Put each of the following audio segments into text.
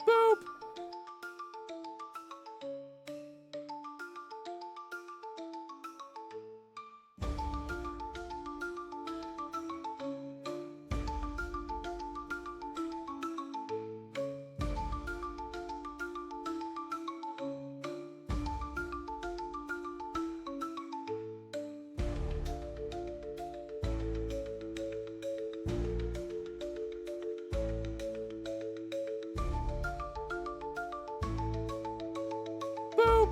Boop! Boop!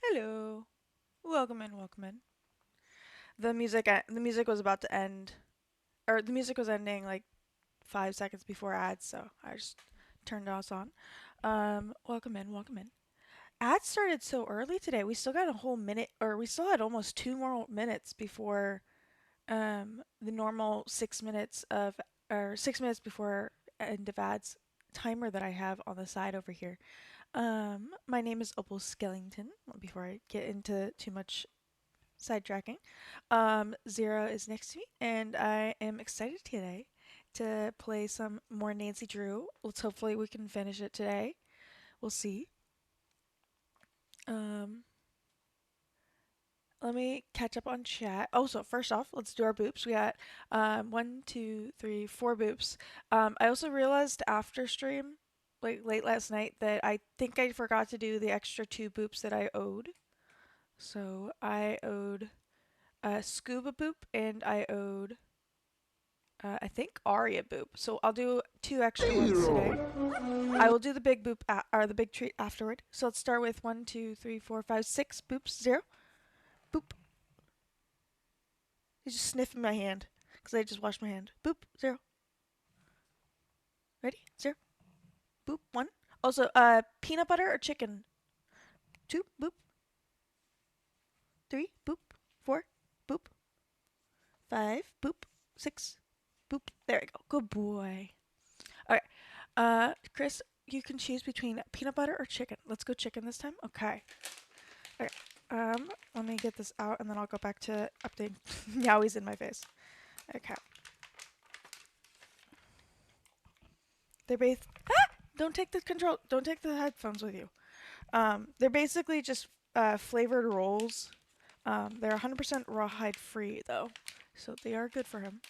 Hello. Welcome in, welcome in. The music was about to end, or the music was ending like 5 seconds before ads, so I just turned us on. Welcome in, welcome in. Ads started so early today. We still got a whole minute, or we still had almost 2 more minutes before the normal 6 minutes of, or 6 minutes before end of ads timer that I have on the side over here. My name is Opal Skellington. Well, before I get into too much sidetracking, Zero is next to me, and I am excited today to play some more Nancy Drew. Let's hopefully we can finish it today. We'll see. Um, Let me catch up on chat. Oh, so first off, let's do our boops. We got one, two, three, four boops. I also realized after stream, like late last night, that I think I forgot to do the extra two boops that I owed. So I owed a scuba boop and I owed I think Aria boop. So I'll do two extra ones today. I will do the big boop or the big treat afterward. So let's start with one, two, three, four, five, six boops. Zero boop. He's just sniffing my hand because I just washed my hand. Boop. Zero. Ready? Zero. Boop. One. Also, peanut butter or chicken? Two. Boop. Three. Boop. Four. Boop. Five. Boop. Six. Boop. There we go. Good boy. Okay. Chris, you can choose between peanut butter or chicken. Let's go chicken this time. Okay. Okay. Let me get this out and then I'll go back to updating. Now he's in my face. Okay. They're both. Ah! Don't take the control. Don't take the headphones with you. They're basically just flavored rolls. They're 100% rawhide free though, so they are good for him.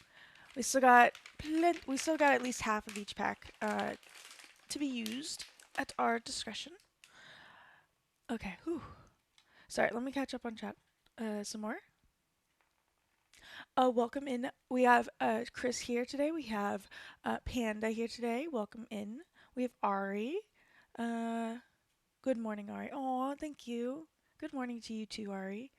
We still got at least half of each pack to be used at our discretion. Okay. Whew. Sorry. Let me catch up on chat. Some more. Welcome in. We have Chris here today. We have Panda here today. Welcome in. We have Ari. Uh, Good morning, Ari. Oh, thank you. Good morning to you too, Ari.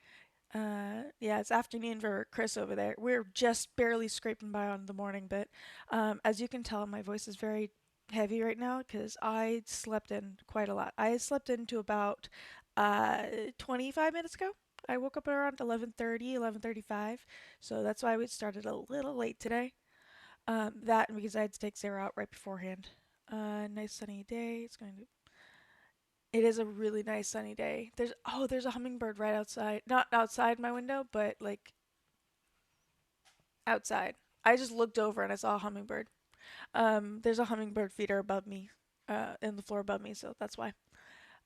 Yeah, it's afternoon for Chris over there. We're just barely scraping by on the morning bit. As you can tell, my voice is very heavy right now because I slept in quite a lot. I slept into about 25 minutes ago. I woke up around 11:30, 11:35, so that's why we started a little late today. That and because I had to take Sarah out right beforehand. Nice sunny day. It is a really nice sunny day. There's a hummingbird right outside. Not outside my window, but like outside. I just looked over and I saw a hummingbird. There's a hummingbird feeder above me, in the floor above me, so that's why.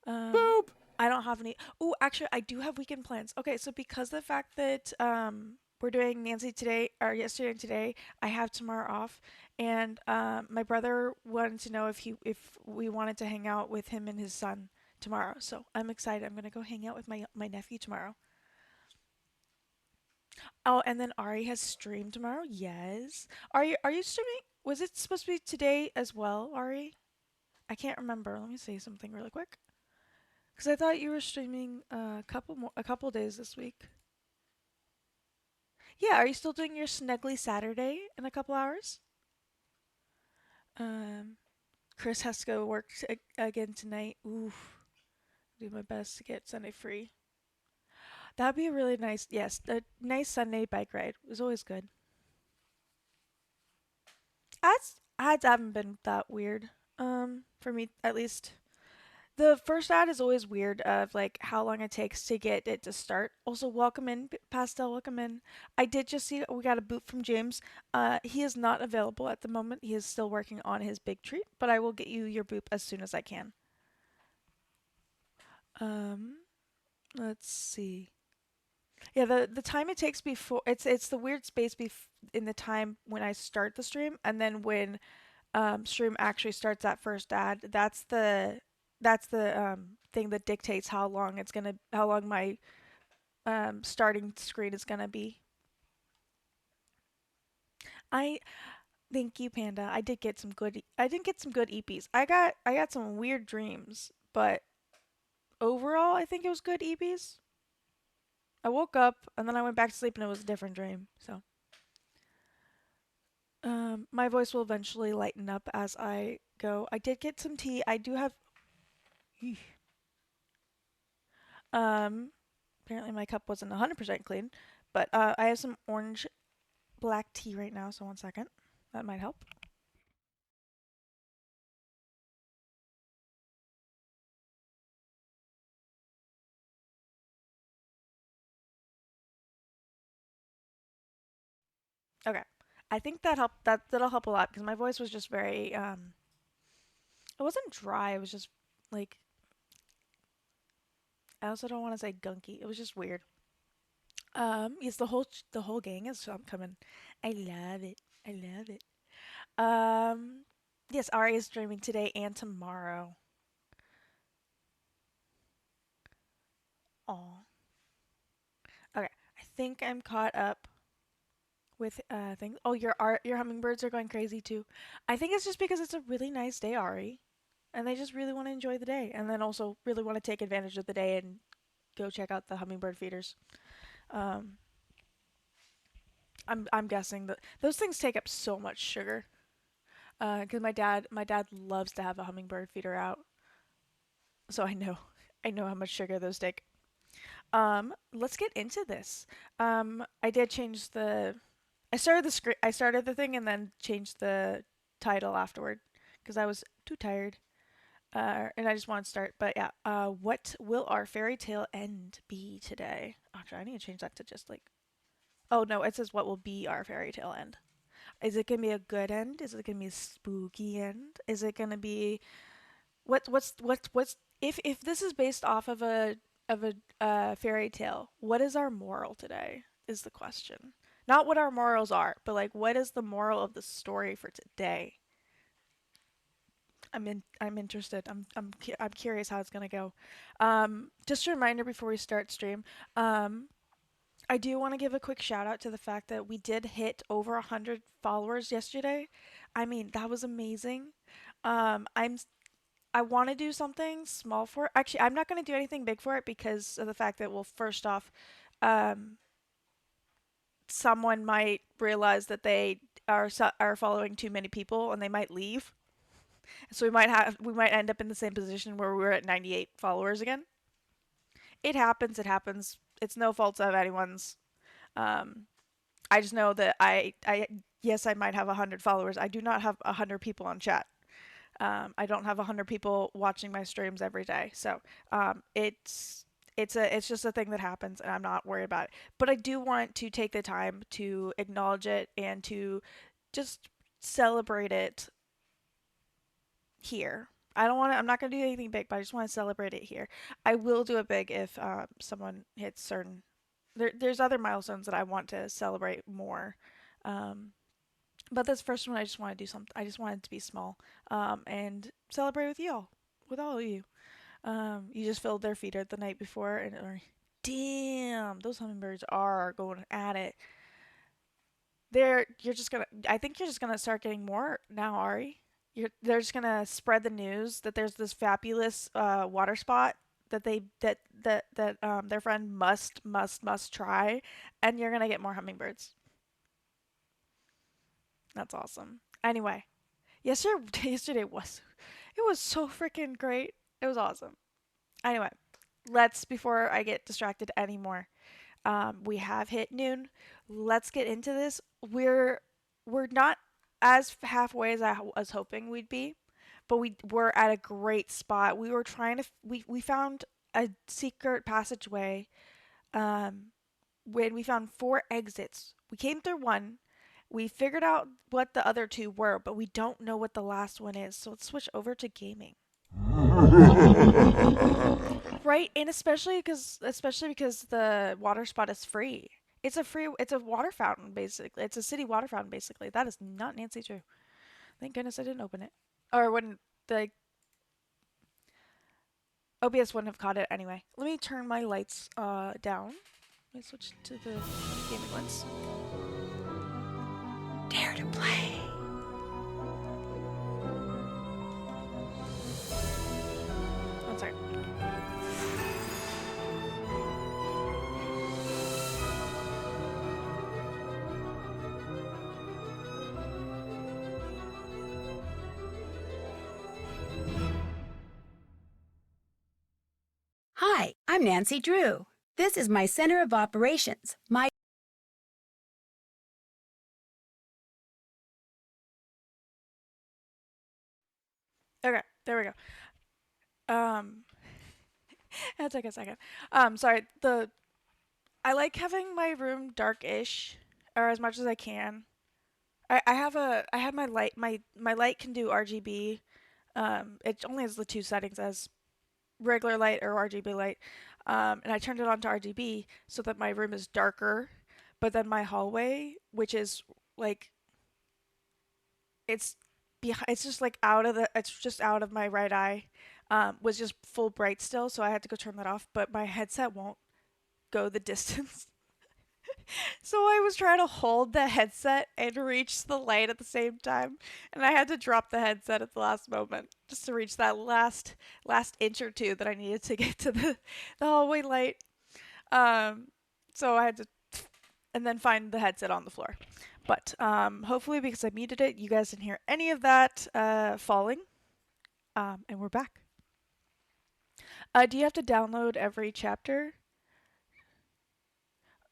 Boop. I don't have any. Oh, actually, I do have weekend plans. Okay, so because of the fact that we're doing Nancy today or yesterday and today, I have tomorrow off, and my brother wanted to know if we wanted to hang out with him and his son tomorrow. So I'm excited. I'm gonna go hang out with my nephew tomorrow. Oh, and then Ari has stream tomorrow. Yes. Are you streaming? Was it supposed to be today as well, Ari? I can't remember. Let me say something really quick. Because I thought you were streaming a couple days this week. Yeah, are you still doing your Snuggly Saturday in a couple hours? Um, Chris has to go work again tonight. Oof, do my best to get Sunday free. That'd be a really nice, yes, a nice Sunday bike ride. It was always good. Ads haven't been that weird. For me at least. The first ad is always weird of like how long it takes to get it to start. Also, welcome in, Pastel, welcome in. I did just see we got a boot from James. He is not available at the moment. He is still working on his big treat, but I will get you your boop as soon as I can. Um, let's see. Yeah, the time it takes before it's the weird space in the time when I start the stream and then when stream actually starts that first ad. That's the thing that dictates how long my starting screen is gonna be. I Thank you, Panda. I did get some good EPs. I got some weird dreams, but overall I think it was good EPs. I woke up and then I went back to sleep and it was a different dream. So my voice will eventually lighten up as I go. I did get some tea. I do have. Um, Apparently my cup wasn't 100% clean, but I have some orange black tea right now, so one second. That might help. Okay. I think that'll help a lot because my voice was just very it wasn't dry, it was just like I also don't want to say gunky. It was just weird. Yes, the whole gang is coming. I love it. I love it. Um yes, Ari is streaming today and tomorrow. Aw. Okay. I think I'm caught up with things. Oh, your hummingbirds are going crazy too. I think it's just because it's a really nice day, Ari, and they just really want to enjoy the day, and then also really want to take advantage of the day and go check out the hummingbird feeders. Um, I'm guessing that those things take up so much sugar. Because my dad loves to have a hummingbird feeder out, so I know how much sugar those take. Let's get into this. I did change the I started the thing and then changed the title afterward because I was too tired. And I just want to start. But yeah, what will our fairy tale end be today? Actually, I need to change that to just like. Oh no, it says what will be our fairy tale end. Is it gonna be a good end? Is it gonna be a spooky end? Is it gonna be? What's if this is based off of a fairy tale, what is our moral today? Is the question. Not what our morals are, but like what is the moral of the story for today? I'm interested. I'm curious how it's gonna go. Just a reminder before we start stream. Um, I do want to give a quick shout out to the fact that we did hit over 100 followers yesterday. I mean, that was amazing. I'm I want to do something small for it. Actually, I'm not going to do anything big for it because of the fact that, well, first off, um, someone might realize that they are following too many people and they might leave. So we might end up in the same position where we were at 98 followers again. It happens. It happens. It's no fault of anyone's. Um, I just know that I yes, I might have 100 followers. I do not have 100 people on chat. I don't have 100 people watching my streams every day, so it's just a thing that happens, and I'm not worried about it. But I do want to take the time to acknowledge it and to just celebrate it here. I don't want to. I'm not gonna do anything big, but I just want to celebrate it here. I will do it big if someone hits certain. There's other milestones that I want to celebrate more. Um, but this first one, I just want to do something. I just want it to be small, and celebrate with you all, with all of you. You just filled their feeder the night before, and damn, those hummingbirds are going at it. You're just gonna. I think you're just gonna start getting more now, Ari. They're just gonna spread the news that there's this fabulous water spot that their friend must try, and you're gonna get more hummingbirds. That's awesome. Anyway, yesterday was it was so freaking great. It was awesome. Anyway, let's before I get distracted anymore. We have hit noon. Let's get into this. We're not as halfway as I was hoping we'd be, but we were at a great spot. We were trying to we found a secret passageway. Um, when we found four exits, we came through one. We figured out what the other two were, but we don't know what the last one is. So let's switch over to gaming. Right, and especially because the water spot is free. It's a water fountain basically. It's a city water fountain basically. That is not Nancy Drew. Thank goodness I didn't open it. Or wouldn't the OBS wouldn't have caught it anyway. Let me turn my lights down. Let me switch to the gaming ones. Dare to play. One second. Hi, I'm Nancy Drew. This is my Center of Operations. Okay, there we go. That took a second. Sorry. I like having my room dark-ish, or as much as I can. I have my light can do RGB. It only has the two settings as regular light or RGB light. And I turned it on to RGB so that my room is darker, but then my hallway, which is like it's it's just like it's just out of my right eye, was just full bright still, so I had to go turn that off. But my headset won't go the distance. So I was trying to hold the headset and reach the light at the same time, and I had to drop the headset at the last moment just to reach that last inch or two that I needed to get to the hallway light. Um, so I had to and then find the headset on the floor. But hopefully, because I muted it, you guys didn't hear any of that falling. And we're back. Do you have to download every chapter?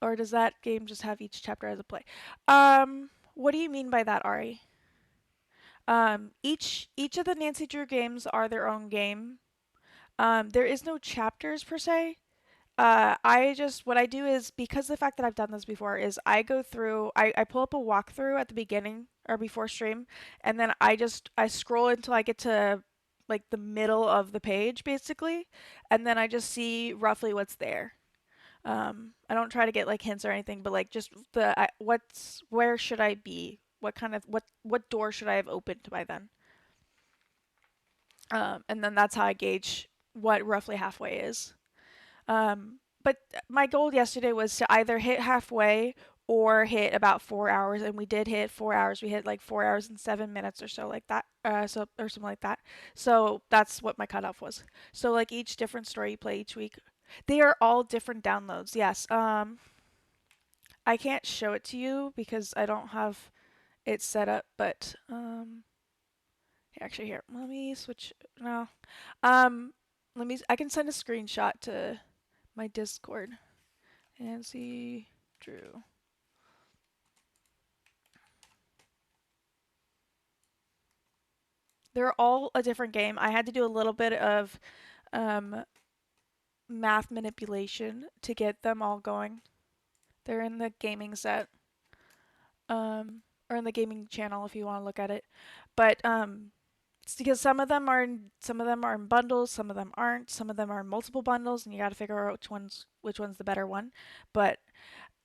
Or does that game just have each chapter as a play? What do you mean by that, Ari? Each of the Nancy Drew games are their own game. There is no chapters per se. What I do is, because the fact that I've done this before, is I go through, I pull up a walkthrough at the beginning or before stream, and then I scroll until I get to like the middle of the page basically, and then I just see roughly what's there. I don't try to get like hints or anything, but like just where should I be? What door should I have opened by then? And then that's how I gauge what roughly halfway is. But my goal yesterday was to either hit halfway or hit about 4 hours, and we did hit 4 hours. We hit like 4 hours and 7 minutes or so, like that, or something like that. So that's what my cutoff was. So like each different story you play each week, they are all different downloads. Yes. I can't show it to you because I don't have it set up, but actually here, let me switch. No, I can send a screenshot to my Discord. Nancy Drew. They're all a different game. I had to do a little bit of um, math manipulation to get them all going. They're in the gaming set, or in the gaming channel if you want to look at it. But it's because some of them are in bundles, some of them aren't, some of them are in multiple bundles, and you got to figure out which one's the better one. But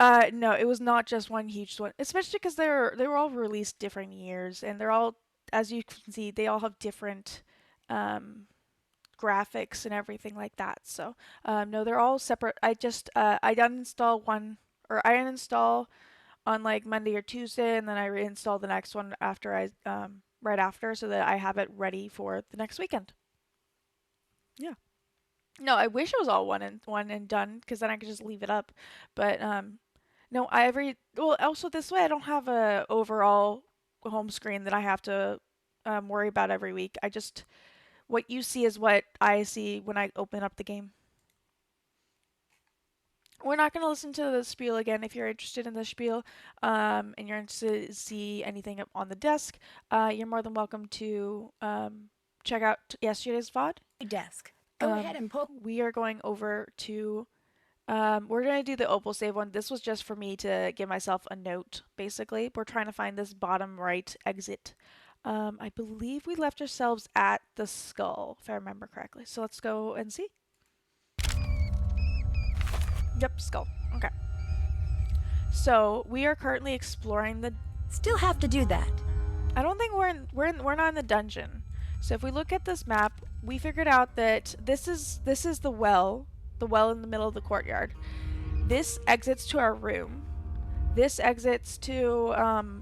no, it was not just one huge one, especially because they were all released different years, and they're all, as you can see, they all have different um, graphics and everything like that. So no, they're all separate. I uninstall one, or I uninstall on like Monday or Tuesday, and then I reinstall the next one after right after, so that I have it ready for the next weekend. Yeah. No, I wish it was all one and done, because then I could just leave it up. But no, also this way I don't have a overall home screen that I have to worry about every week. What you see is what I see when I open up the game. We're not going to listen to the spiel again. If you're interested in the spiel, and you're interested to see anything up on the desk, you're more than welcome to check out yesterday's VOD. Desk. Go ahead and poke. We are going over to we're going to do the Opal save one. This was just for me to give myself a note, basically. We're trying to find this bottom right exit. I believe we left ourselves at the skull, if I remember correctly. So let's go and see. Yep, skull. Okay. So we are currently exploring the. Still have to do that. I don't think we're not in the dungeon. So if we look at this map, we figured out that this is the well in the middle of the courtyard. This exits to our room. This exits to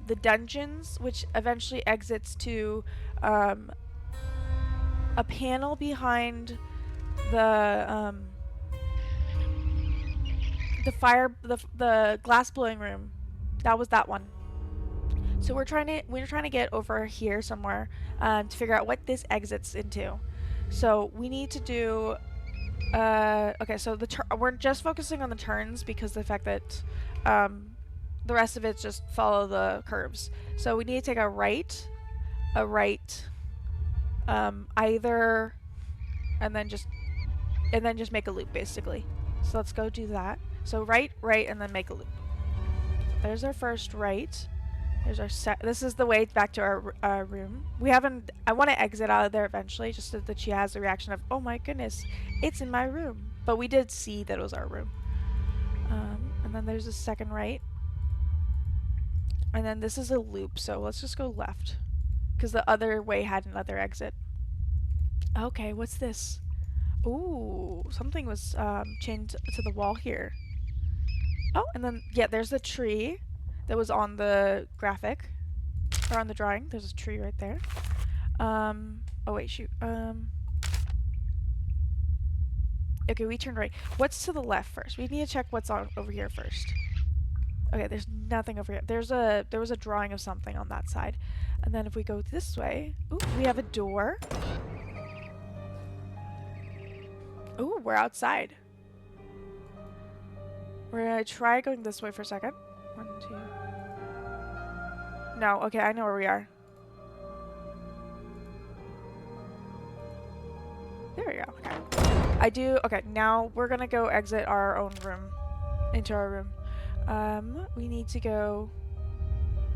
the dungeons, which eventually exits to a panel behind the glass blowing room. That was that one. So we're trying to get over here somewhere to figure out what this exits into. So we need to do. Okay, so we're just focusing on the turns because the fact that the rest of it's just follow the curves. So we need to take a right, either, and then just make a loop basically. So let's go do that. So right, and then make a loop. So there's our first right. There's our this is the way back to our room. I want to exit out of there eventually, just so that she has the reaction of, oh my goodness, it's in my room. But we did see that it was our room. And then there's a second right. And then this is a loop, so let's just go left, because the other way had another exit. Okay, what's this? Ooh, something was chained to the wall here. Oh, and then, yeah, there's the tree that was on the graphic, or on the drawing. There's a tree right there. Oh wait, shoot. Okay, we turned right. What's to the left first? We need to check what's over here first. Okay, there's nothing over here. There was a drawing of something on that side. And then if we go this way, ooh, we have a door. Ooh, we're outside. We're gonna try going this way for a second. 1, 2. No, okay, I know where we are. There we go. Okay. Okay, now we're gonna go exit our own room. Into our room. We need to go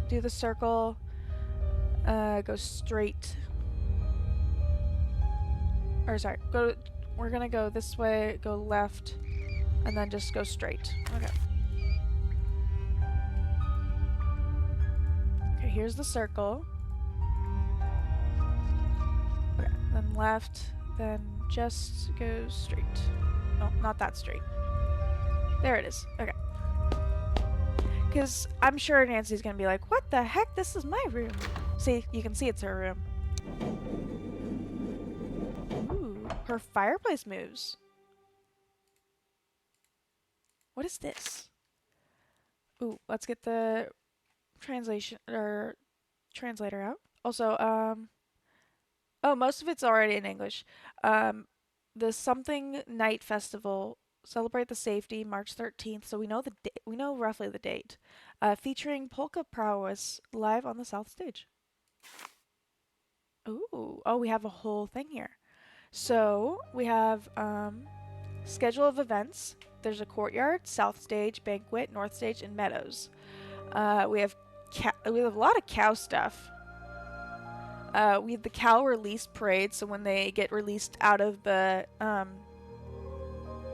do the circle. Go straight. Or sorry, we're gonna go this way, go left, and then just go straight. Okay. Okay, here's the circle. Okay, then left, then just go straight. Oh, not that straight. There it is. Okay. Because I'm sure Nancy's gonna be like, what the heck? This is my room. See, you can see it's her room. Ooh, her fireplace moves. What is this? Ooh, let's get the translation or translator out. Also, oh, most of it's already in English. Um, the Something Night Festival celebrate the safety March 13th, so we know we know roughly the date. Featuring polka prowess live on the South Stage. Ooh, oh, we have a whole thing here. So we have schedule of events. There's a courtyard, South Stage, banquet, North Stage, and meadows. We have we have a lot of cow stuff. We have the cow release parade, so when they get released out of the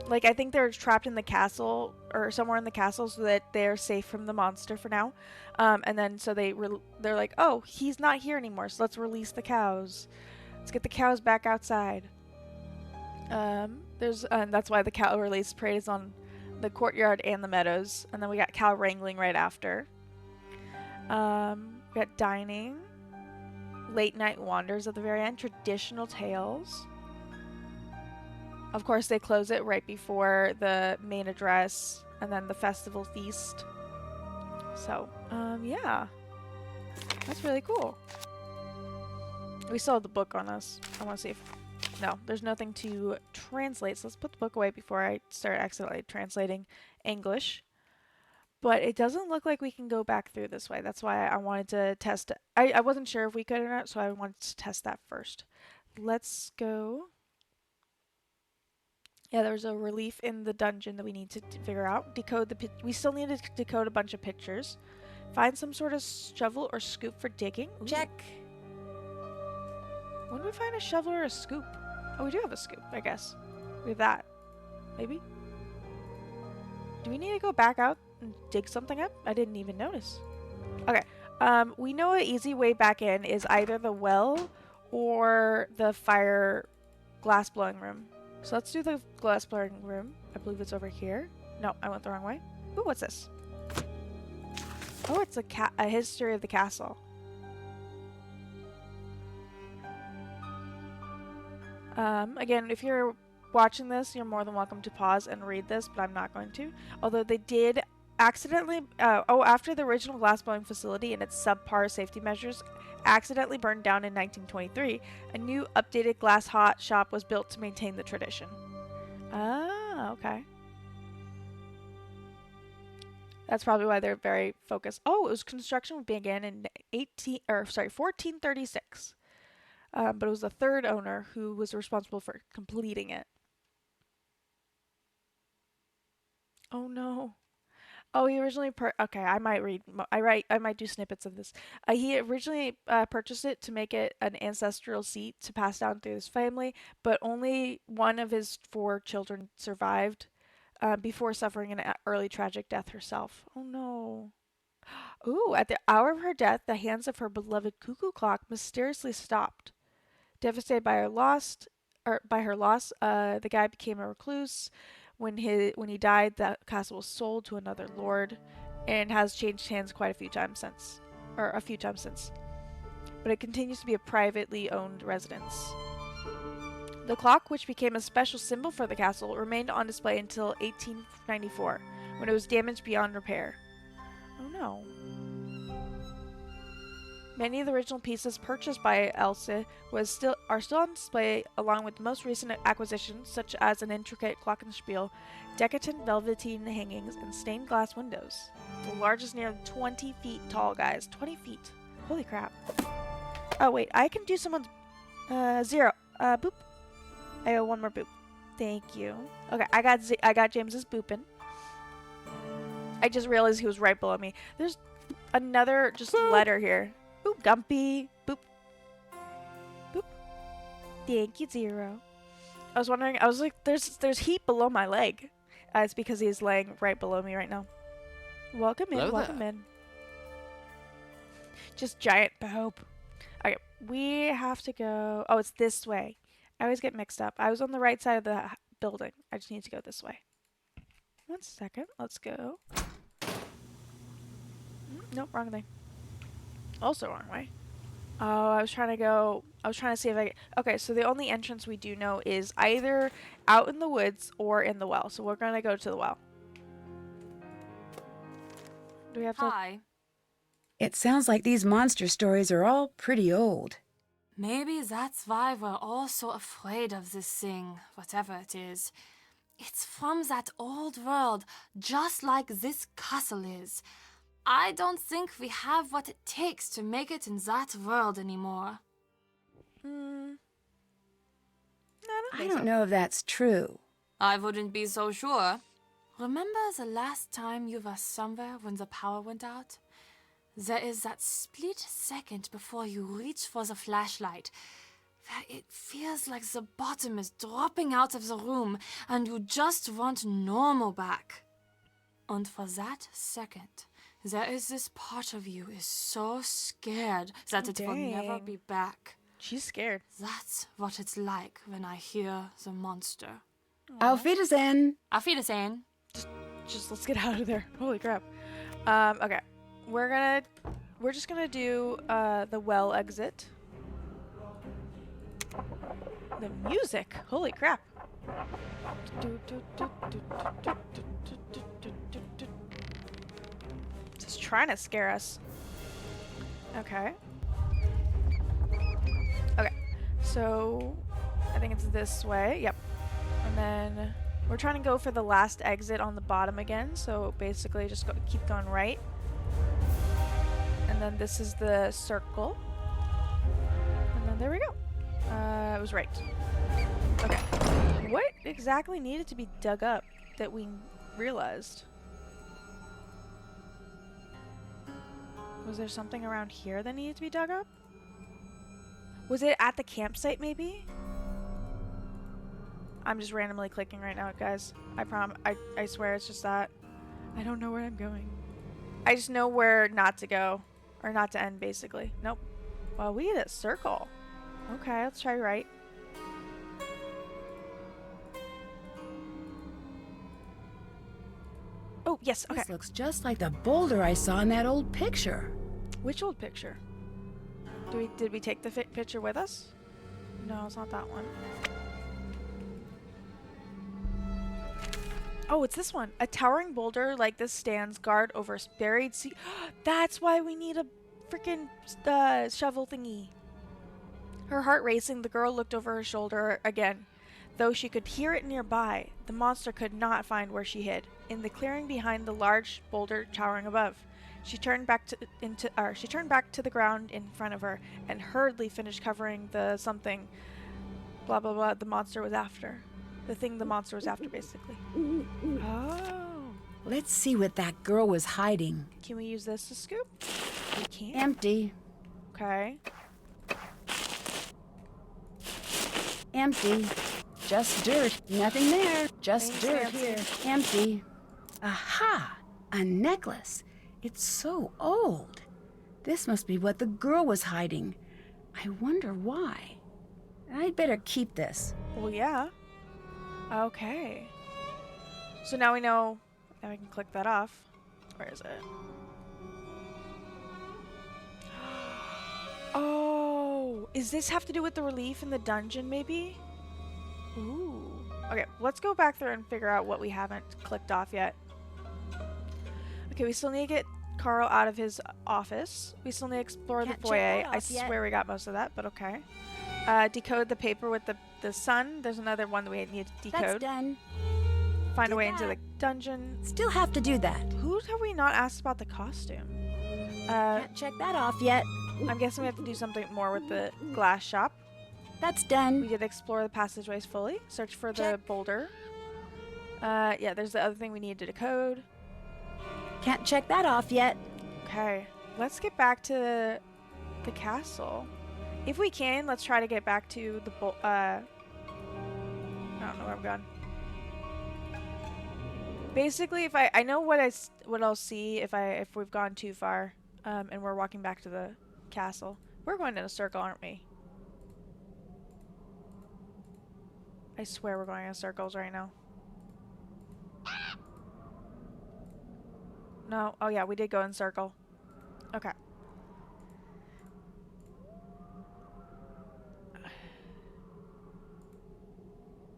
like I think they're trapped in the castle or somewhere in the castle so that they're safe from the monster for now. And then so they're like, "Oh, he's not here anymore, so let's release the cows. Let's get the cows back outside." And that's why the cow release parade is on the courtyard and the meadows, and then we got cow wrangling right after. We got dining, late night wanders at the very end, traditional tales. Of course, they close it right before the main address, and then the festival feast. So, yeah, that's really cool. We still have the book on us. I want to see if no, there's nothing to translate, so let's put the book away before I start accidentally translating English. But it doesn't look like we can go back through this way. That's why I wanted to test it. I wasn't sure if we could or not, so I wanted to test that first. Let's go. Yeah, there's a relief in the dungeon that we need to figure out. We still need to decode a bunch of pictures. Find some sort of shovel or scoop for digging. Ooh. Check. When do we find a shovel or a scoop? Oh, we do have a scoop, I guess. We have that. Maybe? Do we need to go back out and dig something up? I didn't even notice. Okay. We know an easy way back in is either the well or the fire glass blowing room. So let's do the glass blowing room. I believe it's over here. No, I went the wrong way. Ooh, what's this? Oh, it's a history of the castle. Again, if you're watching this, you're more than welcome to pause and read this, but I'm not going to. Although they did accidentally, after the original glassblowing facility and its subpar safety measures accidentally burned down in 1923, a new updated glass hot shop was built to maintain the tradition. Ah, okay. That's probably why they're very focused. Oh, it was construction began in 1436. But it was the third owner who was responsible for completing it. Oh no. Oh, he originally okay, I might read. I might do snippets of this. He originally purchased it to make it an ancestral seat to pass down through his family, but only one of his 4 children survived before suffering an early tragic death herself. Oh no. Ooh, at the hour of her death, the hands of her beloved cuckoo clock mysteriously stopped. Devastated by her loss, the guy became a recluse. When he died, the castle was sold to another lord, and has changed hands quite a few times since. But it continues to be a privately owned residence. The clock, which became a special symbol for the castle, remained on display until 1894, when it was damaged beyond repair. Oh no. Many of the original pieces purchased by Else are still on display, along with the most recent acquisitions, such as an intricate glockenspiel, decadent velveteen hangings, and stained glass windows. The largest, nearly 20 feet tall, guys. 20 feet. Holy crap. Oh wait, I can do someone's 0. Boop. I owe 1 more boop. Thank you. Okay, I got James's boopin'. I just realized he was right below me. There's another letter here. Boop, Gumpy. Boop. Boop. Thank you, 0. I was wondering. I was like, there's heat below my leg. It's because he's laying right below me right now. Welcome in. Hello Welcome there. in. Just giant poop. Okay, we have to go. Oh, it's this way. I always get mixed up. I was on the right side of the building. I just need to go this way. 1 second. Let's go. Nope, wrong thing. Also wrong way. Oh, I was trying to go. I was trying to see if I. Okay, so the only entrance we do know is either out in the woods or in the well. So we're gonna go to the well. Do we have to? Hi. It sounds like these monster stories are all pretty old. Maybe that's why we're all so afraid of this thing, whatever it is. It's from that old world, just like this castle is. I don't think we have what it takes to make it in that world anymore. No, I don't I think don't so. know if that's true. I wouldn't be so sure. Remember the last time you were somewhere when the power went out? There is that split second before you reach for the flashlight, where it feels like the bottom is dropping out of the room and you just want normal back. And for that second, there is this part of you is so scared that it will never Dang. be back. She's scared. That's what it's like when I hear the monster. Auf Wiedersehen. Auf Wiedersehen. Just let's get out of there. Holy crap. Okay. We're just gonna do the well exit. The music. Holy crap. Just trying to scare us. Okay. Okay. So I think it's this way. Yep. And then we're trying to go for the last exit on the bottom again. So basically just keep going right. And then this is the circle. And then there we go. It was right. Okay. What exactly needed to be dug up that we realized? Was there something around here that needed to be dug up? Was it at the campsite maybe? I'm just randomly clicking right now, guys. I swear it's just that. I don't know where I'm going. I just know where not to go. Or not to end, basically. Nope. Well, we get a circle. Okay, let's try right. Oh, yes, okay. This looks just like the boulder I saw in that old picture. Which old picture? Did we take the picture with us? No, it's not that one. Oh, it's this one. A towering boulder like this stands guard over buried sea. That's why we need a freaking shovel thingy. Her heart racing, the girl looked over her shoulder again. Though she could hear it nearby, the monster could not find where she hid. In the clearing behind the large boulder towering above, she turned back to the ground in front of her and hurriedly finished covering the something. Blah blah blah. The monster was after. The thing the monster was after, basically. Oh. Let's see what that girl was hiding. Can we use this to scoop? We can't. Empty. Okay. Empty. Just dirt. Nothing there. Just Thanks, dirt Nancy. here. Empty. Aha! A necklace. It's so old. This must be what the girl was hiding. I wonder why. I'd better keep this. Well, yeah. Okay. So now we know. Now we can click that off. Where is it? Oh, is this have to do with the relief in the dungeon, maybe? Ooh. Okay, let's go back there and figure out what we haven't clicked off yet. Okay, we still need to get Carl out of his office. We still need to explore Can't the check foyer. that I off yet. swear we got most of that, but okay. Decode the paper with the sun. There's another one that we need to That's decode. done. Find a Did way into the that. dungeon. Still have to do that. Who have we not asked about the costume? Can't check that off yet. I'm guessing we have to do something more with the glass shop. That's We done. did explore the passageways fully. Search for the Check. boulder. Yeah, there's the other thing we need to decode. Can't check that off yet. Okay, let's get back to the castle. If we can, let's try to get back to the I don't know where I'm going. Basically, if I know what what I'll see if we've gone too far, and we're walking back to the castle. We're going in a circle, aren't we? I swear we're going in circles right now. No. Oh yeah, we did go in circle. Okay.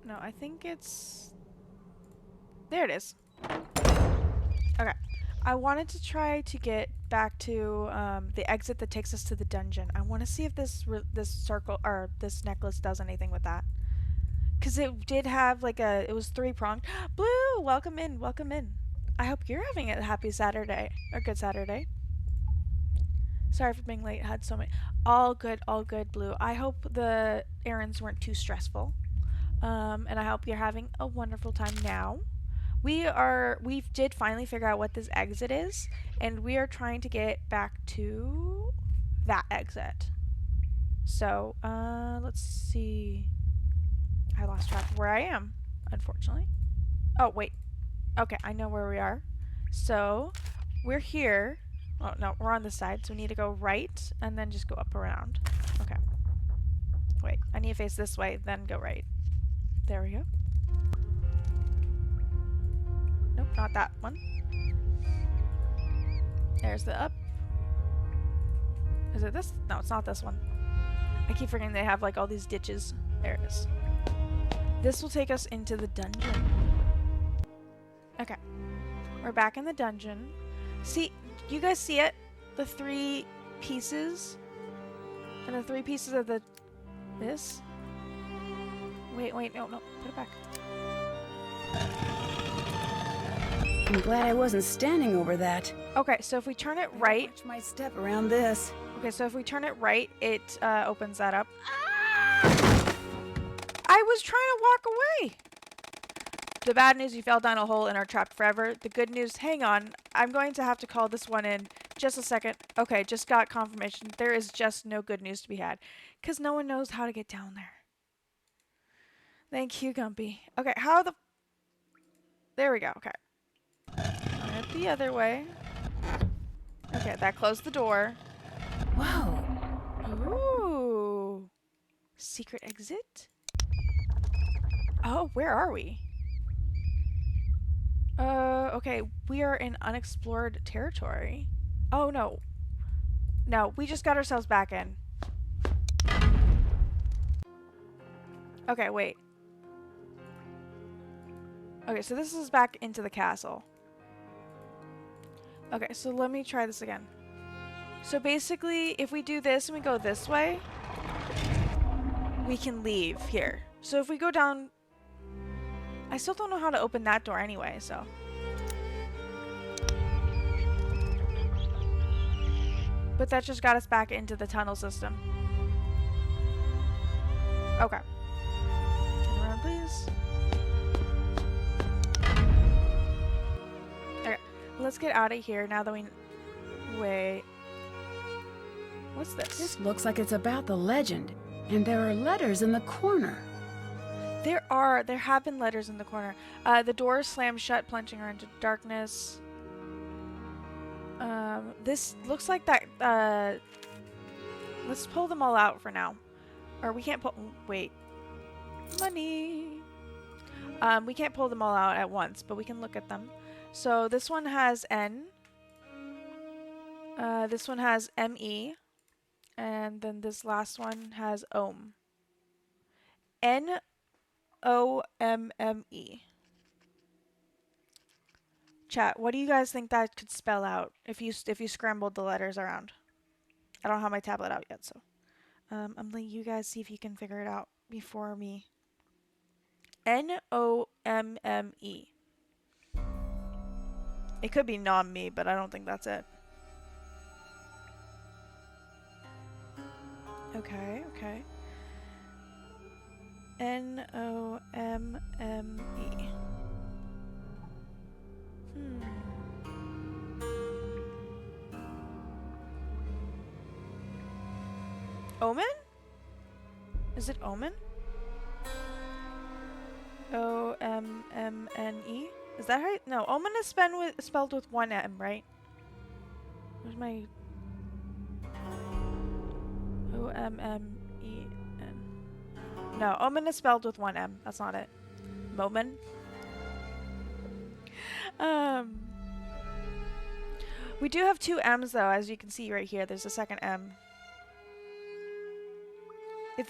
No, I think it's... There it is. Okay. I wanted to try to get back to the exit that takes us to the dungeon. I want to see if this circle or this necklace does anything with that. Because it did have like it was 3-pronged. Blue, welcome in, welcome in. I hope you're having a happy Saturday or good Saturday. Sorry for being late. Had so many. All good, Blue. I hope the errands weren't too stressful. And I hope you're having a wonderful time now. We did finally figure out what this exit is, and we are trying to get back to that exit. So, let's see. I lost track of where I am, unfortunately. Oh, wait. Okay, I know where we are. So, we're here. Oh, no, we're on this side, so we need to go right, and then just go up around. Okay. Wait, I need to face this way, then go right. There we go. Nope, not that one. There's the up. Is it this? No, it's not this one. I keep forgetting they have like all these ditches. There it is. This will take us into the dungeon. Okay. We're back in the dungeon. See, you guys see it? The 3 pieces? And the 3 pieces of this? Wait, no, put it back. I'm glad I wasn't standing over that. Okay, so if we turn it right... Watch my step around this. Okay, so if we turn it right, it opens that up. I was trying to walk away! The bad news, you fell down a hole and are trapped forever. The good news, hang on, I'm going to have to call this one in. Just a second. Okay, just got confirmation. There is just no good news to be had. Because no one knows how to get down there. Thank you, Gumpy. Okay, how the... There we go, okay. Turn it the other way. Okay, that closed the door. Whoa. Ooh. Secret exit? Oh, where are we? Okay, we are in unexplored territory. Oh, no. No, we just got ourselves back in. Okay, wait. Okay, so this is back into the castle. Okay, so let me try this again. So basically, if we do this and we go this way, we can leave here. So if we go down... I still don't know how to open that door anyway, so... But that just got us back into the tunnel system. Okay. Turn around, please. Okay, let's get out of here now that we... Wait. What's this? This looks like it's about the legend, and there are letters in the corner. There have been letters in the corner. The door slammed shut, plunging her into darkness. This looks like that, let's pull them all out for now. Or we can't pull, wait. Money! We can't pull them all out at once, but we can look at them. So this one has N. This one has M-E. And then this last one has Ohm. N-O-M-M-E. Chat, what do you guys think that could spell out if you scrambled the letters around? I don't have my tablet out yet, so I'm letting you guys see if you can figure it out before me. N-O-M-M-E. It could be non-me, but I don't think that's it. Okay, okay. N-O-M-M-E. Omen? Is it Omen? Ommne. Is that right? No, omen is spelled with one M, right? Where's my Ommene? No, omen is spelled with one M. That's not it. Momen. Um, we do have two M's though, as you can see right here. There's a second M. If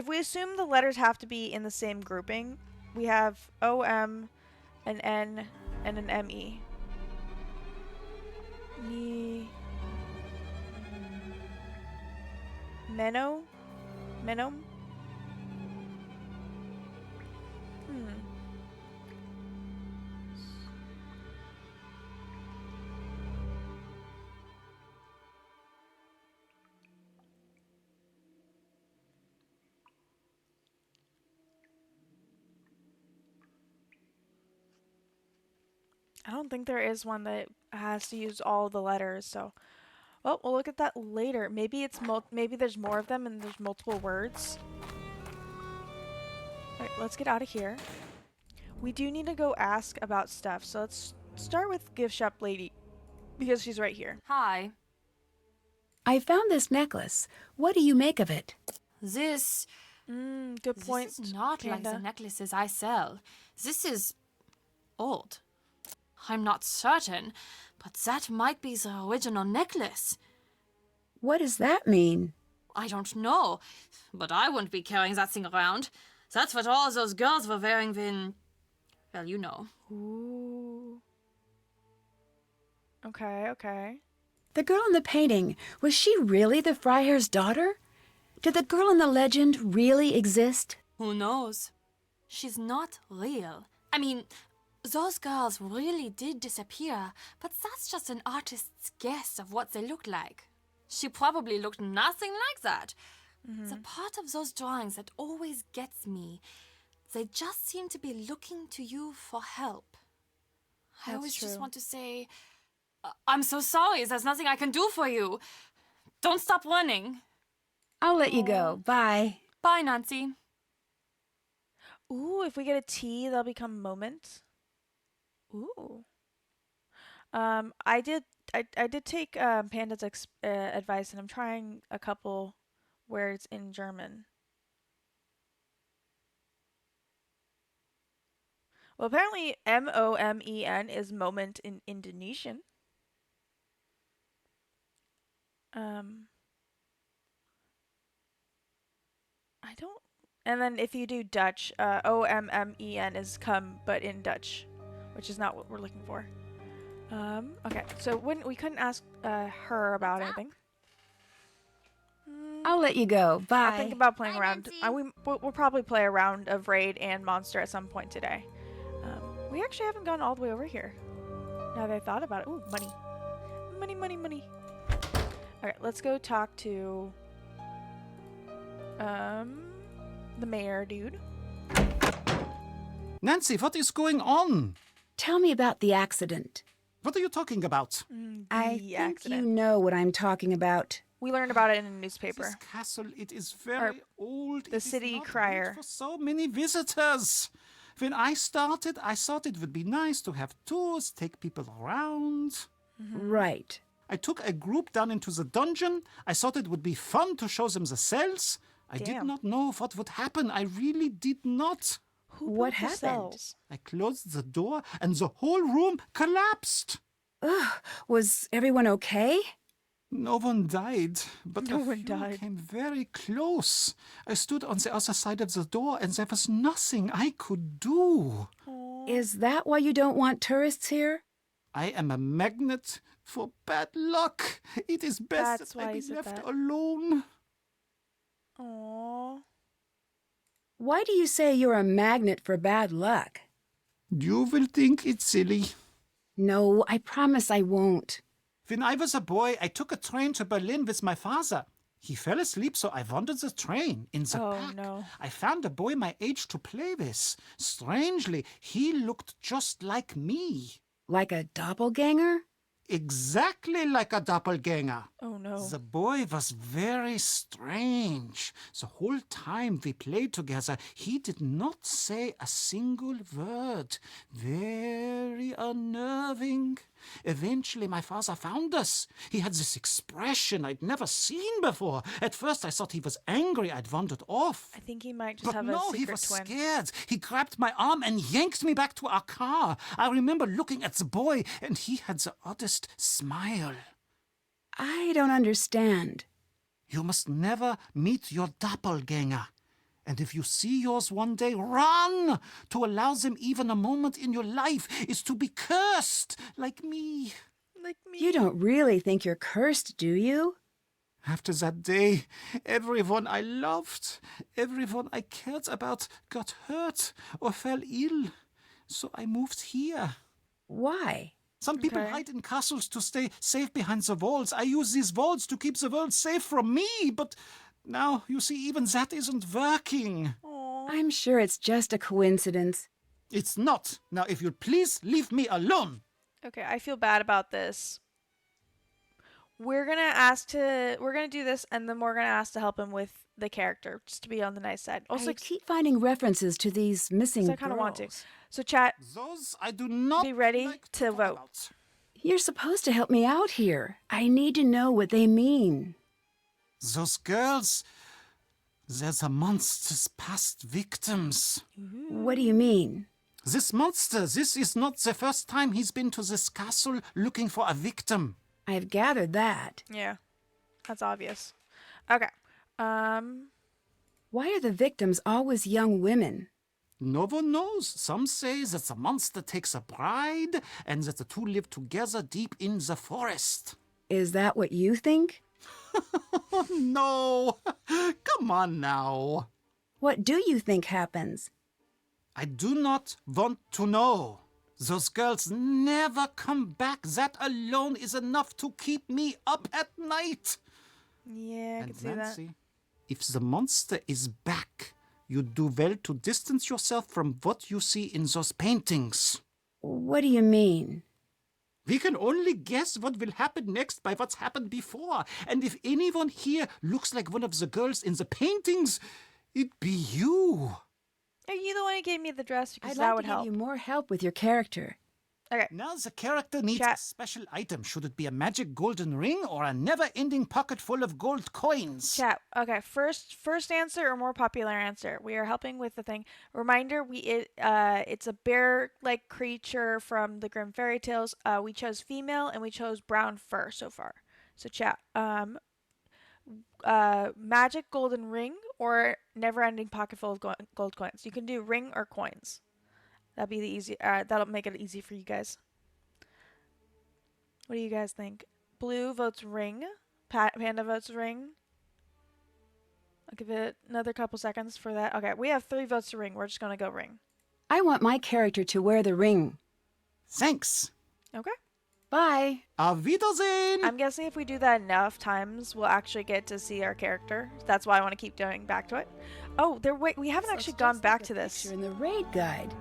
we assume the letters have to be in the same grouping, we have OM, an N, and an ME. Menno? Menom? I don't think there is one that has to use all the letters, so... Well, we'll look at that later. Maybe maybe there's more of them and there's multiple words. Alright, let's get out of here. We do need to go ask about stuff, so let's start with gift shop lady, because she's right here. Hi. I found this necklace. What do you make of it? This... Good point, This is not like Panda. the necklaces I sell. This is... old. I'm not certain, but that might be the original necklace. What does that mean? I don't know, but I wouldn't be carrying that thing around. That's what all those girls were wearing when... Well, you know. Ooh. Okay. The girl in the painting, was she really the Freiherr's daughter? Did the girl in the legend really exist? Who knows? She's not real. I mean, those girls really did disappear, but that's just an artist's guess of what they looked like. She probably looked nothing like that. The part of those drawings that always gets me, they just seem to be looking to you for help. I That's always just true. want to say, I'm so sorry, there's nothing I can do for you. Don't stop running. I'll let you go. Bye. Bye, Nancy. Ooh, if we get a T, they'll become moment. Ooh. I did take Panda's advice, and I'm trying a couple words in German. Well, apparently Momen is moment in Indonesian. I don't. And then if you do Dutch, Ommen is come, but in Dutch, which is not what we're looking for. Okay, so we couldn't ask her about anything. I'll let you go. I'll think Bye. about playing Bye, around. Nancy. We'll probably play a round of Raid and Monster at some point today. We actually haven't gone all the way over here. Now that I thought about it. Ooh, money. Money. Alright, let's go talk to... the mayor dude. Nancy, what is going on? Tell me about the accident. What are you talking about? I The think accident. you know what I'm talking about. We learned about it in a This newspaper. castle, it is very old. the It is city not crier. built for so many visitors. When I started, I thought it would be nice to have tours, take people around. Right. I took a group down into the dungeon. I thought it would be fun to show them the cells. I did Damn. not know what would happen. I really did not. Who What built the happened? cells? I closed the door and the whole room collapsed. Was everyone okay? No one died, but No a one few died. came very close. I stood on the other side of the door, and there was nothing I could do. Is that why you don't want tourists here? I am a magnet for bad luck. It is best That's that why I he be said left that. alone. Aww. Why do you say you're a magnet for bad luck? You will think it's silly. No, I promise I won't. When I was a boy, I took a train to Berlin with my father. He fell asleep, so I wandered the train in the Oh, back. no. I found a boy my age to play with. Strangely, he looked just like me. Like a doppelganger? exactly like a doppelganger. Oh no. The boy was very strange. The whole time we played together, he did not say a single word. Very unnerving. Eventually, my father found us. He had this expression I'd never seen before. At first, I thought he was angry I'd wandered off. I think he might just But have a no, he secret was twin. scared. He grabbed my arm and yanked me back to our car. I remember looking at the boy, and he had the oddest smile. I don't understand. You must never meet your doppelganger. And if you see yours one day, run! To allow them even a moment in your life is to be cursed, like me. Like me. You don't really think you're cursed, do you? After that day, everyone I loved, everyone I cared about got hurt or fell ill. So I moved here. Why? Some people Okay. hide in castles to stay safe behind the walls. I use these walls to keep the world safe from me, but now, you see, even that isn't working. Aw. I'm sure it's just a coincidence. It's not. Now, if you'll please leave me alone. Okay, I feel bad about this. We're gonna do this, and then we're gonna ask to help him with the character, just to be on the nice side. Also, I keep finding references to these missing I kind of want to. girls. So, chat, Those I do not be ready like to talk vote. about. You're supposed to help me out here. I need to know what they mean. Those girls, they're the monster's past victims. What do you mean? This monster, this is not the first time he's been to this castle looking for a victim. I've gathered that. Yeah, that's obvious. Okay. Why are the victims always young women? No one knows. Some say that the monster takes a bride and that the two live together deep in the forest. Is that what you think? Oh, no. Come on now. What do you think happens? I do not want to know. Those girls never come back. That alone is enough to keep me up at night. Yeah, I can And see that. Nancy, if the monster is back, you do well to distance yourself from what you see in those paintings. What do you mean? We can only guess what will happen next by what's happened before. And if anyone here looks like one of the girls in the paintings, it'd be you. Are you the one who gave me the dress? Because I'd that like would to give help. you more help with your character. Okay. Now the character needs Chat. a special item. Should it be a magic golden ring or a never-ending pocket full of gold coins? Chat. Okay. First answer or more popular answer. We are helping with the thing. Reminder: it's a bear-like creature from the Grimm fairy tales. We chose female and we chose brown fur so far. So chat. Magic golden ring or never-ending pocket full of gold coins. You can do ring or coins. That'll be the easy. That'll make it easy for you guys. What do you guys think? Blue votes ring. Panda votes ring. I'll give it another couple seconds for that. Okay, we have 3 votes to ring. We're just gonna go ring. I want my character to wear the ring. Thanks. Okay. Bye. Auf Wiedersehen. I'm guessing if we do that enough times, we'll actually get to see our character. That's why I want to keep going back to it. Oh, wait, we haven't So actually it's gone just back like to a this. picture in the raid guide.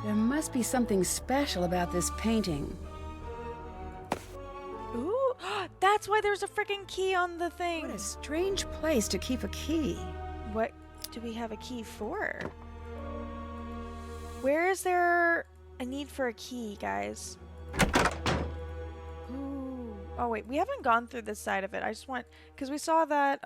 There must be something special about this painting. Ooh, that's why there's a freaking key on the thing. What a strange place to keep a key. What do we have a key for? Where is there a need for a key, guys? Ooh. Oh wait, we haven't gone through this side of it. I just want, because we saw that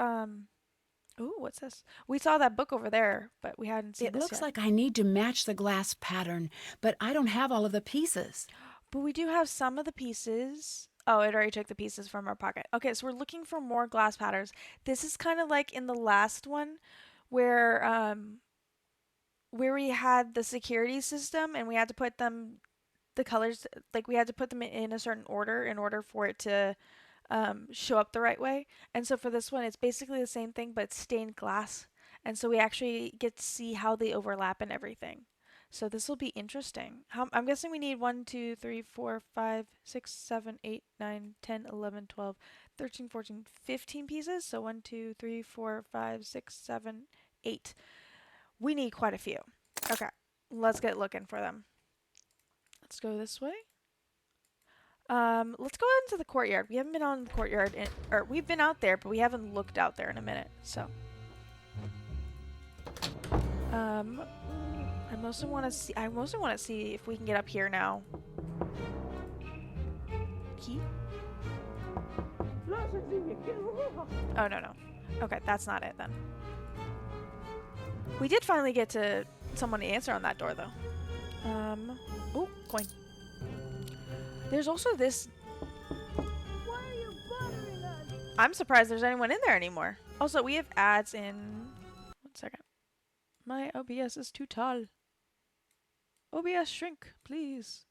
ooh, what's this? We saw that book over there, but we hadn't seen It this looks yet. like I need to match the glass pattern, but I don't have all of the pieces. But we do have some of the pieces. Oh, it already took the pieces from our pocket. Okay, so we're looking for more glass patterns. This is kind of like in the last one where we had the security system and we had to put them the colors, like we had to put them in a certain order in order for it to show up the right way. And so for this one, it's basically the same thing, but it's stained glass. And so we actually get to see how they overlap and everything. So this will be interesting. I'm guessing we need 1, 2, 3, 4, 5, 6, 7, 8, 9, 10, 11, 12, 13, 14, 15 pieces. So 1, 2, 3, 4, 5, 6, 7, 8. We need quite a few. Okay, let's get looking for them. Let's go this way. Let's go out into the courtyard. We haven't been on the courtyard, or we've been out there, but we haven't looked out there in a minute. So, I mostly want to see. I mostly want to see if we can get up here now. Key? Oh no. Okay, that's not it then. We did finally get to someone to answer on that door though. Oh, coin. There's also this. Why are you bothering us? I'm surprised there's anyone in there anymore. Also, we have ads in. 1 second. My OBS is too tall. OBS shrink, please.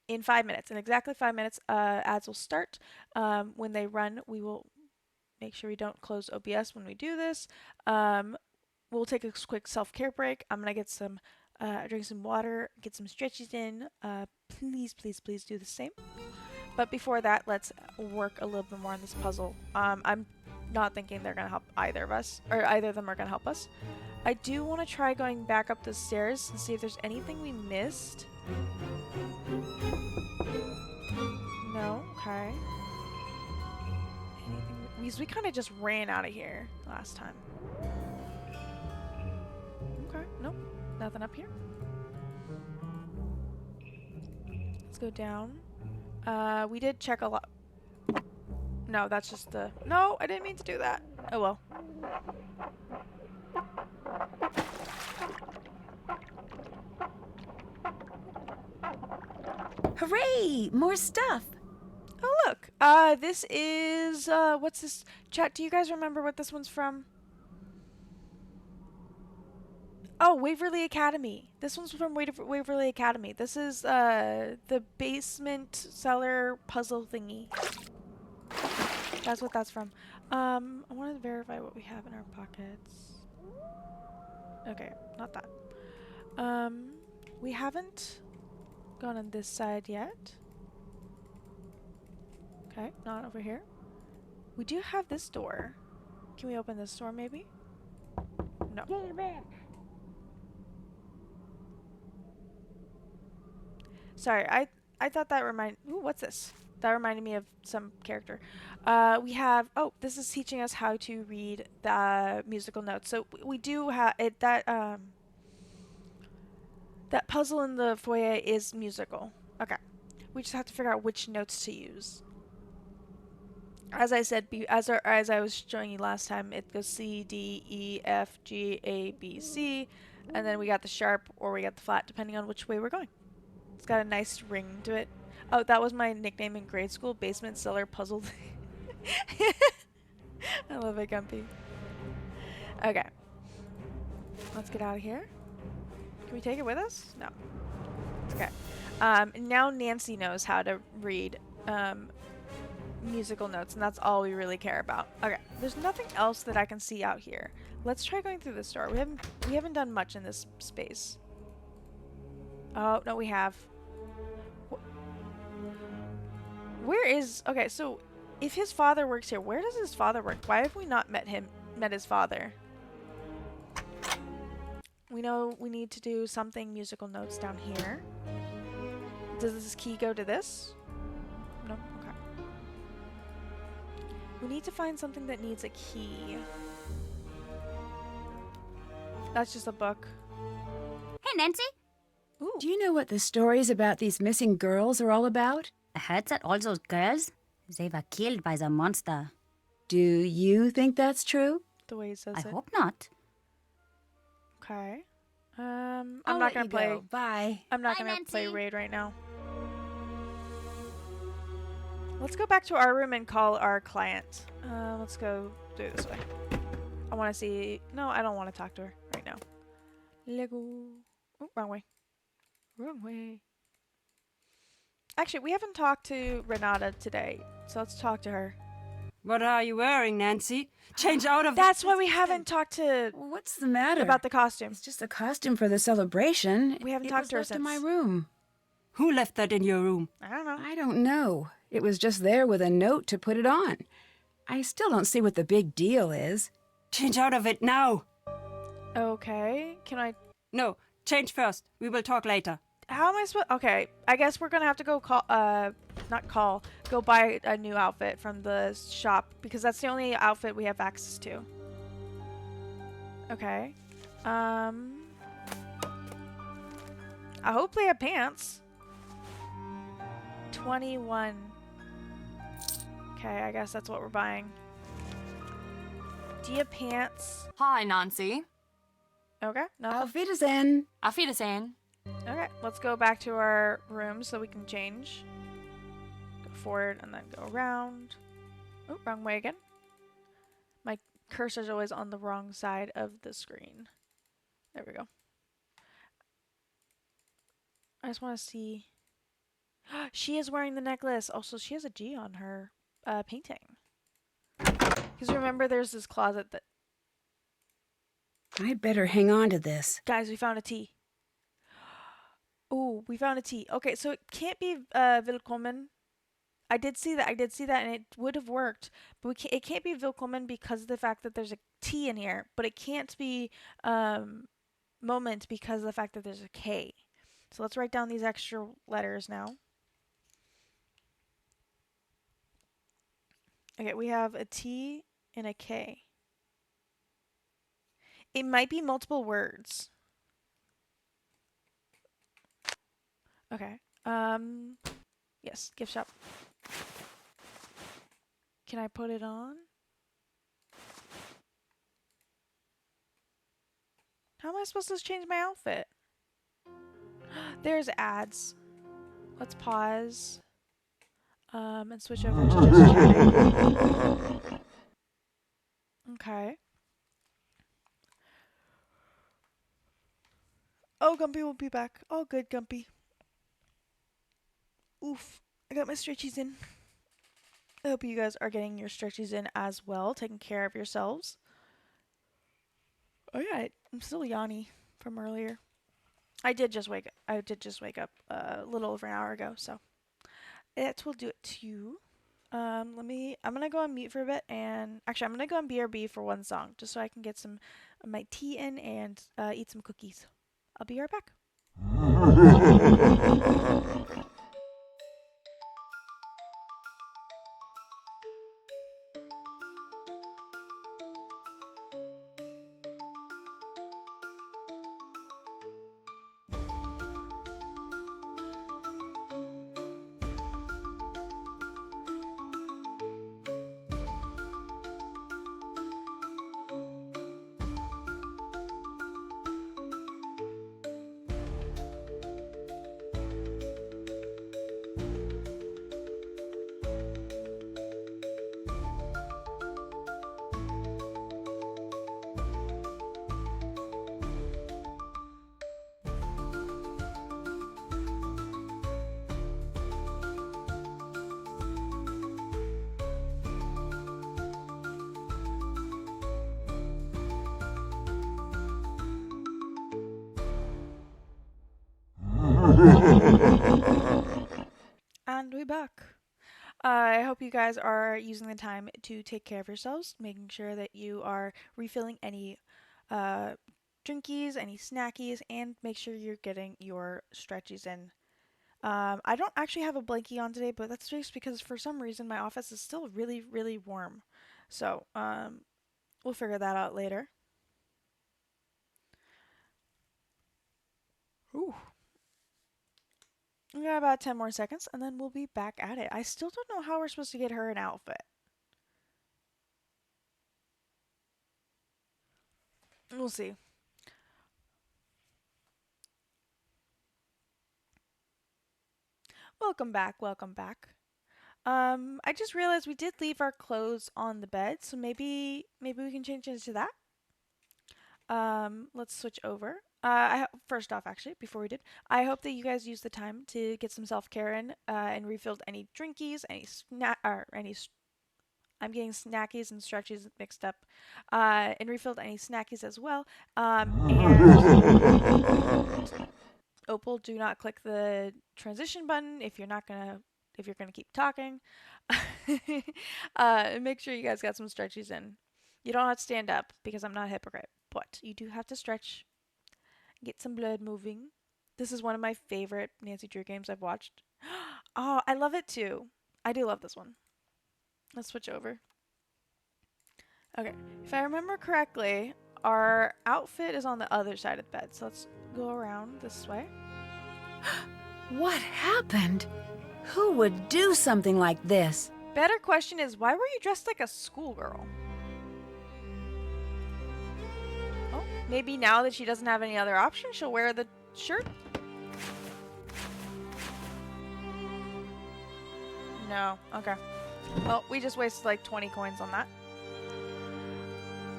In 5 minutes, in exactly 5 minutes, ads will start. When they run, we will make sure we don't close OBS when we do this. We'll take a quick self-care break. I'm gonna get some, drink some water, get some stretches in. Please do the same. But before that, let's work a little bit more on this puzzle. I'm not thinking they're gonna help either of us, or either of them are gonna help us. I do want to try going back up the stairs and see if there's anything we missed. No? Okay. Anything? Because we kind of just ran out of here last time. Okay. Nope. Nothing up here. Let's go down. We did check a lot. No, that's just the... No, I didn't mean to do that. Oh well. Hooray! More stuff! Oh, look. This is, what's this? Chat, do you guys remember what this one's from? Oh, Waverly Academy. This one's from Waverly Academy. This is, the basement cellar puzzle thingy. That's what that's from. I want to verify what we have in our pockets. Okay, not that. We haven't gone on this side yet. Okay, not over here. We do have this door. Can we open this door maybe? No. Get back. Sorry, I thought that ooh, what's this? That reminded me of some character. We have, oh, this is teaching us how to read the musical notes. So we do have it, that puzzle in the foyer is musical. Okay. We just have to figure out which notes to use. As I said, as I was showing you last time, it goes C, D, E, F, G, A, B, C, and then we got the sharp or we got the flat, depending on which way we're going. It's got a nice ring to it. Oh, that was my nickname in grade school, basement cellar puzzle. I love it, Gumpy. Okay. Let's get out of here. Can we take it with us? No. Okay. Now Nancy knows how to read musical notes, and that's all we really care about. Okay. There's nothing else that I can see out here. Let's try going through this door. We haven't done much in this space. Oh, no, we have. Where is... Okay, so if his father works here, where does his father work? Why have we not met his father? We know we need to do something musical notes down here. Does this key go to this? No? Okay. We need to find something that needs a key. That's just a book. Hey, Nancy. Ooh. Do you know what the stories about these missing girls are all about? I heard that all those girls, they were killed by the monster. Do you think that's true? The way he says I it. hope not. Okay. I'll I'm not let gonna you play. go. Bye. I'm not Bye, gonna play Nancy. Raid right now. Let's go back to our room and call our client. Let's go do it this way. I want to see. No, I don't want to talk to her right now. Lego. Oh, wrong way. Wrong way. Actually, we haven't talked to Renata today, so let's talk to her. What are you wearing, Nancy? Change out of That's why we haven't talked to What's the matter? about the costume. It's just a costume for the celebration. We haven't It talked was to her left in my since. room. Who left that in your room? I don't know. I don't know. It was just there with a note to put it on. I still don't see what the big deal is. Change out of it now. Okay. Can I? No, change first. We will talk later. How am I supposed? Okay, I guess we're gonna have to go call. Go buy a new outfit from the shop because that's the only outfit we have access to. Okay. Um. I hope they have pants. 21. Okay, I guess that's what we're buying. Do you have pants? Hi, Nancy. Okay, nothing. Auf Wiedersehen. Auf Wiedersehen. Okay, let's go back to our room so we can change. Go forward and then go around. Oh, wrong way again. My cursor's always on the wrong side of the screen. There we go. I just want to see. She is wearing the necklace. Also, she has a G on her painting. Because remember, there's this closet that. I'd better hang on to this. Guys, we found a T. Ooh, we found a T. Okay, so it can't be Willkommen. I did see that, and it would have worked. But it can't be Willkommen because of the fact that there's a T in here. But it can't be Moment because of the fact that there's a K. So let's write down these extra letters now. Okay, we have a T and a K. It might be multiple words. Okay. Yes, gift shop. Can I put it on? How am I supposed to change my outfit? There's ads. Let's pause. And switch over to just chatting. Okay. Oh, Gumpy will be back. Oh, good, Gumpy. Oof. I got my stretchies in. I hope you guys are getting your stretchies in as well, taking care of yourselves. Oh yeah, I'm still yawny from earlier. I did just wake up a little over an hour ago, so that will do it too. I'm gonna go on mute for a bit, and actually I'm gonna go on BRB for one song, just so I can get some of my tea in and eat some cookies. I'll be right back. And we're back. I hope you guys are using the time to take care of yourselves, making sure that you are refilling any drinkies, any snackies, and make sure you're getting your stretchies in. I don't actually have a blankie on today, but that's just because for some reason my office is still really, really warm. So, we'll figure that out later. Ooh. We got about 10 more seconds, and then we'll be back at it. I still don't know how we're supposed to get her an outfit. We'll see. Welcome back, welcome back. I just realized we did leave our clothes on the bed, so maybe we can change into that. Let's switch over. First off, actually, before we did, I hope that you guys used the time to get some self-care in, and refilled any drinkies, any snack, or any. I'm getting snackies and stretchies mixed up, and refilled any snackies as well. And Opal, do not click the transition button if you're gonna keep talking. Make sure you guys got some stretchies in. You don't have to stand up because I'm not a hypocrite, but you do have to stretch, get some blood moving. This is one of my favorite Nancy Drew games I've watched. Oh, I love it too. I do love this one. Let's switch over. Okay, if I remember correctly, our outfit is on the other side of the bed. So let's go around this way. What happened? Who would do something like this? Better question is, why were you dressed like a schoolgirl? Oh, maybe now that she doesn't have any other option, she'll wear the shirt? No. Okay. Well, we just wasted like 20 coins on that.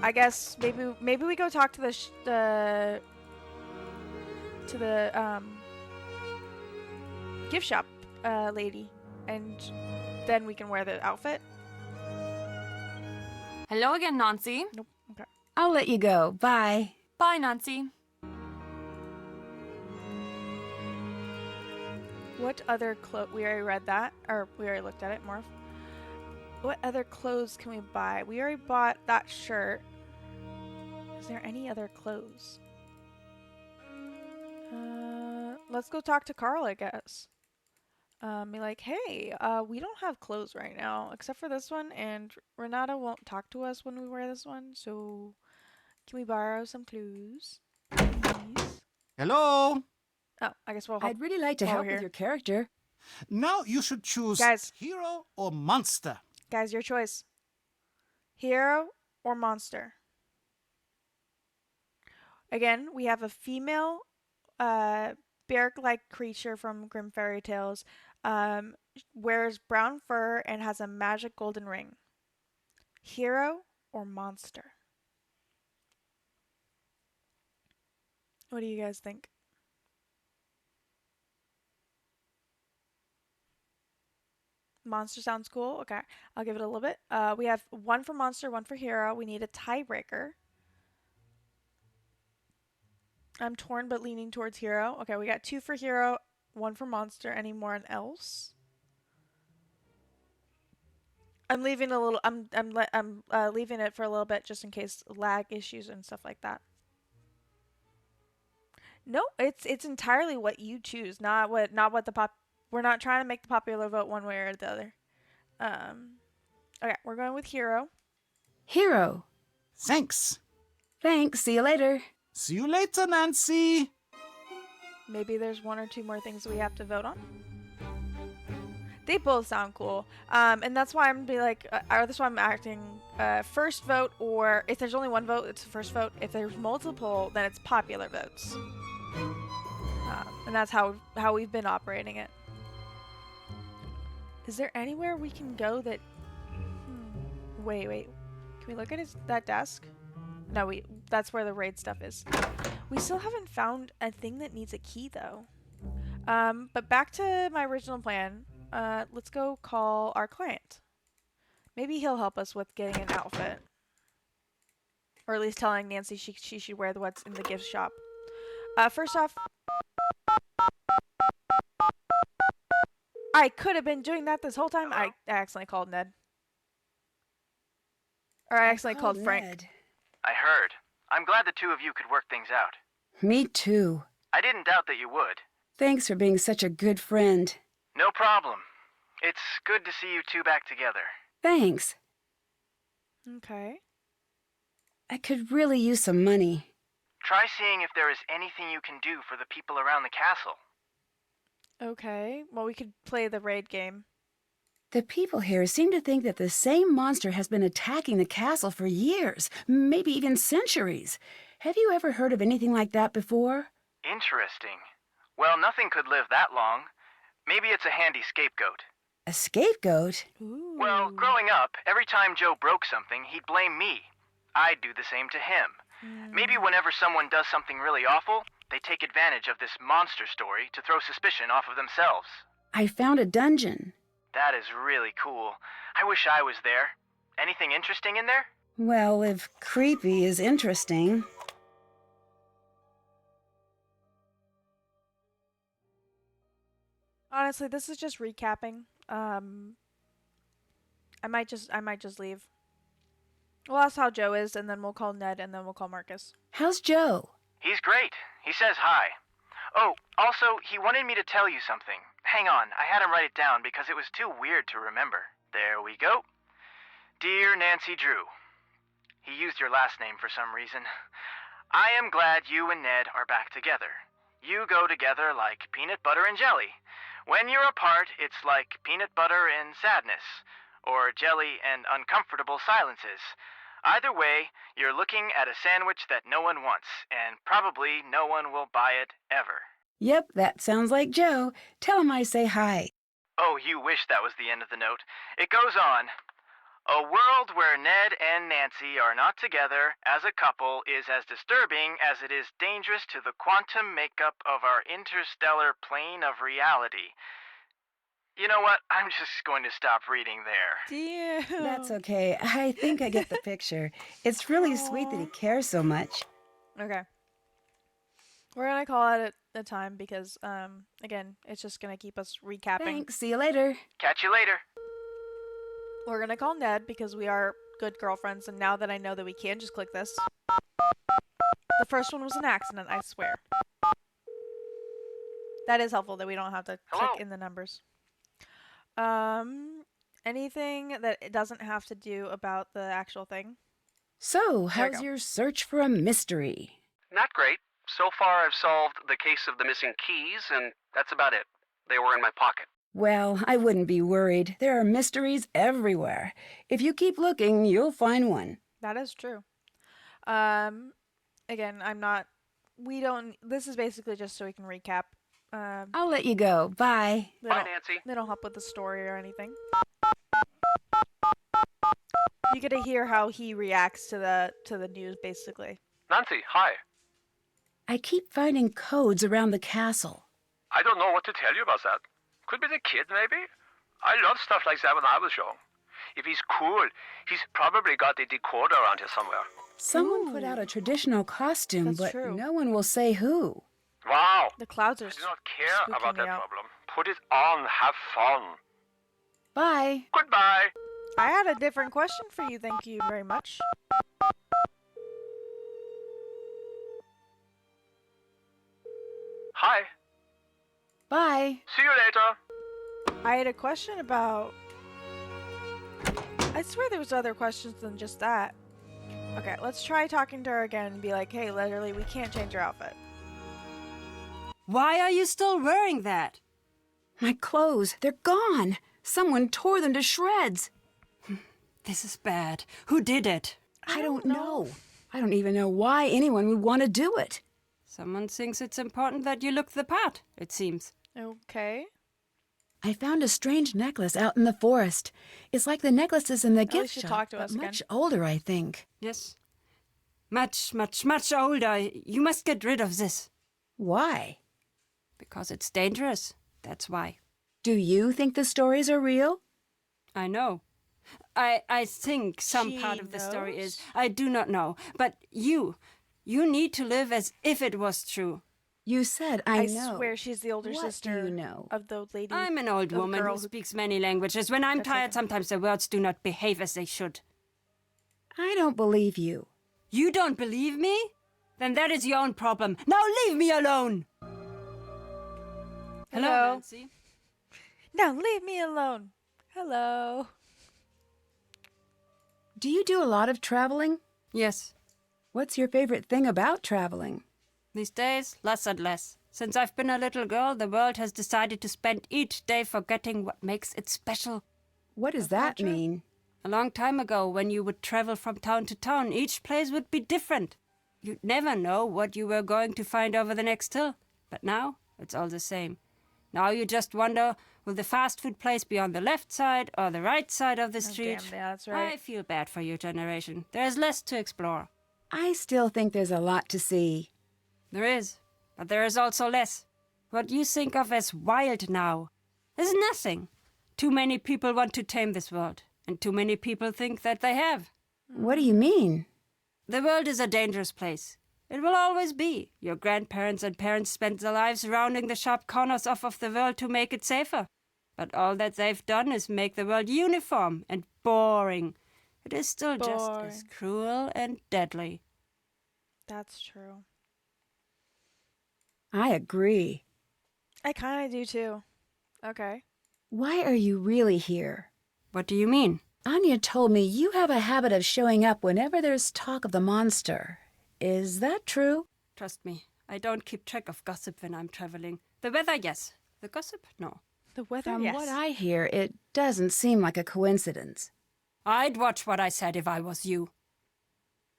I guess maybe we go talk to the gift shop lady, and then we can wear the outfit. Hello again, Nancy. Nope. Okay. I'll let you go. Bye. Bye, Nancy. What other we already read that, or we already looked at it, Morph. What other clothes can we buy? We already bought that shirt. Is there any other clothes? Let's go talk to Carl, I guess. Be like, hey, we don't have clothes right now, except for this one, and Renata won't talk to us when we wear this one, so can we borrow some clothes, please? Hello? Oh, I guess we'll help. I'd really like to while help we're with here. your character. Now you should choose Guys. hero or monster. Guys, your choice. Hero or monster? Again, we have a female bear-like creature from Grimm Fairy Tales, wears brown fur and has a magic golden ring. Hero or monster? What do you guys think? Monster sounds cool. Okay, I'll give it a little bit. We have one for monster, one for hero. We need a tiebreaker. I'm torn but leaning towards hero. Okay, we got 2 for hero, 1 for monster. Anyone else? I'm leaving a little. I'm leaving it for a little bit just in case lag issues and stuff like that. No, it's entirely what you choose, not what the pop. We're not trying to make the popular vote one way or the other. Okay, we're going with hero. Hero. Thanks. Thanks. See you later. See you later, Nancy. Maybe there's 1 or 2 more things we have to vote on. They both sound cool, and that's why I'm be like, or that's why I'm acting first vote, or if there's only 1 vote, it's the first vote. If there's multiple, then it's popular votes, and that's how we've been operating it. Is there anywhere we can go that? Wait. Can we look at that desk? No, that's where the raid stuff is. We still haven't found a thing that needs a key though. But back to my original plan. Let's go call our client. Maybe he'll help us with getting an outfit. Or at least telling Nancy she should wear what's in the gift shop. First off, I could have been doing that this whole time. I accidentally called Ned. Or I accidentally called Frank. Ned. I heard. I'm glad the 2 of you could work things out. Me too. I didn't doubt that you would. Thanks for being such a good friend. No problem. It's good to see you 2 back together. Thanks. Okay. I could really use some money. Try seeing if there is anything you can do for the people around the castle. Okay. Well, we could play the raid game. The people here seem to think that the same monster has been attacking the castle for years, maybe even centuries. Have you ever heard of anything like that before? Interesting. Well, nothing could live that long. Maybe it's a handy scapegoat. A scapegoat? Ooh. Well, growing up, every time Joe broke something, he'd blame me. I'd do the same to him. Maybe whenever someone does something really awful, they take advantage of this monster story to throw suspicion off of themselves. I found a dungeon. That is really cool. I wish I was there. Anything interesting in there? Well, if creepy is interesting. Honestly, this is just recapping. I might just leave. We'll ask how Joe is, and then we'll call Ned, and then we'll call Marcus. How's Joe? He's great. He says hi. Oh, also, he wanted me to tell you something. Hang on, I had him write it down because it was too weird to remember. There we go. Dear Nancy Drew. He used your last name for some reason. I am glad you and Ned are back together. You go together like peanut butter and jelly. When you're apart, it's like peanut butter and sadness, or jelly and uncomfortable silences. Either way, you're looking at a sandwich that no one wants, and probably no one will buy it ever. Yep, that sounds like Joe. Tell him I say hi. Oh, you wish that was the end of the note. It goes on. A world where Ned and Nancy are not together as a couple is as disturbing as it is dangerous to the quantum makeup of our interstellar plane of reality. You know what? I'm just going to stop reading there. Damn. That's okay. I think I get the picture. It's really sweet that he cares so much. Okay. We're gonna call it a time because, again, it's just gonna keep us recapping. Thanks. See you later. Catch you later. We're gonna call Ned because we are good girlfriends, and now that I know that we can just click this. The first one was an accident, I swear. That is helpful that we don't have to Hello? click in the numbers. Anything that it doesn't have to do about the actual thing? So, There we how's go. your search for a mystery? Not great. So far, I've solved the case of the missing keys, and that's about it. They were in my pocket. Well, I wouldn't be worried. There are mysteries everywhere. If you keep looking, you'll find one. That is true. Again, this is basically just so we can recap. I'll let you go. Bye. Bye, Nancy. They don't help with the story or anything. You get to hear how he reacts to the news, basically. Nancy, hi. I keep finding codes around the castle. I don't know what to tell you about that. Could be the kid, maybe? I loved stuff like that when I was young. If he's cool, he's probably got a decoder around here somewhere. Someone put out a traditional costume, That's but true. no one will say who. Wow. The clouds are I do not care spooking about me that out. problem. Put it on. Have fun. Bye. Goodbye. I had a different question for you. Thank you very much. Hi. Bye. See you later. I had a question about. I swear there was other questions than just that. Okay, let's try talking to her again and be like, hey, literally, we can't change your outfit. Why are you still wearing that? My clothes, they're gone. Someone tore them to shreds. This is bad. Who did it? I don't know. I don't even know why anyone would want to do it. Someone thinks it's important that you look the part, it seems. Okay. I found a strange necklace out in the forest. It's like the necklaces in the gift least you shop, talked to but us again. much older, I think. Yes. Much, much, much older. You must get rid of this. Why? Because it's dangerous. That's why. Do you think the stories are real? I know. I think some She part of the story is. knows? I do not know. But you need to live as if it was true. You said I know. swear she's the older What do sister you know? of the lady. I'm an old the woman girl who speaks many languages. When I'm That's tired, okay. sometimes the words do not behave as they should. I don't believe you. You don't believe me? Then that is your own problem. Now leave me alone! Hello? Nancy. Now leave me alone. Hello. Do you do a lot of traveling? Yes. What's your favorite thing about traveling? These days, less and less. Since I've been a little girl, the world has decided to spend each day forgetting what makes it special. What does That's not that true. mean? A long time ago, when you would travel from town to town, each place would be different. You'd never know what you were going to find over the next hill. But now, it's all the same. Now you just wonder, will the fast food place be on the left side or the right side of the street? Damn, yeah, that's right. I feel bad for your generation. There's less to explore. I still think there's a lot to see. There is, but there is also less. What you think of as wild now is nothing. Too many people want to tame this world, and too many people think that they have. What do you mean? The world is a dangerous place. It will always be. Your grandparents and parents spent their lives rounding the sharp corners off of the world to make it safer. But all that they've done is make the world uniform and boring. It is still just as Boring. cruel and deadly. That's true. I agree. I kind of do too. Okay. Why are you really here? What do you mean? Anya told me you have a habit of showing up whenever there's talk of the monster. Is that true? Trust me, I don't keep track of gossip when I'm traveling. The weather, yes. The gossip, no. The weather, From yes. what I hear, it doesn't seem like a coincidence. I'd watch what I said if I was you.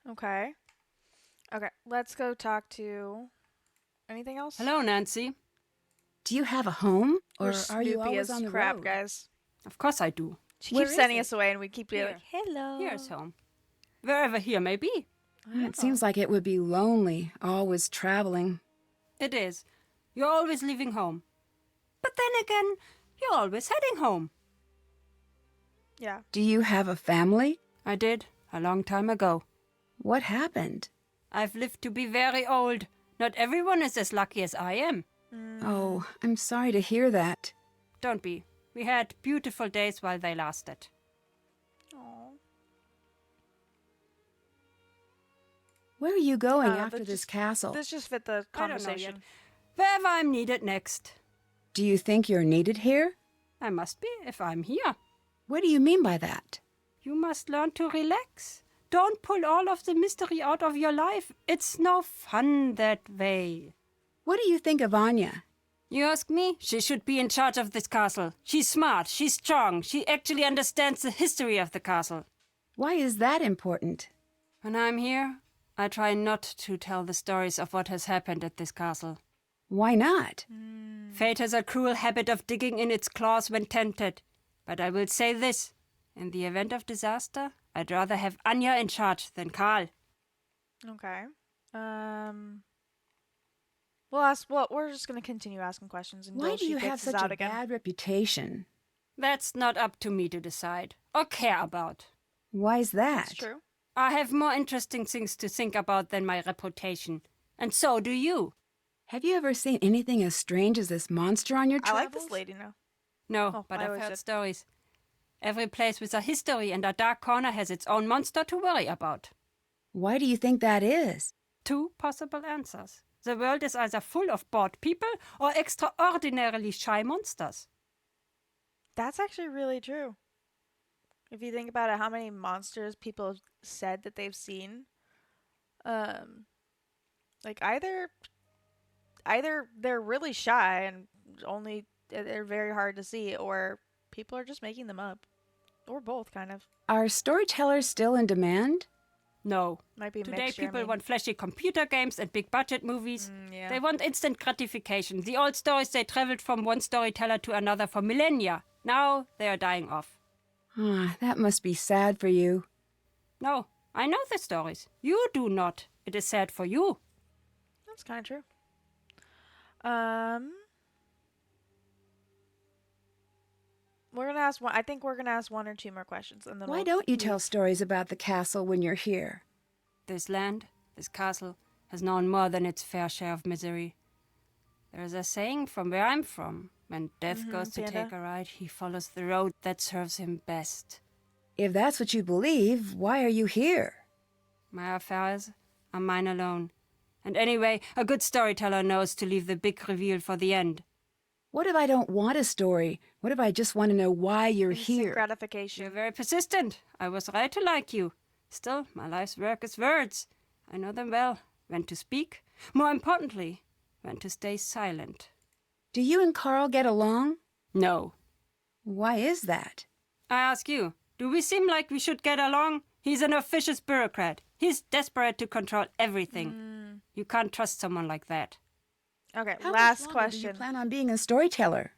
Okay. Okay, let's go talk to... Anything else? Hello, Nancy. Do you have a home? We're Or are you snoopy always as on the crap, road? guys. Of course I do. She Where keeps is sending it? us away and we keep being Here. like, hello. Here's home. Wherever here may be. It seems like it would be lonely, always traveling. It is. You're always leaving home. But then again, you're always heading home. Yeah. Do you have a family? I did, a long time ago. What happened? I've lived to be very old. Not everyone is as lucky as I am. Oh, I'm sorry to hear that. Don't be. We had beautiful days while they lasted. Aw. Where are you going that after this just- castle? This just fit the I don't know conversation. yet. Wherever I'm needed next. Do you think you're needed here? I must be if I'm here. What do you mean by that? You must learn to relax. Don't pull all of the mystery out of your life. It's no fun that way. What do you think of Anya? You ask me? She should be in charge of this castle. She's smart, she's strong, she actually understands the history of the castle. Why is that important? When I'm here, I try not to tell the stories of what has happened at this castle. Why not? Fate has a cruel habit of digging in its claws when tempted. But I will say this. In the event of disaster, I'd rather have Anya in charge than Karl. Okay. We'll ask. Well, we're just gonna continue asking questions until Why do she you have kicks us such out a again. bad reputation? That's not up to me to decide or care about. Why's that? That's true. I have more interesting things to think about than my reputation. And so do you. Have you ever seen anything as strange as this monster on your I travels? like this lady now. No, Oh, but I I've always heard did. stories. Every place with a history and a dark corner has its own monster to worry about. Why do you think that is? 2 possible answers. The world is either full of bored people or extraordinarily shy monsters. That's actually really true. If you think about it, how many monsters people have said that they've seen, like either they're really shy and only they're very hard to see, or people are just making them up, or both, kind of. Are storytellers still in demand? No. Might be a Today mixture, I people mean. want flashy computer games and big budget movies. Yeah. They want instant gratification. The old stories, they traveled from one storyteller to another for millennia. Now they are dying off. Ah, that must be sad for you. No, I know the stories. You do not. It is sad for you. That's kind of true. We're gonna ask one. I think we're gonna ask 1 or 2 more questions, and then Why we'll don't you leave. tell stories about the castle when you're here? This land, this castle, has known more than its fair share of misery. There is a saying from where I'm from. When death goes to Panda. take a ride, he follows the road that serves him best. If that's what you believe, why are you here? My affairs are mine alone. And anyway, a good storyteller knows to leave the big reveal for the end. What if I don't want a story? What if I just want to know why you're Instant here? gratification. You're very persistent. I was right to like you. Still, my life's work is words. I know them well. When to speak. More importantly, when to stay silent. Do you and Carl get along? No. Why is that? I ask you, do we seem like we should get along? He's an officious bureaucrat. He's desperate to control everything. You can't trust someone like that. Okay, How last much longer do you question. plan on being a storyteller?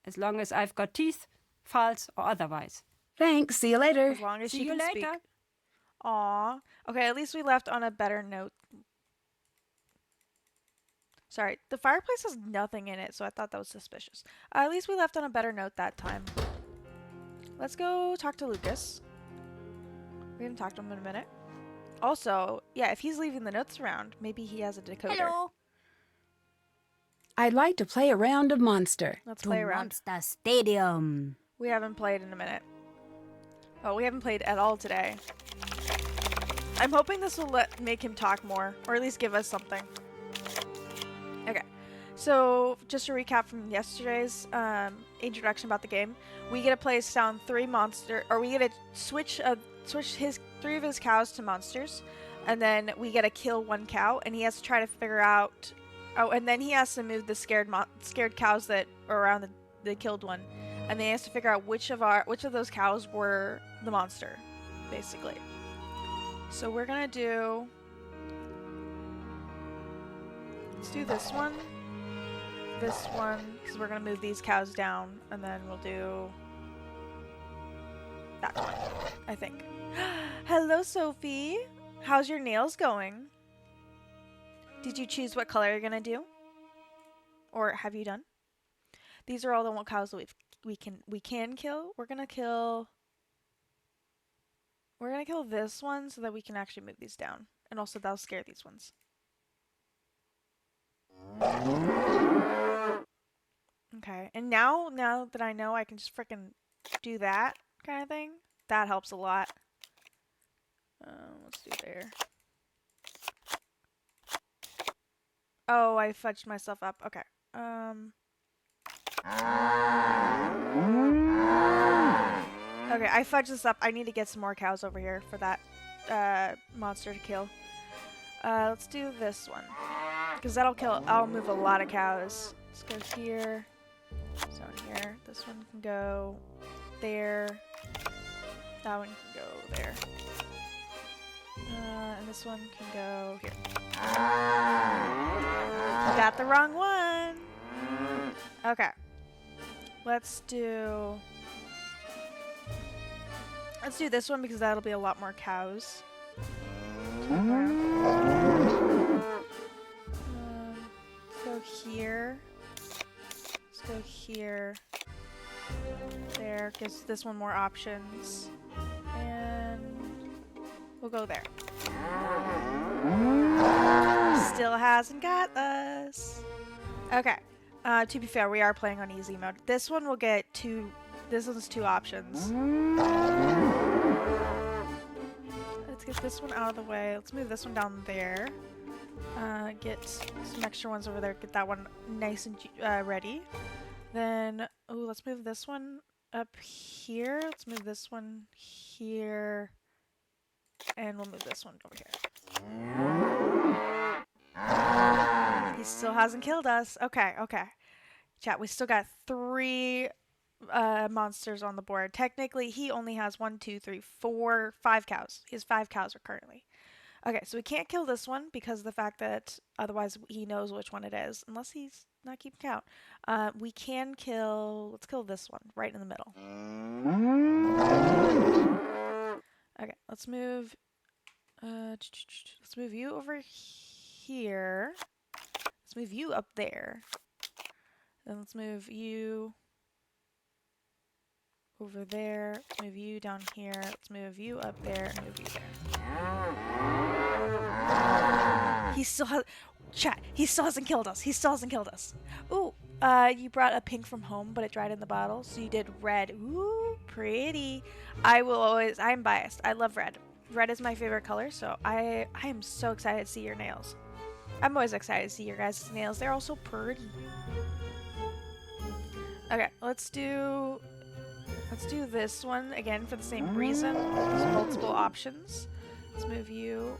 As long as I've got teeth, false or otherwise. Thanks. See you later. As long as See she you can later. speak. Aw. Okay, at least we left on a better note. Sorry, the fireplace has nothing in it, so I thought that was suspicious. At least we left on a better note that time. Let's go talk to Lucas. We haven't talked to him in a minute. Also, yeah, if he's leaving the notes around, maybe he has a decoder. Hello. I'd like to play a round of Monster. Let's To play around. Monster Stadium. We haven't played in a minute. Oh, we haven't played at all today. I'm hoping this will make him talk more, or at least give us something. Okay, So, just a recap from yesterday's introduction about the game, we get to place down 3 monster, or we get to switch his 3 of his cows to monsters, and then we get to kill 1 cow, and he has to try to figure out. Oh, and then he has to move the scared cows that are around the killed one, and then he has to figure out which of those cows were the monster, basically. So we're gonna do. Let's do this one. This one, because we're going to move these cows down, and then we'll do that one, I think. Hello, Sophie. How's your nails going? Did you choose what color you're going to do? Or have you done? These are all the cows that we can kill. We're going to kill this one so that we can actually move these down. And also that'll scare these ones. Okay, and now that I know I can just frickin' do that kind of thing, that helps a lot. Let's do there. Oh, I fudged myself up. Okay. Okay, I fudged this up. I need to get some more cows over here for that monster to kill. Let's do this one. Because I'll move a lot of cows. Let's go here. Down here. This one can go there. That one can go there. And this one can go here. You got the wrong one! Okay. Let's do this one because that'll be a lot more cows. Let's go here. Let's go here. There, gives this one more options. And we'll go there. Still hasn't got us. Okay. To be fair, we are playing on easy mode. This one will get this one's 2 options. Let's get this one out of the way. Let's move this one down there. Get some extra ones over there. Get that one nice and ready. Then, let's move this one up here. Let's move this one here. And we'll move this one over here. He still hasn't killed us. Okay. Chat, we still got 3 monsters on the board. Technically, he only has 1, 2, 3, 4, 5 cows. He has 5 cows currently. Okay, so we can't kill this one because of the fact that otherwise he knows which one it is, unless he's not keeping count. We can kill. Let's kill this one right in the middle. Okay, let's move. Let's move you over here. Let's move you up there. Then let's move you over there. Let's move you down here. Let's move you up there and move you there. He still has. Chat, he still hasn't killed us. Ooh, you brought a pink from home, but it dried in the bottle, so you did red. Ooh, pretty. I'm biased. I love red. Red is my favorite color, so I am so excited to see your nails. I'm always excited to see your guys' nails. They're all so pretty. Okay, let's do this one again for the same reason. There's multiple options. Let's move you.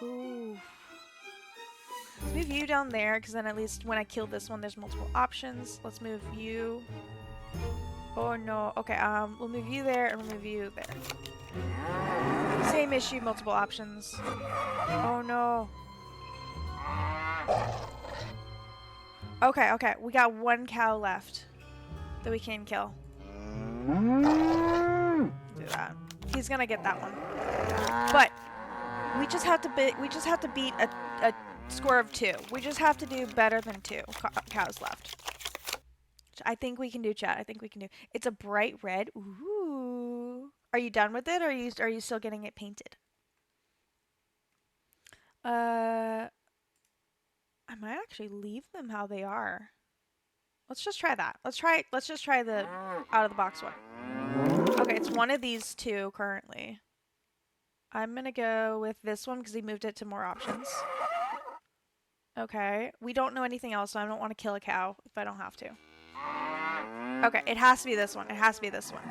Ooh. Let's move you down there, because then at least when I kill this one, there's multiple options. Let's move you. Oh no. Okay, we'll move you there and we'll move you there. Same issue, multiple options. Oh no. Okay, we got 1 cow left that we can kill. Do that. He's gonna get that one. But we just have to beat a score of 2. We just have to do better than 2 cows left. Which I think we can do, chat. I think we can do. It's a bright red. Ooh. Are you done with it, or are you still getting it painted? I might actually leave them how they are. Let's just try that. Let's just try the out of the box one. Okay, it's one of these 2 currently. I'm gonna go with this one because he moved it to more options. Okay. We don't know anything else, so I don't want to kill a cow if I don't have to. Okay, it has to be this one. It has to be this one.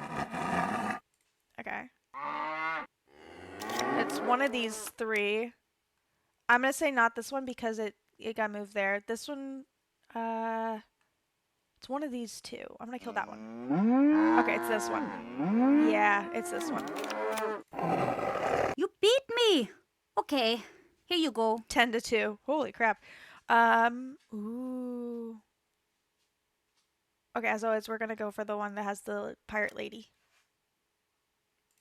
Okay. It's one of these three. I'm gonna say not this one because it got moved there. This one, it's one of these two. I'm gonna kill that one. Okay, it's this one. Yeah, it's this one. You beat me! Okay, here you go. 10-2. Holy crap. Ooh. Okay, as always, we're gonna go for the one that has the pirate lady.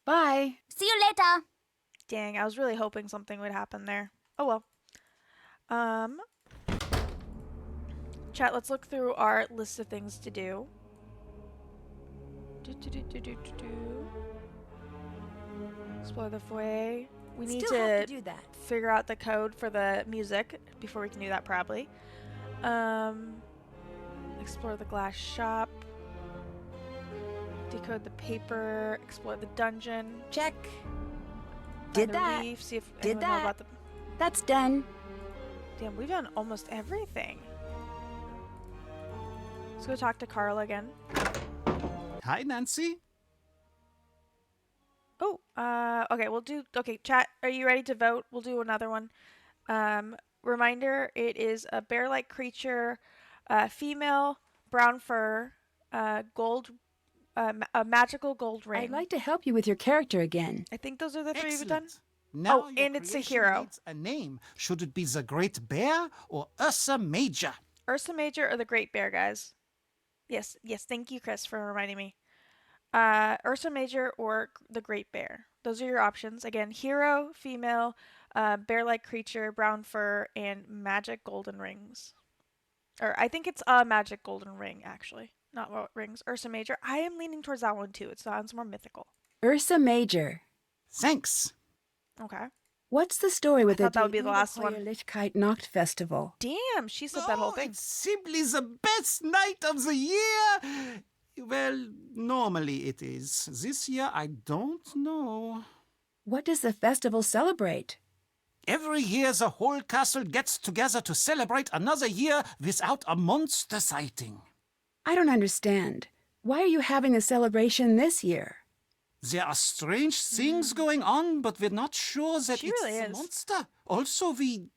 Bye. See you later! Dang, I was really hoping something would happen there. Oh well. Chat, let's look through our list of things to do. Explore the foyer. We need Still have to to do that. figure out the code for the music before we can do that, probably. Explore the glass shop. Decode the paper. Explore the dungeon. Check. Find Did a that. leaf, see if Did anyone know that. about the... That's done. Damn, we've done almost everything. Let's go talk to Carl again. Hi, Nancy. Oh, okay, okay, chat, are you ready to vote? We'll do another one. Reminder, it is a bear-like creature, female, brown fur, gold, a magical gold ring. I'd like to help you with your character again. I think those are the three we've done. Excellent. Now Oh, your and it's a creation hero. needs a name. Should it be the Great Bear or Ursa Major? Ursa Major or the Great Bear, guys? Yes, thank you, Chris, for reminding me. Ursa Major or the Great Bear. Those are your options. Again, hero, female, bear-like creature, brown fur, and magic golden rings. Or I think it's a magic golden ring, actually. Not what rings. Ursa Major. I am leaning towards that one, too. It sounds more mythical. Ursa Major. Thanks. Okay. What's the story with I thought that would be the last one. Lichkeit Nacht Festival? Damn, she said that whole thing. It's simply the best night of the year. Well, normally it is. This year, I don't know. What does the festival celebrate? Every year, the whole castle gets together to celebrate another year without a monster sighting. I don't understand. Why are you having a celebration this year? There are strange things going on, but we're not sure that She it's really a is. monster. Also, we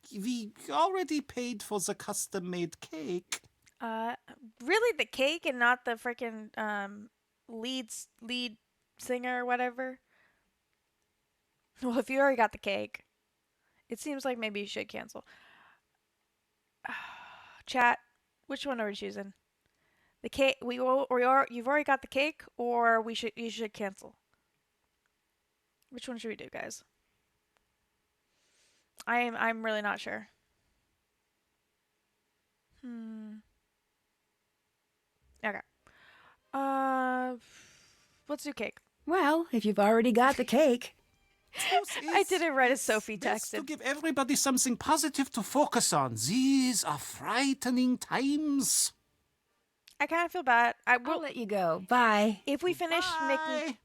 already paid for the custom-made cake. Really the cake and not the freaking lead singer or whatever? Well, if you already got the cake, it seems like maybe you should cancel. Chat, which one are we choosing? The cake you've already got the cake, or you should cancel. Which one should we do, guys? I'm really not sure. Okay. Let's do cake. Well, if you've already got the cake. I did it right as Sophie Best to texted. give everybody something positive to focus on. These are frightening times. I kind of feel bad. I I'll will. let you go. Bye. If we finish Bye.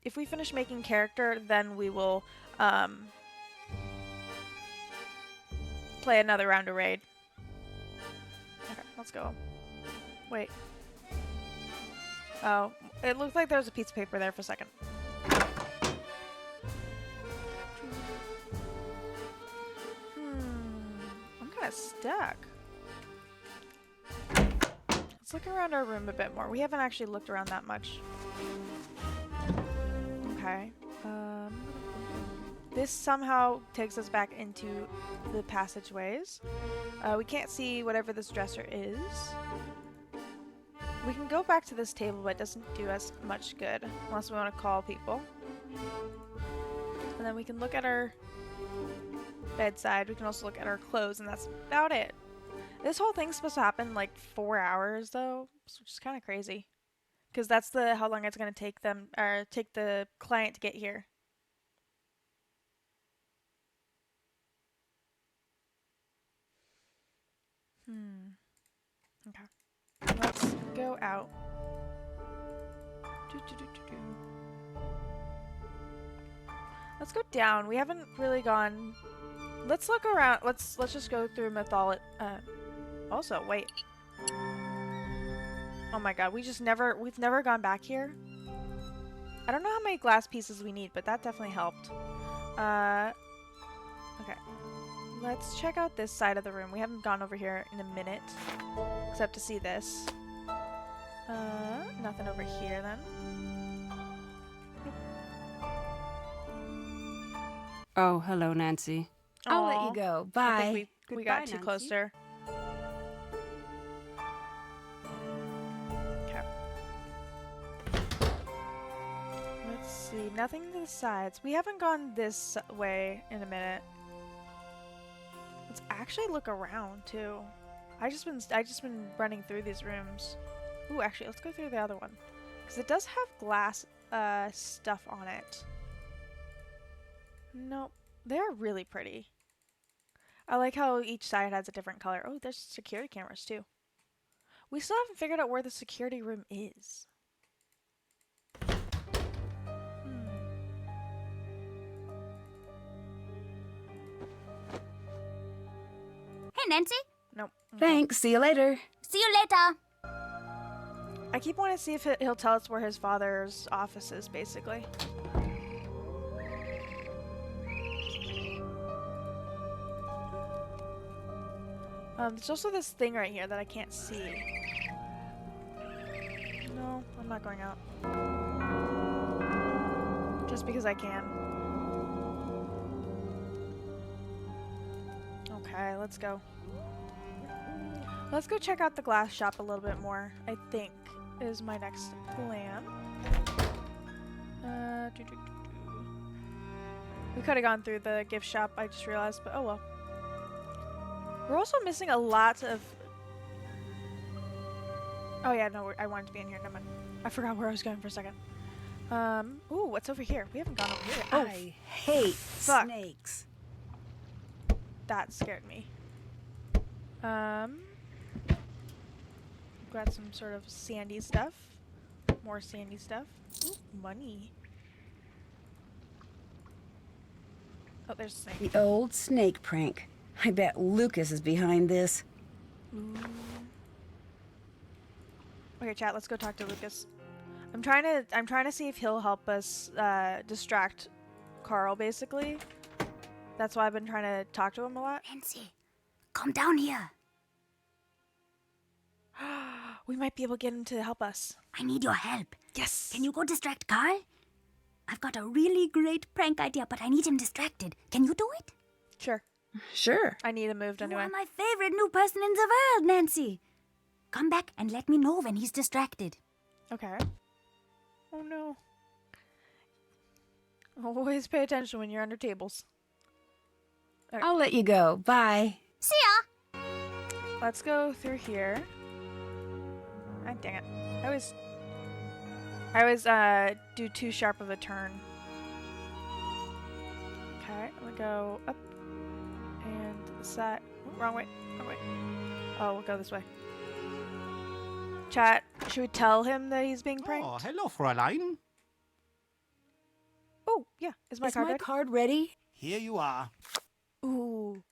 making character, then we will play another round of raid. Okay, let's go. Wait. Oh, it looked like there was a piece of paper there for a second. I'm kind of stuck. Let's look around our room a bit more. We haven't actually looked around that much. Okay. This somehow takes us back into the passageways. We can't see whatever this dresser is. We can go back to this table, but it doesn't do us much good unless we want to call people. And then we can look at our bedside. We can also look at our clothes, and that's about it. This whole thing's supposed to happen like 4 hours, though, which is kind of crazy. Because that's how long it's going to take them, or take the client to get here. Okay. Let's go out. Let's go down. We haven't really gone. Let's look around. Let's just go through Also, wait. Oh my god, we've never gone back here. I don't know how many glass pieces we need, but that definitely helped. Okay. Let's check out this side of the room. We haven't gone over here in a minute, except to see this. Nothing over here then. Oh, hello, Nancy. I'll let Aw. you go. I Bye. think we got Goodbye, too close Nancy. to her. Okay. Let's see. Nothing to the sides. We haven't gone this way in a minute. Let's actually look around too. I just been running through these rooms. Ooh, actually, let's go through the other one because it does have glass stuff on it. Nope, they're really pretty. I like how each side has a different color. Oh, there's security cameras too. We still haven't figured out where the security room is. Hey, Nancy. Nope. Okay. Thanks. See you later. See you later. I keep wanting to see if he'll tell us where his father's office is, basically. There's also this thing right here that I can't see. No, I'm not going out. Just because I can. Okay, let's go. Let's go check out the glass shop a little bit more, I think, is my next plan. We could have gone through the gift shop, I just realized, but oh well. We're also missing a lot of... Oh yeah, no, I wanted to be in here, never mind. I forgot where I was going for a second. Ooh, what's over here? We haven't gone over here. Oh, I hate fuck. snakes. That scared me. Got some sort of sandy stuff. More sandy stuff. Ooh, money. Oh, there's a snake. The old snake prank. I bet Lucas is behind this. Ooh. Okay, chat, let's go talk to Lucas. I'm trying to see if he'll help us distract Carl, basically. That's why I've been trying to talk to him a lot. Nancy, come down here. We might be able to get him to help us. I need your help. Yes! Can you go distract Carl? I've got a really great prank idea, but I need him distracted. Can you do it? Sure. Sure. I need him moved You anyway. are my favorite new person in the world, Nancy. Come back and let me know when he's distracted. Okay. Oh no. Always pay attention when you're under tables. I'll let you go. Bye. See ya! Let's go through here. Ah, dang it. I always do too sharp of a turn. Okay, I'm gonna go up and this side. Oh, wrong way. Wrong way. Oh, we'll go this way. Chat, should we tell him that he's being pranked? Oh, hello, Fräulein. Oh, yeah. Is my Is card my ready? card ready? Here you are. Ooh.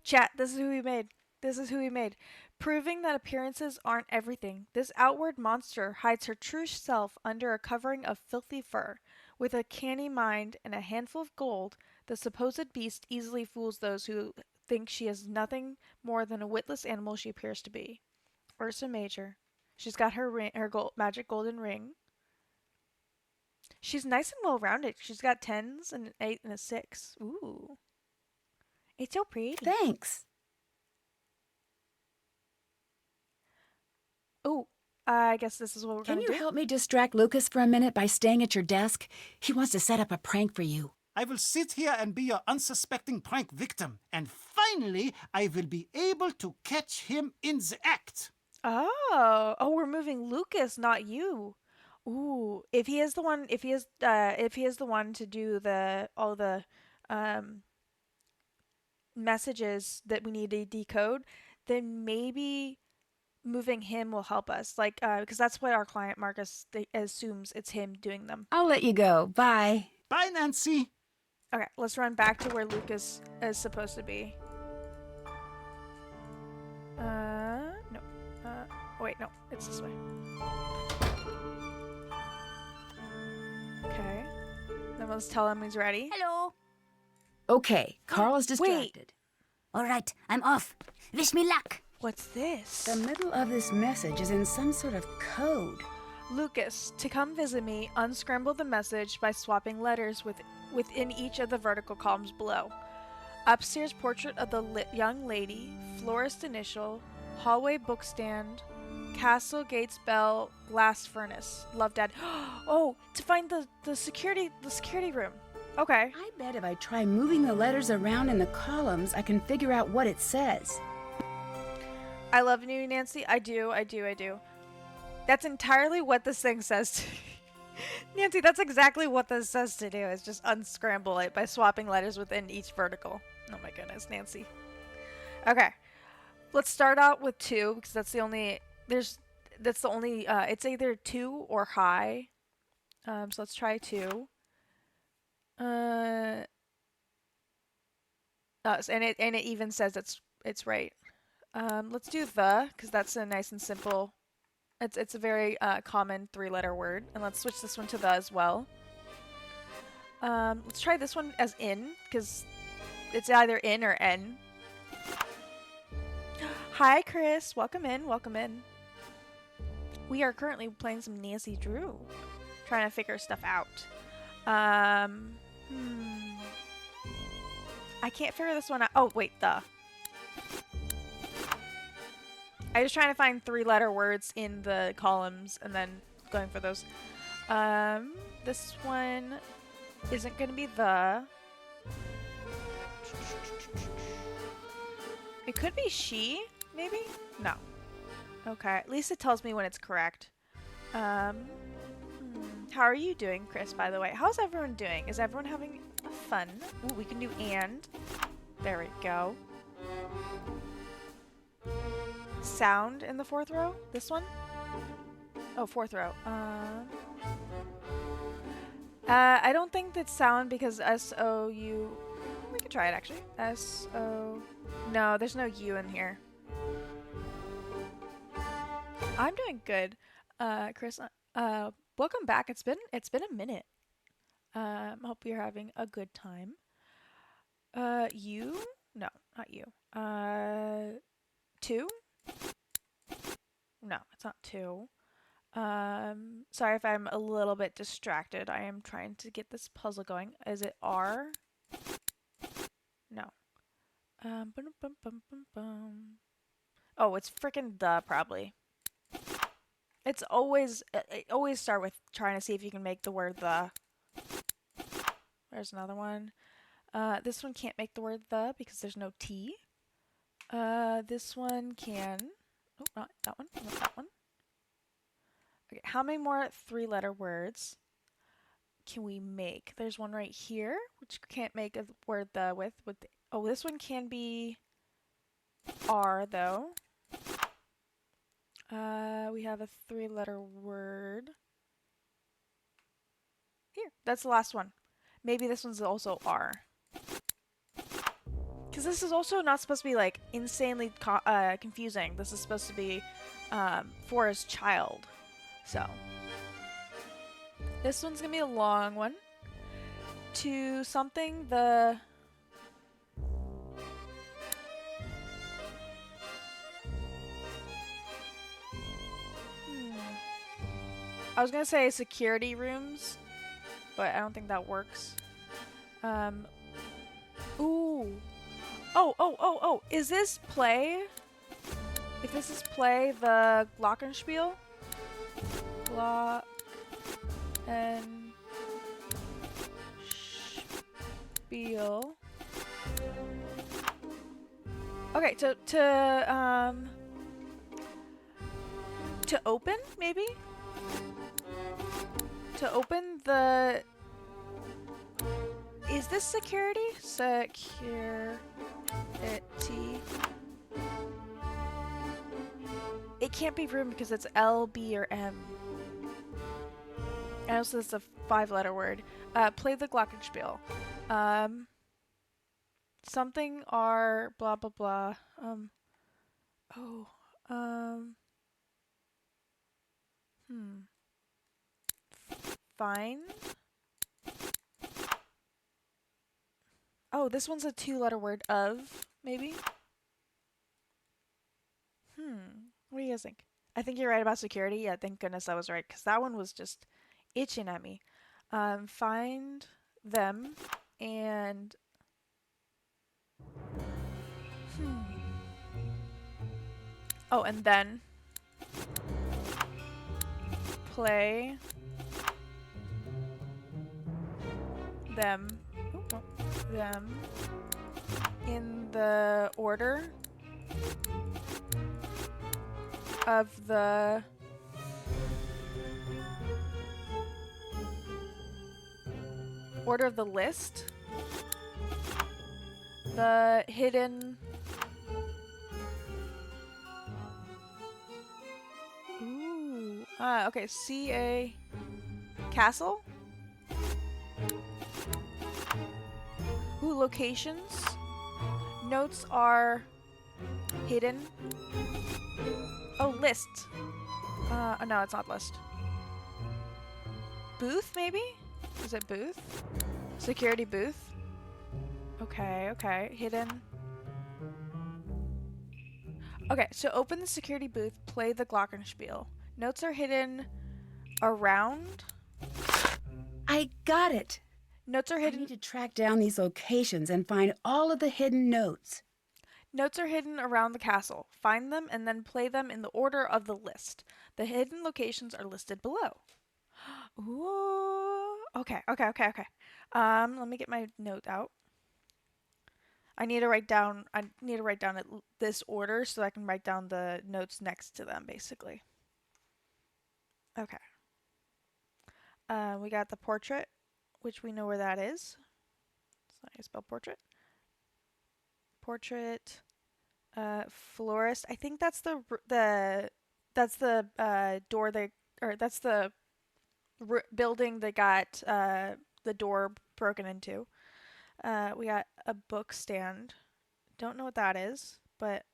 Chat, this is who we made. This is who we made. Proving that appearances aren't everything, this outward monster hides her true self under a covering of filthy fur. With a canny mind and a handful of gold, the supposed beast easily fools those who think she is nothing more than a witless animal she appears to be. Ursa Major. She's got her ring, her magic golden ring. She's nice and well-rounded. She's got 10s and an 8 and a 6. Ooh. It's so pretty. Thanks. Oh, I guess this is what we're Can gonna you do. help me distract Lucas for a minute by staying at your desk? He wants to set up a prank for you. I will sit here and be your unsuspecting prank victim. And finally, I will be able to catch him in the act. Oh, we're moving Lucas, not you. Ooh, if he is the one, if he is the one to do all the messages that we need to decode, then maybe moving him will help us. Like, because that's what our client Marcus assumes it's him doing them. I'll let you go. Bye. Bye, Nancy. Okay, let's run back to where Lucas is supposed to be. No. Wait, no. It's this way. Okay. Then let's tell him he's ready. Hello. Okay, Carl is Wait. distracted. All right, I'm off. Wish me luck. What's this? The middle of this message is in some sort of code. Lucas, to come visit me, unscramble the message by swapping letters within each of the vertical columns below. Upstairs portrait of the young lady, florist initial, hallway bookstand, castle gates bell, glass furnace. Love, Dad. Oh, to find the security room. Okay. I bet if I try moving the letters around in the columns, I can figure out what it says. I love you, Nancy. I do. That's entirely what this thing says to Nancy, that's exactly what this says to do, is just unscramble it by swapping letters within each vertical. Oh my goodness, Nancy. Okay. Let's start out with 2, because that's the only, it's either 2 or high. So let's try 2. And it even says it's right. Let's do because that's a nice and simple. It's a very common 3-letter word, and let's switch this one to the as well. Let's try this one as in, because it's either in or n. Hi, Chris. Welcome in. We are currently playing some Nancy Drew, trying to figure stuff out. I can't figure this one out. Oh, wait, I was trying to find 3-letter words in the columns and then going for those. This one isn't going to be the. It could be she, maybe? No. Okay, at least it tells me when it's correct. How are you doing, Chris, by the way? How's everyone doing? Is everyone having fun? Ooh, we can do and. There we go. Sound in the 4th row? This one? Oh, 4th row. I don't think that's sound because S-O-U... We can try it, actually. S-O... No, there's no U in here. I'm doing good, Chris. Welcome back. It's been a minute. Hope you're having a good time. You? No, not you. 2? No, it's not 2. Sorry if I'm a little bit distracted. I am trying to get this puzzle going. Is it R? No. Oh, it's frickin' the, probably. It's always, start with trying to see if you can make the word the. There's another one. This one can't make the word the because there's no T. This one can. Oh, not that one. Not that one. Okay, how many more 3-letter words can we make? There's one right here, which can't make a word the with. Oh, this one can be R, though. We have a 3-letter word. Here, that's the last one. Maybe this one's also R. Because this is also not supposed to be, like, insanely confusing. This is supposed to be for his child. So, this one's going to be a long one. To something the... I was going to say security rooms, but I don't think that works. Ooh. Oh. Is this play? If this is play, the Glockenspiel? Glockenspiel. Okay, to open, maybe? To open the... Is this security? Security. It can't be room because it's L, B, or M. And also it's a 5-letter word. Play the Glockenspiel. Something are blah blah blah. Oh, um, hmm. Find. Oh, this one's a two-letter word. Of, maybe? What do you guys think? I think you're right about security. Yeah, thank goodness I was right, because that one was just itching at me. Find them and hmm. Oh, and then play them them in the order of the list. The hidden Ooh. Okay, C-A castle. Ooh, locations. Notes are hidden. Oh, list. No, it's not list. Booth, maybe? Is it booth? Security booth? Okay, okay. Hidden. Okay, so open the security booth, play the glockenspiel. Notes are hidden around. I got it. Notes are I hidden. need to track down these locations and find all of the hidden notes. Notes are hidden around the castle. Find them and then play them in the order of the list. The hidden locations are listed below. Ooh. Okay, okay, okay, okay. Let me get my note out. I need to write down this order so I can write down the notes next to them, basically. Okay. We got the portrait, which we know where that is. So I spell portrait. Portrait. Florist. I think that's the door that, or that's the building that got the door broken into. We got a book stand. Don't know what that is, but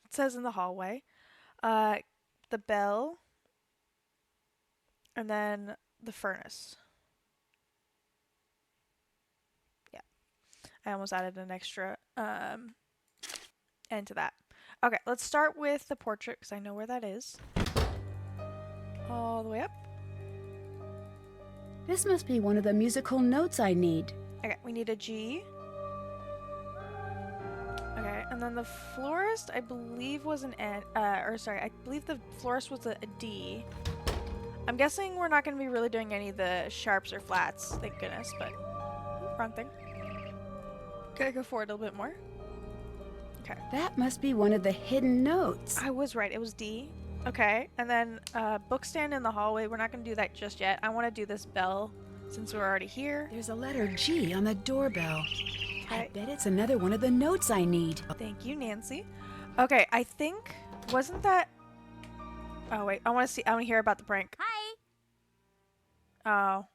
it says in the hallway. The bell, and then the furnace. Yeah, I almost added an extra end to that. Okay, let's start with the portrait because I know where that is. All the way up. This must be one of the musical notes I need. Okay, we need a G. Okay, and then the florist, I believe, was an N. I believe the florist was a D. I'm guessing we're not going to be really doing any of the sharps or flats, thank goodness, but wrong thing. Gotta go forward a little bit more. Okay. That must be one of the hidden notes. I was right, it was D. Okay, and then book stand in the hallway. We're not going to do that just yet. I want to do this bell since we're already here. There's a letter G on the doorbell. Okay. I bet it's another one of the notes I need. Thank you, Nancy. Okay, I think, wasn't that... Oh, wait, I want to hear about the prank. Hi. Oh.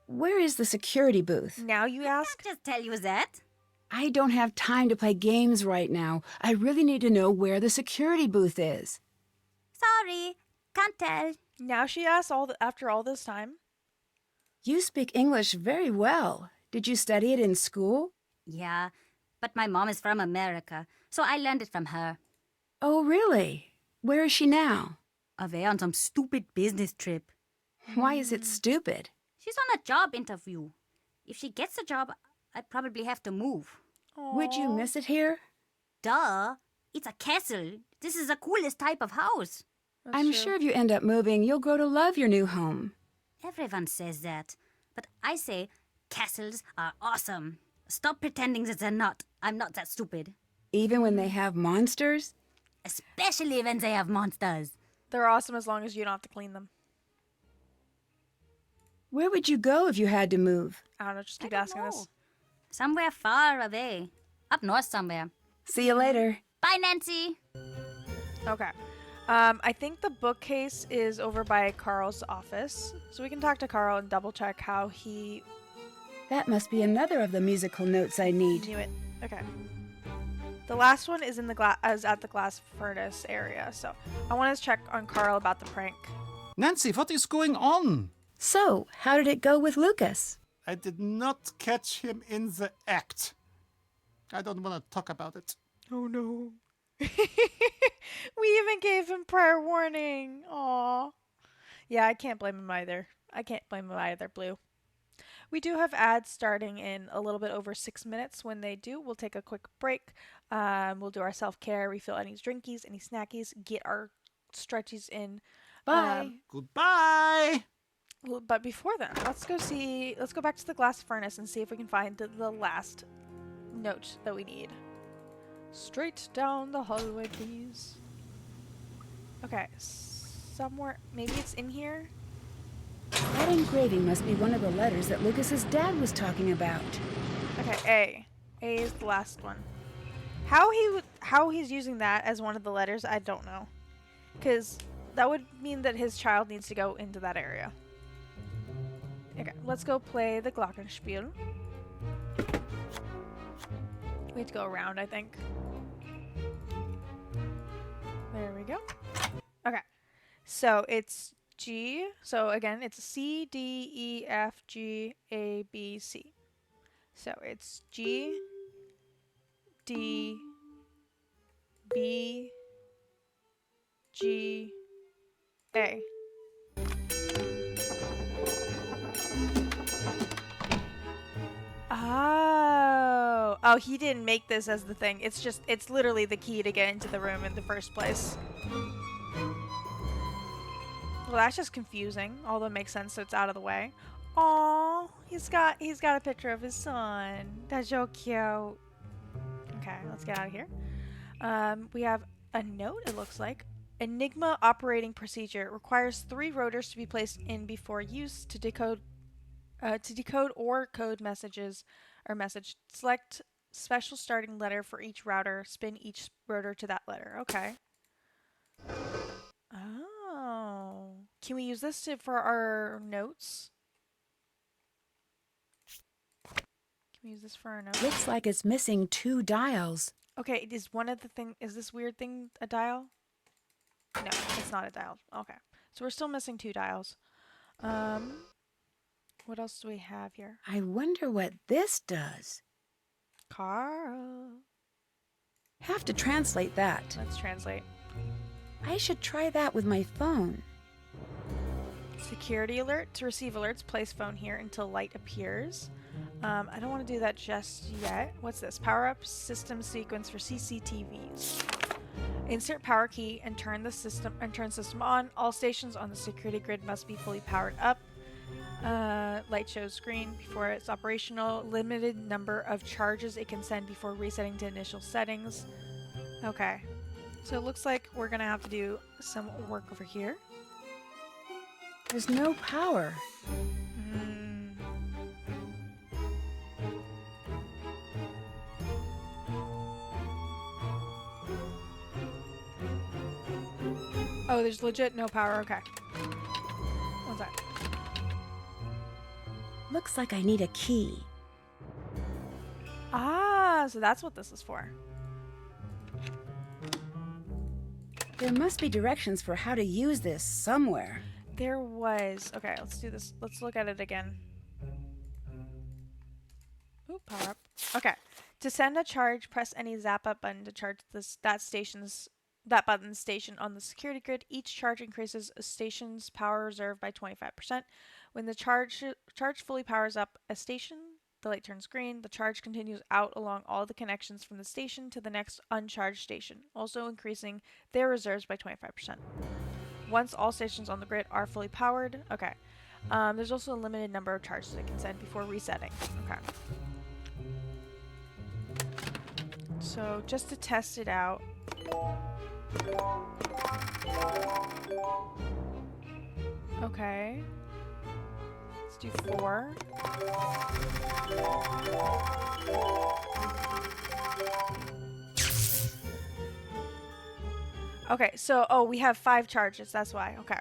Where is the security booth? Now you ask? Just tell you that. I don't have time to play games right now. I really need to know where the security booth is. Sorry, can't tell. Now she asks after all this time. You speak English very well. Did you study it in school? Yeah, but my mom is from America, so I learned it from her. Oh, really? Where is she now? Away on some stupid business trip. Why is it stupid? She's on a job interview. If she gets a job, I'd probably have to move. Would you miss it here? Duh. It's a castle. This is the coolest type of house. I'm sure if you end up moving, you'll grow to love your new home. Everyone says that. But I say castles are awesome. Stop pretending that they're not. I'm not that stupid. Even when they have monsters? Especially when they have monsters. They're awesome as long as you don't have to clean them. Where would you go if you had to move? I don't know, just keep asking this. Somewhere far away. Up north somewhere. See you later. Bye, Nancy. Okay. I think the bookcase is over by Carl's office. So we can talk to Carl and double check how he That must be another of the musical notes I need. knew it. Okay. The last one is in the is at the glass furnace area. So I want to check on Carl about the prank. Nancy, what is going on? So, how did it go with Lucas? I did not catch him in the act. I don't want to talk about it. Oh no. We even gave him prior warning. Aw. Yeah, I can't blame him either. Blue. We do have ads starting in a little bit over 6 minutes. When they do, we'll take a quick break. We'll do our self-care, refill any drinkies, any snackies, get our stretchies in. Bye. Goodbye! But before then, let's go back to the glass furnace and see if we can find the last note that we need. Straight down the hallway, please. Okay, somewhere, maybe it's in here? That engraving must be one of the letters that Lucas's dad was talking about. Okay, A. A is the last one. How he's using that as one of the letters, I don't know. Because that would mean that his child needs to go into that area. Okay, let's go play the Glockenspiel. We have to go around, I think. There we go. Okay, so it's G. So again, it's C, D, E, F, G, A, B, C. So it's G, D, B, G, A. Oh, he didn't make this as the thing. It's literally the key to get into the room in the first place. Well, that's just confusing, although it makes sense so it's out of the way. Aww, he's got a picture of his son. That's so cute. Okay, let's get out of here. We have a note, it looks like. Enigma operating procedure requires 3 rotors to be placed in before use to decode or code messages or message. Select special starting letter for each router. Spin each rotor to that letter. Okay. Oh. Can we use this for our notes? Can we use this for our notes? Looks like it's missing 2 dials. Okay, is this weird thing a dial? No, it's not a dial. Okay. So we're still missing 2 dials. What else do we have here? I wonder what this does. Carl. Have to translate that. Let's translate. I should try that with my phone. Security alert. To receive alerts, place phone here until light appears. I don't want to do that just yet. What's this? Power up system sequence for CCTVs. Insert power key and turn system on. All stations on the security grid must be fully powered up. Light shows green before it's operational. Limited number of charges it can send before resetting to initial settings. Okay. So it looks like we're gonna have to do some work over here. There's no power. Oh, there's legit no power. Okay. One sec. Looks like I need a key. Ah, so that's what this is for. There must be directions for how to use this somewhere. There was. Okay, let's do this. Let's look at it again. Ooh, power up. Okay. To send a charge, press any zap up button to charge that button's station on the security grid. Each charge increases a station's power reserve by 25%. When the charge fully powers up a station, the light turns green. The charge continues out along all the connections from the station to the next uncharged station, also increasing their reserves by 25%. Once all stations on the grid are fully powered, okay. There's also a limited number of charges it can send before resetting. Okay. So just to test it out. Okay. Let's do 4. Okay, so, we have 5 charges, that's why. Okay.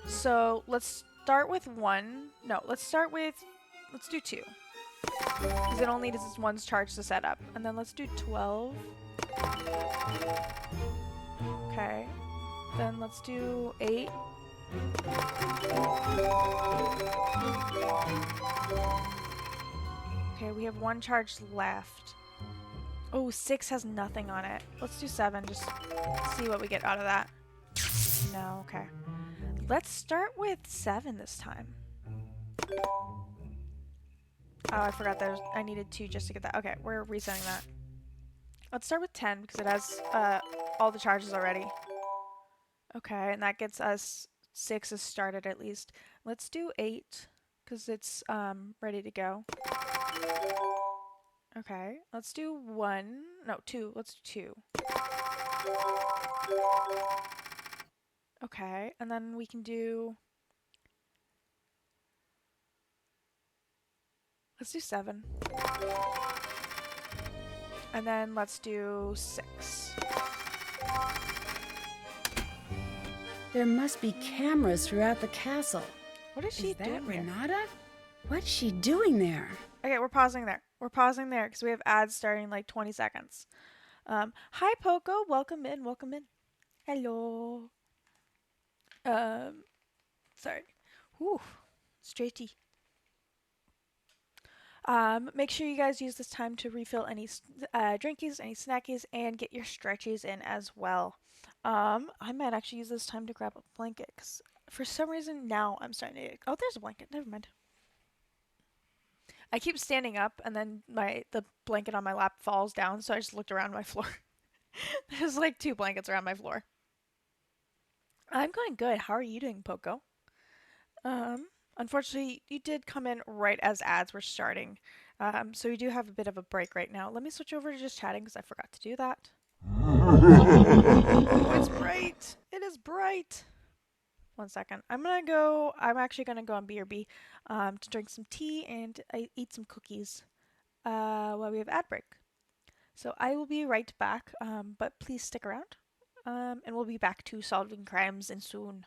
So, let's start with 1. No, let's do 2. Because it only needs one's charge to set up. And then let's do 12. Okay. Then let's do 8. Okay, we have 1 charge left. Oh, 6 has nothing on it. Let's do 7, just see what we get out of that. No, okay. Let's start with 7 this time. Oh, I forgot I needed 2 just to get that. Okay, we're resetting that. Let's start with 10 because it has all the charges already. Okay, and that gets us 6 is started at least. Let's do 8 because it's ready to go. Okay, let's do 1. No, 2. Let's do 2. Okay, and then we can do... Let's do 7. And then let's do 6. There must be cameras throughout the castle. What is she Is that doing here? Renata? What's she doing there? Okay, we're pausing there. We're pausing there because we have ads starting in like 20 seconds. Hi, Poco. Welcome in. Welcome in. Hello. Sorry. Whew. Straighty. Make sure you guys use this time to refill any drinkies, any snackies, and get your stretchies in as well. I might actually use this time to grab a blanket because for some reason now I'm starting to... Oh, there's a blanket. Never mind. I keep standing up and then the blanket on my lap falls down, so I just looked around my floor. There's like 2 blankets around my floor. I'm going good. How are you doing, Poco? Unfortunately, you did come in right as ads were starting. So we do have a bit of a break right now. Let me switch over to just chatting because I forgot to do that. Oh, it's bright. It is bright. 1 second. I'm actually gonna go on BRB to drink some tea and eat some cookies while we have ad break. So I will be right back, but please stick around. And we'll be back to solving crimes in soon.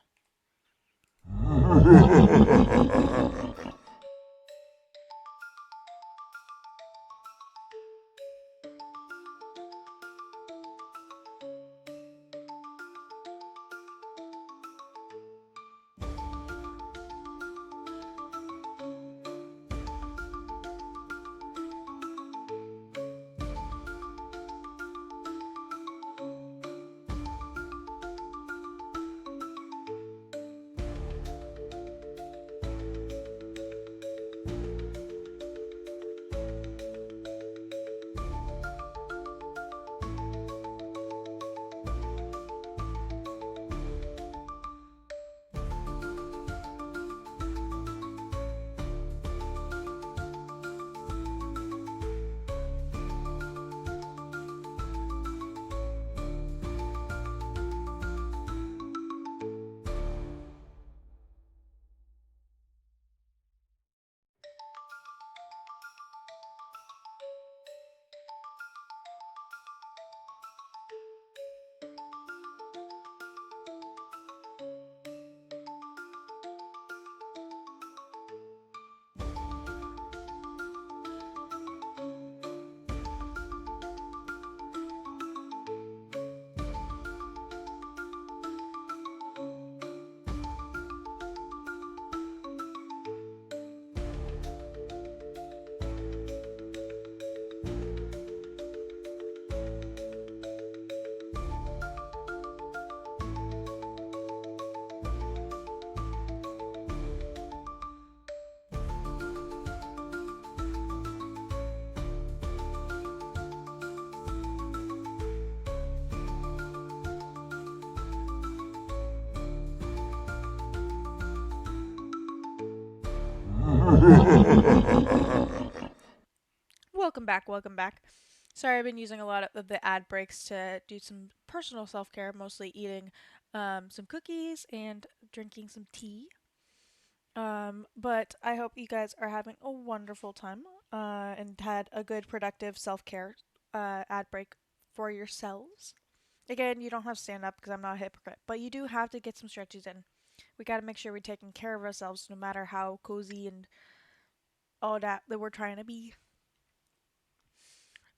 Welcome back, welcome back. Sorry, I've been using a lot of the ad breaks to do some personal self-care, mostly eating some cookies and drinking some tea. But I hope you guys are having a wonderful time and had a good, productive self-care ad break for yourselves. Again, you don't have to stand up because I'm not a hypocrite, but you do have to get some stretches in. We got to make sure we're taking care of ourselves no matter how cozy and all that we're trying to be.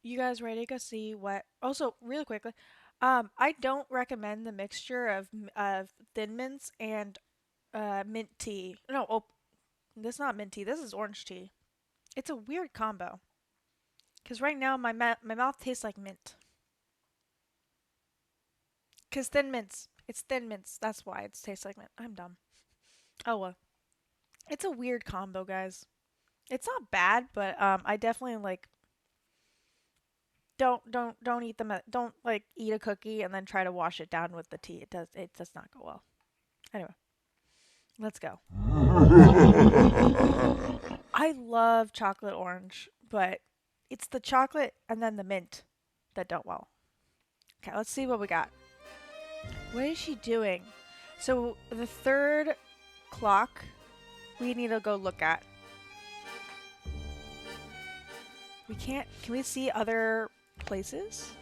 You guys ready to go see what? Also, really quickly, I don't recommend the mixture of Thin Mints and mint tea. No, oh, this is not mint tea. This is orange tea. It's a weird combo. Cause right now my mouth tastes like mint. Cause Thin Mints, it's Thin Mints. That's why it tastes like mint. I'm dumb. Oh well, it's a weird combo, guys. It's not bad, but I definitely like don't eat them. Don't like eat a cookie and then try to wash it down with the tea. It does not go well. Anyway, let's go. I love chocolate orange, but it's the chocolate and then the mint that don't well. Okay, let's see what we got. What is she doing? So the third clock we need to go look at. We can't. Can we see other places?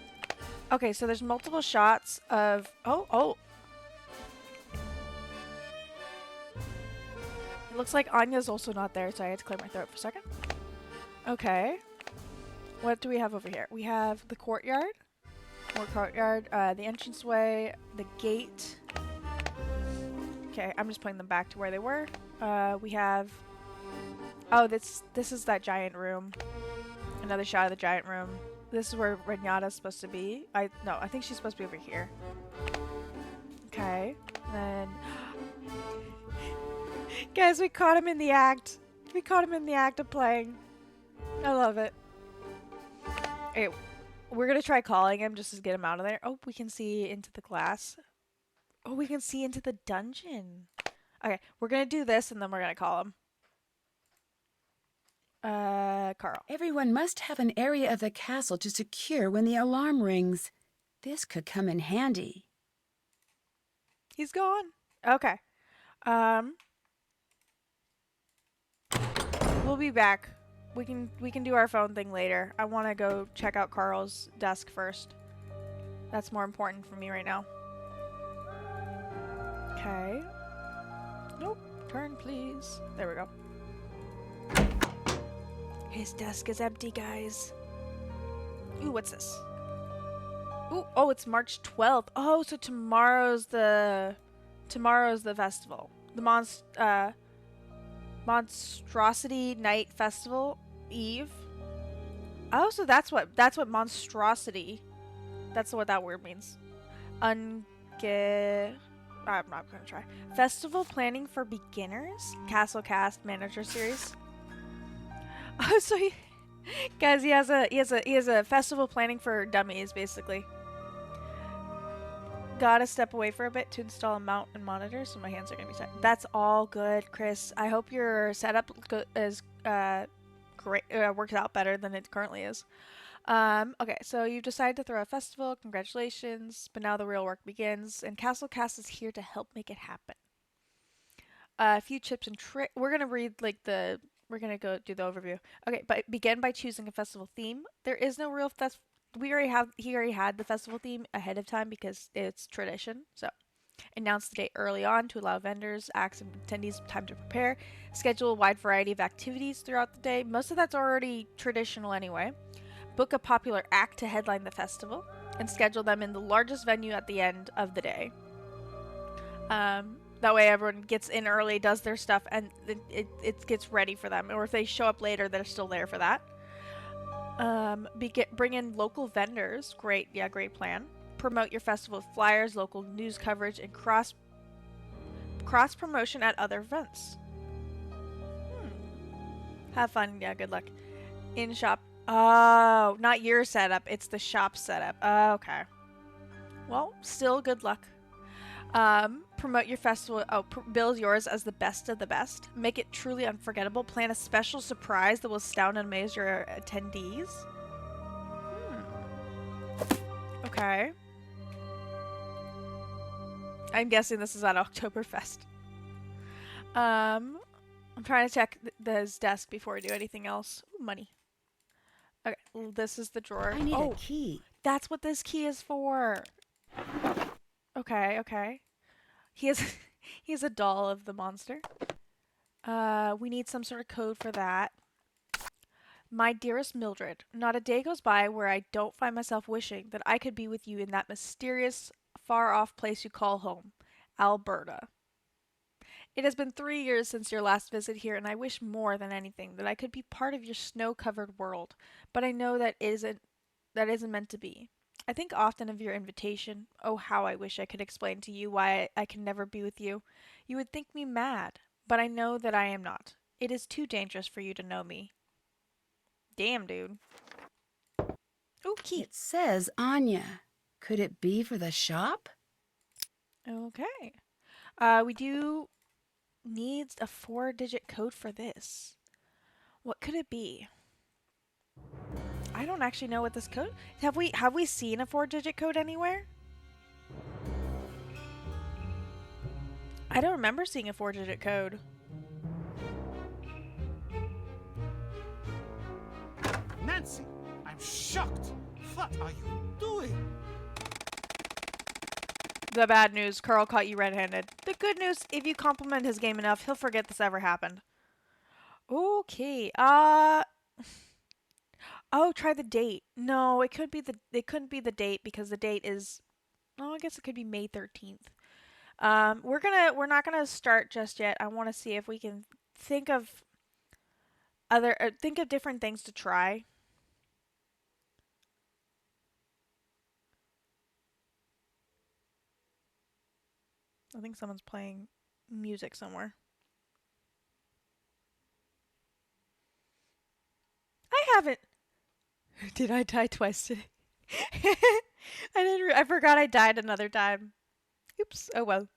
Okay, so there's multiple shots of. Oh. It looks like Anya's also not there, so I had to clear my throat for a second. Okay. What do we have over here? We have the courtyard. More courtyard. The entranceway. The gate. Okay, I'm just putting them back to where they were. We have. Oh, this is that giant room. Another shot of the giant room. This is where Renata's supposed to be. I think she's supposed to be over here. Okay. Then guys, we caught him in the act. We caught him in the act of playing. I love it. Okay, we're gonna try calling him just to get him out of there. Oh, we can see into the glass. Oh, we can see into the dungeon. Okay, we're gonna do this and then we're gonna call him. Carl. Everyone must have an area of the castle to secure when the alarm rings. This could come in handy. He's gone. Okay. We'll be back. We can do our phone thing later. I want to go check out Carl's desk first. That's more important for me right now. Okay. Nope. Turn, please. There we go. His desk is empty, guys. Ooh, what's this? Ooh, oh, it's March 12th. Oh, so tomorrow's the festival. The Monstrosity Night Festival Eve. Oh, so that's what monstrosity. That's what that word means. I'm not gonna try. Festival planning for beginners. Castle Cast Manager Series. Oh, so guys, he has a festival planning for dummies, basically. Gotta step away for a bit to install a mount and monitor, so my hands are gonna be set. That's all good, Chris. I hope your setup is great. Works out better than it currently is. Okay, so you've decided to throw a festival. Congratulations! But now the real work begins, and Castle Cast is here to help make it happen. A few tips and tricks. We're gonna read like the. We're gonna go do the overview. Okay, but begin by choosing a festival theme. There is no real he already had the festival theme ahead of time because it's tradition. So, announce the date early on to allow vendors, acts, and attendees time to prepare. Schedule a wide variety of activities throughout the day. Most of that's already traditional anyway. Book a popular act to headline the festival, and schedule them in the largest venue at the end of the day. That way everyone gets in early, does their stuff, and it gets ready for them. Or if they show up later, they're still there for that. Bring in local vendors. Great plan. Promote your festival with flyers, local news coverage, and cross promotion at other events. Have fun. Yeah, good luck. In shop. Oh, not your setup. It's the shop setup. Okay. Well, still good luck. Promote your festival. Build yours as the best of the best. Make it truly unforgettable. Plan a special surprise that will astound and amaze your attendees. Okay. I'm guessing this is at Oktoberfest. I'm trying to check his desk before I do anything else. Ooh, money. Okay, this is the drawer. I need a key. That's what this key is for. Okay. He has a doll of the monster. We need some sort of code for that. My dearest Mildred, not a day goes by where I don't find myself wishing that I could be with you in that mysterious, far off place you call home, Alberta. It has been 3 years since your last visit here, and I wish more than anything that I could be part of your snow covered world, but I know that isn't meant to be. I think often of your invitation. Oh, how I wish I could explain to you why I can never be with you. You would think me mad, but I know that I am not. It is too dangerous for you to know me. Damn, dude. Ooh, key. It says Anya. Could it be for the shop? Okay. We do need a 4-digit code for this. What could it be? I don't actually know what this code. Have we seen a 4-digit code anywhere? I don't remember seeing a 4-digit code. Nancy, I'm shocked. What are you doing? The bad news, Carl caught you red-handed. The good news, if you compliment his game enough, he'll forget this ever happened. Okay. Oh, try the date. No, it couldn't be the date because the date is, oh, I guess it could be May 13th. We're not gonna start just yet. I want to see if we can think of think of different things to try. I think someone's playing music somewhere. I haven't. Did I die twice today? I forgot I died another time. Oops. Oh well.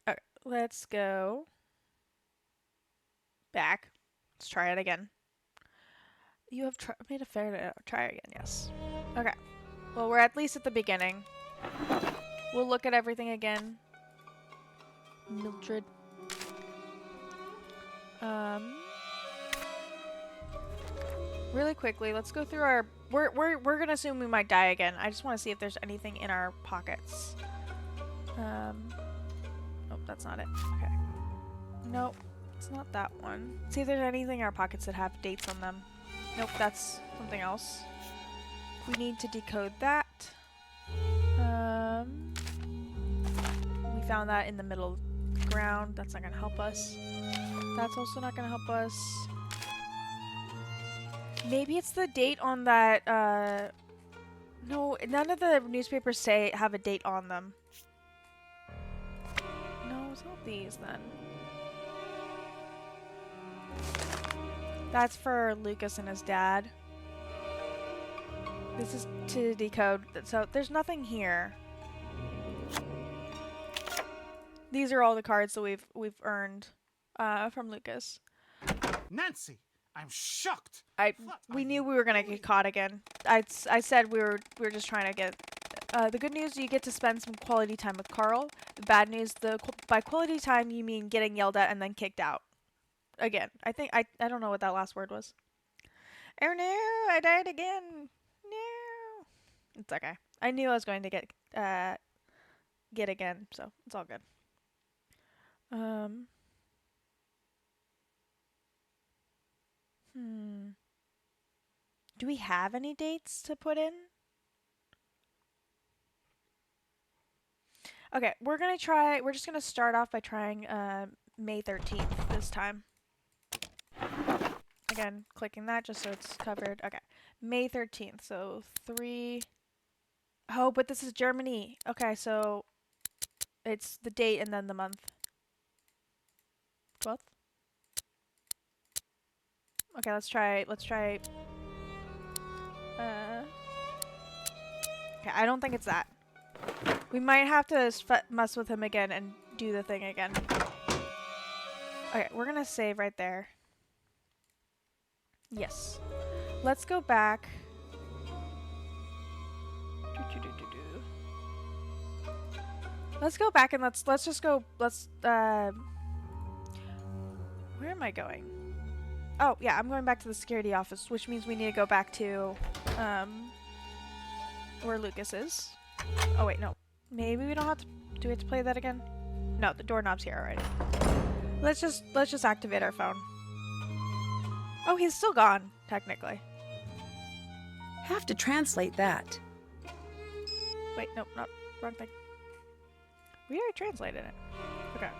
Alright, let's go back. Let's try it again. You have made a fair try again, yes. Okay. Well, we're at least at the beginning. We'll look at everything again. Mildred. Really quickly, let's go through our. We're gonna assume we might die again. I just want to see if there's anything in our pockets. Oh, that's not it. Okay. Nope, it's not that one. See if there's anything in our pockets that have dates on them. Nope, that's something else. We need to decode that. We found that in the middle of the ground. That's not gonna help us. That's also not gonna help us. Maybe it's the date on that, no, none of the newspapers have a date on them. No, it's not these then. That's for Lucas and his dad. This is to decode, so there's nothing here. These are all the cards that we've earned, from Lucas. Nancy, I'm shocked. We knew we were gonna get caught again. I said we were just trying to get. The good news, you get to spend some quality time with Carl. The bad news, by quality time you mean getting yelled at and then kicked out. Again, I think I don't know what that last word was. Oh no, I died again. No, it's okay. I knew I was going to get again, so it's all good. Do we have any dates to put in? Okay, we're just gonna start off by trying May 13th this time. Again, clicking that just so it's covered. Okay, May 13th, so 3... Oh, but this is Germany. Okay, so it's the date and then the month. 12th? Okay, let's try... Okay, I don't think it's that. We might have to mess with him again and do the thing again. Okay, we're gonna save right there. Yes. Let's go back. Let's go back and let's just go. Where am I going? Oh, yeah, I'm going back to the security office, which means we need to go back to where Lucas is. Oh wait, no. Maybe we don't have to. Do we have to play that again? No, the doorknob's here already. Let's just activate our phone. Oh, he's still gone, technically. Have to translate that. Wait, nope, not wrong thing. We already translated it. Okay.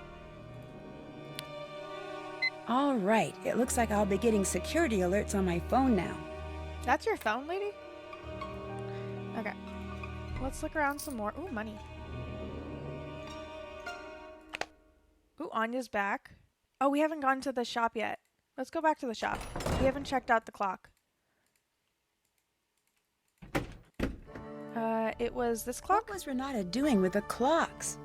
All right, it looks like I'll be getting security alerts on my phone now. That's your phone, lady? Okay. Let's look around some more. Ooh, money. Ooh, Anya's back. Oh, we haven't gone to the shop yet. Let's go back to the shop. We haven't checked out the clock. It was this clock? What was Renata doing with the clocks?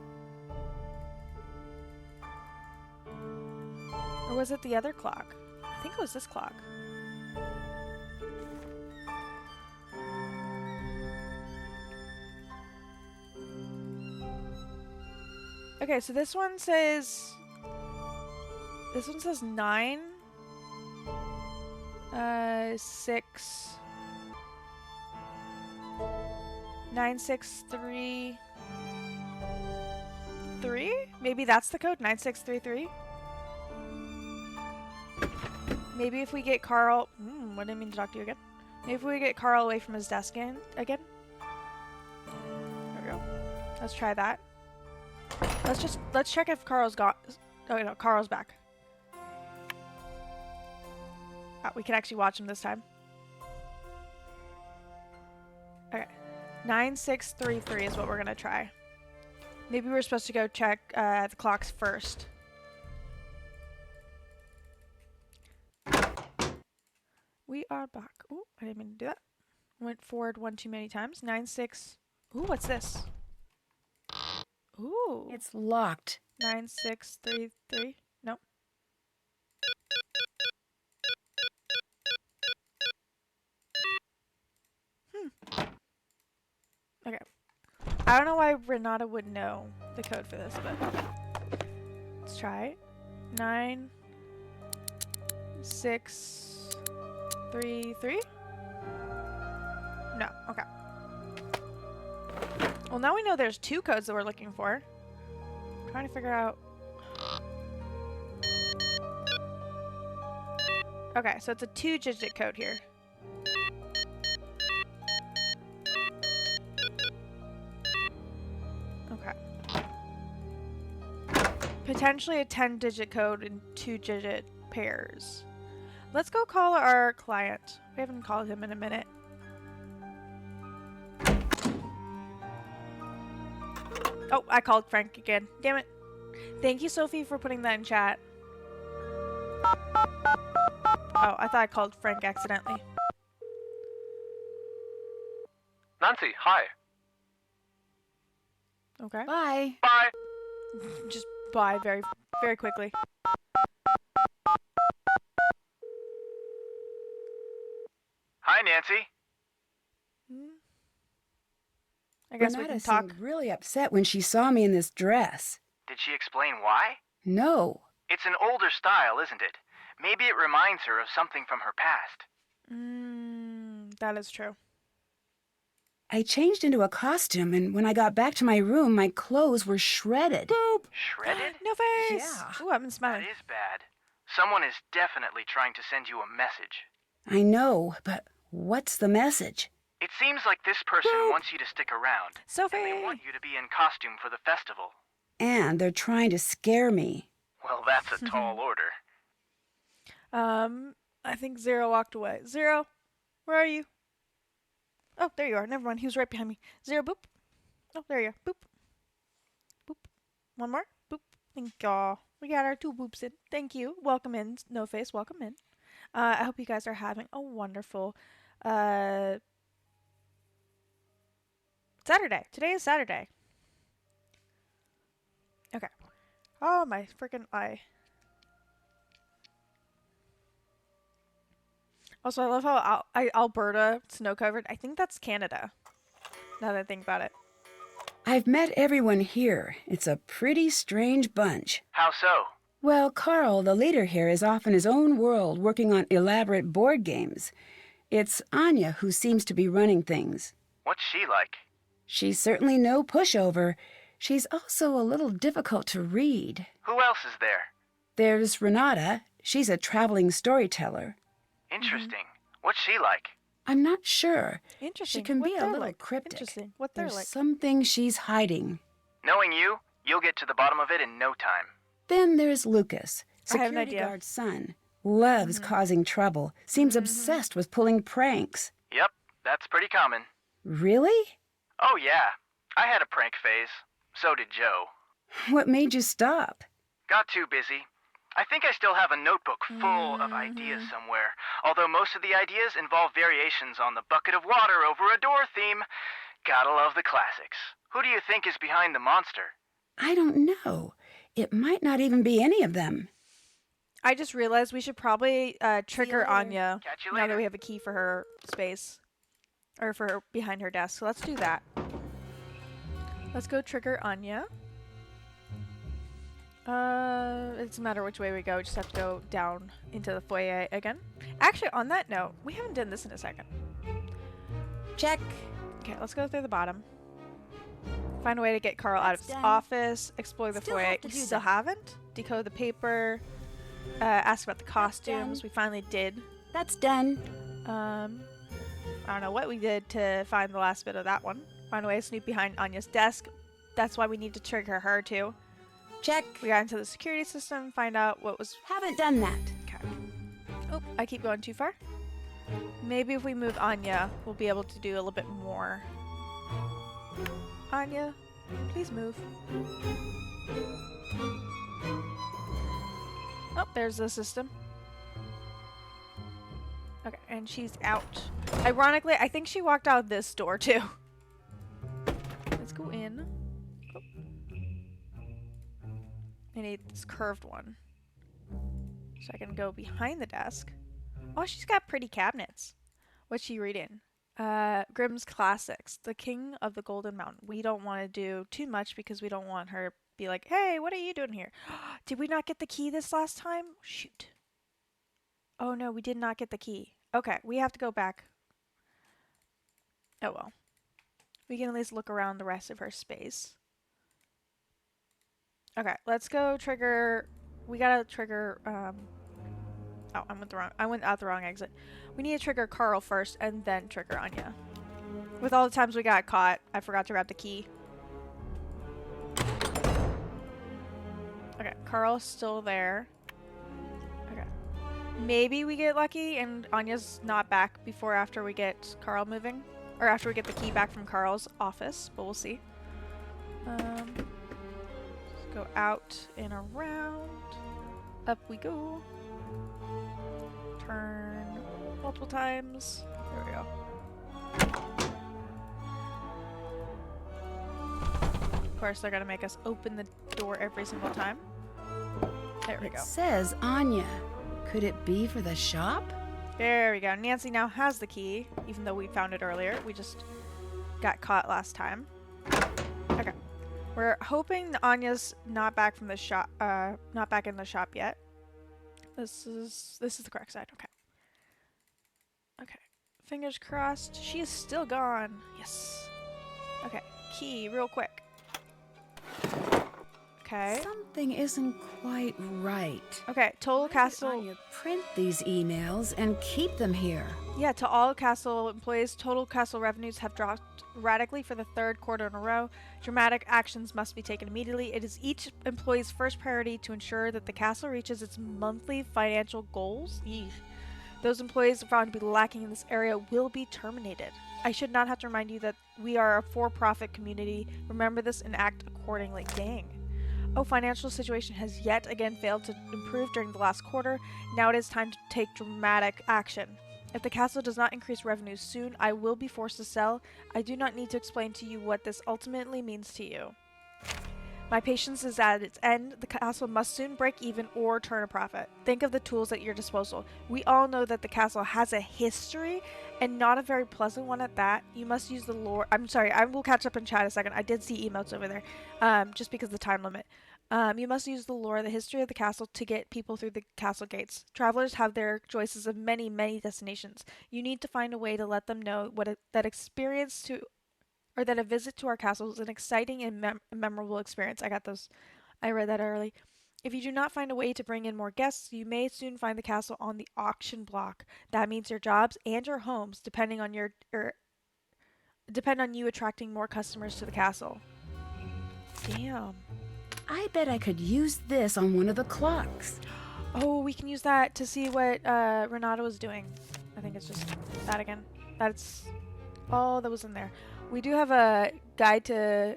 Or was it the other clock? I think it was this clock. Okay, so this one says 9 6 9633 3? Maybe that's the code, 9633. Maybe if we get Carl, I didn't mean to talk to you again. Maybe if we get Carl away from his desk again. There we go. Let's try that. Let's check if Carl's got. Oh no, Carl's back. We can actually watch him this time. Okay, 9633 is what we're gonna try. Maybe we're supposed to go check the clocks first. We are back. Ooh, I didn't mean to do that. Went forward one too many times. 96. Ooh, what's this? Ooh. It's locked. 9633. Nope. Okay. I don't know why Renata would know the code for this, but let's try it. 9633. No. Okay. Well, now we know there's 2 codes that we're looking for. Trying to figure out. Okay, so it's a 2-digit code here. Okay. Potentially a 10-digit code in 2-digit pairs. Let's go call our client. We haven't called him in a minute. Oh, I called Frank again. Damn it. Thank you, Sophie, for putting that in chat. Oh, I thought I called Frank accidentally. Nancy, hi. Okay. Bye. Bye. Just bye very, very quickly. Hi, Nancy. I guess we Renata can talk. seemed really upset when she saw me in this dress. Did she explain why? No. It's an older style, isn't it? Maybe it reminds her of something from her past. That is true. I changed into a costume, and when I got back to my room, my clothes were shredded. Boop. Shredded? No face. Yeah. Ooh, I've been That smiling. is bad. Someone is definitely trying to send you a message. I know, but what's the message? It seems like this person wants you to stick around. Sophie. And they want you to be in costume for the festival. And they're trying to scare me. Well, that's a tall order. I think Zero walked away. Zero, where are you? Oh, there you are. Never mind. He was right behind me. Zero, boop. Oh, there you are. Boop. Boop. One more. Boop. Thank y'all. We got our 2 boops in. Thank you. Welcome in, No Face. Welcome in. I hope you guys are having a wonderful Saturday. Today is Saturday. Okay. Oh, my freaking eye. Also, I love how Alberta snow covered. I think that's Canada. Now that I think about it. I've met everyone here. It's a pretty strange bunch. How so? Well, Carl, the leader here, is off in his own world working on elaborate board games. It's Anya who seems to be running things. What's she like? She's certainly no pushover. She's also a little difficult to read. Who else is there? There's Renata. She's a traveling storyteller. Interesting. What's she like? I'm not sure. Interesting. She can What be a they're little like. cryptic. Interesting. What they're There's like. something she's hiding. Knowing you, you'll get to the bottom of it in no time. Then there's Lucas, I have an security idea. guard's son. Loves causing trouble. Seems obsessed with pulling pranks. Yep, that's pretty common. Really? Oh, yeah. I had a prank phase. So did Joe. What made you stop? Got too busy. I think I still have a notebook full of ideas somewhere, although most of the ideas involve variations on the bucket of water over a door theme. Gotta love the classics. Who do you think is behind the monster? I don't know. It might not even be any of them. I just realized we should probably trigger later. Anya Catch you now that later. we have a key for her space. Or for her behind her desk. So let's do that. Let's go trigger Anya. It doesn't matter which way we go, we just have to go down into the foyer again. Actually, on that note, we haven't done this in a second. Check. Okay, let's go through the bottom. Find a way to get Carl out of his done. office, explore the Still foyer. have to We do still that. haven't. Decode the paper. Ask about the costumes. done. We finally did. That's done. I don't know what we did to find the last bit of that one. Find a way to snoop behind Anya's desk. That's why we need to trigger her too. Check. We got into the security system, find out what was... Haven't done that. Okay. Oh, I keep going too far. Maybe if we move Anya, we'll be able to do a little bit more. Anya, please move. Oh, there's the system. Okay, and she's out. Ironically, I think she walked out this door too. Let's go in. Oh. I need this curved one. So I can go behind the desk. Oh, she's got pretty cabinets. What's she reading? Grimm's Classics, The King of the Golden Mountain. We don't want to do too much because we don't want her to be like, hey, what are you doing here? Did we not get the key this last time? Shoot. Oh no, we did not get the key. Okay, we have to go back. Oh well. We can at least look around the rest of her space. Okay, let's go trigger... We gotta trigger, Oh, I went out the wrong exit. We need to trigger Carl first and then trigger Anya. With all the times we got caught, I forgot to grab the key. Okay, Carl's still there. Okay. Maybe we get lucky and Anya's not back before after we get Carl moving. Or after we get the key back from Carl's office, but we'll see. Let's go out and around. Up we go. Turn multiple times. There we go. Of course, they're gonna make us open the door every single time. There we It go. says Anya. Could it be for the shop? There we go. Nancy now has the key, even though we found it earlier. We just got caught last time. Okay. We're hoping Anya's not back from the shop. Not back in the shop yet. This is the correct side. Okay. Okay. Fingers crossed. She is still gone. Yes. Okay. Key, real quick. Okay. Something isn't quite right. Okay. Total Why did castle. Anya print these emails and keep them here? Yeah, to all castle employees, total castle revenues have dropped radically for the third quarter in a row. Dramatic actions must be taken immediately. It is each employee's first priority to ensure that the castle reaches its monthly financial goals. Yeesh. Those employees found to be lacking in this area will be terminated. I should not have to remind you that we are a for-profit community. Remember this and act accordingly. Dang. Oh, financial situation has yet again failed to improve during the last quarter. Now it is time to take dramatic action. If the castle does not increase revenues soon, I will be forced to sell. I do not need to explain to you what this ultimately means to you. My patience is at its end. The castle must soon break even or turn a profit. Think of the tools at your disposal. We all know that the castle has a history, and not a very pleasant one at that. You must use the lore. I'm sorry, I will catch up in chat a second. I did see emotes over there, just because of the time limit. You must use the lore, the history of the castle, to get people through the castle gates. Travelers have their choices of many, many destinations. You need to find a way to let them know that experience to, or that a visit to our castle is an exciting and memorable experience. I got those. I read that early. If you do not find a way to bring in more guests, you may soon find the castle on the auction block. That means your jobs and your homes, depend on you attracting more customers to the castle. Damn. I bet I could use this on one of the clocks. Oh, we can use that to see what Renata was doing. I think it's just that again. That's all that was in there. We do have a guide to,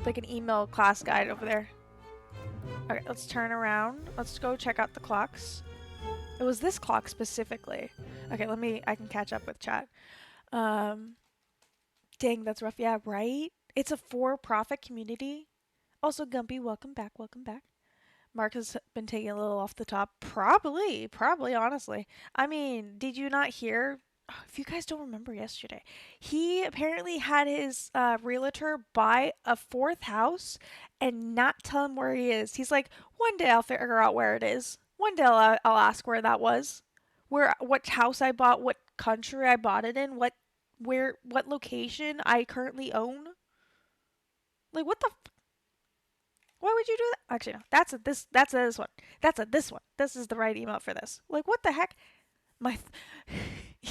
like an email class guide over there. Okay, let's turn around. Let's go check out the clocks. It was this clock specifically. Okay, I can catch up with chat. Dang, that's rough. Yeah, right? It's a for-profit community. Also, Gumpy, welcome back, welcome back. Mark has been taking a little off the top. Probably, honestly. I mean, did you not hear? If you guys don't remember yesterday, he apparently had his realtor buy a fourth house and not tell him where he is. He's like, one day I'll figure out where it is. One day I'll ask where that was, what house I bought, what country I bought it in, what location I currently own. Like, what the? Why would you do that? Actually, no. That's a this one. That's a this one. This is the right email for this. Like, what the heck?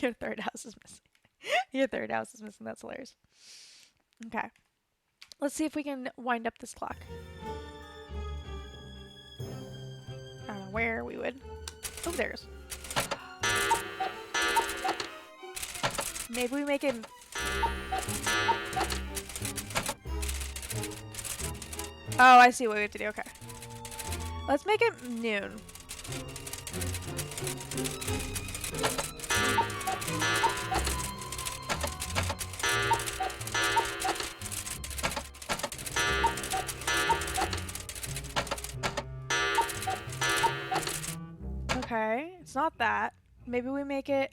Your third house is missing. Your third house is missing. That's hilarious. Okay. Let's see if we can wind up this clock. I don't know where we would. Oh, there's. Maybe we make it. Oh, I see what we have to do. Okay. Let's make it noon. Okay, it's not that. Maybe we make it.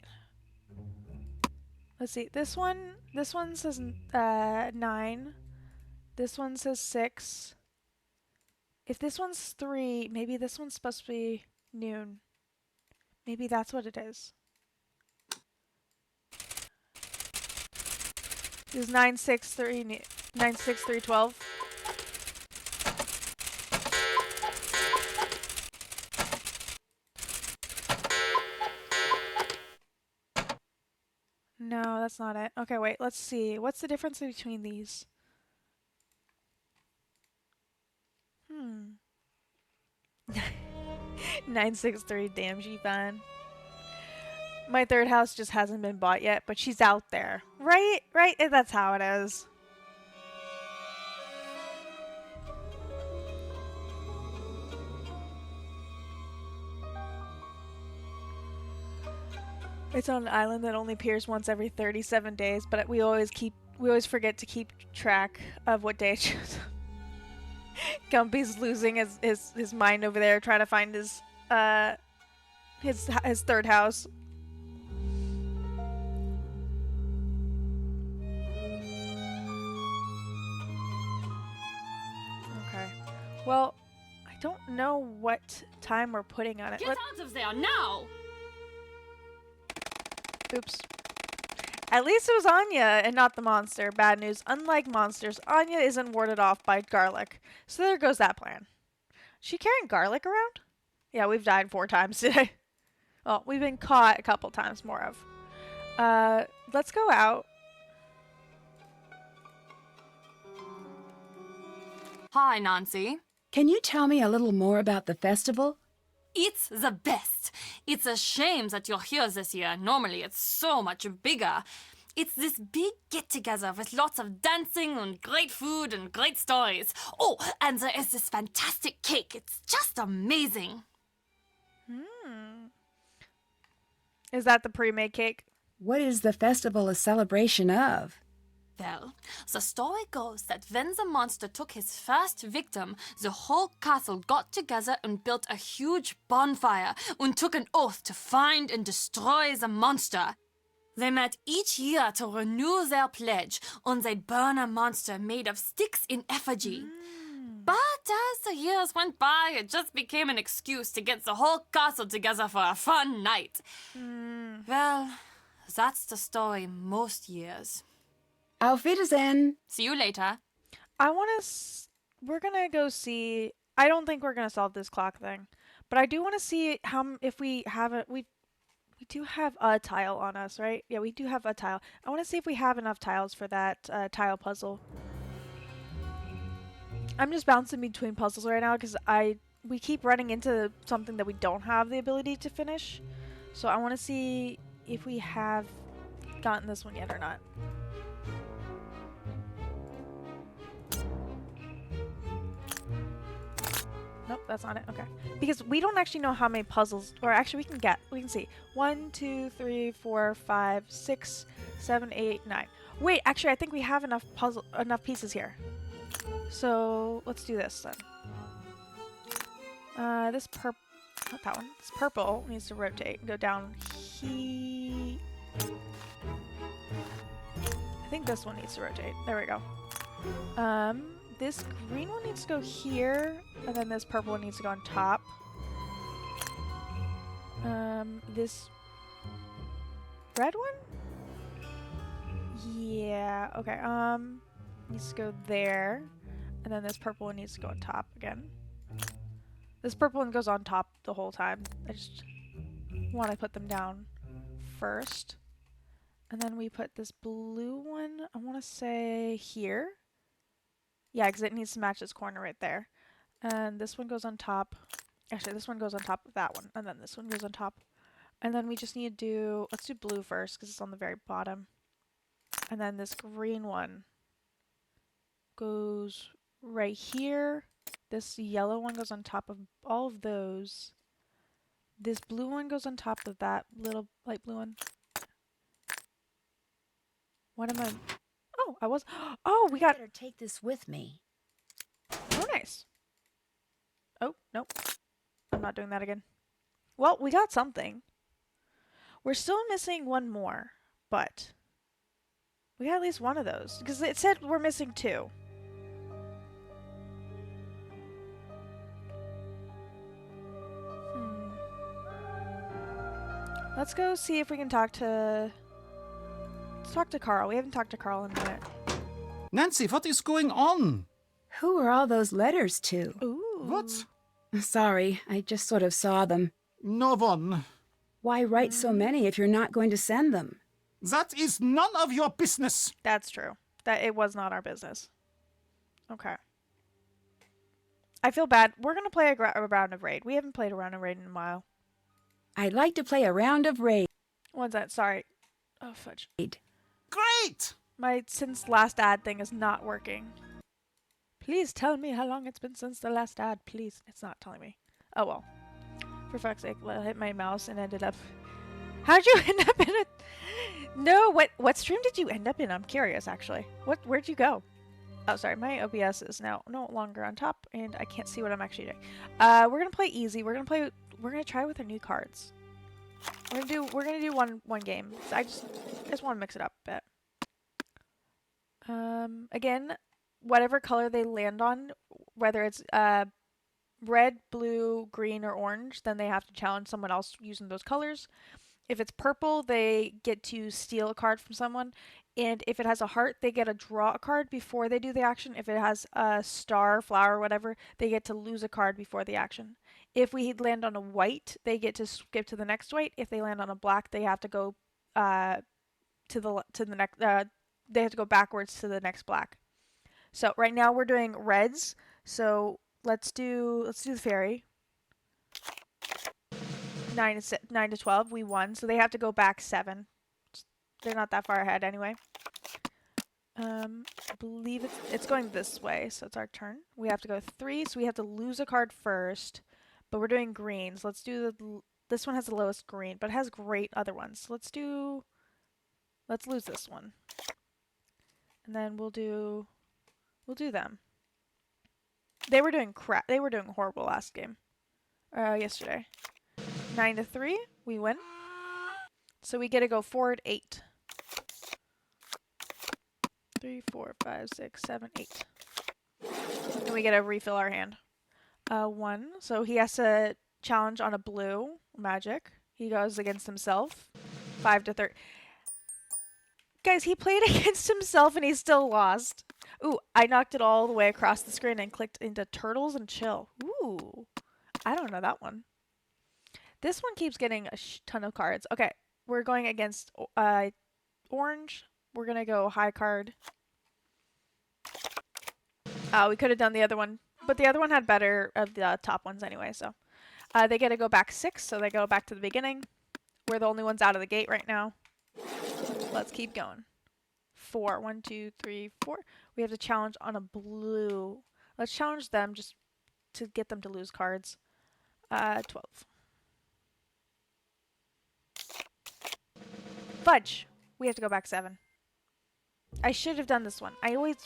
Let's see. This one says 9. This one says 6. If this one's 3, maybe this one's supposed to be noon. Maybe that's what it is. This is 9, 6, 3, 9, 6, 3, 12. No, that's not it. Okay, wait, let's see. What's the difference between these? 963, damn, she fine. My third house just hasn't been bought yet, but she's out there. Right? Right? That's how it is. It's on an island that only appears once every 37 days, but we always forget to keep track of what day it shows up. Gumpy's losing his mind over there trying to find his third house. Okay. Well, I don't know what time we're putting on it. Get out of there now! Oops. At least it was Anya and not the monster. Bad news. Unlike monsters, Anya isn't warded off by garlic. So there goes that plan. She carrying garlic around? Yeah, we've died 4 times today. Well, we've been caught a couple times more of. Let's go out. Hi, Nancy. Can you tell me a little more about the festival? It's the best. It's a shame that you're here this year. Normally, it's so much bigger. It's this big get-together with lots of dancing and great food and great stories. Oh, and there is this fantastic cake. It's just amazing. Is that the pre-made cake? What is the festival a celebration of? Well, the story goes that when the monster took his first victim, the whole castle got together and built a huge bonfire and took an oath to find and destroy the monster. They met each year to renew their pledge, and they'd burn a monster made of sticks in effigy. But as the years went by, it just became an excuse to get the whole castle together for a fun night. Well, that's the story most years. Auf Wiedersehen. See you later. We're gonna go see I don't think we're gonna solve this clock thing, but I do want to see how if we have it. We do have a tile on us, right? Yeah, we do have a tile. I want to see if we have enough tiles for that tile puzzle. I'm just bouncing between puzzles right now because we keep running into something that we don't have the ability to finish. So I want to see if we have gotten this one yet or not. Nope, that's not it. Okay. Because we don't actually know how many puzzles, or actually we can see. 1, 2, 3, 4, 5, 6, 7, 8, 9. Wait, actually I think we have enough pieces here. So let's do this then. Not that one. This purple needs to rotate and go down he. I think this one needs to rotate. There we go. This green one needs to go here, and then this purple one needs to go on top. This red one? Yeah, okay, needs to go there, and then this purple one needs to go on top again. This purple one goes on top the whole time. I just want to put them down first. And then we put this blue one, I want to say here. Yeah, because it needs to match this corner right there. And this one goes on top. Actually, this one goes on top of that one. And then this one goes on top. And then we just need to do... Let's do blue first because it's on the very bottom. And then this green one goes right here. This yellow one goes on top of all of those. This blue one goes on top of that little light blue one. What am I... Oh, I was... Oh, we got... Better take this with me. Oh, nice. Oh, nope. I'm not doing that again. Well, we got something. We're still missing one more, but we got at least one of those. Because it said we're missing 2. Let's go see if we can talk to... Let's talk to Carl. We haven't talked to Carl in a minute. Nancy, what is going on? Who are all those letters to? Ooh. What? Sorry, I just sort of saw them. No one. Why write so many if you're not going to send them? That is none of your business. That's true. That it was not our business. Okay. I feel bad. We're going to play a round of Raid. We haven't played a round of Raid in a while. I'd like to play a round of Raid. One's that? Sorry. Oh, fudge. Great! My since last ad thing is not working. Please tell me how long it's been since the last ad, please. It's not telling me. Oh well. For fuck's sake, I hit my mouse and ended up... How'd you end up in it? No, what stream did you end up in? I'm curious, actually. Where'd you go? Oh, sorry, my OBS is now no longer on top, and I can't see what I'm actually doing. We're gonna play easy. We're gonna try with our new cards. We're gonna do one game. So I just want to mix it up a bit. Again, whatever color they land on, whether it's red, blue, green, or orange, then they have to challenge someone else using those colors. If it's purple, they get to steal a card from someone. And if it has a heart, they get to draw a card before they do the action. If it has a star, flower, whatever, they get to lose a card before the action. If we land on a white, they get to skip to the next white. If they land on a black, they have to go to the next. They have to go backwards to the next black. So right now we're doing reds. So let's do the fairy. 9 to 12. We won. So they have to go back 7. They're not that far ahead anyway. I believe it's going this way, so it's our turn. We have to go 3, so we have to lose a card first. But we're doing greens. Let's do this one has the lowest green, but it has great other ones. So let's lose this one. And then we'll do them. They were doing crap. They were doing horrible last game. Yesterday. 9 to 3, we win. So we get to go forward 8. 3, 4, 5, 6, 7, 8. And we get to refill our hand. 1. So he has to challenge on a blue magic. He goes against himself. 5 to 30. Guys, he played against himself and he still lost. Ooh, I knocked it all the way across the screen and clicked into Turtles and Chill. Ooh, I don't know that one. This one keeps getting a ton of cards. Okay, we're going against orange. We're gonna go high card. We could have done the other one, but the other one had better of the top ones anyway, so. They get to go back 6, so they go back to the beginning. We're the only ones out of the gate right now. Let's keep going. 4. 1, 2, 3, 4. We have to challenge on a blue. Let's challenge them just to get them to lose cards. 12. Fudge! We have to go back 7. I should have done this one.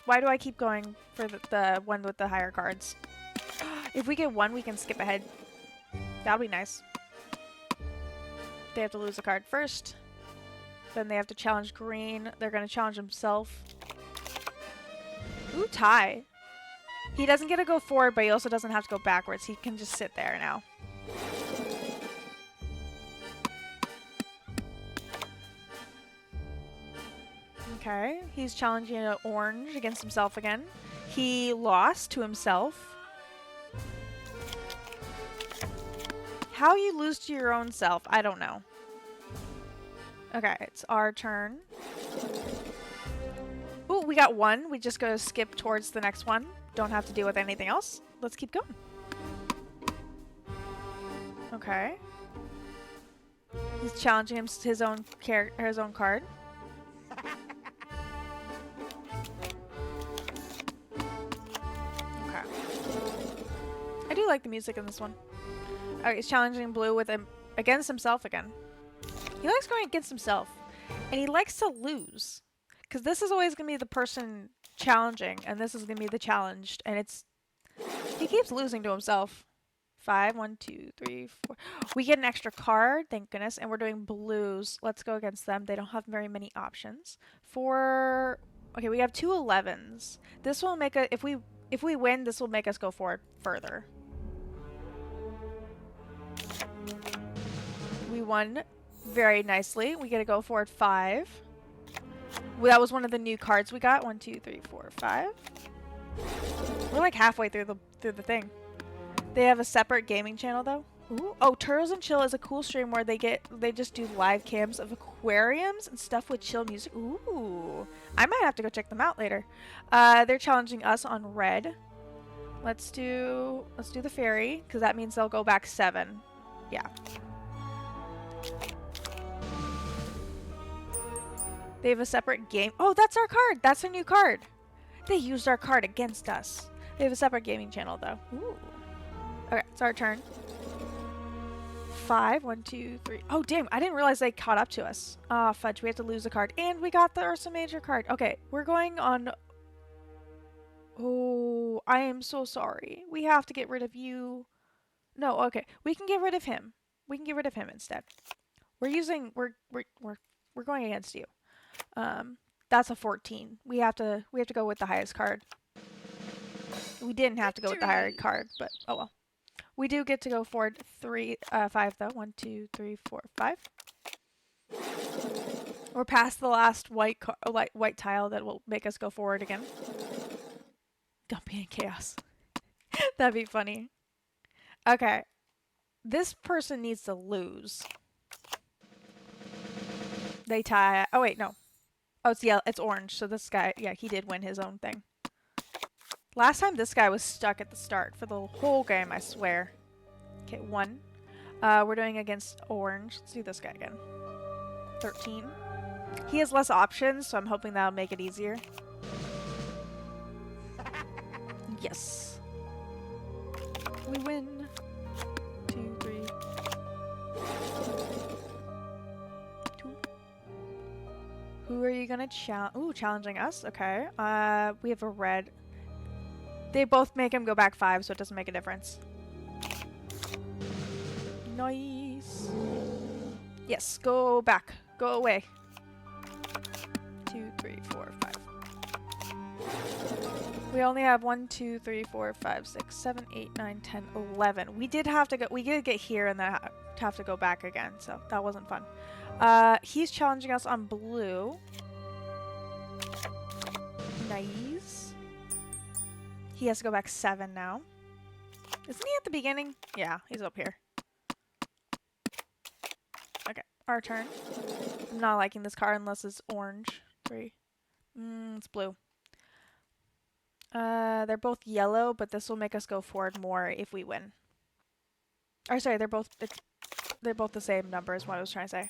Why do I keep going for the one with the higher cards? If we get 1, we can skip ahead. That'll be nice. They have to lose a card first. Then they have to challenge green. They're going to challenge himself. Ooh, tie. He doesn't get to go forward, but he also doesn't have to go backwards. He can just sit there now. Okay, he's challenging an orange against himself again. He lost to himself. How you lose to your own self, I don't know. Okay, it's our turn. Ooh, we got 1. We just go skip towards the next one. Don't have to deal with anything else. Let's keep going. Okay. He's challenging his own card. Okay. I do like the music in this one. Okay, he's challenging blue with him against himself again. He likes going against himself, and he likes to lose, because this is always gonna be the person challenging, and this is gonna be the challenged, and he keeps losing to himself. 5, 1, 2, 3, 4. We get an extra card, thank goodness, and we're doing blues. Let's go against them. They don't have very many options. Okay, we have 2 11s. This will make if we win, this will make us go forward further. We won very nicely. We get to go forward 5. Well, that was one of the new cards we got. 1, 2, 3, 4, 5. We're like halfway through the thing. They have a separate gaming channel though. Ooh. Oh, Turtles and Chill is a cool stream where they just do live cams of aquariums and stuff with chill music. Ooh. I might have to go check them out later. They're challenging us on red. Let's do the fairy, because that means they'll go back 7. Yeah. They have a separate game. Oh, that's our card. That's a new card. They used our card against us. They have a separate gaming channel though. Ooh. Okay, it's our turn. 5, 1, 2, 3. Oh, damn. I didn't realize they caught up to us. Ah, fudge. We have to lose a card. And we got the Ursa Major card. Okay, we're going on... Oh, I am so sorry. We have to get rid of you. No, okay. We can get rid of him. We can get rid of him instead. We're going against you. That's a 14. We have to go with the highest card. We didn't have to go with the higher card, but oh well. We do get to go forward 5 though. 1, 2, 3, 4, 5. We're past the last white tile that will make us go forward again. Don't be in chaos. That'd be funny. Okay. This person needs to lose. They tie. Oh wait, no. Oh, it's orange. So this guy, yeah, he did win his own thing. Last time this guy was stuck at the start for the whole game, I swear. Okay, 1. We're doing against orange. Let's do this guy again. 13. He has less options, so I'm hoping that'll make it easier. Yes. We win. 2, 3. 2. Who are you gonna challenge? Ooh, challenging us. Okay. We have a red. They both make him go back 5, so it doesn't make a difference. Nice. Yes, go back. Go away. 2, 3, 4, 5. We only have 1, 2, 3, 4, 5, 6, 7, 8, 9, 10, 11. We did have to go. We did get here and then have to go back again, so that wasn't fun. He's challenging us on blue. Nice. He has to go back 7 now. Isn't he at the beginning? Yeah, he's up here. Okay, our turn. I'm not liking this card unless it's orange. 3. It's blue. They're both yellow, but this will make us go forward more if we win. Or sorry, they're both the same number is what I was trying to say.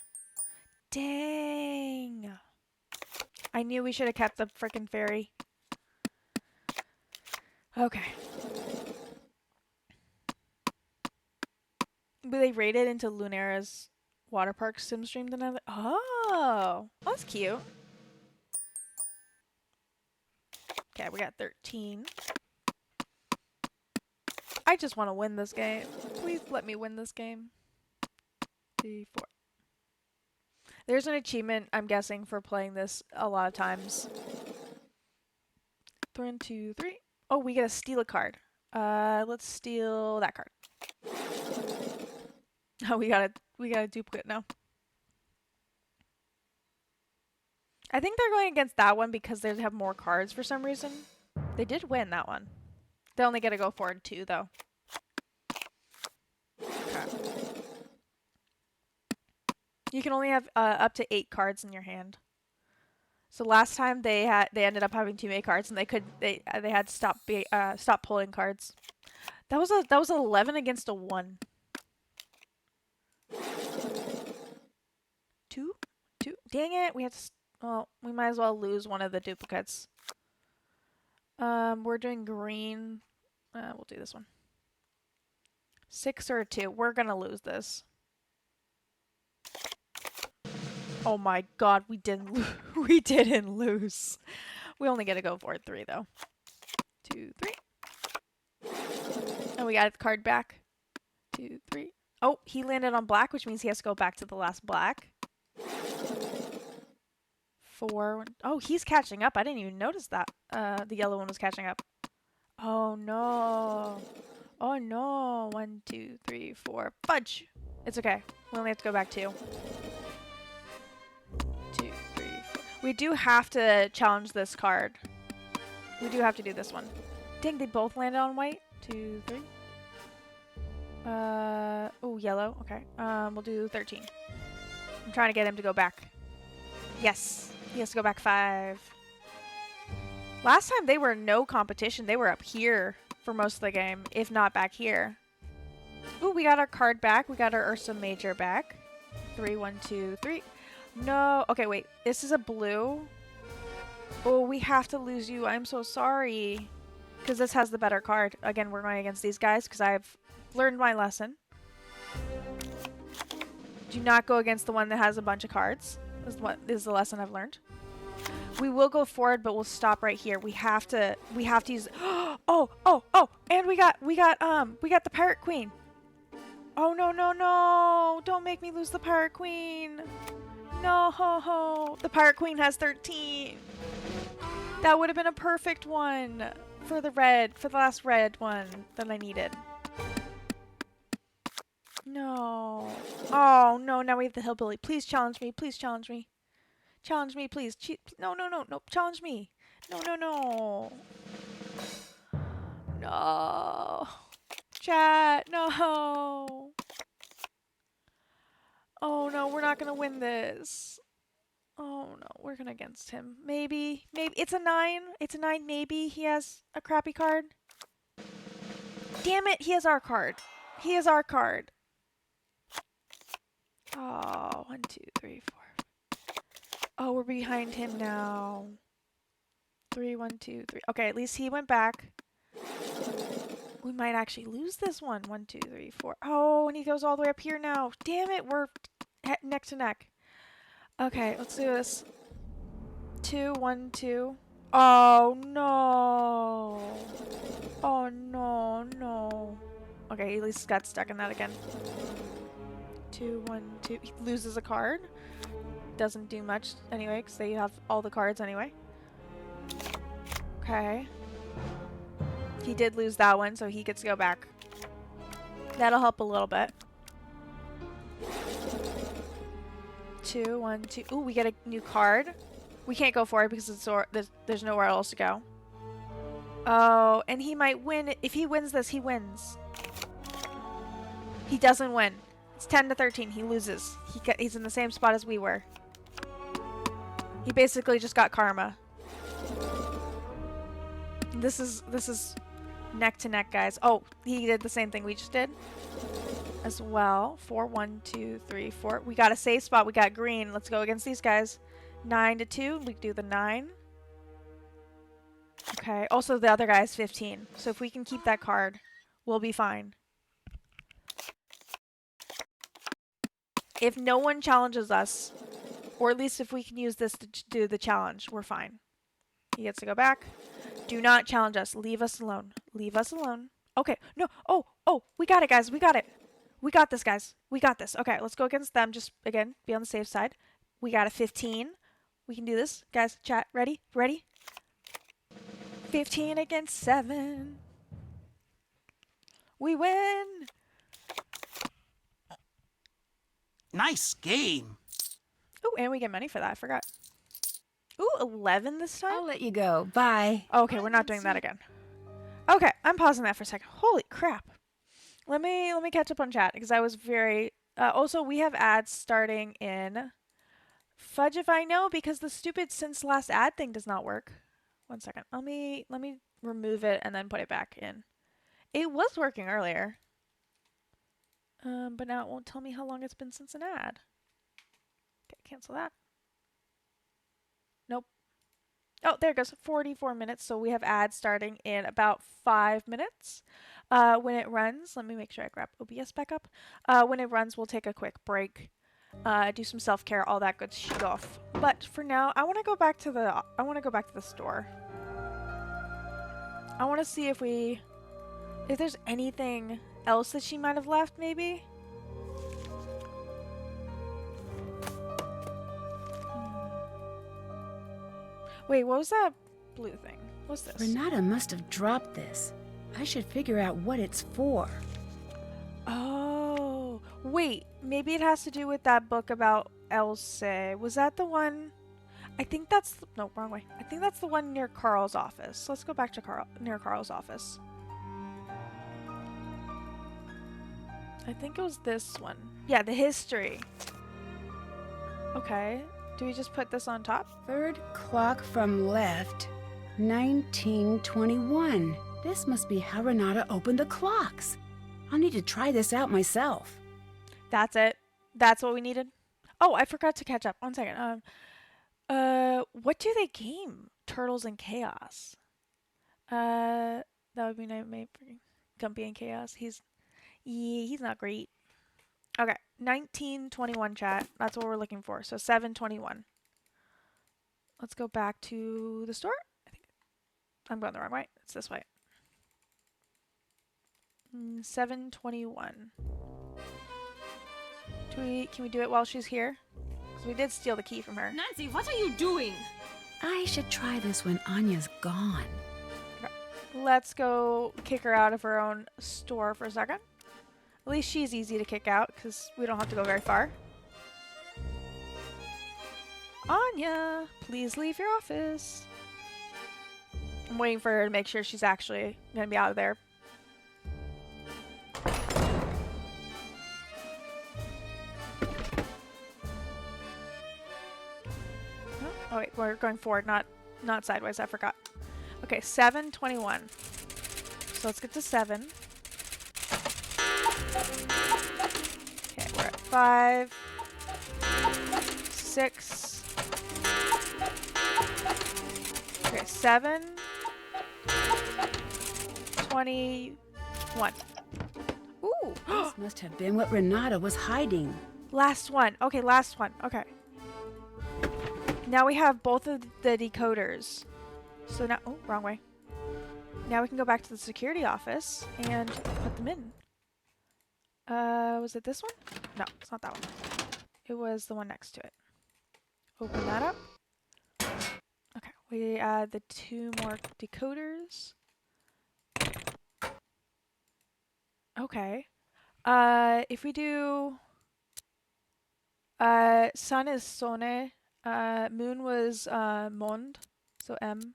Dang. I knew we should have kept the frickin' fairy. Okay. But they raided into Lunara's water park sim stream tonight. Oh, that's cute. Okay, we got 13. I just want to win this game. Please let me win this game. 3, 4. There's an achievement, I'm guessing, for playing this a lot of times. 1, 2, 3. Oh, we get to steal a card. Let's steal that card. Oh, we got a duplicate now. I think they're going against that one because they have more cards for some reason. They did win that one. They only get to go forward 2 though. Okay. You can only have up to 8 cards in your hand. So last time they ended up having too many cards and they had to stop pulling cards. That was 11 against a 1. 2? Dang it! Well, we might as well lose one of the duplicates. We're doing green. We'll do this one. 6 or a 2. We're gonna lose this. Oh my god, we didn't we didn't lose. We only get to go for 3 though. 2, 3. And we got the card back. 2, 3. Oh, he landed on black, which means he has to go back to the last black. 4. Oh, he's catching up. I didn't even notice that. The yellow one was catching up. Oh no. Oh no. 1, 2, 3, 4. Fudge. It's okay. We only have to go back 2. 2, 3, 4. We do have to challenge this card. We do have to do this one. Dang, they both landed on white. 2, 3. Oh, yellow. Okay. We'll do 13. I'm trying to get him to go back. Yes. He has to go back 5. Last time they were no competition. They were up here for most of the game, if not back here. Ooh, we got our card back. We got our Ursa Major back. 3, 1, 2, 3. No. Okay, wait. This is a blue. Oh, we have to lose you. I'm so sorry. Because this has the better card. Again, we're going against these guys because I've learned my lesson. Do not go against the one that has a bunch of cards. This is the lesson I've learned. We will go forward, but we'll stop right here. We have to use. Oh! And we got the Pirate Queen. Oh no! Don't make me lose the Pirate Queen. No, the Pirate Queen has 13. That would have been a perfect one for the last red one that I needed. No. Oh, no. Now we have the hillbilly. Please challenge me. Please challenge me. Challenge me, please. No. Challenge me. No. No. Chat. No. Oh, no. We're not going to win this. Oh, no. We're going against him. Maybe. It's a 9. It's a 9. Maybe he has a crappy card. Damn it. He has our card. Oh, 1, 2, 3, 4. Oh, we're behind him now. 3, 1, 2, 3. Okay, at least he went back. We might actually lose this one. 1, 2, 3, 4. Oh, and he goes all the way up here now. Damn it, we're neck to neck. Okay, let's do this. 2, 1, 2. Oh, no. Oh, no. Okay, he at least got stuck in that again. 2, 1, 2. He loses a card. Doesn't do much anyway, because they have all the cards anyway. Okay. He did lose that one, so he gets to go back. That'll help a little bit. 2, 1, 2. Ooh, we get a new card. We can't go for it because there's nowhere else to go. Oh, and he might win. If he wins this, he wins. He doesn't win. It's 10 to 13. He loses. He's in the same spot as we were. He basically just got karma. This is neck to neck, guys. Oh, he did the same thing we just did as well. 4, 1, 2, 3, 4. We got a safe spot. We got green. Let's go against these guys. 9 to 2. We do the 9. Okay. Also, the other guy is 15. So if we can keep that card, we'll be fine. If no one challenges us, or at least if we can use this to do the challenge, we're fine. He gets to go back. Do not challenge us. Leave us alone. Leave us alone. Okay. No. Oh, we got it, guys. We got it. We got this, guys. We got this. Okay, let's go against them. Just, again, be on the safe side. We got a 15. We can do this. Guys, chat. Ready? Ready? 15 against 7. We win. Nice game. Ooh, and we get money for that. I forgot. Ooh, 11 this time? I'll let you go. Bye. Okay, we're not doing that again. Okay, I'm pausing that for a second. Holy crap. Let me catch up on chat because I was very also we have ads starting in fudge if I know because the stupid since last ad thing does not work. 1 second. Let me remove it and then put it back in. It was working earlier. But now it won't tell me how long it's been since an ad. Okay, cancel that. Nope. Oh, there it goes. 44 minutes. So we have ads starting in about 5 minutes. When it runs, let me make sure I grab OBS back up. When it runs, we'll take a quick break, do some self-care, all that good stuff. But for now, I want to go back to the store. I want to see if there's anything else that she might have left, maybe. Wait, what was that blue thing? What's this? Renata must have dropped this. I should figure out what it's for. Oh, wait. Maybe it has to do with that book about Else. Was that the one? I think that's... No, wrong way. I think that's the one near Carl's office. Let's go back to near Carl's office. I think it was this one. Yeah, the history. Okay. Do we just put this on top? Third clock from left, 1921. This must be how Renata opened the clocks. I'll need to try this out myself. That's it. That's what we needed. Oh, I forgot to catch up. 1 second. What do they game? Turtles in Chaos. That would be Nightmare Gumpy in Chaos. He's not great. Okay, 1921 chat. That's what we're looking for. So 721. Let's go back to the store. I think I'm going the wrong way. It's this way. 721. Can we do it while she's here? Because we did steal the key from her. Nancy, what are you doing? I should try this when Anya's gone. Okay. Let's go kick her out of her own store for a second. At least she's easy to kick out because we don't have to go very far. Anya, please leave your office. I'm waiting for her to make sure she's actually going to be out of there. Oh wait, we're going forward, not sideways. I forgot. Okay, 721. So let's get to 7. Okay, we're at 5, 6. Okay, 7, 21. Ooh. This must have been what Renata was hiding. Last one. Okay, last one. Okay. Now we have both of the decoders. So now, oh, wrong way. Now we can go back to the security office and put them in. Was it this one? No, it's not that one. It was the one next to it. Open that up. Okay, we add the 2 more decoders. Okay. If we do... sun is Sone. Moon was Mond. So M.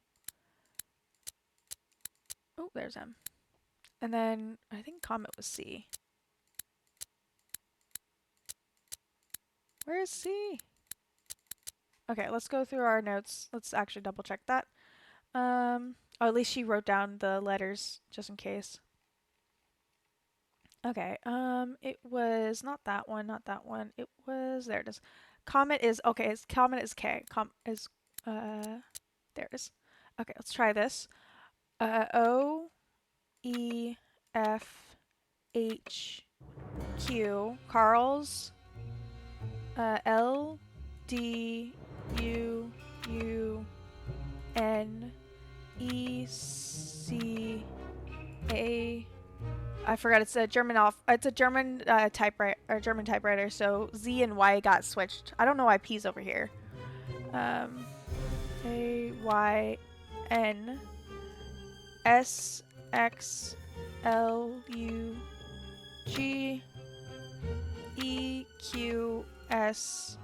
Oh, there's M. And then I think Comet was C. Where is C? Okay, let's go through our notes. Let's actually double check that. Or at least she wrote down the letters just in case. Okay, it was not that one, not that one. It was, there it is. Comet is, okay, Comet is K. There it is. Okay, let's try this. O, E, F, H, Q. Carl's, L, D, U, U, N, E, C, A. I forgot it's a German typewriter or German typewriter, so Z and Y got switched. I don't know why P's over here. A Y N S X L U G E Q S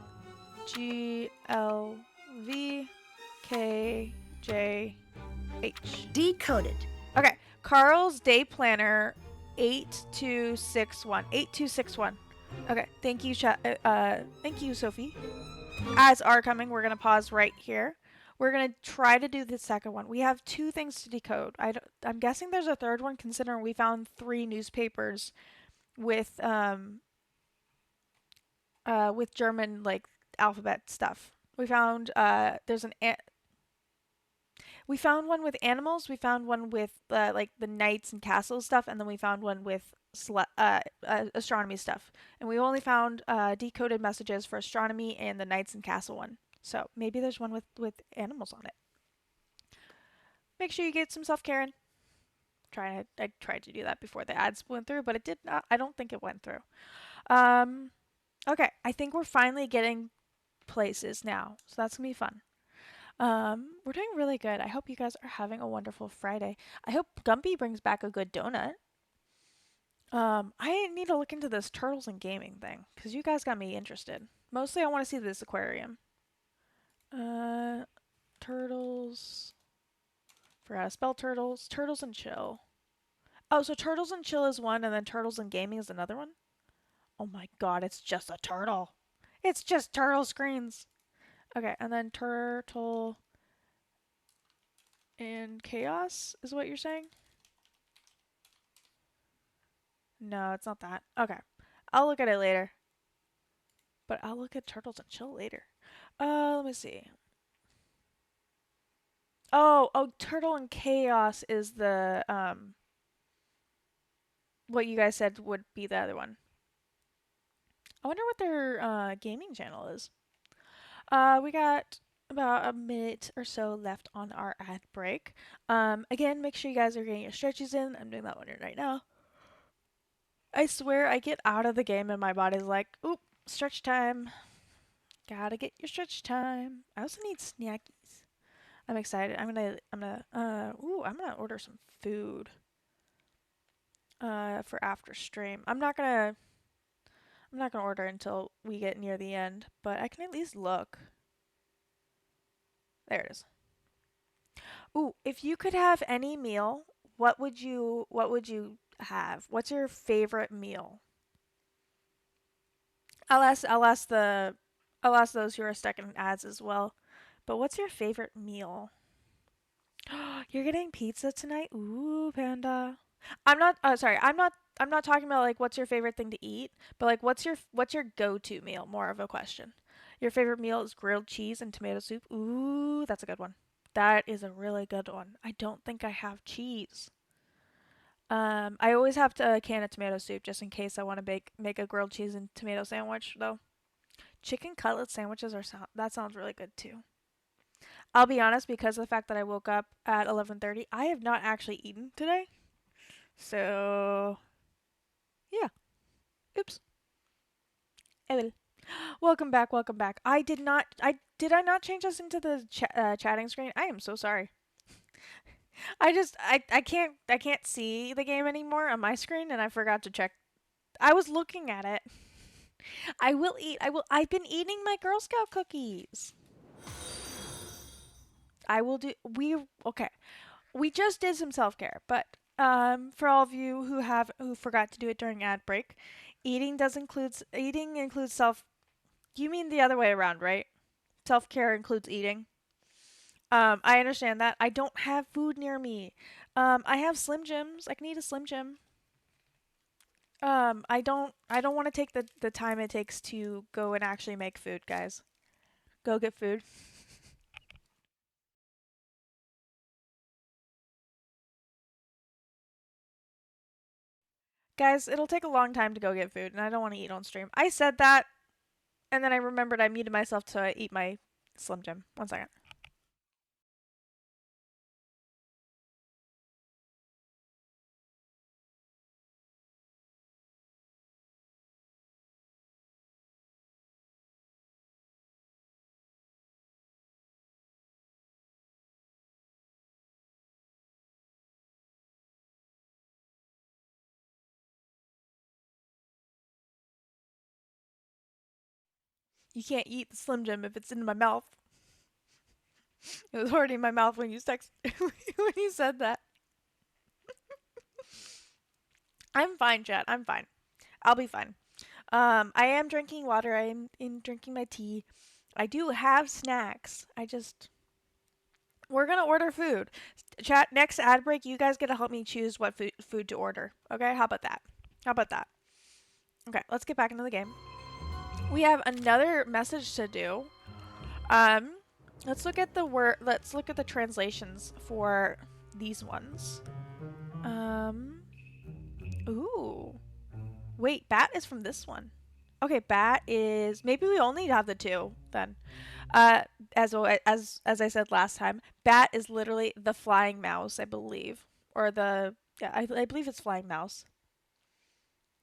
G L V K J H. Decoded. Okay, Carl's Day Planner 8261. 8261. Okay, thank you, thank you, Sophie. As are coming, we're gonna pause right here. We're gonna try to do the second one. We have two things to decode. I'm guessing there's a third one, considering we found 3 newspapers with German like alphabet stuff. We found we found one with animals. We found one with like the knights and castles stuff, and then we found one with astronomy stuff. And we only found decoded messages for astronomy and the knights and castle one. So maybe there's one with animals on it. Make sure you get some stuff, Karen. I tried to do that before the ads went through, but it did not. I don't think it went through. Okay, I think we're finally getting places now, so that's gonna be fun. We're doing really good. I hope you guys are having a wonderful Friday. I hope Gumpy brings back a good donut. I need to look into this turtles and gaming thing because you guys got me interested. Mostly, I want to see this aquarium. Turtles. Forgot to spell turtles. Turtles and chill. Oh, so turtles and chill is one, and then turtles and gaming is another one. Oh my god, it's just a turtle. It's just turtle screens. Okay, and then turtle and chaos is what you're saying? No, it's not that. Okay. I'll look at it later. But I'll look at turtles and chill later. Let me see. Oh, turtle and chaos is the what you guys said would be the other one. I wonder what their gaming channel is. We got about a minute or so left on our ad break. Again, make sure you guys are getting your stretches in. I'm doing that one right now. I swear I get out of the game and my body's like, oop, stretch time. Gotta get your stretch time. I also need snackies. I'm excited. I'm gonna order some food. For after stream. I'm not gonna order until we get near the end, but I can at least look. There it is. Ooh, if you could have any meal, what would you have? What's your favorite meal? I'll ask those who are stuck in ads as well. But what's your favorite meal? You're getting pizza tonight? Ooh, panda. I'm not sorry. I'm not talking about like what's your favorite thing to eat, but like what's your go-to meal? More of a question. Your favorite meal is grilled cheese and tomato soup. Ooh, that's a good one. That is a really good one. I don't think I have cheese. I always have a can of tomato soup just in case I want to make a grilled cheese and tomato sandwich though. Chicken cutlet sandwiches that sounds really good too. I'll be honest, because of the fact that I woke up at 11:30, I have not actually eaten today. So, yeah. Oops. I will. Welcome back. Welcome back. Did I not change us into the chatting screen? I am so sorry. I can't see the game anymore on my screen, and I forgot to check. I was looking at it. I will eat. I've been eating my Girl Scout cookies. I will do. Okay. we just did some self-care, but for all of you who forgot to do it during ad break, eating includes self. You mean the other way around, right? Self-care includes eating. I understand that. I don't have food near me. I have Slim Jims. I can eat a Slim Jim. I don't want to take the time it takes to go and actually make food, guys. Go get food. Guys, it'll take a long time to go get food, and I don't want to eat on stream. I said that, and then I remembered I muted myself to eat my Slim Jim. 1 second. You can't eat the Slim Jim if it's in my mouth. It was already in my mouth when you when you said that. I'm fine, chat. I'm fine. I'll be fine. I am drinking water. I am drinking my tea. I do have snacks. We're gonna order food. Chat, next ad break, you guys get to help me choose what food to order. Okay, how about that? How about that? Okay, let's get back into the game. We have another message to do. Let's look at let's look at the translations for these ones. Ooh. Wait, bat is from this one. Okay, bat is, maybe we only have the two then. As I said last time, bat is literally the flying mouse, I believe, or I believe it's flying mouse.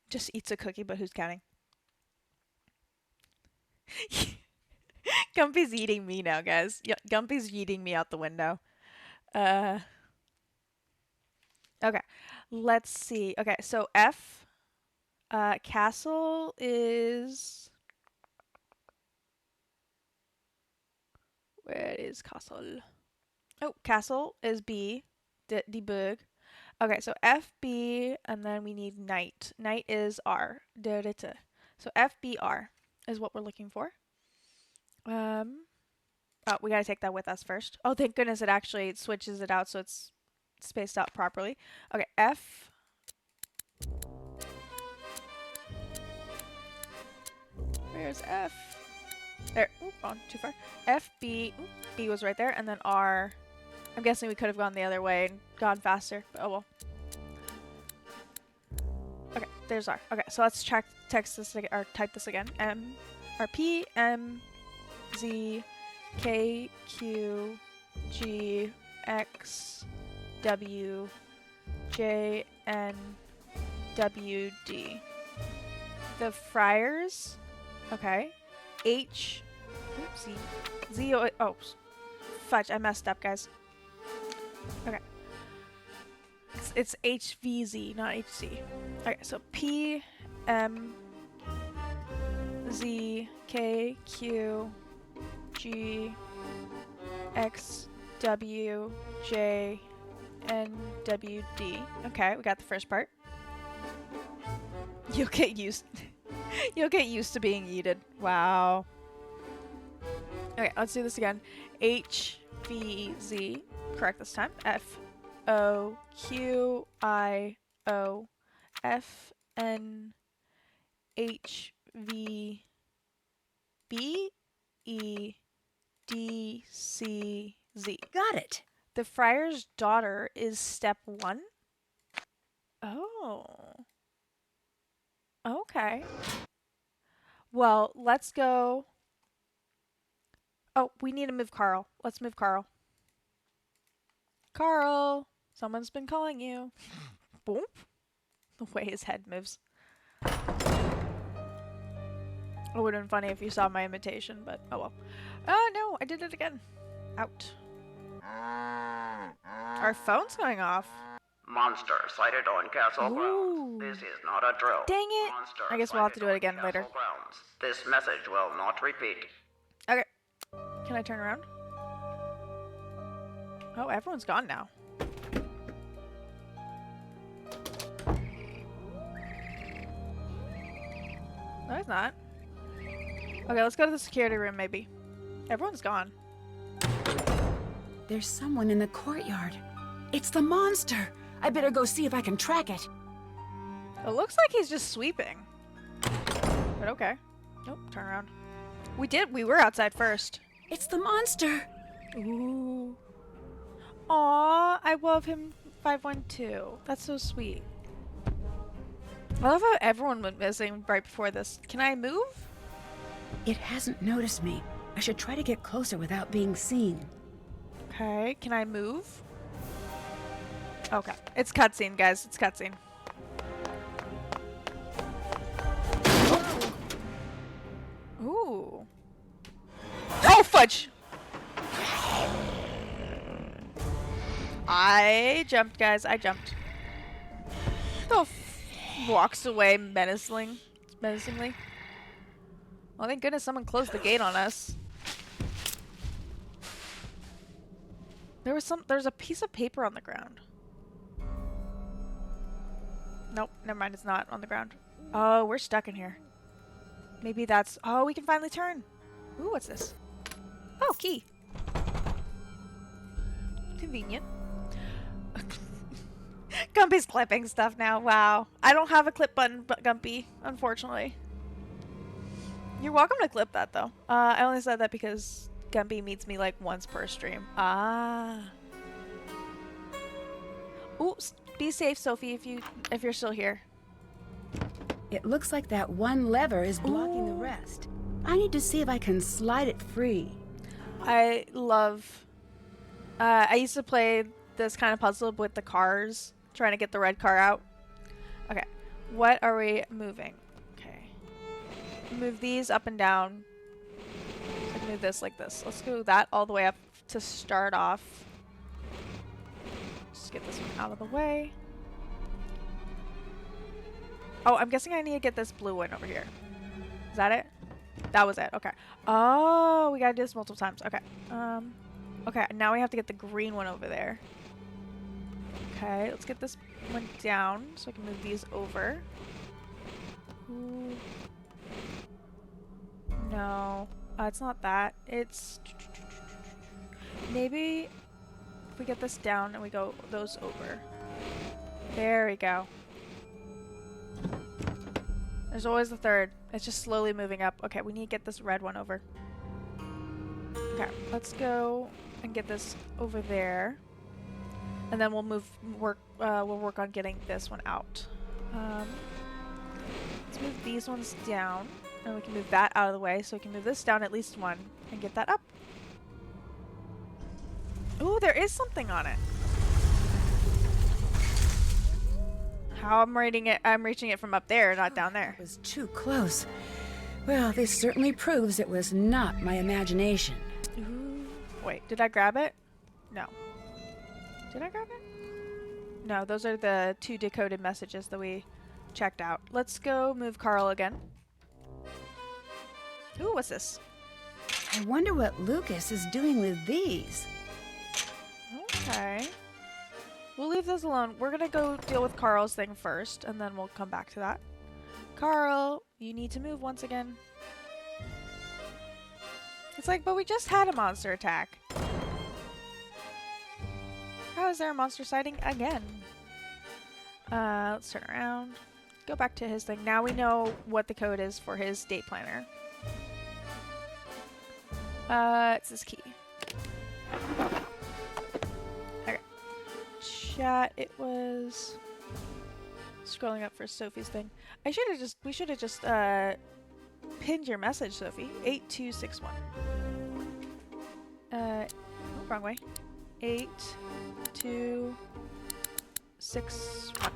Just eats a cookie, but who's counting? Gumpy's eating me now, guys. Gumpy's eating me out the window. Okay, let's see. Okay, so F, castle is, where is castle? Oh, castle is B, die Burg. Okay, so F, B, and then we need knight. Knight is R, der Ritter. So F, B, R is what we're looking for. Oh, we gotta take that with us first. Oh, thank goodness it actually switches it out so it's spaced out properly. Okay, F. Where's F? There. Oop, gone too far. F, B. Oop, B was right there. And then R. I'm guessing we could have gone the other way and gone faster. But oh well. Okay, there's R. Okay, so let's text this again, or type this again. M, or P, M, Z, K, Q, G, X, W, J, N, W, D. The friars. Okay. H. Oops, Z. Z. Oh, fudge. I messed up, guys. Okay. It's HVZ, not HC. Okay, so P, M, Z, K, Q, G, X, W, J, N, W, D. Okay, we got the first part. You'll get used to being yeeted. Wow. Okay, let's do this again. H, V, Z. Correct this time. F, O, Q, I, O, F, N, H, V, B, E, D, C, Z. Got it. The friar's daughter is step 1. Oh. Okay. Well, let's go. Oh, we need to move Carl. Let's move Carl. Carl! Someone's been calling you. Boom. The way his head moves. It would have been funny if you saw my imitation, but oh well. Oh no, I did it again. Out. Our phone's going off. Monster sighted on Castle Ooh. Grounds. This is not a drill. Dang it. Monster I guess we'll have to do it again later. Grounds. This message will not repeat. Okay. Can I turn around? Oh, everyone's gone now. No, he's not. Okay, let's go to the security room, maybe. Everyone's gone. There's someone in the courtyard. It's the monster. I better go see if I can track it. It looks like he's just sweeping. But okay. Nope, turn around. We were outside first. It's the monster. Ooh. Aw, I love him 512. That's so sweet. I love how everyone went missing right before this. Can I move? It hasn't noticed me. I should try to get closer without being seen. Okay, can I move? Okay, it's cutscene, guys. It's cutscene. Ooh. Oh, fudge! I jumped, guys. I jumped. Oh, walks away menacingly. Oh, thank goodness someone closed the gate on us. There's a piece of paper on the ground. Nope, never mind, it's not on the ground. Oh, we're stuck in here. Maybe that's... Oh, we can finally turn. Ooh, what's this? Oh, key. Convenient. Gumpy's clipping stuff now. Wow. I don't have a clip button, but Gumpy, unfortunately. You're welcome to clip that, though. I only said that because Gumpy meets me like once per stream. Ah. Oops. Be safe, Sophie, if you're still here. It looks like that one lever is blocking the rest. I need to see if I can slide it free. I love... I used to play this kind of puzzle with the cars, trying to get the red car out. Okay. What are we moving? Okay. Move these up and down. Let's move this like this. Let's go that all the way up to start off. Just get this one out of the way. Oh, I'm guessing I need to get this blue one over here. Is that it? That was it. Okay. Oh, we gotta do this multiple times. Okay. Okay, now we have to get the green one over there. Okay, let's get this one down so I can move these over. Ooh. No. It's not that. It's... Maybe if we get this down and we go those over. There we go. There's always the third. It's just slowly moving up. Okay, we need to get this red one over. Okay, let's go and get this over there. And then we'll work on getting this one out. Let's move these ones down. And we can move that out of the way, so we can move this down at least one and get that up. Ooh, there is something on it. How I'm reading it, I'm reaching it from up there, not down there. It was too close. Well, this certainly proves it was not my imagination. Ooh. Wait, did I grab it? No. Did I grab it? No, those are the 2 decoded messages that we checked out. Let's go move Carl again. Ooh, what's this? I wonder what Lucas is doing with these. Okay. We'll leave those alone. We're gonna go deal with Carl's thing first, and then we'll come back to that. Carl, you need to move once again. It's like, but we just had a monster attack. How is there a monster sighting again? Let's turn around. Go back to his thing. Now we know what the code is for his date planner. It's this key. Okay. Chat, it was... Scrolling up for Sophie's thing. We should have just, pinned your message, Sophie. 8261. Wrong way. 8261.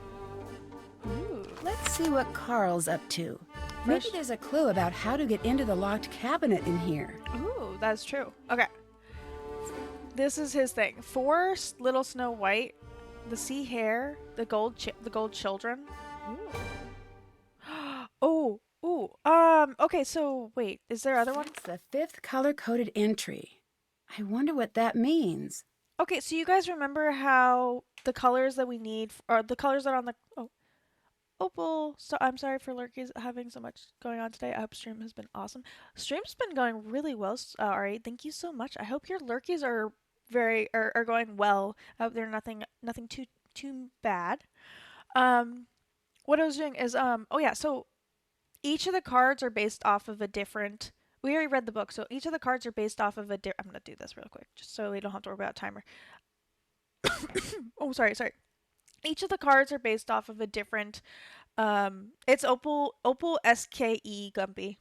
Ooh. Let's see what Carl's up to. Maybe there's a clue about how to get into the locked cabinet in here. Ooh, that's true. Okay. This is his thing. 4 little Snow White, the sea hare, the gold children. Ooh. Okay, so wait, is there other ones? It's the 5th color-coded entry. I wonder what that means. Okay, so you guys remember how the colors that we need, or the colors that are on the... Opal, so I'm sorry for Lurkies having so much going on today. I hope stream has been awesome. Stream's been going really well. Alright, thank you so much. I hope your Lurkies are going well. I hope they're nothing too bad. What I was doing is oh yeah, so each of the cards are based off of a different. We already read the book, so each of the cards are based off of a. I'm gonna do this real quick, just so we don't have to worry about timer. Oh, sorry. Each of the cards are based off of a different. It's Opal SKE Gumpy.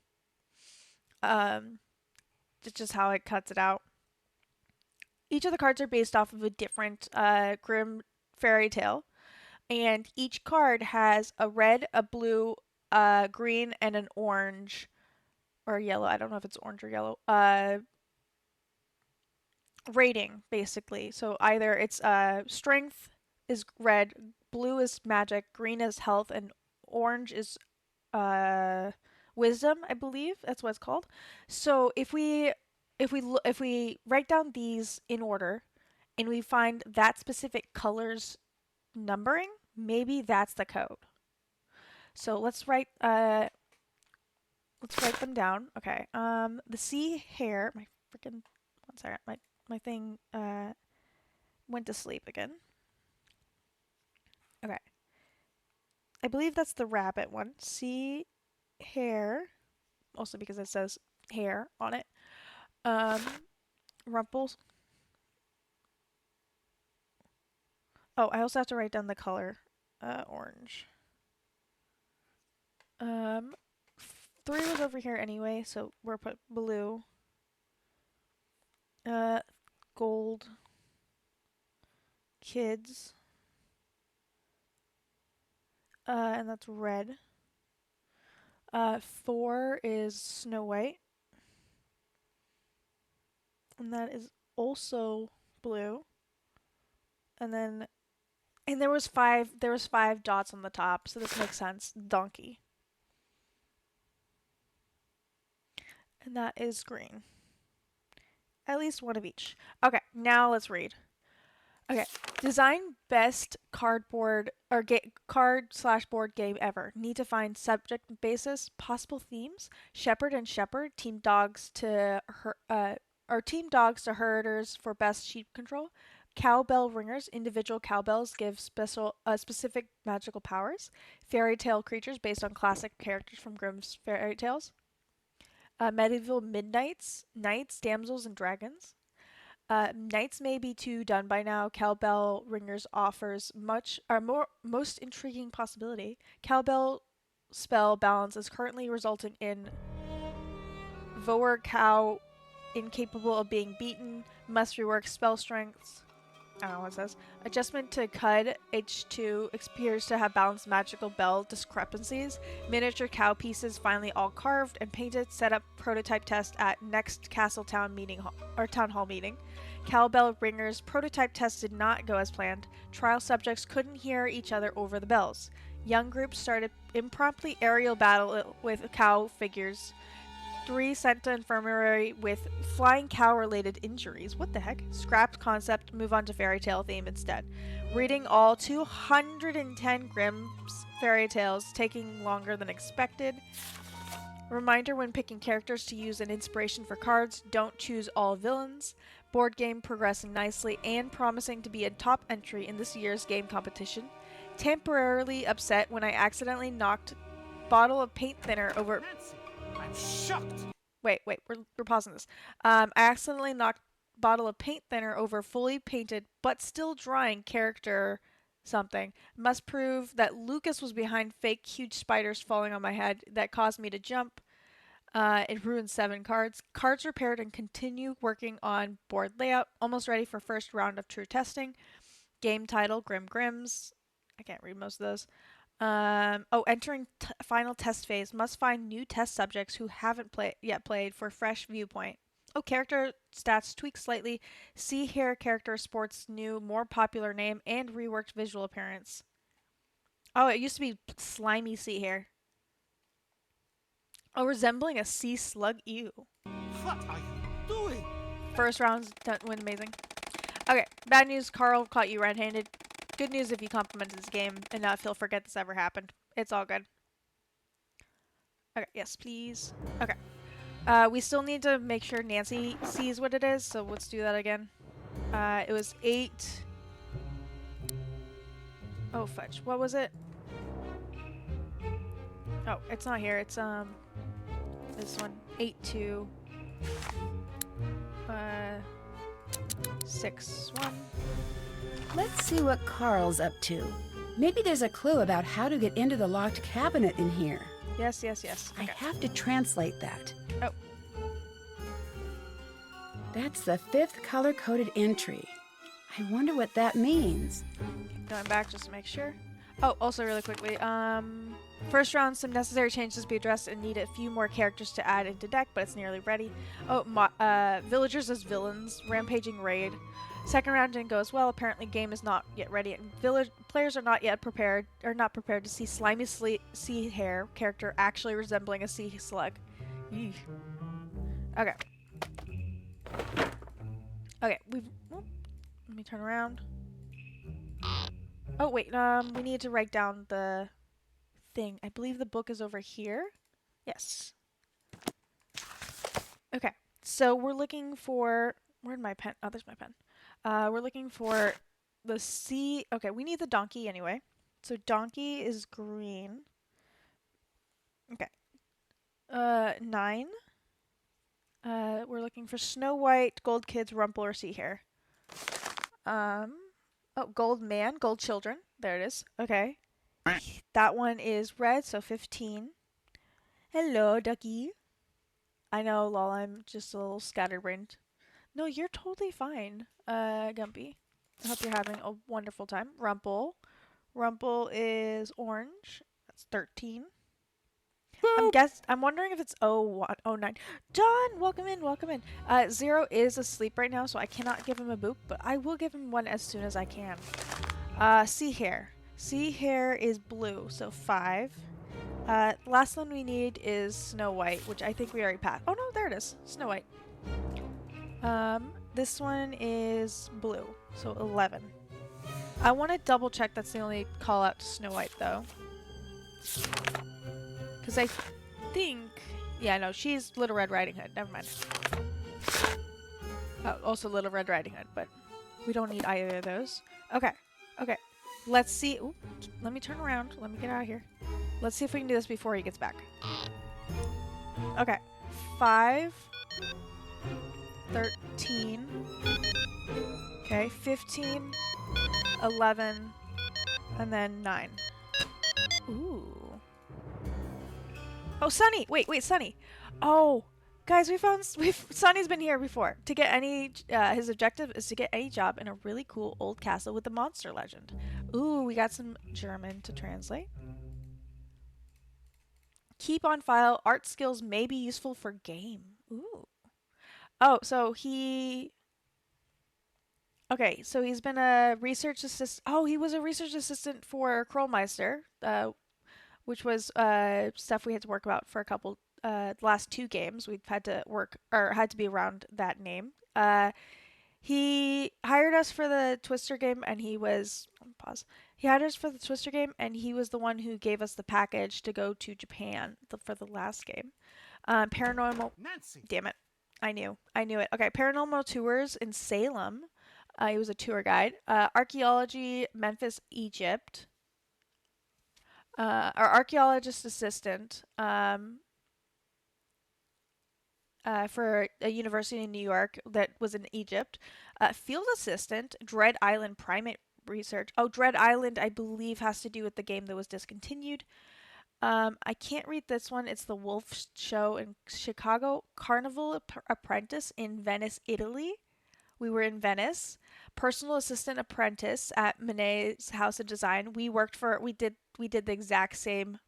It's just how it cuts it out. Each of the cards are based off of a different Grimm fairy tale, and each card has a red, a blue, a green, and an orange or yellow. I don't know if it's orange or yellow. Rating basically. So either it's strength is red, blue is magic, green is health, and orange is wisdom. I believe that's what it's called. So if we write down these in order, and we find that specific color's numbering, maybe that's the code. So let's write them down. Okay. The sea hare. My freaking. One second. My thing went to sleep again. Okay. I believe that's the rabbit one. Sea hare. Also because it says hair on it. Rumples. Oh, I also have to write down the color. Orange. 3 was over here anyway, so we're put blue. Gold. Kids. And that's red. 4 is Snow White. And that is also blue. And there was 5 dots on the top, so this makes sense. Donkey. And that is green. At least one of each. Okay, now let's read. Okay, design best cardboard or card/board game ever. Need to find subject basis, possible themes. Shepherd and shepherd, team dogs to team dogs to herders for best sheep control. Cowbell ringers, individual cowbells give specific magical powers. Fairy tale creatures based on classic characters from Grimm's fairy tales. Medieval midnights, knights, damsels, and dragons. Knights may be too done by now. Cowbell Ringers offers most intriguing possibility. Cowbell spell balance is currently resulting in Voer Cow incapable of being beaten. Must rework spell strengths. I don't know what it says. Adjustment to CUD H2 appears to have balanced magical bell discrepancies. Miniature cow pieces finally all carved and painted. Set up prototype test at next Castle Town Town Hall meeting. Cowbell Ringers prototype test did not go as planned. Trial subjects couldn't hear each other over the bells. Young groups started impromptu aerial battle with cow figures. 3 sent to infirmary with flying cow-related injuries. What the heck? Scrapped concept, move on to fairy tale theme instead. Reading all 210 Grimm's fairy tales, taking longer than expected. Reminder when picking characters to use an inspiration for cards, don't choose all villains. Board game progressing nicely and promising to be a top entry in this year's game competition. Temporarily upset when I accidentally knocked bottle of paint thinner over... I'm shocked. Wait, we're pausing this. I accidentally knocked bottle of paint thinner over fully painted but still drying character something. Must prove that Lucas was behind fake huge spiders falling on my head that caused me to jump. It ruined 7 cards. Cards repaired and continue working on board layout. Almost ready for first round of true testing. Game title, Grim Grims. I can't read most of those. Entering final test phase. Must find new test subjects who haven't yet played for fresh viewpoint. Oh, character stats tweaked slightly. See here, character sports new, more popular name and reworked visual appearance. Oh, it used to be slimy sea hair. Oh, resembling a sea slug. Ew. What are you doing? First round's went amazing. Okay, bad news. Carl caught you red-handed. Good news if you complimented this game enough, he'll forget this ever happened. It's all good. Okay, yes, please. Okay. We still need to make sure Nancy sees what it is, so let's do that again. It was 8. Oh, fudge. What was it? Oh, it's not here. It's, this one. 8-2. 6-1. Let's see what Carl's up to. Maybe there's a clue about how to get into the locked cabinet in here. Yes, yes, yes. I Okay. have to translate that. Oh. That's the 5th color-coded entry. I wonder what that means. Going back just to make sure. Oh, also really quickly, first round, some necessary changes to be addressed and need a few more characters to add into deck, but it's nearly ready. Oh, villagers as villains, rampaging raid. Second round didn't go as well. Apparently, game is not yet ready, and players are not yet prepared, or not prepared to see slimy sea hare character actually resembling a sea slug. Eesh. Okay. Okay, let me turn around. Oh wait, we need to write down the thing. I believe the book is over here. Yes. Okay, so we're looking for, where'd my pen? Oh, there's my pen. We're looking for the sea. Okay, we need the donkey anyway. So donkey is green. Okay. 9. We're looking for Snow White, Gold Kids, Rumple, or Sea Hare. Oh, Gold Man, Gold Children. There it is. Okay. That one is red, so 15. Hello, ducky. I know, lol, I'm just a little scatterbrained. No, you're totally fine, Gumpy. I hope you're having a wonderful time. Rumple. Rumple is orange. That's 13. I'm wondering if it's 09. John, welcome in, welcome in. Zero is asleep right now, so I cannot give him a boop, but I will give him one as soon as I can. Sea Hare. Sea Hare is blue, so 5. Last one we need is Snow White, which I think we already passed. Oh no, there it is. Snow White. This one is blue, so 11. I want to double check that's the only call out to Snow White though. Because I think... Yeah, no, she's Little Red Riding Hood. Never mind. Also Little Red Riding Hood, but we don't need either of those. Okay. Okay. Let's see. Ooh, let me turn around. Let me get out of here. Let's see if we can do this before he gets back. Okay. 5. 13. Okay. 15. 11. And then 9. Ooh. Oh, Sunny! Wait, Sunny. Oh, guys, Sunny's been here before. To get any, his objective is to get any job in a really cool old castle with a monster legend. Ooh, we got some German to translate. Keep on file. Art skills may be useful for game. Ooh. Oh, so he... Okay, so he's been a research assistant. Oh, he was a research assistant for Krollmeister, which was stuff we had to work about for a couple last 2 games. We've had to work or had to be around that name. He hired us for the Twister game, and he was pause. He hired us for the Twister game, and he was the one who gave us the package to go to Japan for the last game. Paranormal. Nancy. Damn it! I knew it. Okay, Paranormal Tours in Salem. He was a tour guide. Archaeology, Memphis, Egypt. Our archaeologist assistant for a university in New York that was in Egypt. Field assistant, Dread Island primate research. Oh, Dread Island, I believe, has to do with the game that was discontinued. I can't read this one. It's the Wolf Show in Chicago. Carnival apprentice in Venice, Italy. We were in Venice. Personal assistant apprentice at Monet's House of Design. We did the exact same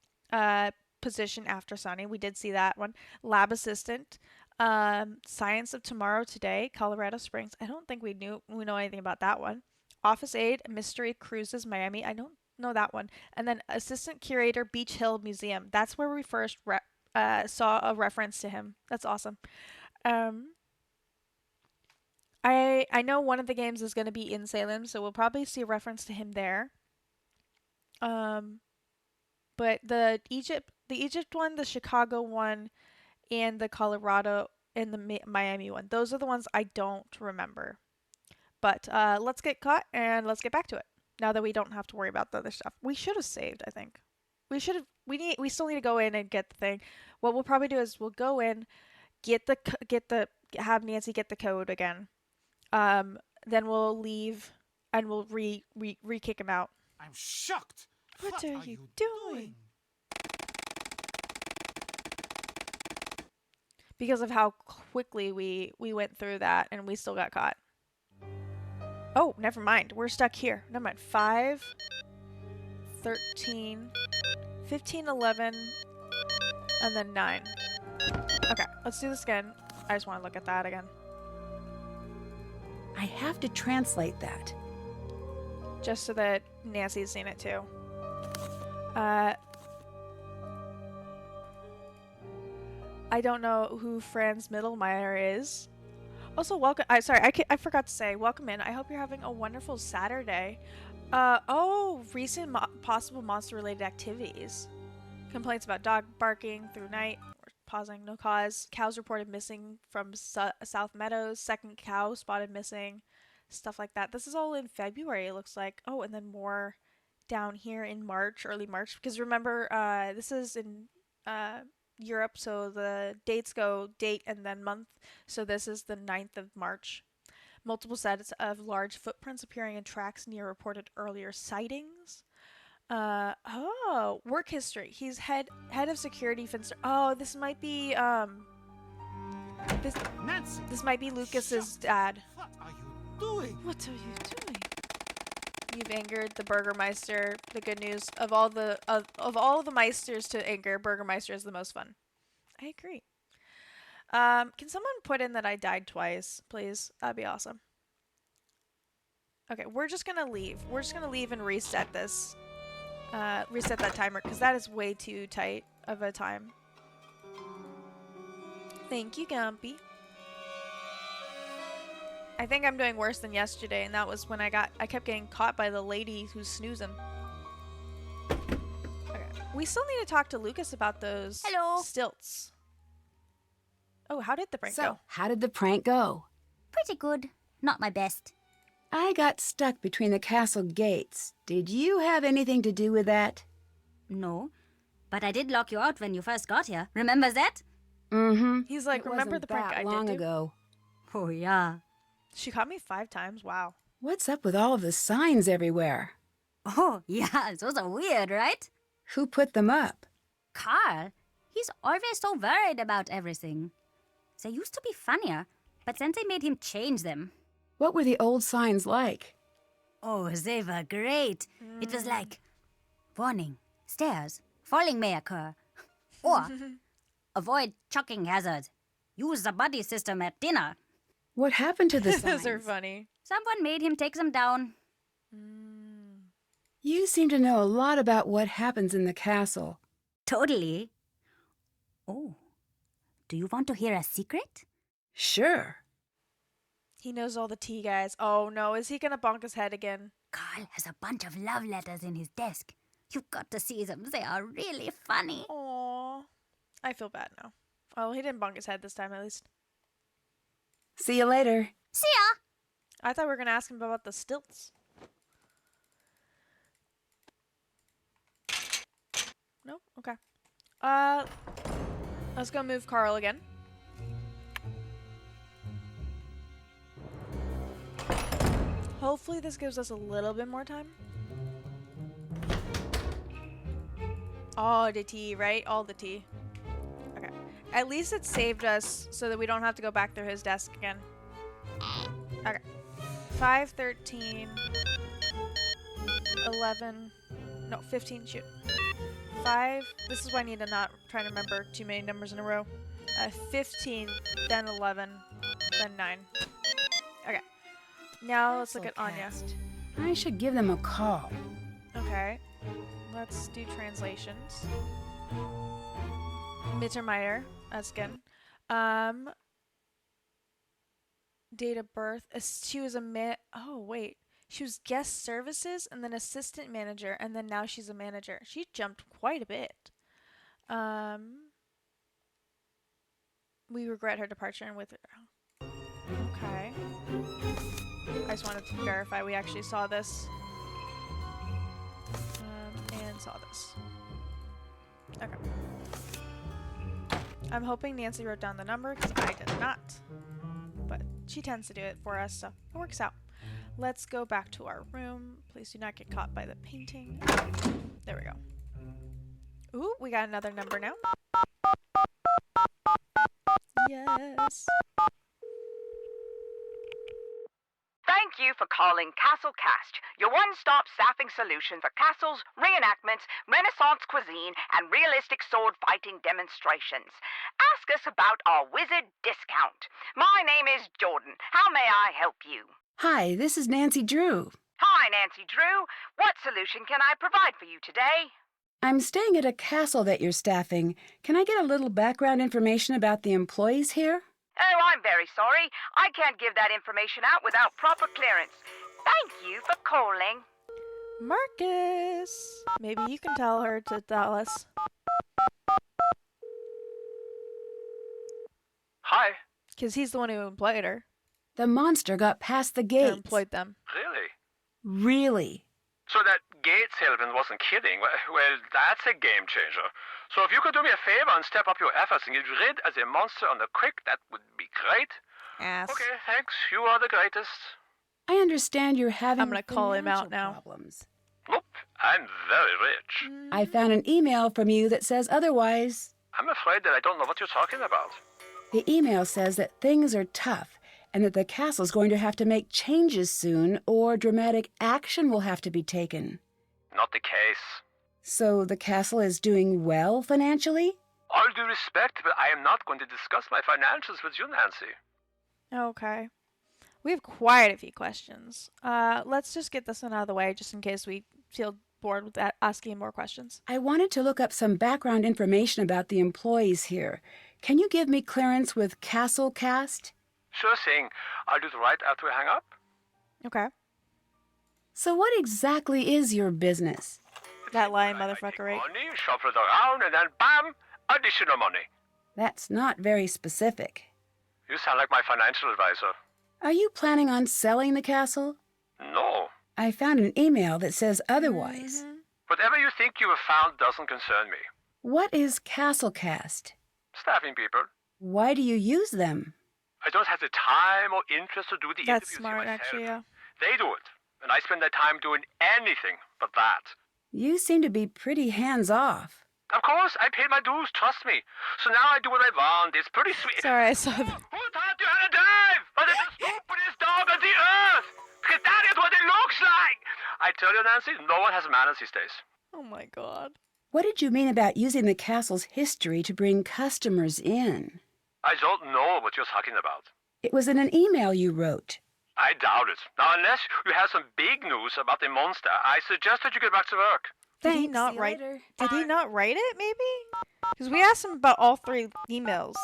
position after Sunny. We did see that one. Lab assistant. Science of Tomorrow Today, Colorado Springs. I don't think we know anything about that one. Office aide, Mystery Cruises, Miami. I don't know that one. And then assistant curator, Beach Hill Museum. That's where we first saw a reference to him. That's awesome. I know one of the games is going to be in Salem, so we'll probably see a reference to him there. But the Egypt one, the Chicago one, and the Colorado and the Miami one. Those are the ones I don't remember. But let's get caught and let's get back to it. Now that we don't have to worry about the other stuff, we should have saved. I think we should have. We still need to go in and get the thing. What we'll probably do is we'll go in, have Nancy get the code again. Then we'll leave and we'll re kick him out. I'm shocked. What are you doing? Because of how quickly we went through that and we still got caught. Oh, never mind. We're stuck here. Never mind. 5, 13, 15, 11, and then 9. Okay, let's do this again. I just want to look at that again. I have to translate that. Just so that Nancy's seen it too. I don't know who Franz Mittelmeier is. Also, welcome. I forgot to say, welcome in. I hope you're having a wonderful Saturday. Recent possible monster-related activities. Complaints about dog barking through night. We're pausing, no cause. Cows reported missing from South Meadows. Second cow spotted missing. Stuff like that. This is all in February, it looks like. Oh, and then more down here in March, early March. Because remember, this is in Europe, so the dates go date and then month. So this is the 9th of March. Multiple sets of large footprints appearing in tracks near reported earlier sightings. Work history. He's head of security fencer. Oh, this might be Nancy, this might be Lucas's dad. what are you doing? What are you doing? You've angered the Burgermeister. The good news of all the Meisters to anger, Burgermeister is the most fun. I agree. Can someone put in that I died twice, please? That'd be awesome. Okay, we're just gonna leave. We're just gonna leave and reset this. Reset that timer, because that is way too tight of a time. Thank you, Gumpy. I think I'm doing worse than yesterday, and that was when I kept getting caught by the lady who's snoozing. Okay. We still need to talk to Lucas about those stilts. Oh, how did the prank go? How did the prank go? Pretty good. Not my best. I got stuck between the castle gates. Did you have anything to do with that? No. But I did lock you out when you first got here. Remember that? Mm-hmm. He's like, It remember wasn't the prank that I long did do? ago. Oh, yeah. She caught me 5 times. Wow. What's up with all of the signs everywhere? Oh, yeah. Those are weird, right? Who put them up? Carl. He's always so worried about everything. They used to be funnier, but then they made him change them. What were the old signs like? Oh, they were great. It was like, warning, stairs, falling may occur. Or, avoid chucking hazard. Use the buddy system at dinner. What happened to the signs? Those are funny. Someone made him take them down. You seem to know a lot about what happens in the castle. Totally. Oh, do you want to hear a secret? Sure. He knows all the tea, guys. Oh no, is he gonna bonk his head again? Carl has a bunch of love letters in his desk. You've got to see them. They are really funny. Aww. I feel bad now. Well, he didn't bonk his head this time, at least. See you later. See ya! I thought we were gonna ask him about the stilts. Nope. Okay. Let's go move Carl again. Hopefully this gives us a little bit more time. Oh, the tea, right? All the tea. Okay. At least it saved us so that we don't have to go back through his desk again. Okay. 5, 13, 11, no, 15, shoot. 5, this is why I need to not try to remember too many numbers in a row. 15, then 11, then 9. Okay. Now let's look at Anya. I should give them a call. Okay. Let's do translations. Mittermeier, that's good. Date of birth. She was a oh wait. She was guest services and then assistant manager, and then now she's a manager. She jumped quite a bit. We regret her departure and with her. Okay. I just wanted to verify we actually saw this. And saw this. Okay. I'm hoping Nancy wrote down the number because I did not. But she tends to do it for us, so it works out. Let's go back to our room. Please do not get caught by the painting. There we go. Ooh, we got another number now. Yes. Thank you for calling Castle Cast, your one-stop staffing solution for castles, reenactments, Renaissance cuisine, and realistic sword fighting demonstrations. Ask us about our wizard discount. My name is Jordan. How may I help you? Hi, this is Nancy Drew. Hi, Nancy Drew. What solution can I provide for you today? I'm staying at a castle that you're staffing. Can I get a little background information about the employees here? Oh, I'm very sorry. I can't give that information out without proper clearance. Thank you for calling. Marcus! Maybe you can tell her to tell us. Hi. Because he's the one who employed her. The monster got past the Or gates. employed them. Really? Really? So that Gates salesman wasn't kidding. Well, that's a game changer. So if you could do me a favor and step up your efforts and get rid of the monster on the quick, that would be great. Ass. Okay, thanks. You are the greatest. I understand you're having I'm gonna call him out financial now. problems. Nope, I'm very rich. I found an email from you that says otherwise. I'm afraid that I don't know what you're talking about. The email says that things are tough and that the castle's going to have to make changes soon or dramatic action will have to be taken. Not the case. So the castle is doing well financially? All due respect, but I am not going to discuss my financials with you, Nancy. Okay. We have quite a few questions. Let's just get this one out of the way just in case we feel bored with asking more questions. I wanted to look up some background information about the employees here. Can you give me clearance with Castle Cast? Sure thing. I'll do it right after we hang up. Okay. So what exactly is your business? That lying I motherfucker, take right? money, shuffle it around, and then bam, additional money. That's not very specific. You sound like my financial advisor. Are you planning on selling the castle? No. I found an email that says otherwise. Whatever you think you have found doesn't concern me. What is Castle Cast? Staffing people. Why do you use them? I don't have the time or interest to do the That's interviews here smart, myself. actually, yeah. They do it, and I spend their time doing anything but that. You seem to be pretty hands-off. Of course, I paid my dues, trust me. So now I do what I want. It's pretty sweet. Sorry, I saw that. Who taught you how to dive? But it's the stupidest dog on the earth. Because that is what it looks like. I tell you, Nancy, no one has manners these days. Oh my god. What did you mean about using the castle's history to bring customers in? I don't know what you're talking about. It was in an email you wrote. I doubt it. Now, unless you have some big news about the monster, I suggest that you get back to work. Did he Thanks, not see you write? later. Did he not write it? Maybe. Because we asked him about all 3 emails.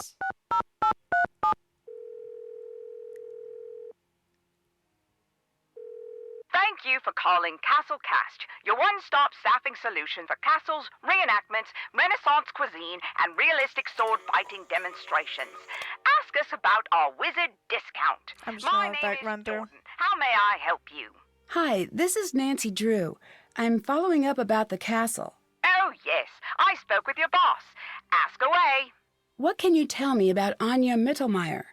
Thank you for calling Castle Cast, your one-stop staffing solution for castles, reenactments, Renaissance cuisine, and realistic sword fighting demonstrations. Ask us about our wizard discount. I'm just My gonna let name that is run through. Jordan. How may I help you? Hi, this is Nancy Drew. I'm following up about the castle. Oh, yes. I spoke with your boss. Ask away. What can you tell me about Anya Mittelmeier?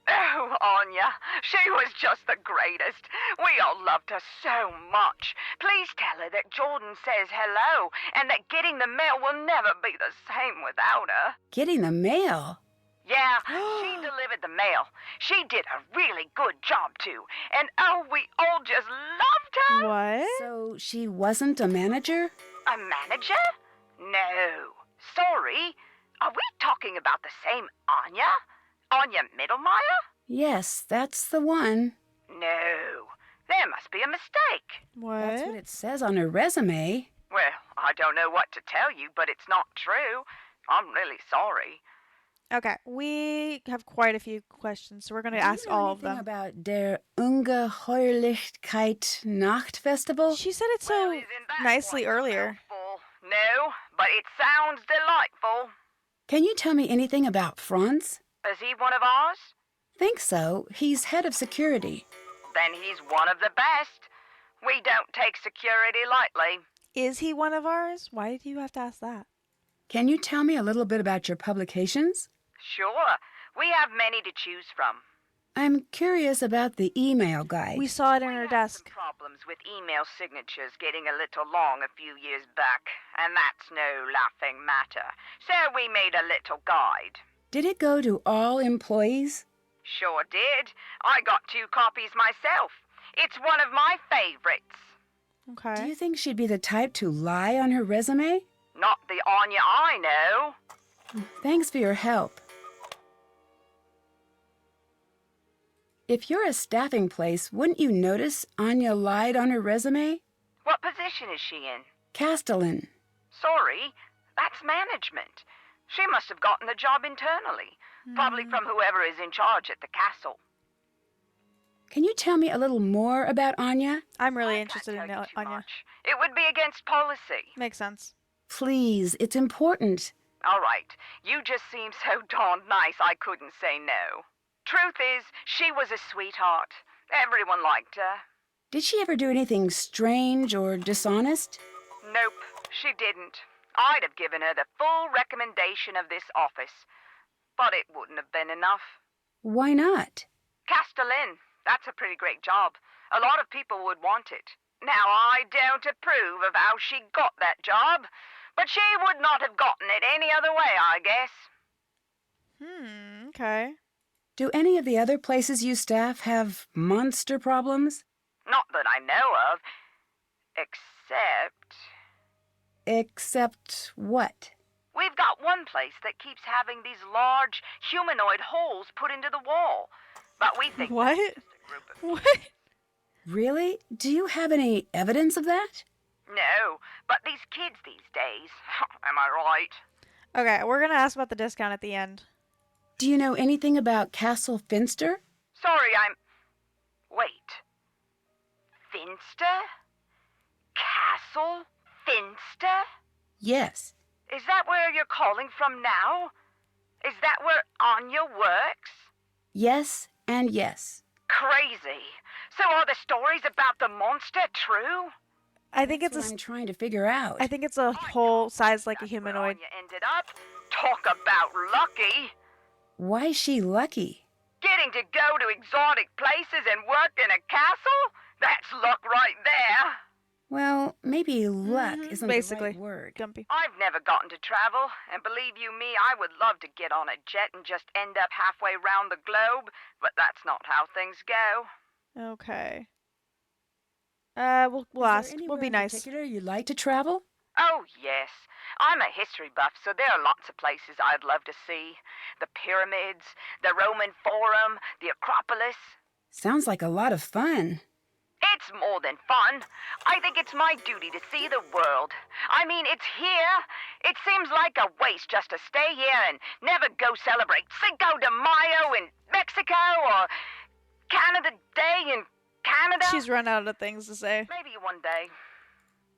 Oh, Anya, she was just the greatest. We all loved her so much. Please tell her that Jordan says hello and that getting the mail will never be the same without her. Getting the mail? Yeah, she delivered the mail. She did a really good job, too. And oh, we all just loved her. What? So she wasn't a manager? A manager? No. Sorry. Are we talking about the same Anya? Anya Mittelmeier? Yes, that's the one. No. There must be a mistake. What? That's what it says on her resume. Well, I don't know what to tell you, but it's not true. I'm really sorry. Okay, we have quite a few questions, so we're going to Do you ask know all of anything them. about der Ungeheuerlichkeit Nachtfestival? She said it Well, so isn't that nicely quite a earlier. mouthful? No, but it sounds delightful. Can you tell me anything about Franz? Is he one of ours? Think so. He's head of security. Then he's one of the best. We don't take security lightly. Is he one of ours? Why do you have to ask that? Can you tell me a little bit about your publications? Sure, we have many to choose from. I'm curious about the email guide. We saw it in We her had desk. some problems with email signatures getting a little long a few years back, and that's no laughing matter. So we made a little guide. Did it go to all employees? Sure did. I got 2 copies myself. It's one of my favorites. Okay. Do you think she'd be the type to lie on her resume? Not the Anya I know. Thanks for your help. If you're a staffing place, wouldn't you notice Anya lied on her resume? What position is she in? Castellan. Sorry, that's management. She must have gotten the job internally, probably from whoever is in charge at the castle. Can you tell me a little more about Anya? I'm really I interested can't in tell you too Anya. much. It would be against policy. Makes sense. Please, it's important. All right, you just seem so darned nice I couldn't say no. Truth is, she was a sweetheart. Everyone liked her. Did she ever do anything strange or dishonest? Nope, she didn't. I'd have given her the full recommendation of this office. But it wouldn't have been enough. Why not? Castellan, that's a pretty great job. A lot of people would want it. Now, I don't approve of how she got that job, but she would not have gotten it any other way, I guess. Okay. Do any of the other places you staff have monster problems? Not that I know of, except Except what? we've got one place that keeps having these large humanoid holes put into the wall. But we think What? that's just a group of... What? Really? Do you have any evidence of that? No, but these kids these days, am I right? Okay, we're going to ask about the discount at the end. Do you know anything about Castle Finster? Sorry, Wait. Finster? Castle Finster? Yes. Is that where you're calling from now? Is that where Anya works? Yes and yes. Crazy. So are the stories about the monster true? I think That's it's what I'm trying to figure out. I think it's a whole size like a That's where humanoid. Anya ended up. Talk about lucky. Why's she lucky? Getting to go to exotic places and work in a castle? That's luck right there. Well, maybe luck Mhm, isn't basically. the right word. Gumpy. I've never gotten to travel, and believe you me, I would love to get on a jet and just end up halfway round the globe, but that's not how things go. Okay. We'll Is there ask. We'll anywhere be in nice. particular you'd like to travel? Oh, yes. I'm a history buff, so there are lots of places I'd love to see. The pyramids, the Roman Forum, the Acropolis. Sounds like a lot of fun. It's more than fun. I think it's my duty to see the world. I mean, it's here. It seems like a waste just to stay here and never go celebrate Cinco de Mayo in Mexico or Canada Day in Canada. She's run out of things to say. Maybe one day.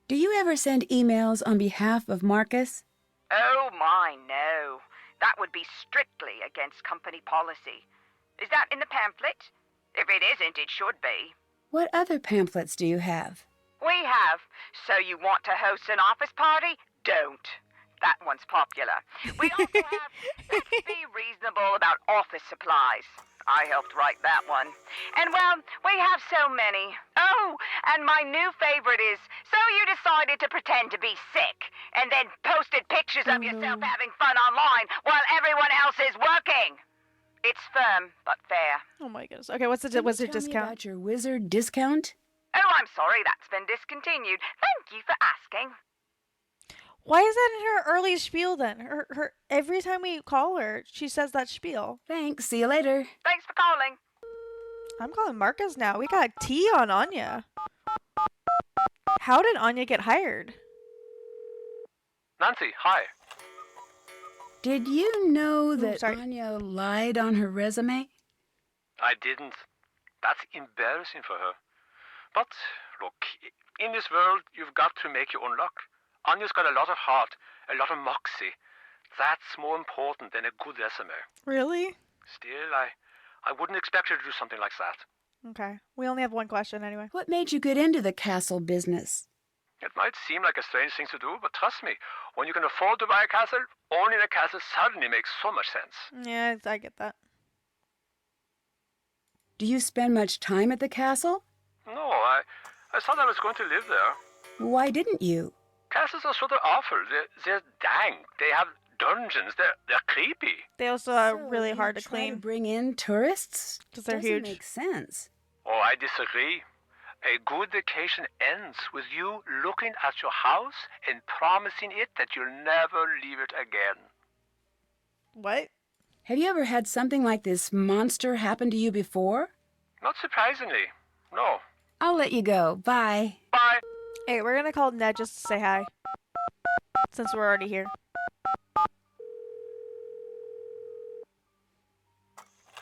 Do you ever send emails on behalf of Marcus? Oh, my, no. That would be strictly against company policy. Is that in the pamphlet? If it isn't, it should be. What other pamphlets do you have? We have. So you want to host an office party? Don't. That one's popular. We also have Let's Be Reasonable About Office Supplies. I helped write that one. And, well, we have so many. Oh, and my new favorite is So You Decided to Pretend to Be Sick and then posted pictures of yourself having fun online while everyone else is working. It's firm, but fair. Oh my goodness. Okay, what's the Can you wizard tell me discount? about your wizard discount? Oh, I'm sorry, that's been discontinued. Thank you for asking. Why is that in her early spiel then? Her every time we call her, she says that spiel. Thanks. See you later. Thanks for calling. I'm calling Marcus now. We got tea on Anya. How did Anya get hired? Nancy, hi. Did you know Ooh, that sorry. Anya lied on her resume? I didn't. That's embarrassing for her. But, look, in this world, you've got to make your own luck. Anya's got a lot of heart, a lot of moxie. That's more important than a good resume. Really? Still, I wouldn't expect her to do something like that. Okay. We only have one question anyway. What made you get into the castle business? It might seem like a strange thing to do, but trust me, when you can afford to buy a castle, owning a castle suddenly makes so much sense. Yeah, I get that. Do you spend much time at the castle? No, I thought I was going to live there. Why didn't you? Castles are sort of awful. They're dank. They have dungeons. They're creepy. They also are So really you hard to try clean. to bring in tourists? 'Cause they're Doesn't huge. make sense. Oh, I disagree. A good vacation ends with you looking at your house and promising it that you'll never leave it again. What? Have you ever had something like this monster happen to you before? Not surprisingly. No. I'll let you go. Bye. Bye. Hey, we're gonna call Ned just to say hi. Since we're already here.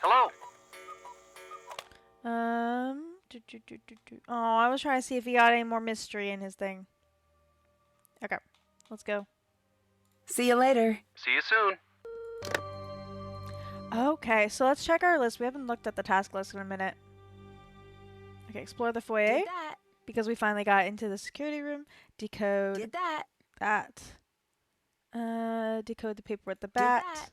Hello. Oh, I was trying to see if he got any more mystery in his thing. Okay, let's go. See you later. See you soon. Okay, so let's check our list. We haven't looked at the task list in a minute. Okay, explore the foyer. Did that. Because we finally got into the security room. Decode Did that. that. Decode the paper with the bat. Did that.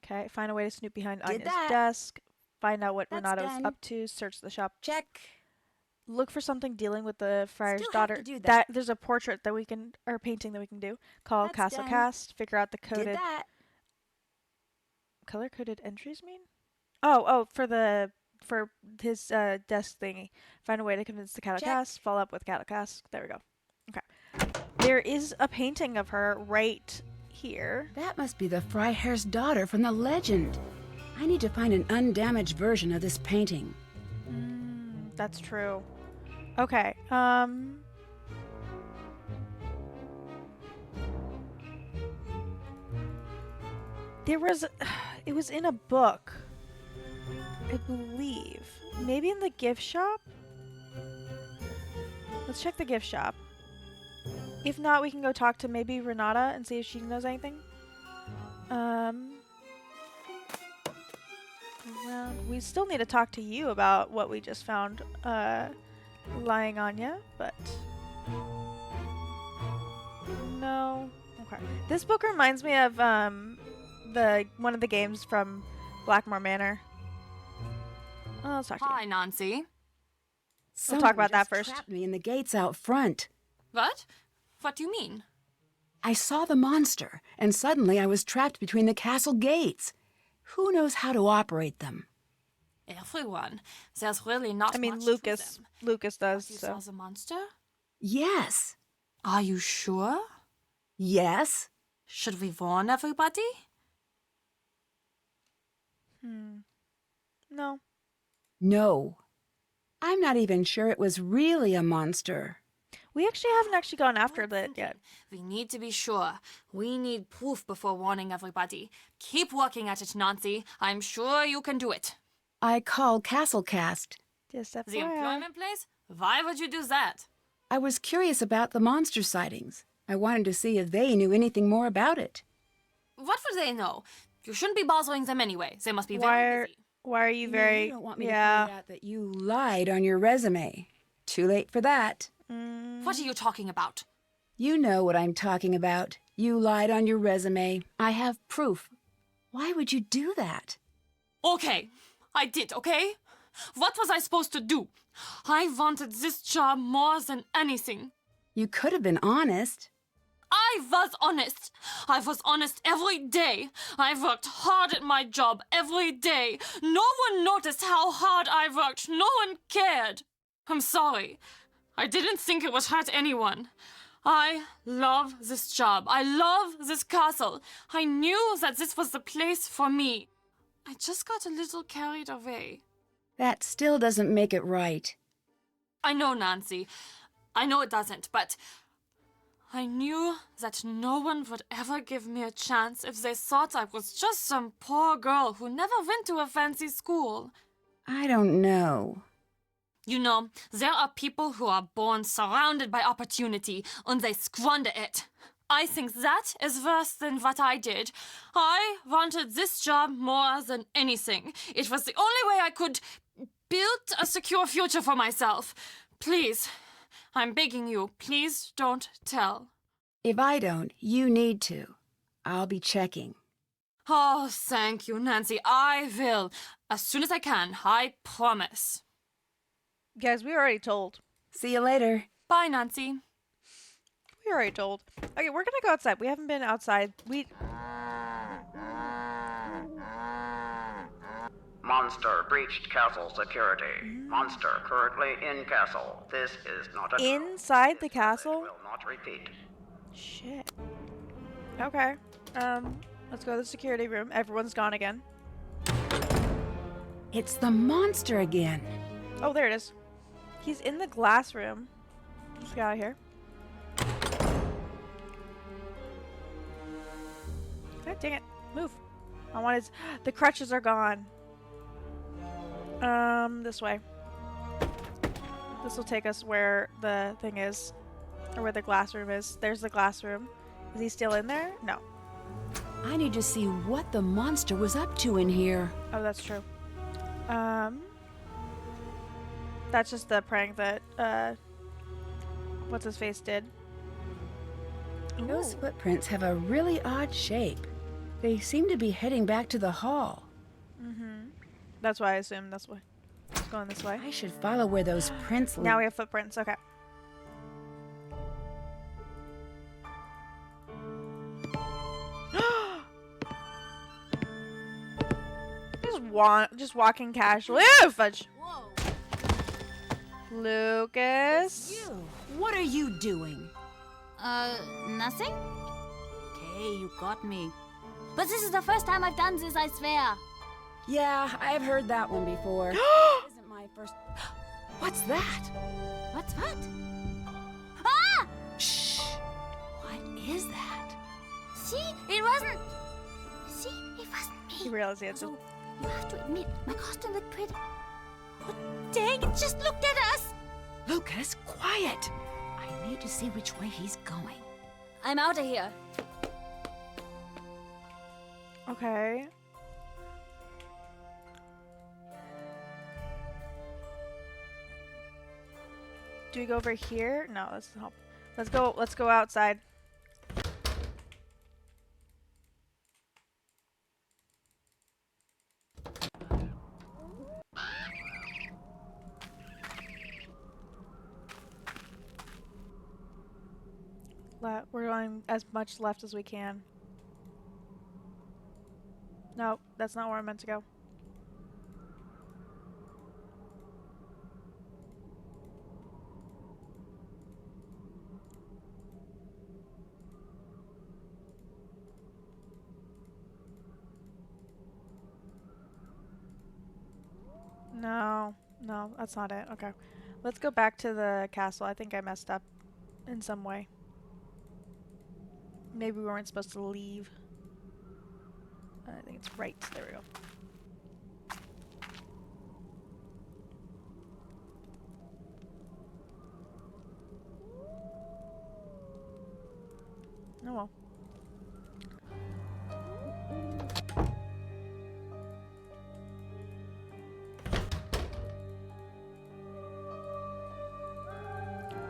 Okay, find a way to snoop behind Did Anya's that. desk. Find out what That's Renato's done. up to. Search the shop. Check. Look for something dealing with the friar's Still have daughter. to do that. There's a portrait that we can, or painting that we can do. Call That's Castle done. Cast. Figure out the Did coded that. color coded entries. Mean? Oh, for his desk thingy. Find a way to convince the Cattle Check. Cast. Follow up with Cattle Cast. There we go. Okay. There is a painting of her right here. That must be the Freiherr's daughter from the legend. I need to find an undamaged version of this painting. That's true. Okay. There was, it was in a book, I believe. Maybe in the gift shop? Let's check the gift shop. If not, we can go talk to maybe Renata and see if she knows anything. We still need to talk to you about what we just found lying on you, but no. Okay. This book reminds me of one of the games from Blackmore Manor. Oh, let's talk to you. Hi, Nancy. We'll talk about that Someone first. just trapped me in the gates out front. What? What do you mean? I saw the monster, and suddenly I was trapped between the castle gates. Who knows how to operate them? Everyone. There's really not I mean, much Lucas. to them. Lucas does. You So saw the monster? Yes. Are you sure? Yes. Should we warn everybody? no. No. I'm not even sure it was really a monster. We actually haven't gone after that yet. We need to be sure. We need proof before warning everybody. Keep working at it, Nancy. I'm sure you can do it. I called Castle Cast. Just The FYI. employment place? Why would you do that? I was curious about the monster sightings. I wanted to see if they knew anything more about it. What would they know? You shouldn't be bothering them anyway. They must be Why very are busy. why are you You very don't want me yeah. to find out that you lied on your resume. Too late for that. What are you talking about? You know what I'm talking about. You lied on your resume. I have proof. Why would you do that? Okay, I did, okay? What was I supposed to do? I wanted this job more than anything. You could have been honest. I was honest. I was honest every day. I worked hard at my job every day. No one noticed how hard I worked. No one cared. I'm sorry. I didn't think it would hurt anyone. I love this job. I love this castle. I knew that this was the place for me. I just got a little carried away. That still doesn't make it right. I know, Nancy. I know it doesn't, but I knew that no one would ever give me a chance if they thought I was just some poor girl who never went to a fancy school. I don't know. You know, there are people who are born surrounded by opportunity and they squander it. I think that is worse than what I did. I wanted this job more than anything. It was the only way I could build a secure future for myself. Please, I'm begging you, please don't tell. If I don't, you need to. I'll be checking. Oh, thank you, Nancy. I will. As soon as I can, I promise. Guys, we already told. See you later. Bye, Nancy. We already told. Okay, we're gonna go outside. We haven't been outside. Monster breached castle security. Monster currently in castle. This is not a drill. Inside the This message castle? will not repeat. Shit. Okay. Let's go to the security room. Everyone's gone again. It's the monster again. Oh, there it is. He's in the glass room. Let's get out of here. God dang it. Move. I want his... The crutches are gone. This way. This will take us where the thing is. Or where the glass room is. There's the glass room. Is he still in there? No. I need to see what the monster was up to in here. Oh, that's true. That's just the prank that, what's-his-face did. Those Ooh. footprints have a really odd shape. They seem to be heading back to the hall. That's why I assumed that's why. It's going this way. I should follow where those prints lead. Now we have footprints. Okay. Just walking casually. Ew, fudge. Lucas. You. What are you doing? Nothing? Okay, you got me. But this is the first time I've done this, I swear. Yeah, I've heard that one before. Isn't my first. What's that? What's what? Ah! Shh. What is that? See? It wasn't... See? It wasn't He me. realized he had to. So, you have to admit, my costume looked pretty. Oh, dang, it just looked at us. Lucas, quiet. I need to see which way he's going. I'm out of here. Okay. Do we go over here? No, let's help. Let's go outside. We're going as much left as we can. No, that's not where I'm meant to go. No, that's not it. Okay. Let's go back to the castle. I think I messed up in some way. Maybe we weren't supposed to leave. I think it's right. There we go. Oh well.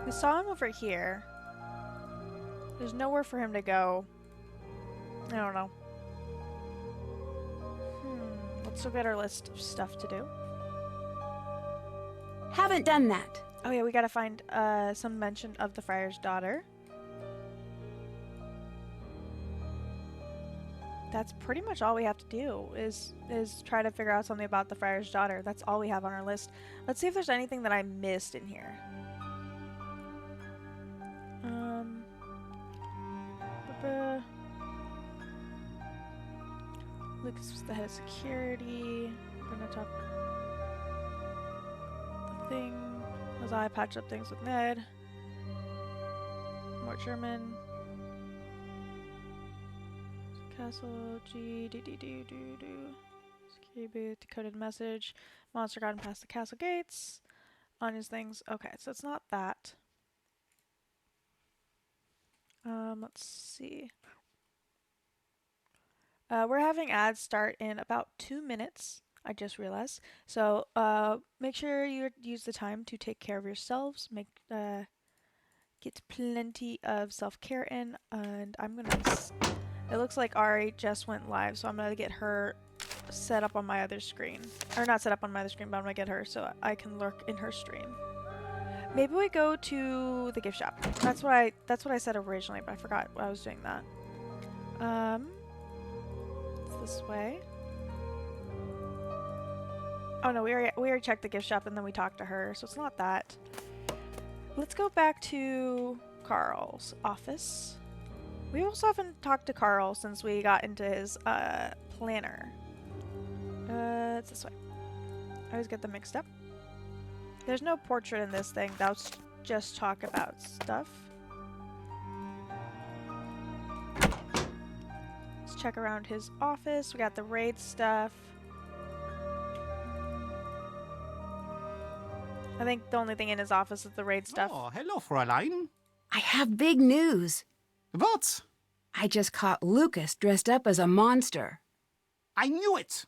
We saw him over here. There's nowhere for him to go. I don't know. Let's look at our list of stuff to do. Haven't done that. Oh yeah, we gotta find some mention of the friar's daughter. That's pretty much all we have to do is try to figure out something about the friar's daughter. That's all we have on our list. Let's see if there's anything that I missed in here. Lucas was the head of security. We're gonna talk the thing. Was I patch up things with Ned? More what German? Castle G do do do do do. Security booth, decoded message. Monster gotten past the castle gates. Anya's things. Okay, so it's not that. Let's see. We're having ads start in about 2 minutes. I just realized. So make sure you use the time to take care of yourselves. Get plenty of self-care in, and I'm gonna. It looks like Ari just went live, so I'm gonna get her set up on my other screen, or not set up on my other screen, but I'm gonna get her so I can lurk in her stream. Maybe we go to the gift shop. That's what I said originally, but I forgot I was doing that. It's this way. Oh no, we already checked the gift shop and then we talked to her, so it's not that. Let's go back to Carl's office. We also haven't talked to Carl since we got into his planner. It's this way. I always get them mixed up. There's no portrait in this thing. That's just talk about stuff. Let's check around his office. We got the raid stuff. I think the only thing in his office is the raid stuff. Oh, hello, Fräulein. I have big news. What? I just caught Lucas dressed up as a monster. I knew it.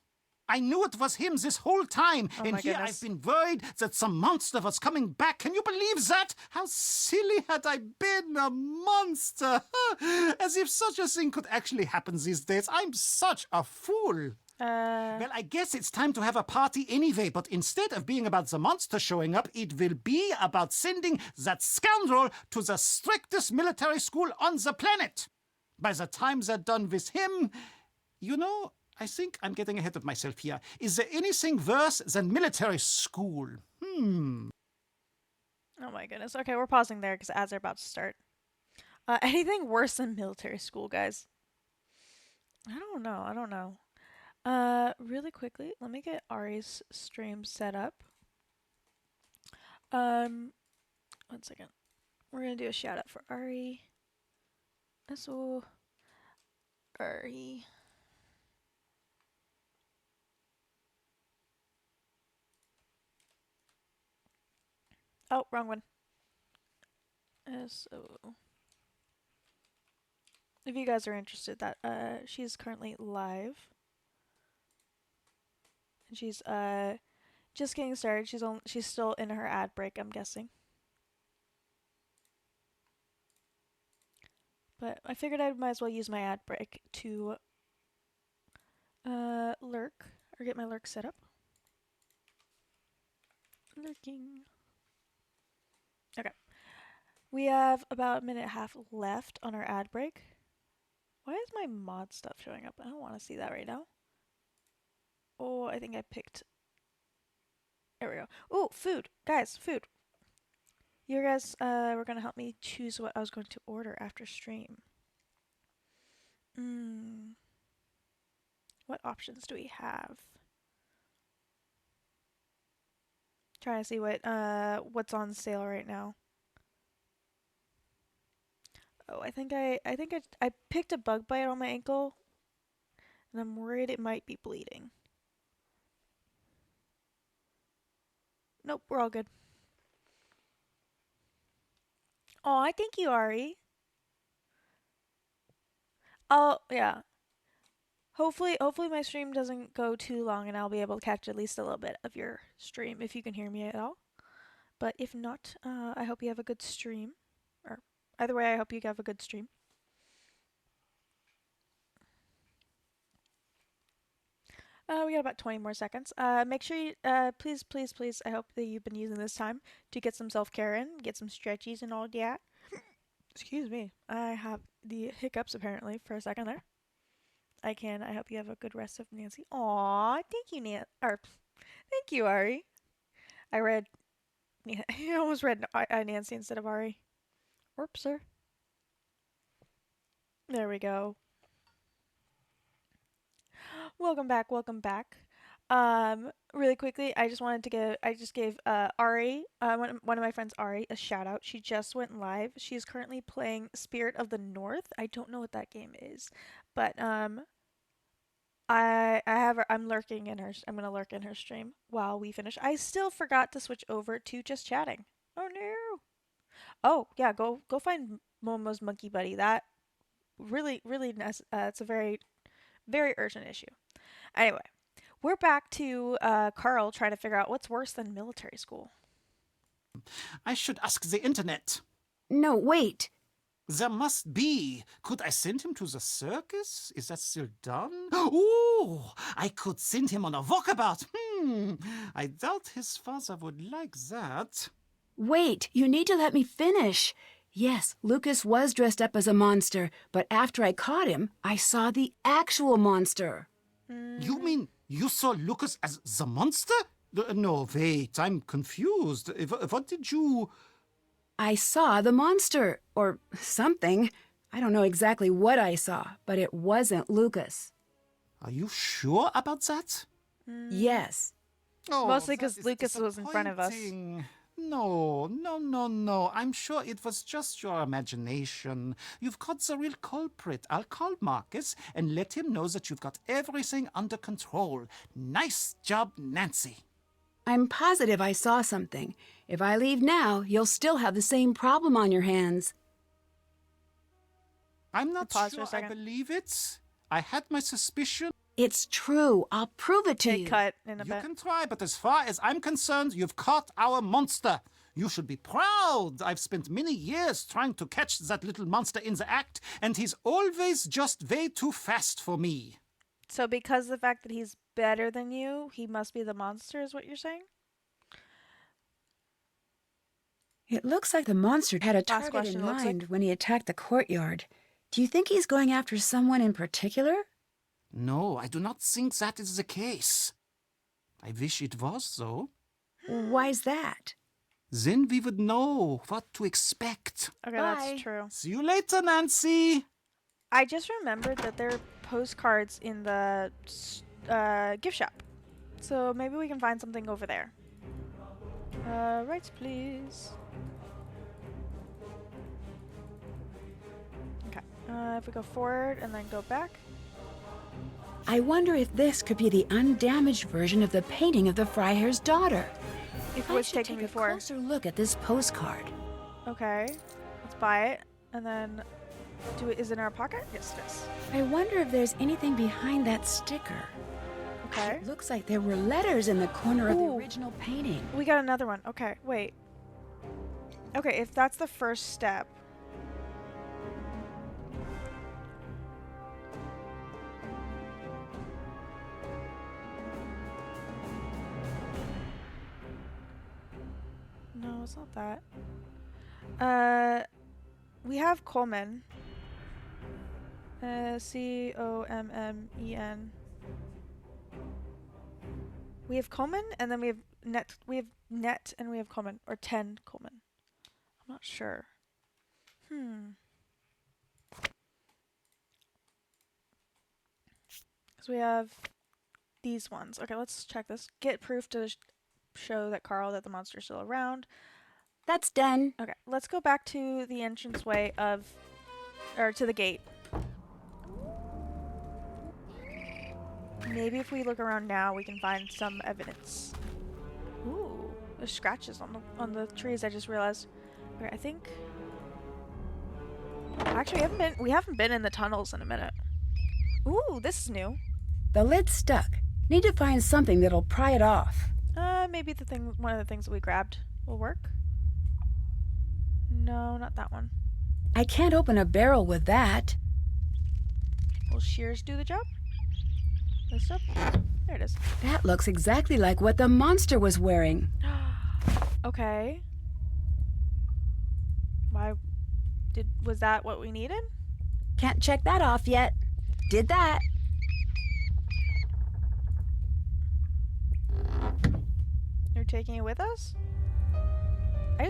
I knew it was him this whole time, Oh and my here goodness. I've been worried that some monster was coming back. Can you believe that? How silly had I been, a monster! As if such a thing could actually happen these days. I'm such a fool. Well, I guess it's time to have a party anyway, but instead of being about the monster showing up, it will be about sending that scoundrel to the strictest military school on the planet. By the time they're done with him, you know, I think I'm getting ahead of myself here. Is there anything worse than military school? Oh my goodness. Okay, we're pausing there because ads are about to start. Anything worse than military school, guys? I don't know. Really quickly, let me get Ari's stream set up. 1 second. We're gonna do a shout out for Ari. So, Ari. Oh, wrong one. So, if you guys are interested, that she's currently live, and she's just getting started. She's still in her ad break, I'm guessing. But I figured I might as well use my ad break to lurk or get my lurk set up. Lurking. Okay. We have about a minute and a half left on our ad break. Why is my mod stuff showing up? I don't want to see that right now. Oh, I think I picked. There we go. Oh, food. Guys, food. You guys were going to help me choose what I was going to order after stream. What options do we have? Trying to see what's on sale right now. Oh, I think I picked a bug bite on my ankle, and I'm worried it might be bleeding. Nope, we're all good. Oh, I thank you, Ari. Oh, yeah. Hopefully my stream doesn't go too long and I'll be able to catch at least a little bit of your stream if you can hear me at all. But if not, I hope you have a good stream. Or either way, I hope you have a good stream. We got about 20 more seconds. Make sure you, please, I hope that you've been using this time to get some self-care in, get some stretchies and all that. Excuse me. I have the hiccups apparently for a second there. I hope you have a good rest of Nancy. Aw, thank you, thank you, Ari. I almost read Nancy instead of Ari. Whoops, sir. There we go. Welcome back. Really quickly, I just gave Ari, one of my friends Ari, a shout out. She just went live. She's currently playing Spirit of the North. I don't know what that game is, but I have her. I'm lurking in her. I'm gonna lurk in her stream while we finish. I still forgot to switch over to just chatting. Oh no. Oh yeah, go find Momo's monkey buddy. That really it's a very urgent issue. Anyway, we're back to Carl trying to figure out what's worse than military school. I should ask the internet. No, wait. There must be. Could I send him to the circus? Is that still done? Oh, I could send him on a walkabout. I doubt his father would like that. Wait, you need to let me finish. Yes, Lucas was dressed up as a monster, but after I caught him, I saw the actual monster. You mean you saw Lucas as the monster? No, wait, I'm confused. What did you... I saw the monster, or something. I don't know exactly what I saw, but it wasn't Lucas. Are you sure about that? Yes. Oh, Mostly that because is Lucas was in front of us. disappointing. No. I'm sure it was just your imagination. You've caught the real culprit. I'll call Marcus and let him know that you've got everything under control. Nice job, Nancy. I'm positive I saw something. If I leave now, you'll still have the same problem on your hands. I'm not Pause for sure a I second. believe it. I had my suspicion. It's true. I'll prove it to Okay, you. cut in a You bit. can try, but as far as I'm concerned, you've caught our monster. You should be proud. I've spent many years trying to catch that little monster in the act, and he's always just way too fast for me. So because of the fact that he's better than you, he must be the monster, is what you're saying? It looks like the monster had a target question, in looks like. mind when he attacked the courtyard. Do you think he's going after someone in particular? No, I do not think that is the case. I wish it was, though. Why's that? Then we would know what to expect. Okay, Bye. that's true. See you later, Nancy. I just remembered that there are postcards in the gift shop. So maybe we can find something over there. Right, please. Okay. If we go forward and then go back. I wonder if this could be the undamaged version of the painting of the Freiherr's daughter. If it I was should taken take a before. closer look at this postcard. Okay. Let's buy it. And then do it. Is it in our pocket? Yes, it is. I wonder if there's anything behind that sticker. Okay. It looks like there were letters in the corner of the Ooh. original painting. We got another one. Okay, wait. Okay, if that's the first step. No, it's not that. We have Coleman. Commen. We have Coleman, and then we have Net. We have Net, and we have Coleman, or 10 Coleman. I'm not sure. So we have these ones. Okay, let's check this. Get proof to show that that the monster's still around. That's done. Okay, let's go back to the entranceway or to the gate. Maybe if we look around now, we can find some evidence. Ooh, there's scratches on the trees. I just realized. Okay, I think. Actually, we haven't been in the tunnels in a minute. Ooh, this is new. The lid's stuck. Need to find something that'll pry it off. Maybe one of the things that we grabbed will work. No, not that one. I can't open a barrel with that. Will shears do the job? This up? There it is. That looks exactly like what the monster was wearing. Okay. Was that what we needed? Can't check that off yet. Did that. You're taking it with us? I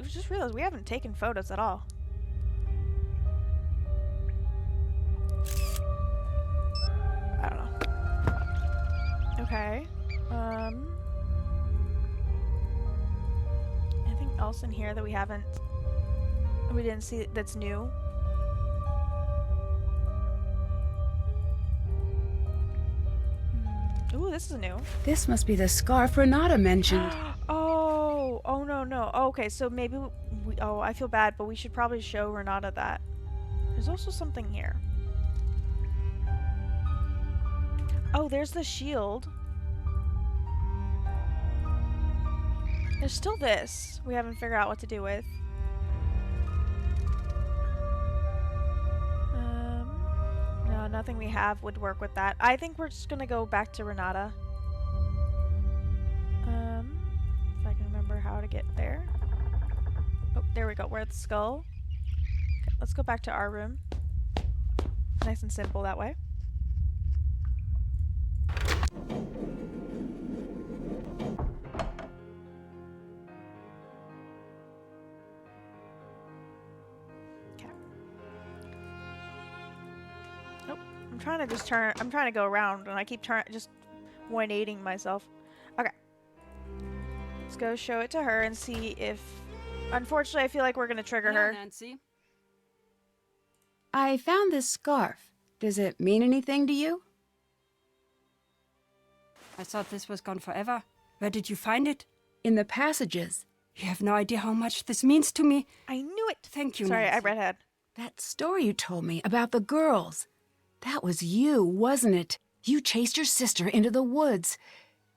just realized we haven't taken photos at all. I don't know. Okay. Anything else in here that we didn't see that's new? Ooh, this is new. This must be the scarf Renata mentioned. Oh no no. Oh, okay, so maybe oh, I feel bad, but we should probably show Renata that. There's also something here. Oh, there's the shield. There's still this we haven't figured out what to do with. No, nothing we have would work with that. I think we're just gonna go back to Renata. If I can remember how to get there. Oh, there we go. We're at the skull. Okay, let's go back to our room. Nice and simple that way. Okay. Nope. I'm trying to go around and I keep just 180ing myself. Okay. Let's go show it to her and see if... Unfortunately, I feel like we're going to trigger Hello, her. Nancy. I found this scarf. Does it mean anything to you? I thought this was gone forever. Where did you find it? In the passages. You have no idea how much this means to me. I knew it. Thank you, Sorry, Nancy. I read ahead. That story you told me about the girls. That was you, wasn't it? You chased your sister into the woods,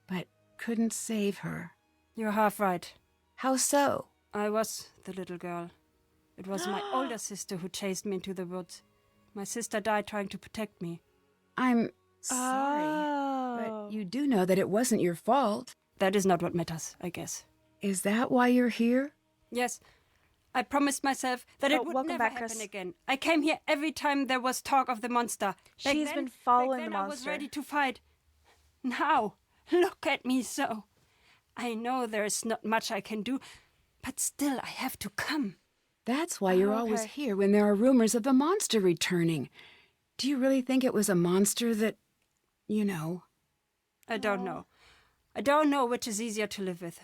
but couldn't save her. You're half right. How so? I was the little girl. It was my older sister who chased me into the woods. My sister died trying to protect me. I'm sorry, Oh. but you do know that it wasn't your fault. That is not what matters, I guess. Is that why you're here? Yes. I promised myself that it would welcome never back, happen Chris. again. I came here every time there was talk of the monster. She's been following back the then I was monster. ready to fight. Now, look at me so. I know there is not much I can do, but still I have to come. That's why you're always okay. here when there are rumors of the monster returning. Do you really think it was a monster that, you know? I don't know. I don't know which is easier to live with.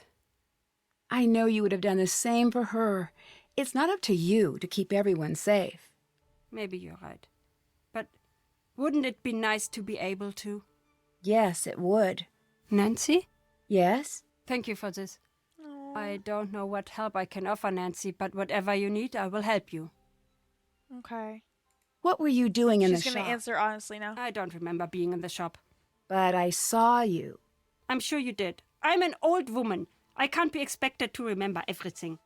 I know you would have done the same for her. It's not up to you to keep everyone safe. Maybe you're right. But wouldn't it be nice to be able to? Yes, it would. Nancy? Yes? Thank you for this. I don't know what help I can offer, Nancy, but whatever you need, I will help you. Okay. What were you doing in She's the going to shop? answer honestly now. I don't remember being in the shop. But I saw you. I'm sure you did. I'm an old woman. I can't be expected to remember everything.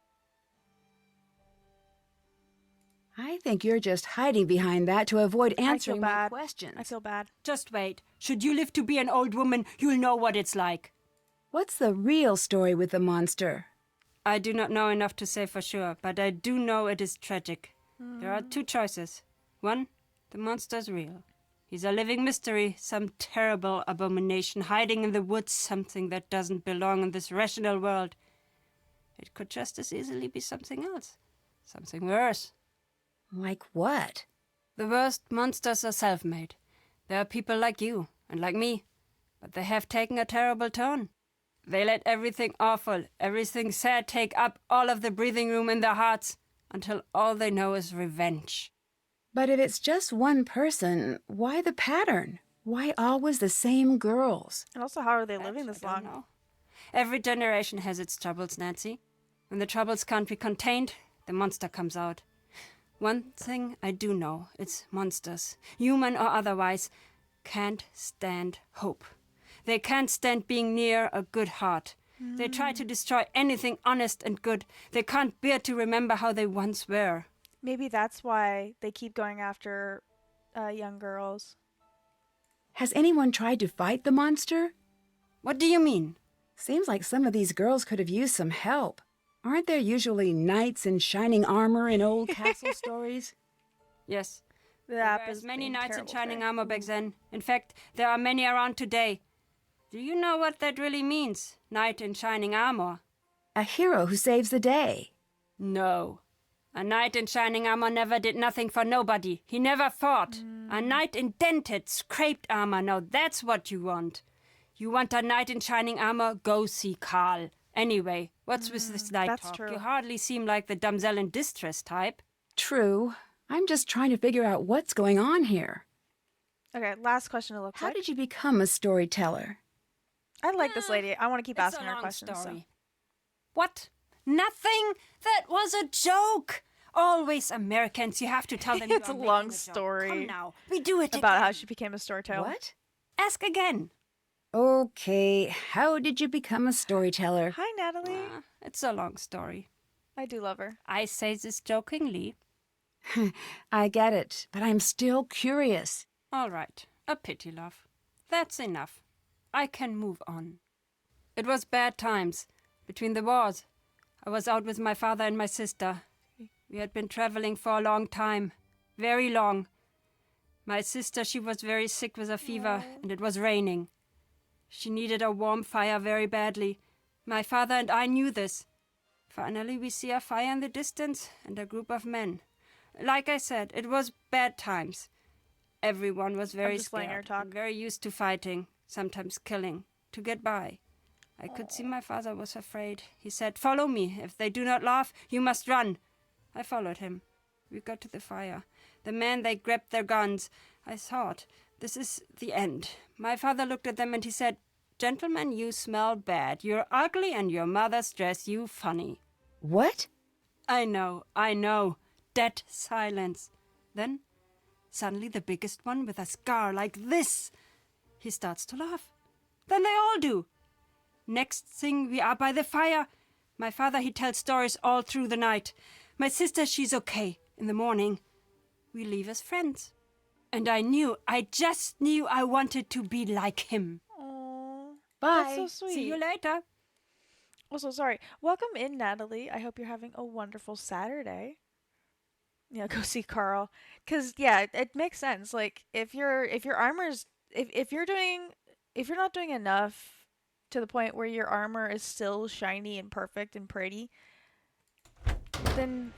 I think you're just hiding behind that to avoid answering my bad. questions. I feel bad. Just wait. Should you live to be an old woman, you'll know what it's like. What's the real story with the monster? I do not know enough to say for sure, but I do know it is tragic. There are two choices. One, the monster's real. He's a living mystery, some terrible abomination hiding in the woods, something that doesn't belong in this rational world. It could just as easily be something else. Something worse. Like what? The worst monsters are self-made. There are people like you and like me, but they have taken a terrible turn. They let everything awful, everything sad take up all of the breathing room in their hearts until all they know is revenge. But if it's just one person, why the pattern? Why always the same girls? And also, how are they living That this I don't long? know. Every generation has its troubles, Nancy. When the troubles can't be contained, the monster comes out. One thing I do know, it's monsters, human or otherwise, can't stand hope. They can't stand being near a good heart. They try to destroy anything honest and good. They can't bear to remember how they once were. Maybe that's why they keep going after young girls. Has anyone tried to fight the monster? What do you mean? Seems like some of these girls could have used some help. Aren't there usually knights in shining armor in old castle stories? Yes. The There app were is as many being knights in terrible shining today. armor back then. In fact, there are many around today. Do you know what that really means? Knight in shining armor. A hero who saves the day. No. A knight in shining armor never did nothing for nobody. He never fought. A knight in dented, scraped armor. Now that's what you want. You want a knight in shining armor? Go see Carl. Anyway, what's with this night that's talk? true. You hardly seem like the damsel in distress type. True. I'm just trying to figure out what's going on here. Okay, last question it looks How like. did you become a storyteller? I like this lady. I want to keep It's asking a her long questions. So. story. What? Nothing? That was a joke. Always Americans, you have to tell them It's you a are long making joke. story Come now, we do it About again. how she became a storyteller. What? Ask again. Okay, how did you become a storyteller? Hi, Natalie. It's a long story. I do love her. I say this jokingly. I get it, but I'm still curious. All right, a pity, love. That's enough. I can move on. It was bad times. Between the wars, I was out with my father and my sister. We had been traveling for a long time. Very long. My sister, she was very sick with a fever, and it was raining. She needed a warm fire very badly. My father and I knew this. Finally, we see a fire in the distance and a group of men. Like I said, it was bad times. Everyone was very just letting her scared talk. and very used to fighting, sometimes killing, to get by. I could see my father was afraid. He said, "Follow me. If they do not laugh, you must run." I followed him. We got to the fire. The men, they grabbed their guns. I thought, this is the end. My father looked at them and he said, "Gentlemen, you smell bad. You're ugly and your mothers dress you funny." What? I know. Dead silence. Then, suddenly the biggest one with a scar like this. He starts to laugh. Then they all do. Next thing, we are by the fire. My father, he tells stories all through the night. My sister, she's okay. In the morning, we leave as friends. And I just knew I wanted to be like him. Aww. Bye. That's so sweet. See you later. Also, sorry. Welcome in, Natalie. I hope you're having a wonderful Saturday. Yeah, go see Carl. Cause yeah, it makes sense. Like if your armor's if you're not doing enough to the point where your armor is still shiny and perfect and pretty, then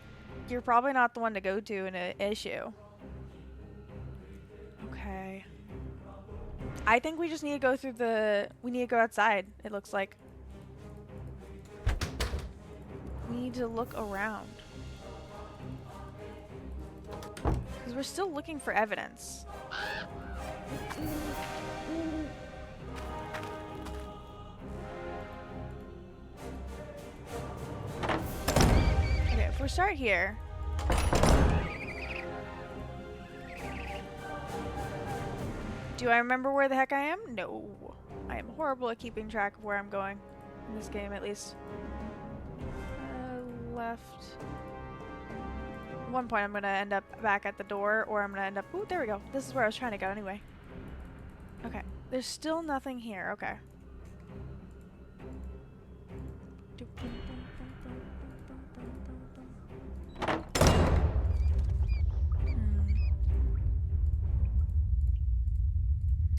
you're probably not the one to go to in an issue. Okay. I think we just need to go through we need to go outside, it looks like. We need to look around. Because we're still looking for evidence. Okay, if we start here. Do I remember where the heck I am? No. I am horrible at keeping track of where I'm going. In this game, at least. Left. At one point, I'm going to end up back at the door, or I'm going to end up... Ooh, there we go. This is where I was trying to go anyway. Okay. There's still nothing here. Okay.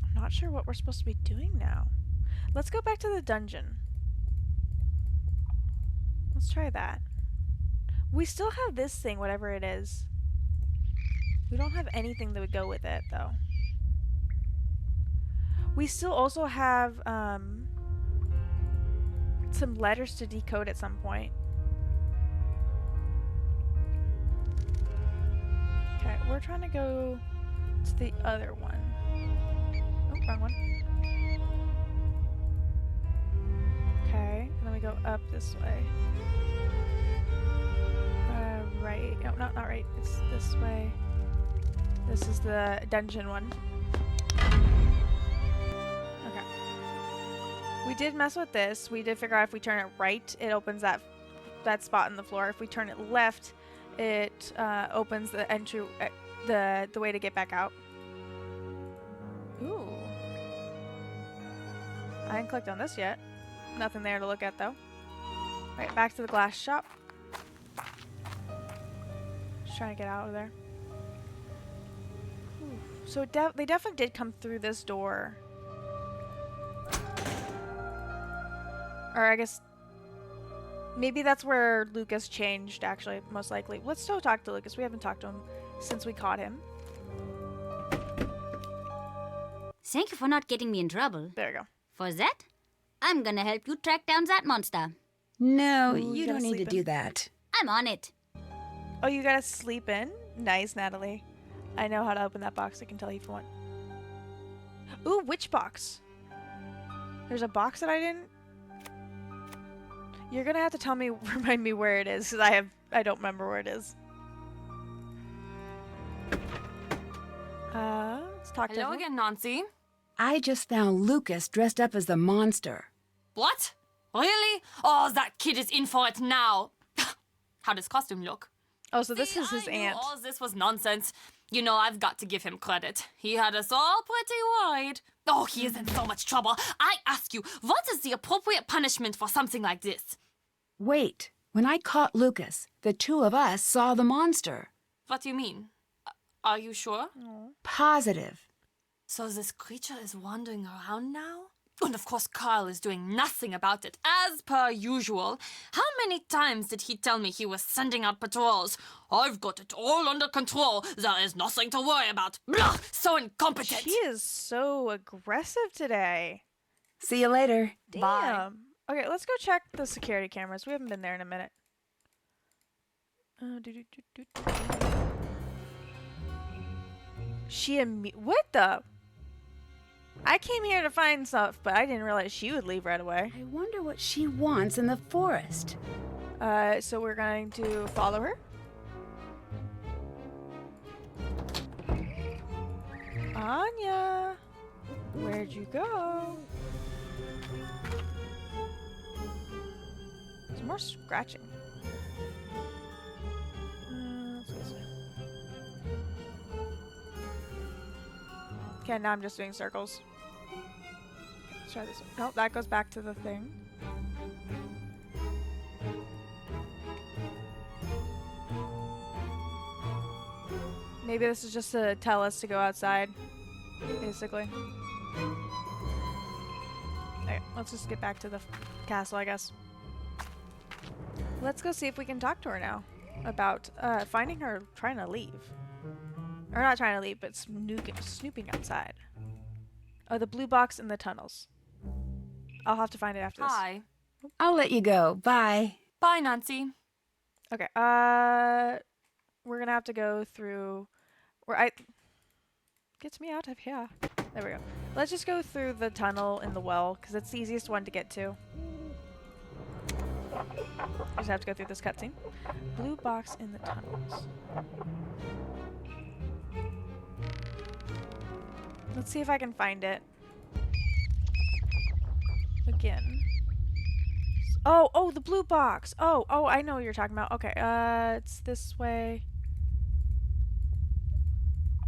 I'm not sure what we're supposed to be doing now. Let's go back to the dungeon. Let's try that. We still have this thing, whatever it is. We don't have anything that would go with it, though. We still also have, some letters to decode at some point. Okay, we're trying to go to the other one. Oh, wrong one. Okay, and then we go up this way. Right. No, not right. It's this way. This is the dungeon one. Okay. We did mess with this. We did figure out if we turn it right, it opens that spot in the floor. If we turn it left, it opens the entry, the way to get back out. Ooh. I haven't clicked on this yet. Nothing there to look at though. Right, back to the glass shop. Just trying to get out of there. Whew. So they definitely did come through this door. Or I guess maybe that's where Lucas changed, actually, most likely. Let's still talk to Lucas. We haven't talked to him since we caught him. Thank you for not getting me in trouble. There we go. For that, I'm gonna help you track down that monster. No, Ooh, you gotta don't need to sleep in. do that. I'm on it. Oh, you gotta sleep in? Nice, Natalie. I know how to open that box. I can tell you if you want. Ooh, which box? There's a box that I didn't... You're gonna have to tell me, remind me where it is, because I don't remember where it is. Let's talk to Hello everyone. again, Nancy. I just found Lucas dressed up as the monster. What? Really? Oh, that kid is in for it now. How does costume look? Oh, so this See, is his I knew aunt. all this was nonsense. You know, I've got to give him credit. He had us all pretty worried. Oh, he is in so much trouble. I ask you, what is the appropriate punishment for something like this? Wait, when I caught Lucas, the two of us saw the monster. What do you mean? Are you sure? Positive. So this creature is wandering around now? And of course Carl is doing nothing about it, as per usual. How many times did he tell me he was sending out patrols? I've got it all under control. There is nothing to worry about. Blah! So incompetent. She is so aggressive today. See you later. Damn. Bye. Okay, let's go check the security cameras. We haven't been there in a minute. What the? I came here to find stuff, but I didn't realize she would leave right away. I wonder what she wants in the forest. So we're going to follow her. Anya, where'd you go? There's more scratching. Let's go this way. Okay, now I'm just doing circles. Let's try this one. Nope, that goes back to the thing. Maybe this is just to tell us to go outside, basically. Okay, let's just get back to the castle, I guess. Let's go see if we can talk to her now about finding her trying to leave. Or not trying to leave, but snooping outside. Oh, the blue box in the tunnels. I'll have to find it after this. Hi. I'll let you go. Bye. Bye, Nancy. Okay, we're gonna have to go through gets me out of here. There we go. Let's just go through the tunnel in the well, because it's the easiest one to get to. Just have to go through this cutscene. Blue box in the tunnels. Let's see if I can find it. Again. Oh, the blue box. Oh, I know what you're talking about. Okay, it's this way.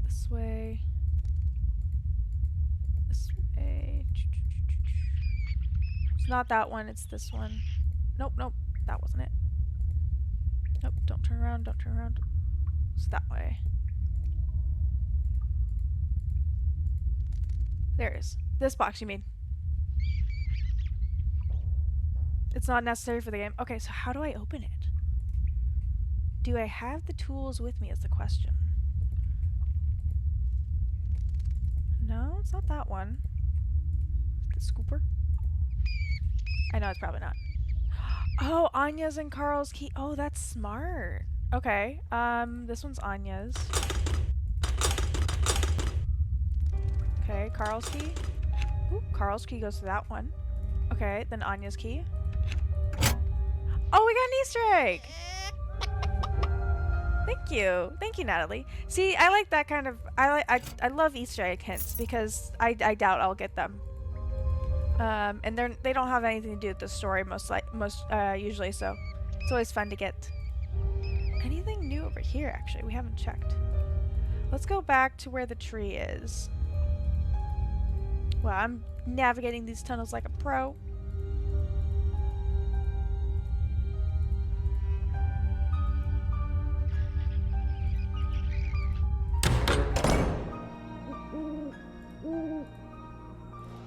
This way. This way. It's not that one, it's this one. Nope, that wasn't it. Nope, don't turn around. It's that way. There it is. This box, you mean? It's not necessary for the game. Okay, so how do I open it? Do I have the tools with me is the question. No, it's not that one. The scooper? I know it's probably not. Oh, Anya's and Carl's key. Oh, that's smart. Okay, this one's Anya's. Okay, Carl's key. Ooh, Carl's key goes to that one. Okay, then Anya's key. Oh, we got an Easter egg! Thank you, Natalie. See, I like that kind of. I love Easter egg hints because I doubt I'll get them. And they don't have anything to do with the story usually, so it's always fun to get. Anything new over here? Actually, we haven't checked. Let's go back to where the tree is. Well, I'm navigating these tunnels like a pro.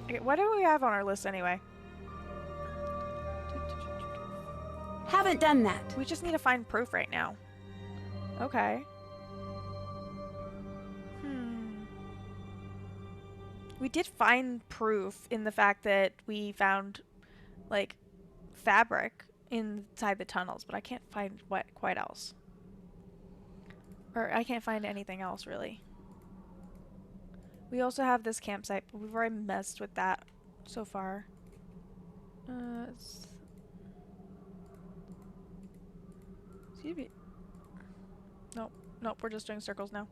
Okay, what do we have on our list anyway? Haven't done that. We just need to find proof right now. Okay. We did find proof in the fact that we found, like, fabric inside the tunnels, but I can't find what quite else. Or I can't find anything else, really. We also have this campsite, but we've already messed with that so far. Excuse me. Nope. Nope, we're just doing circles now.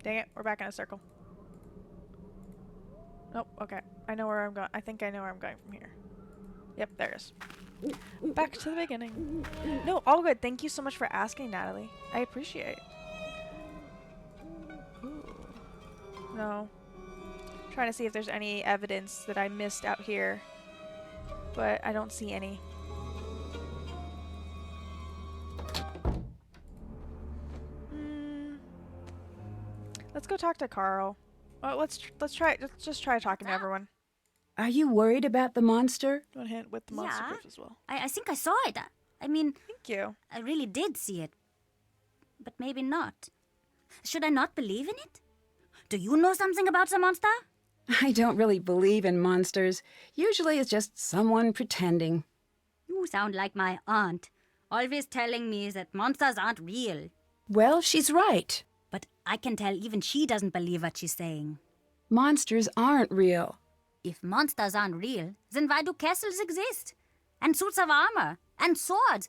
Dang it, we're back in a circle. Nope, okay. I know where I'm going. I think I know where I'm going from here. Yep, there it is. Back to the beginning. No, all good. Thank you so much for asking, Natalie. I appreciate it. Ooh. No. Trying to see if there's any evidence that I missed out here. But I don't see any. Let's go talk to Carl. Well, let's just try talking to everyone. Are you worried about the monster? One hint with the monster Yeah. proof as well. I think I saw it. I mean, Thank you. I really did see it. But maybe not. Should I not believe in it? Do you know something about the monster? I don't really believe in monsters. Usually it's just someone pretending. You sound like my aunt, always telling me that monsters aren't real. Well, she's right. But I can tell even she doesn't believe what she's saying. Monsters aren't real. If monsters aren't real, then why do castles exist? And suits of armor? And swords?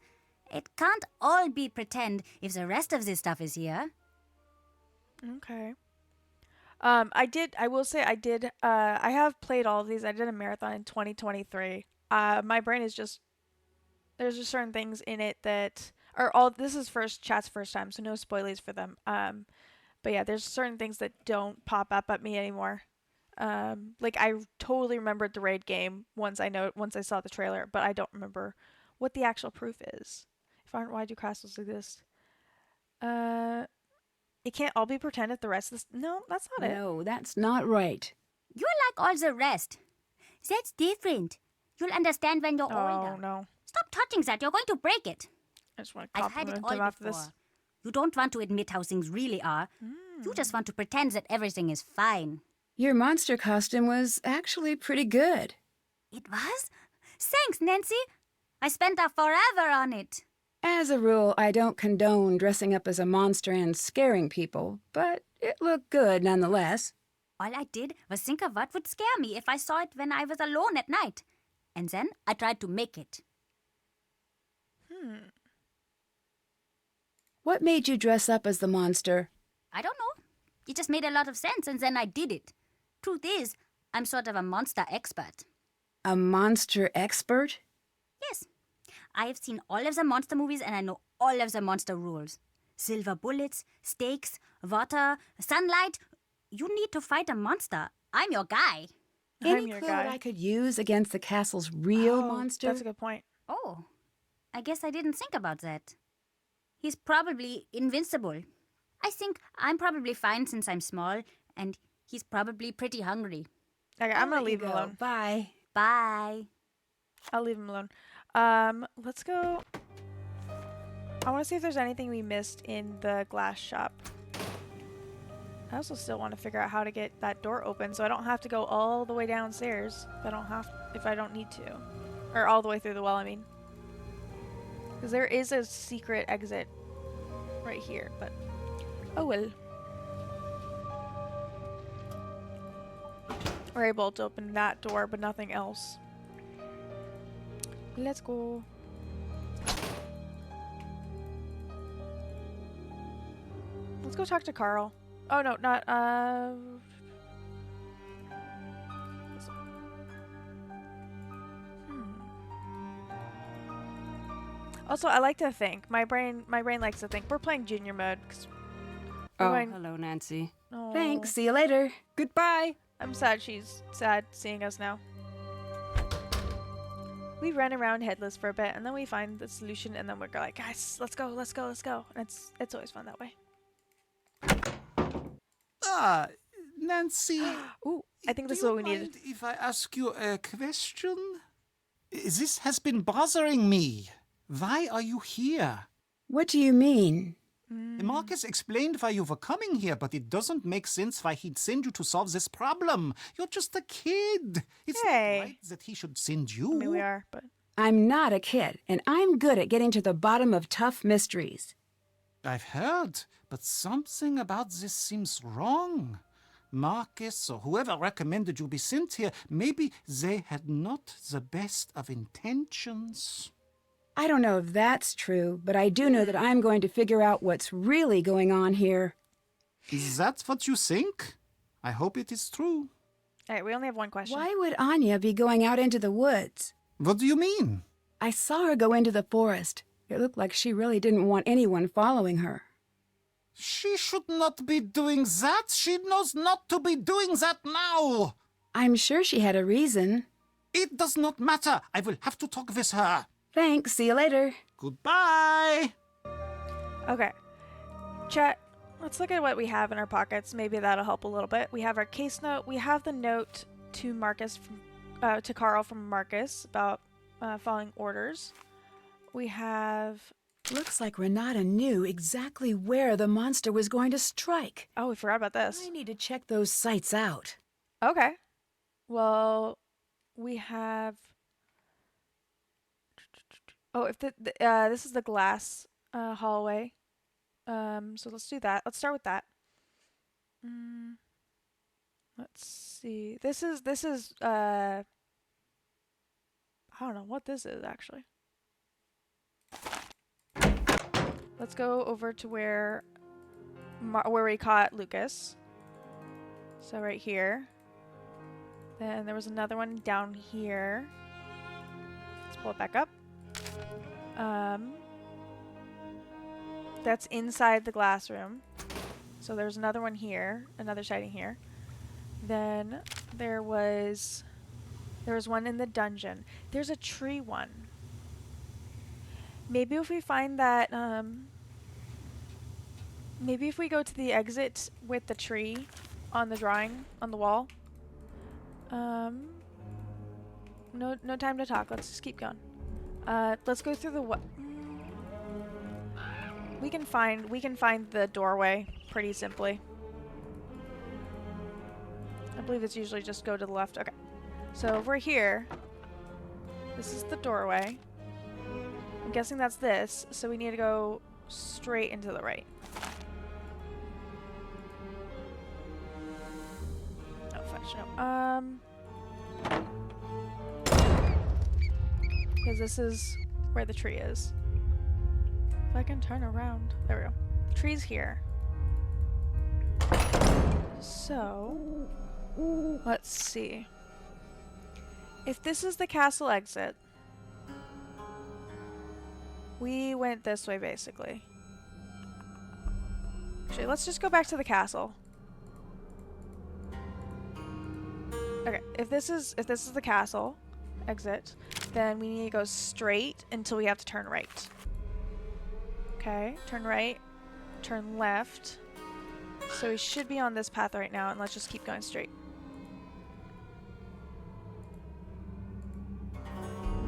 It can't all be pretend if the rest of this stuff is here. Okay. I will say I have played all of these. I did a marathon in 2023. My brain is just, there's just certain things in it that, this is chat's first time, so no spoilers for them. But yeah, there's certain things that don't pop up at me anymore. Like I totally remembered the raid game once I saw the trailer, but I don't remember what the actual proof is. If aren't, why do castles exist? It can't all be pretend if the rest of this. No, that's not it. No, that's not right. You're like all the rest. That's different. You'll understand when you're Oh older. no! Stop touching that. You're going to break it. I just want to I've had it compliment all him after before. this. You don't want to admit how things really are. You just want to pretend that everything is fine. Your monster costume was actually pretty good. It was? Thanks, Nancy. I spent a forever on it. As a rule, I don't condone dressing up as a monster and scaring people, but it looked good nonetheless. All I did was think of what would scare me if I saw it when I was alone at night. And then I tried to make it. What made you dress up as the monster? I don't know. It just made a lot of sense, and then I did it. Truth is, I'm sort of a monster expert. A monster expert? Yes. I have seen all of the monster movies, and I know all of the monster rules. Silver bullets, stakes, water, sunlight. You need to fight a monster. I'm your guy. Any your clue guy. what I could use against the castle's real monster? That's a good point. Oh, I guess I didn't think about that. He's probably invincible. I think I'm probably fine since I'm small, and he's probably pretty hungry. Okay, I'm gonna leave him go. alone. Bye. Bye. I'll leave him alone. Let's go. I want to see if there's anything we missed in the glass shop. I also still want to figure out how to get that door open so I don't have to go all the way downstairs if I don't need to. Or all the way through the well, I mean. Because there is a secret exit right here, but oh well. We're able to open that door, but nothing else. Let's go. Let's go talk to Carl. Oh no, not Also, I like to think. My brain likes to think. We're playing junior mode. Hello, Nancy. Oh, Thanks. See you later. Goodbye. I'm sad she's sad seeing us now. We run around headless for a bit, and then we find the solution, and then we're like, guys, let's go. And it's always fun that way. Ah, Nancy. Ooh, I think this is do what we you needed. mind if I ask you a question? This has been bothering me. Why are you here? What do you mean? Marcus explained why you were coming here, but it doesn't make sense why he'd send you to solve this problem. You're just a kid. It's not Hey. right that he should send you. I mean, we are, but I'm not a kid, and I'm good at getting to the bottom of tough mysteries. I've heard, but something about this seems wrong. Marcus or whoever recommended you be sent here, maybe they had not the best of intentions. I don't know if that's true, but I do know that I'm going to figure out what's really going on here. Is that what you think? I hope it is true. all right, we only have one question. Why would Anya be going out into the woods? What do you mean? I saw her go into the forest. It looked like she really didn't want anyone following her. She should not be doing that. She knows not to be doing that now. I'm sure she had a reason. It does not matter. I will have to talk with her. Thanks, see you later. Goodbye. Okay. Chat, let's look at what we have in our pockets. Maybe that'll help a little bit. We have our case note. We have the note to Marcus to Carl from Marcus about following orders. We have... Looks like Renata knew exactly where the monster was going to strike. Oh, we forgot about this. I need to check those sites out. Okay. Well, we have... Oh, if this is the glass hallway. So let's do that. Let's start with that. Let's see. This is I don't know what this is actually. Let's go over to where we caught Lucas. So right here. Then there was another one down here. Let's pull it back up. That's inside the glass room. So there's another one here, another sighting here. Then there was one in the dungeon. There's a tree one. Maybe if we find that, maybe if we go to the exit with the tree on the drawing on the wall. No time to talk. Let's just keep going. Let's go through the we can find the doorway pretty simply. I believe it's usually just go to the left. Okay. So over here, this is the doorway. I'm guessing that's this, so we need to go straight into the right. Oh, fudge, no. Because this is where the tree is. If I can turn around. There we go. The tree's here. So, let's see. If this is the castle exit, we went this way basically. Actually, let's just go back to the castle. Okay, if this is the castle exit, then we need to go straight until we have to turn right. Okay, turn right, turn left. So we should be on this path right now, and let's just keep going straight.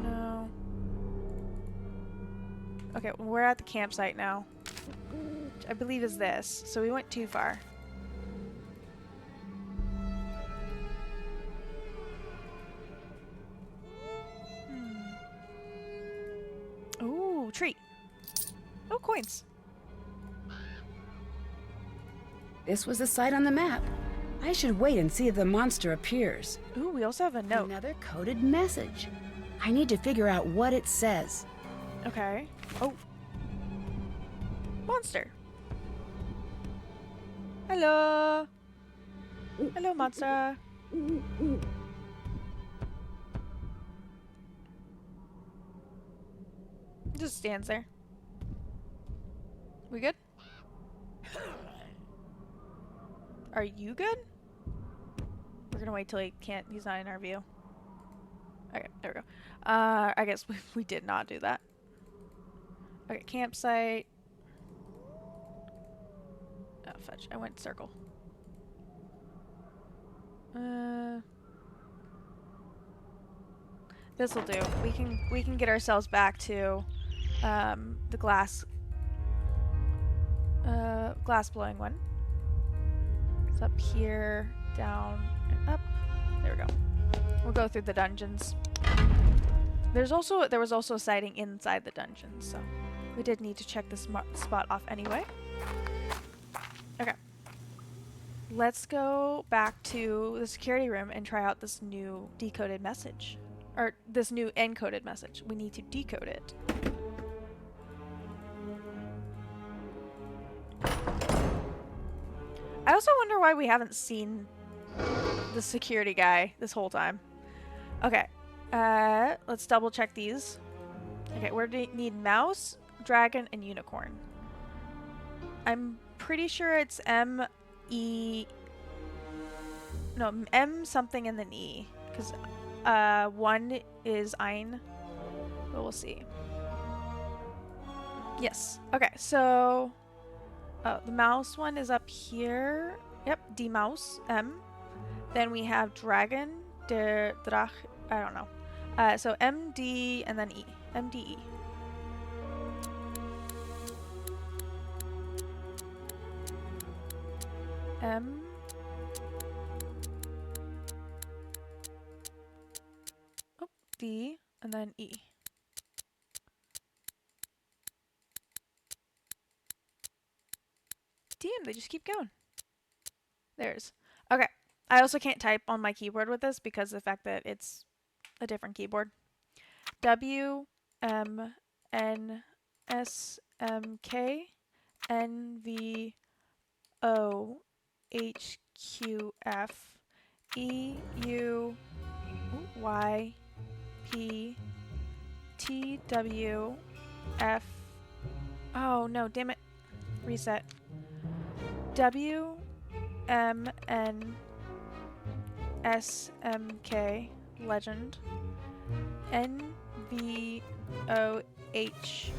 No. Okay, we're at the campsite now. Which I believe is this, so we went too far. Ooh, tree. Oh, coins. This was the site on the map. I should wait and see if the monster appears. Ooh, we also have a note. Another coded message. I need to figure out what it says. Okay. Oh. Monster. Hello. Hello, monster. Just stands there. We good? Are you good? We're gonna wait till he's not in our view. Okay, there we go. I guess we did not do that. Okay, campsite. Oh, fetch. I went circle. This'll do. We can get ourselves back to the glass glass blowing one. It's up here, down, and up. There we go. We'll go through the dungeons. There was also a sighting inside the dungeon, so we did need to check this spot off anyway. Okay. Let's go back to the security room and try out this new decoded message. Or this new encoded message. We need to decode it. I also wonder why we haven't seen the security guy this whole time. Okay. Let's double check these. Okay, we need mouse, dragon, and unicorn. I'm pretty sure it's M something and then E. Because one is ein. But we'll see. Yes. Okay, so the mouse one is up here. Yep, D mouse, M. Then we have dragon, der Drach, I don't know. So M, D, and then E. M, D, E. M. Oh, D, and then E. Damn, they just keep going. There's. Okay. I also can't type on my keyboard with this because of the fact that it's a different keyboard. W, M, N, S, M, K, N, V, O, H, Q, F, E, U, Y, P, T, W, F. Oh no, damn it. Reset. W, M, N, S, M, K, legend. N, V, O, H,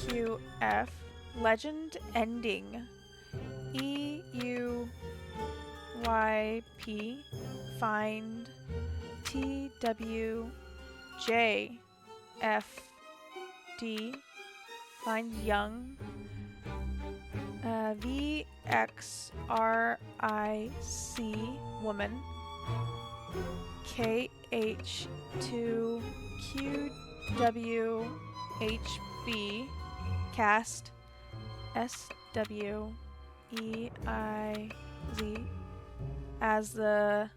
Q, F, legend ending. E, U, Y, P, find. T, W, J, F, D, find young. V, X, R, I, C, woman. K, H, 2, Q, W, H, B, cast. S, W, E, I, Z, as the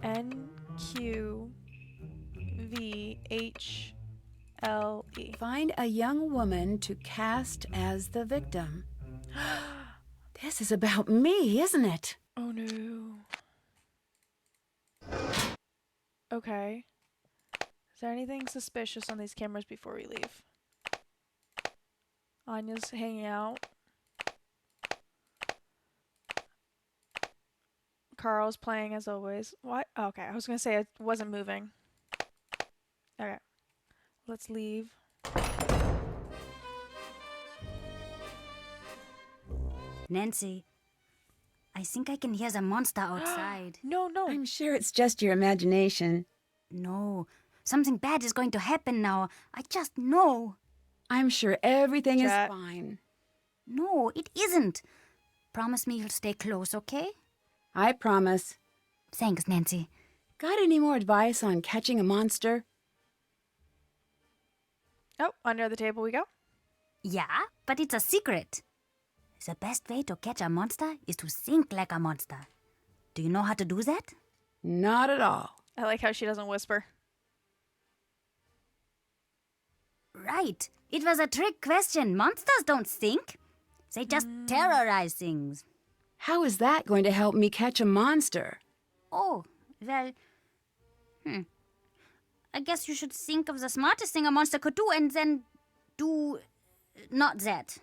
N, Q, V, H, L, E. Find a young woman to cast as the victim. This is about me, isn't it? Oh no. Okay. Is there anything suspicious on these cameras before we leave? Anya's hanging out. Carl's playing as always. What? Oh, okay, I was gonna say it wasn't moving. Okay. Let's leave. Nancy, I think I can hear the monster outside. No, no. I'm sure it's just your imagination. No, something bad is going to happen now. I just know. I'm sure everything Chat. is fine. No, it isn't. Promise me you'll stay close, okay? I promise. Thanks, Nancy. Got any more advice on catching a monster? Oh, under the table we go. Yeah, but it's a secret. The best way to catch a monster is to think like a monster. Do you know how to do that? Not at all. I like how she doesn't whisper. Right. It was a trick question. Monsters don't think. They just terrorize things. How is that going to help me catch a monster? Oh, well... I guess you should think of the smartest thing a monster could do and then do... not that.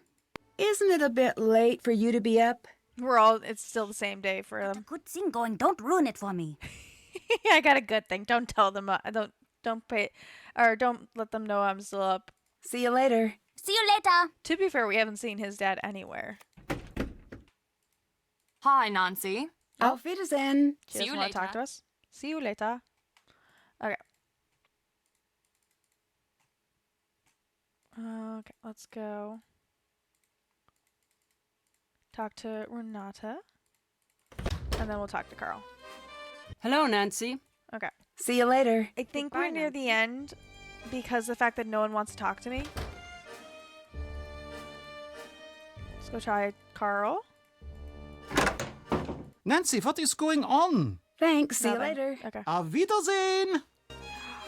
Isn't it a bit late for you to be up? It's still the same day for Got a them. good thing going. Don't ruin it for me. I got a good thing. Don't tell them. Don't let them know I'm still up. See you later. See you later. To be fair, we haven't seen his dad anywhere. Hi, Nancy. Auf Wiedersehen. She See doesn't you want to talk later. to us. See you later. Okay. Okay, let's go. talk to Renata. And then we'll talk to Carl. Hello, Nancy. Okay. See you later. I think Goodbye, we're near the Nancy. end because the fact that no one wants to talk to me. Let's go try Carl. Nancy, what is going on? Thanks. See you Nothing. later. Okay. Auf Wiedersehen!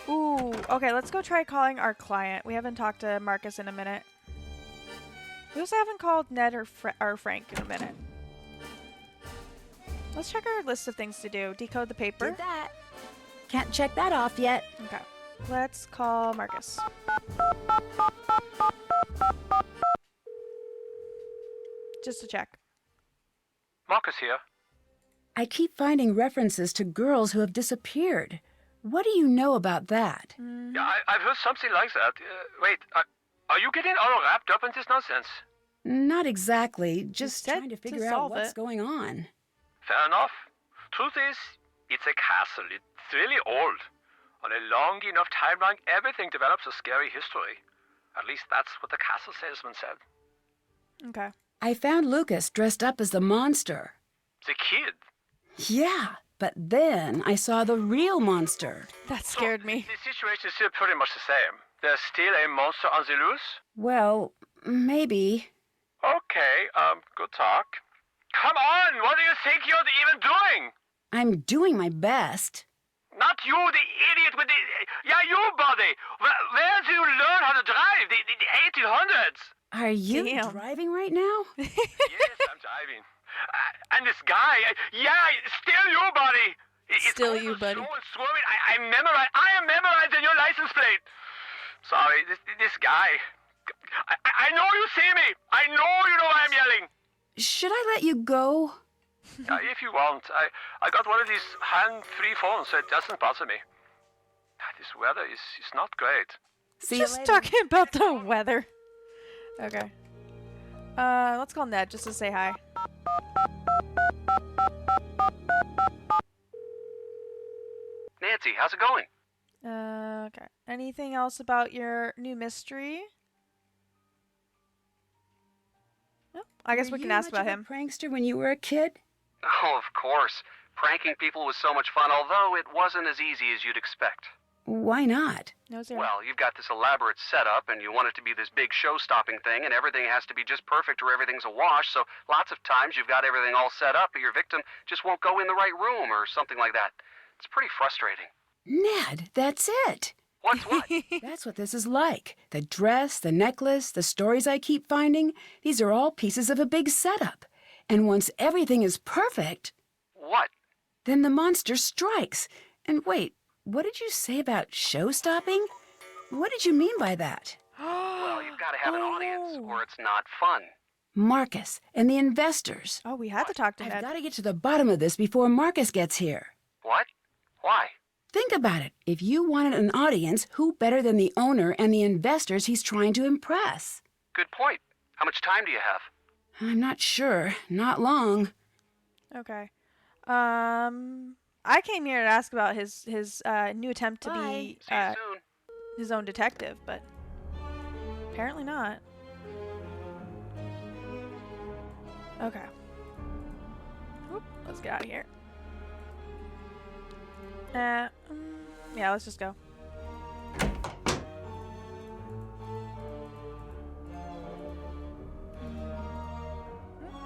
Ooh, okay, let's go try calling our client. We haven't talked to Marcus in a minute. We also haven't called Ned or Frank in a minute. Let's check our list of things to do. Decode the paper. Did that. Can't check that off yet. Okay. Let's call Marcus. Just to check. Marcus here. I keep finding references to girls who have disappeared. What do you know about that? Yeah, I've heard something like that. Wait, are you getting all wrapped up in this nonsense? Not exactly. Just said trying to to figure out solve what's it. going on. Fair enough. Truth is, it's a castle. It's really old. On a long enough timeline, everything develops a scary history. At least that's what the castle salesman said. Okay. I found Lucas dressed up as the monster. The kid. Yeah, but then I saw the real monster. That scared me. The situation is still pretty much the same. There's still a monster on the loose. Well, maybe. Okay, good talk. Come on, what do you think you're even doing? I'm doing my best. Not you, the idiot with the... Yeah, you, buddy. Where do you learn how to drive? The 1800s. Are you Damn. driving right now? Yes, I'm driving. And this guy, yeah, still you, buddy. It's Still all you, so buddy. slow and swerving. I am memorizing your license plate. Sorry, this guy. I know you see me. I know you know why I'm yelling. Should I let you go? If you want. I got one of these hand-free phones, so it doesn't bother me. This weather is not great. See you Just later. talking about the weather. Okay. Let's call Ned just to say hi. Nancy, how's it going? Okay. Anything else about your new mystery? No. I guess Were we can you ask much about of a him. prankster when you were a kid? Oh, of course. Pranking people was so much fun, although it wasn't as easy as you'd expect. Why not? No, sir. Well, you've got this elaborate setup, and you want it to be this big show-stopping thing, and everything has to be just perfect or everything's a wash, so lots of times you've got everything all set up, but your victim just won't go in the right room or something like that. It's pretty frustrating. Ned, that's it. What's what? That's what this is like. The dress, the necklace, the stories I keep finding, these are all pieces of a big setup. And once everything is perfect, What? then the monster strikes. And wait, what did you say about show-stopping? What did you mean by that? Well, you've got to have an Oh, audience, no. or it's not fun. Marcus and the investors. Oh, we had to talk to I've Ned. got to get to the bottom of this before Marcus gets here. What? Why? Think about it. If you wanted an audience, who better than the owner and the investors he's trying to impress? Good point. How much time do you have? I'm not sure. Not long. Okay. I came here to ask about his new attempt to Bye. be See you soon. his own detective, but apparently not. Okay. Oop, let's get out of here. Yeah, let's just go.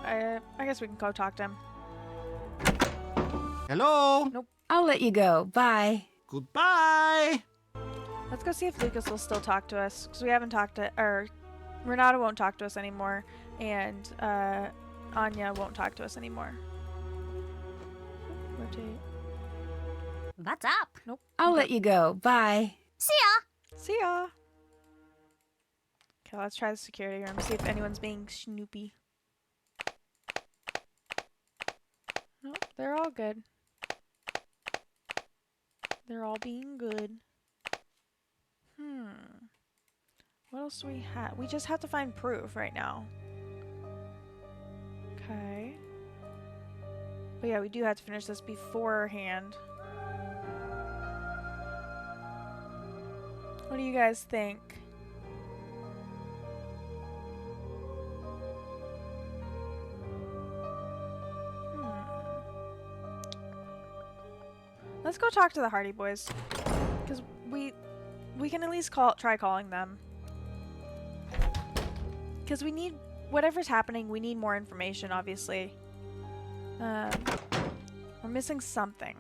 I guess we can go talk to him. Hello? I'll let you go. Bye. Goodbye! Let's go see if Lucas will still talk to us, because we haven't talked to, or Renata won't talk to us anymore, and Anya won't talk to us anymore. Rotate. What's up? Nope. I'll let you go. Bye. See ya! See ya. Okay, let's try the security room, see if anyone's being snoopy. Nope, they're all good. They're all being good. What else do we have? We just have to find proof right now. Okay. But yeah, we do have to finish this beforehand. What do you guys think? Let's go talk to the Hardy Boys. Because we can at least try calling them. Because we need, whatever's happening, we need more information, obviously. We're missing something.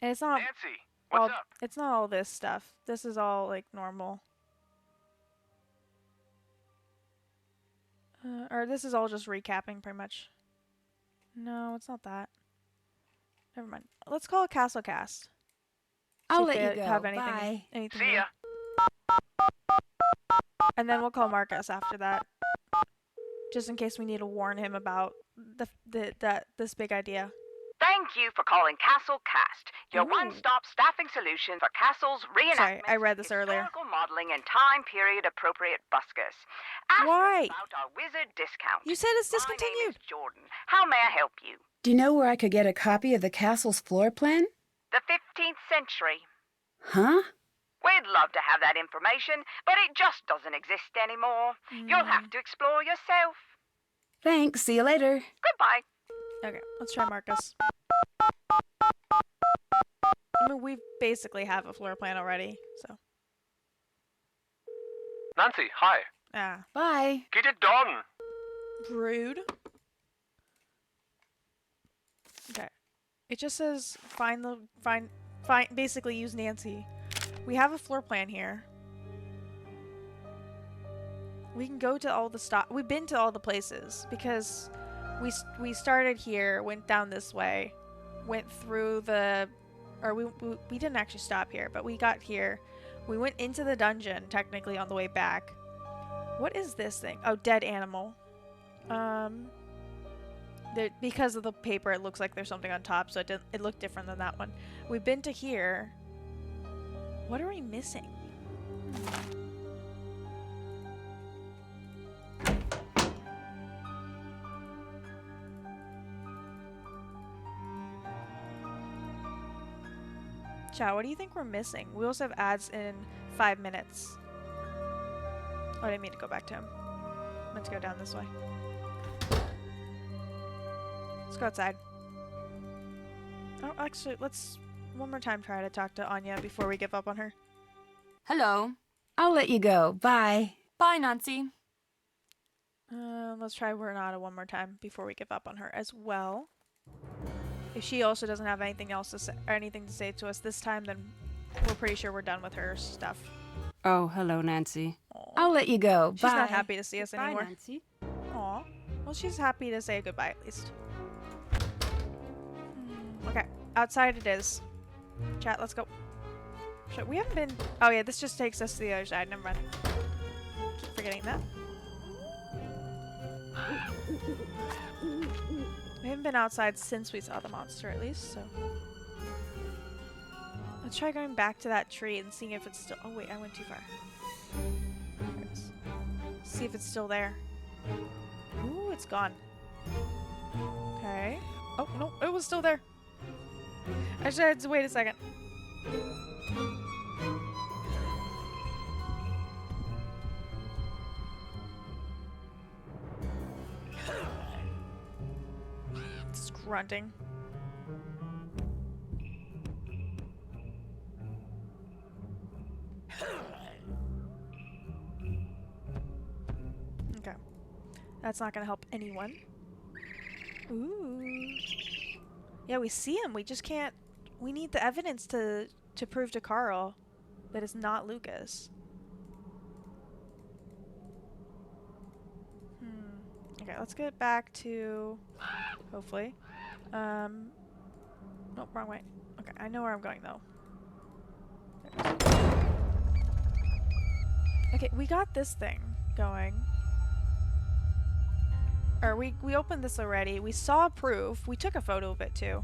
And it's not Nancy, what's up? It's not all this stuff. This is all like normal. Or this is all just recapping pretty much. No, it's not that. Never mind. Let's call it Castle Cast. I'll See if let you they go. have anything, Bye. anything See new. ya. And then we'll call Marcus after that. Just in case we need to warn him about this big idea. Thank you for calling Castle Cast, your Ooh. one-stop staffing solution for castles, reenactments, Sorry, I read this earlier. historical modeling, and time period appropriate buskers. Ask Why? us about our wizard discount. You said it's My name discontinued. is Jordan. How may I help you? Do you know where I could get a copy of the castle's floor plan? The 15th century. Huh? We'd love to have that information, but it just doesn't exist anymore. You'll have to explore yourself. Thanks. See you later. Goodbye. Okay, let's try Marcus. I mean, we basically have a floor plan already, so. Nancy, hi. Ah, Bye. Get it done. rude. Okay. It just says basically use Nancy. We have a floor plan here. We can go to all the we've been to all the places because we started here, went down this way, went through the, or we didn't actually stop here, but we got here. We went into the dungeon technically on the way back. What is this thing? Oh, dead animal. Because of the paper, it looks like there's something on top, so it looked different than that one. We've been to here. What are we missing? Chow, what do you think we're missing? We also have ads in 5 minutes. Oh, I didn't mean to go back to him. Let's go down this way. Let's go outside. Oh, actually, let's one more time try to talk to Anya before we give up on her. Hello. I'll let you go. Bye. Bye, Nancy. Let's try Renata one more time before we give up on her as well. If she also doesn't have anything else to say, or anything to say to us this time, then we're pretty sure we're done with her stuff. Oh, hello, Nancy. Aw. I'll let you go. She's Bye. not happy to see us Bye, anymore. Nancy. Aw. Well, she's happy to say goodbye at least. Okay, outside it is. Chat, let's go. Shit, we haven't been. Oh yeah, this just takes us to the other side. Never mind. Keep forgetting that. We haven't been outside since we saw the monster, at least, so. Let's try going back to that tree and seeing if it's still. Oh wait, I went too far. There it is. See if it's still there. Ooh, it's gone. Okay. Oh, no, it was still there. I just had to wait a second. It's grunting. Okay. That's not gonna help anyone. Ooh. Yeah, we see him. We just can't. We need the evidence to prove to Carl that it's not Lucas. Okay, let's get back to. Hopefully. Nope, wrong way. Okay, I know where I'm going though. There it is. Okay, we got this thing going. Or we opened this already. We saw proof. We took a photo of it too.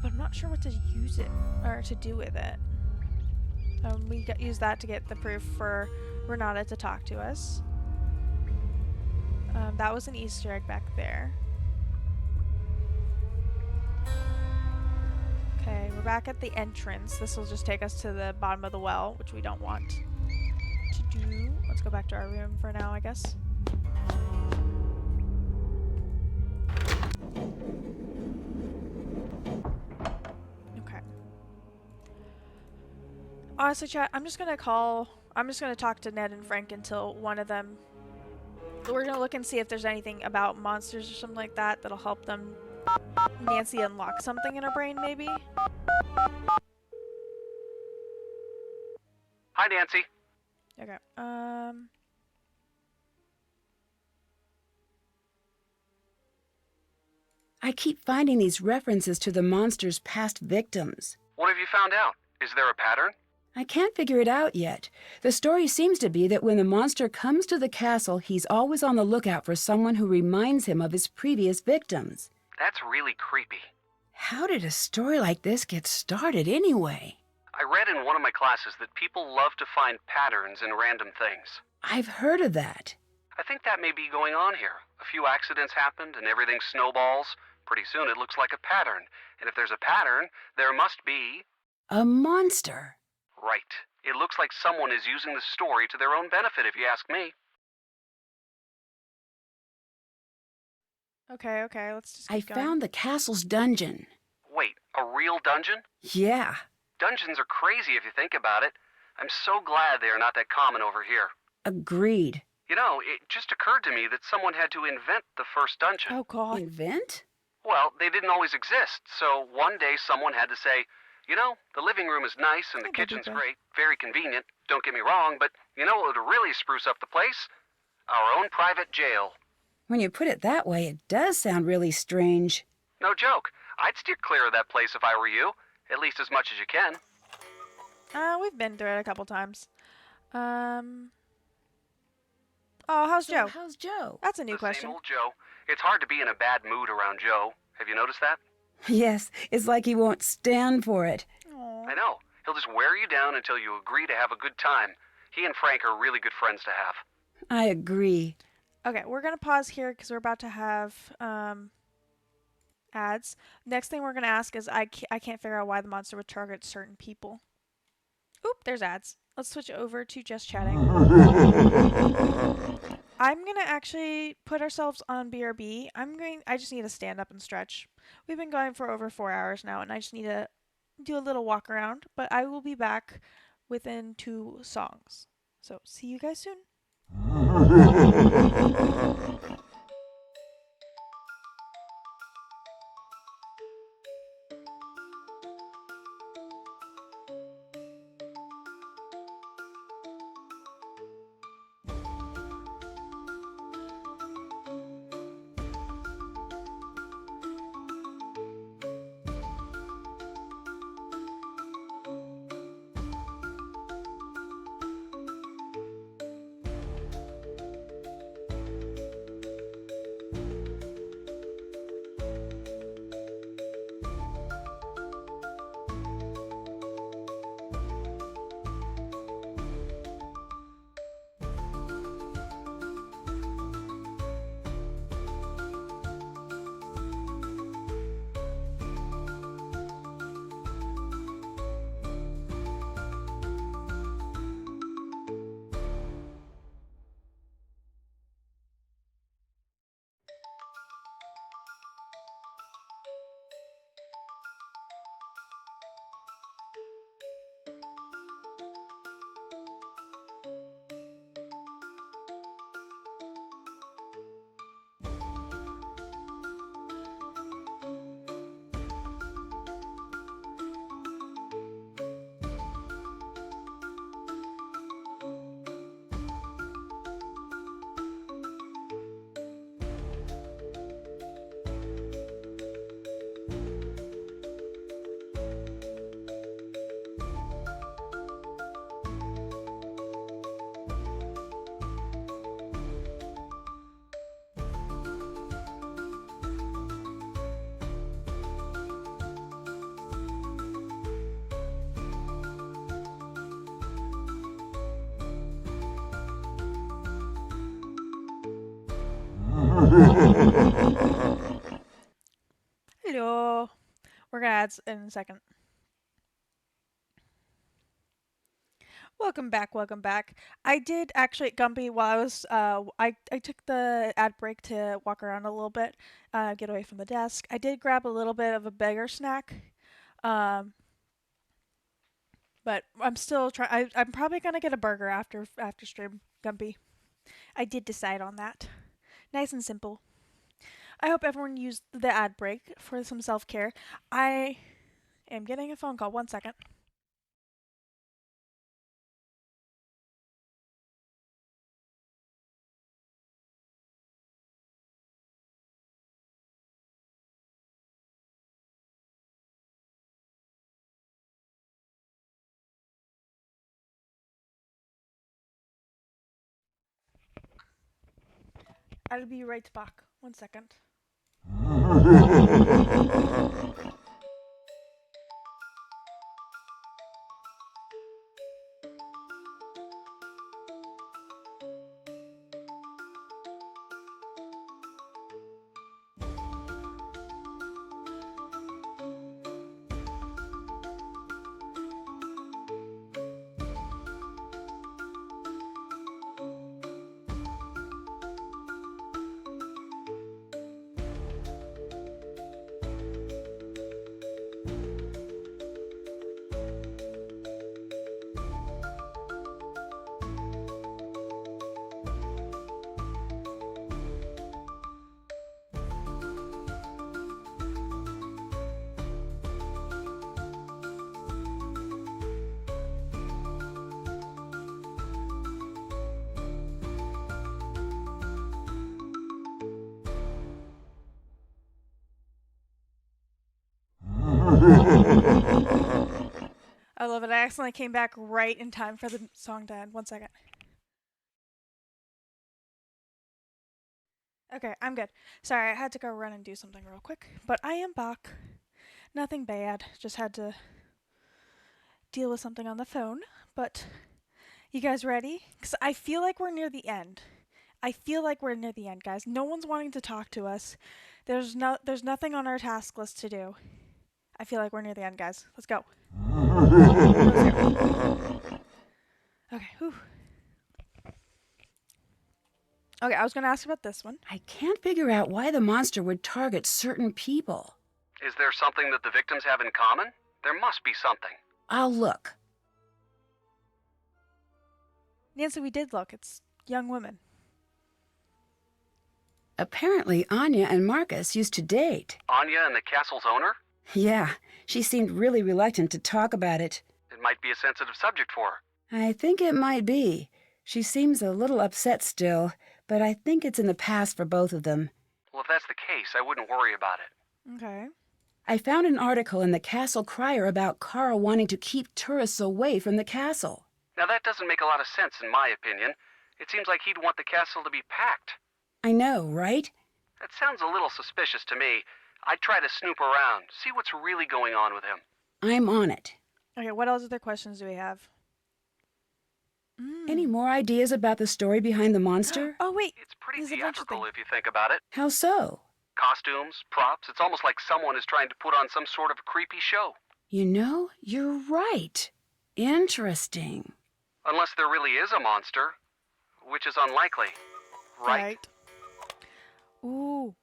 But I'm not sure what to use it or to do with it. We use that to get the proof for Renata to talk to us. That was an Easter egg back there. Okay, we're back at the entrance. This will just take us to the bottom of the well, which we don't want to do. Let's go back to our room for now, I guess. Okay. Honestly, chat, I'm just gonna talk to Ned and Frank until one of them. We're gonna look and see if there's anything about monsters or something like that that'll help them. Nancy unlock something in her brain, maybe? Hi, Nancy. Okay. I keep finding these references to the monster's past victims. What have you found out? Is there a pattern? I can't figure it out yet. The story seems to be that when the monster comes to the castle, he's always on the lookout for someone who reminds him of his previous victims. That's really creepy. How did a story like this get started anyway? I read in one of my classes that people love to find patterns in random things. I've heard of that. I think that may be going on here. A few accidents happened and everything snowballs. Pretty soon it looks like a pattern. And if there's a pattern, there must be... A monster. Right. It looks like someone is using the story to their own benefit, if you ask me. Okay, let's just I keep going. found the castle's dungeon. Wait, a real dungeon? Yeah. Dungeons are crazy if you think about it. I'm so glad they are not that common over here. Agreed. You know, it just occurred to me that someone had to invent the first dungeon. Oh, God. Invent? Well, they didn't always exist, so one day someone had to say, you know, the living room is nice and the kitchen's great, very convenient, don't get me wrong, but you know what would really spruce up the place? Our own private jail. When you put it that way, it does sound really strange. No joke. I'd steer clear of that place if I were you, at least as much as you can. We've been through it a couple times. Oh, how's Joe? How's Joe? That's a new The question. same old Joe. It's hard to be in a bad mood around Joe. Have you noticed that? Yes, it's like he won't stand for it. Aww. I know. He'll just wear you down until you agree to have a good time. He and Frank are really good friends to have. I agree. Okay, we're gonna pause here because we're about to have ads. Next thing we're gonna ask is I can't figure out why the monster would target certain people. Oop, there's ads. Let's switch over to just chatting. I'm gonna actually put ourselves on BRB. I just need to stand up and stretch. We've been going for over 4 hours now, and I just need to do a little walk around. But I will be back within 2 songs. So see you guys soon. Hello. We're gonna add in a second. Welcome back, welcome back. I did actually, Gumpy, while I was, I took the ad break to walk around a little bit, get away from the desk. I did grab a little bit of a bigger snack, um, but I'm still trying. I'm probably gonna get a burger after stream, Gumpy. I did decide on that. Nice and simple. I hope everyone used the ad break for some self care. I am getting a phone call. 1 second. I'll be right back. 1 second. I love it. I accidentally came back right in time for the song to end. 1 second. Okay, I'm good. Sorry, I had to go run and do something real quick, but I am back. Nothing bad. Just had to deal with something on the phone. But you guys ready? Because I feel like we're near the end. I feel like we're near the end, guys. No one's wanting to talk to us. There's nothing on our task list to do. I feel like we're near the end, guys. Let's go. Okay, whew. Okay, I was gonna ask about this one. I can't figure out why the monster would target certain people. Is there something that the victims have in common? There must be something. I'll look. Nancy, we did look. It's young women. Apparently, Anya and Marcus used to date. Anya and the castle's owner? Yeah, she seemed really reluctant to talk about it. It might be a sensitive subject for her. I think it might be. She seems a little upset still, but I think it's in the past for both of them. Well, if that's the case, I wouldn't worry about it. Okay. I found an article in the Castle Crier about Carl wanting to keep tourists away from the castle. Now, that doesn't make a lot of sense, in my opinion. It seems like he'd want the castle to be packed. I know, right? That sounds a little suspicious to me. I'd try to snoop around, see what's really going on with him. I'm on it. Okay, what else other questions do we have? Any more ideas about the story behind the monster? Oh, wait. It's pretty There's a bunch of theatrical if you think about it. How so? Costumes, props, it's almost like someone is trying to put on some sort of creepy show. You know, you're right. Interesting. Unless there really is a monster, which is unlikely. Right? Ooh.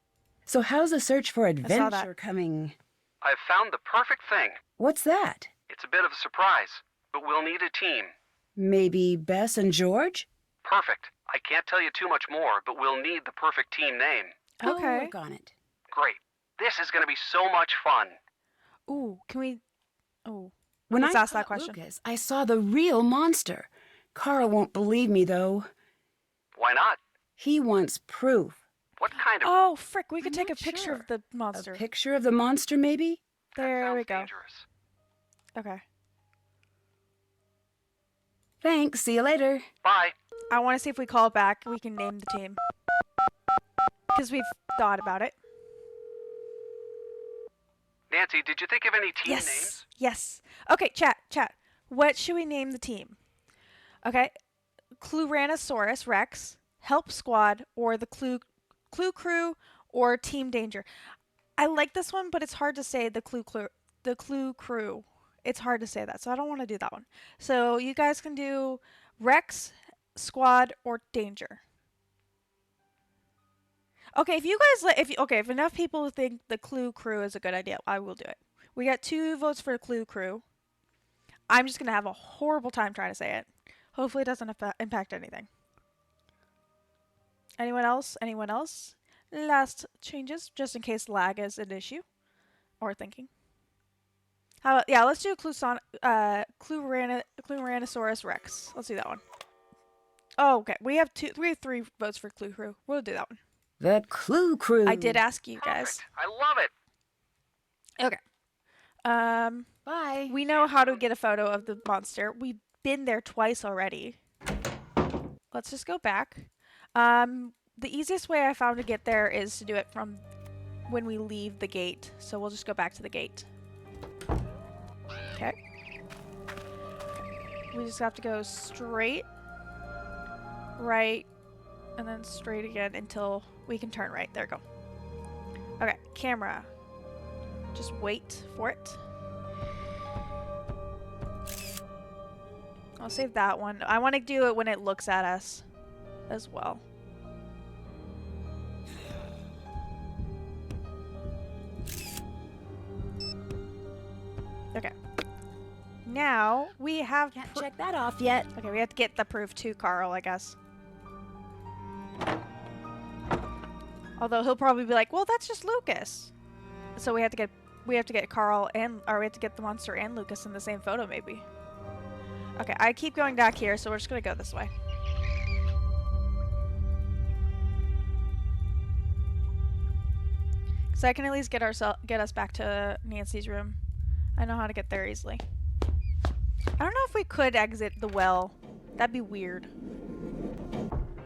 So how's the search for saw adventure that. coming? I've found the perfect thing. What's that? It's a bit of a surprise, but we'll need a team. Maybe Bess and George? Perfect. I can't tell you too much more, but we'll need the perfect team name. Okay. I'll work on it. Great. This is going to be so much fun. Ooh, can we... Oh. When Let's I ask that caught question. Lucas, I saw the real monster. Carl won't believe me, though. Why not? He wants proof. What kind of... Oh, frick, we could I'm take a not picture sure. of the monster. A picture of the monster, maybe? There Sounds we go. dangerous. Okay. Thanks. See you later. Bye. I want to see if we call it back, we can name the team. Because we've thought about it. Nancy, did you think of any team Yes. names? Yes. Okay, chat. What should we name the team? Okay. Cluranosaurus Rex, Help Squad, or the Clue Crew, or Team Danger. I like this one, but it's hard to say the Clue Crew. It's hard to say that, so I don't want to do that one. So you guys can do Rex, Squad, or Danger. Okay, if you guys if enough people think the Clue Crew is a good idea, I will do it. We got 2 votes for Clue Crew. I'm just gonna have a horrible time trying to say it. Hopefully, it doesn't impact anything. Anyone else? Anyone else? Last changes, just in case lag is an issue or thinking. How about, yeah, let's do Cluranosaurus Rex. Let's do that one. Oh, okay. We have 3 votes for Clue Crew. We'll do that one. The Clue Crew. I did ask you guys. Perfect. I love it. Okay. Bye. We know how to get a photo of the monster. We've been there twice already. Let's just go back. The easiest way I found to get there is to do it from when we leave the gate. So we'll just go back to the gate. Okay. We just have to go straight, right, and then straight again until we can turn right. There we go. Okay, camera. Just wait for it. I'll save that one. I want to do it when it looks at us as well. Okay. Now we have. Can't check that off yet. Okay, we have to get the proof to Carl, I guess. Although he'll probably be like, "Well, that's just Lucas." So we have to get Carl or we have to get the monster and Lucas in the same photo, maybe. Okay, I keep going back here, so we're just gonna go this way. So I can at least get us back to Nancy's room. I know how to get there easily. I don't know if we could exit the well. That'd be weird.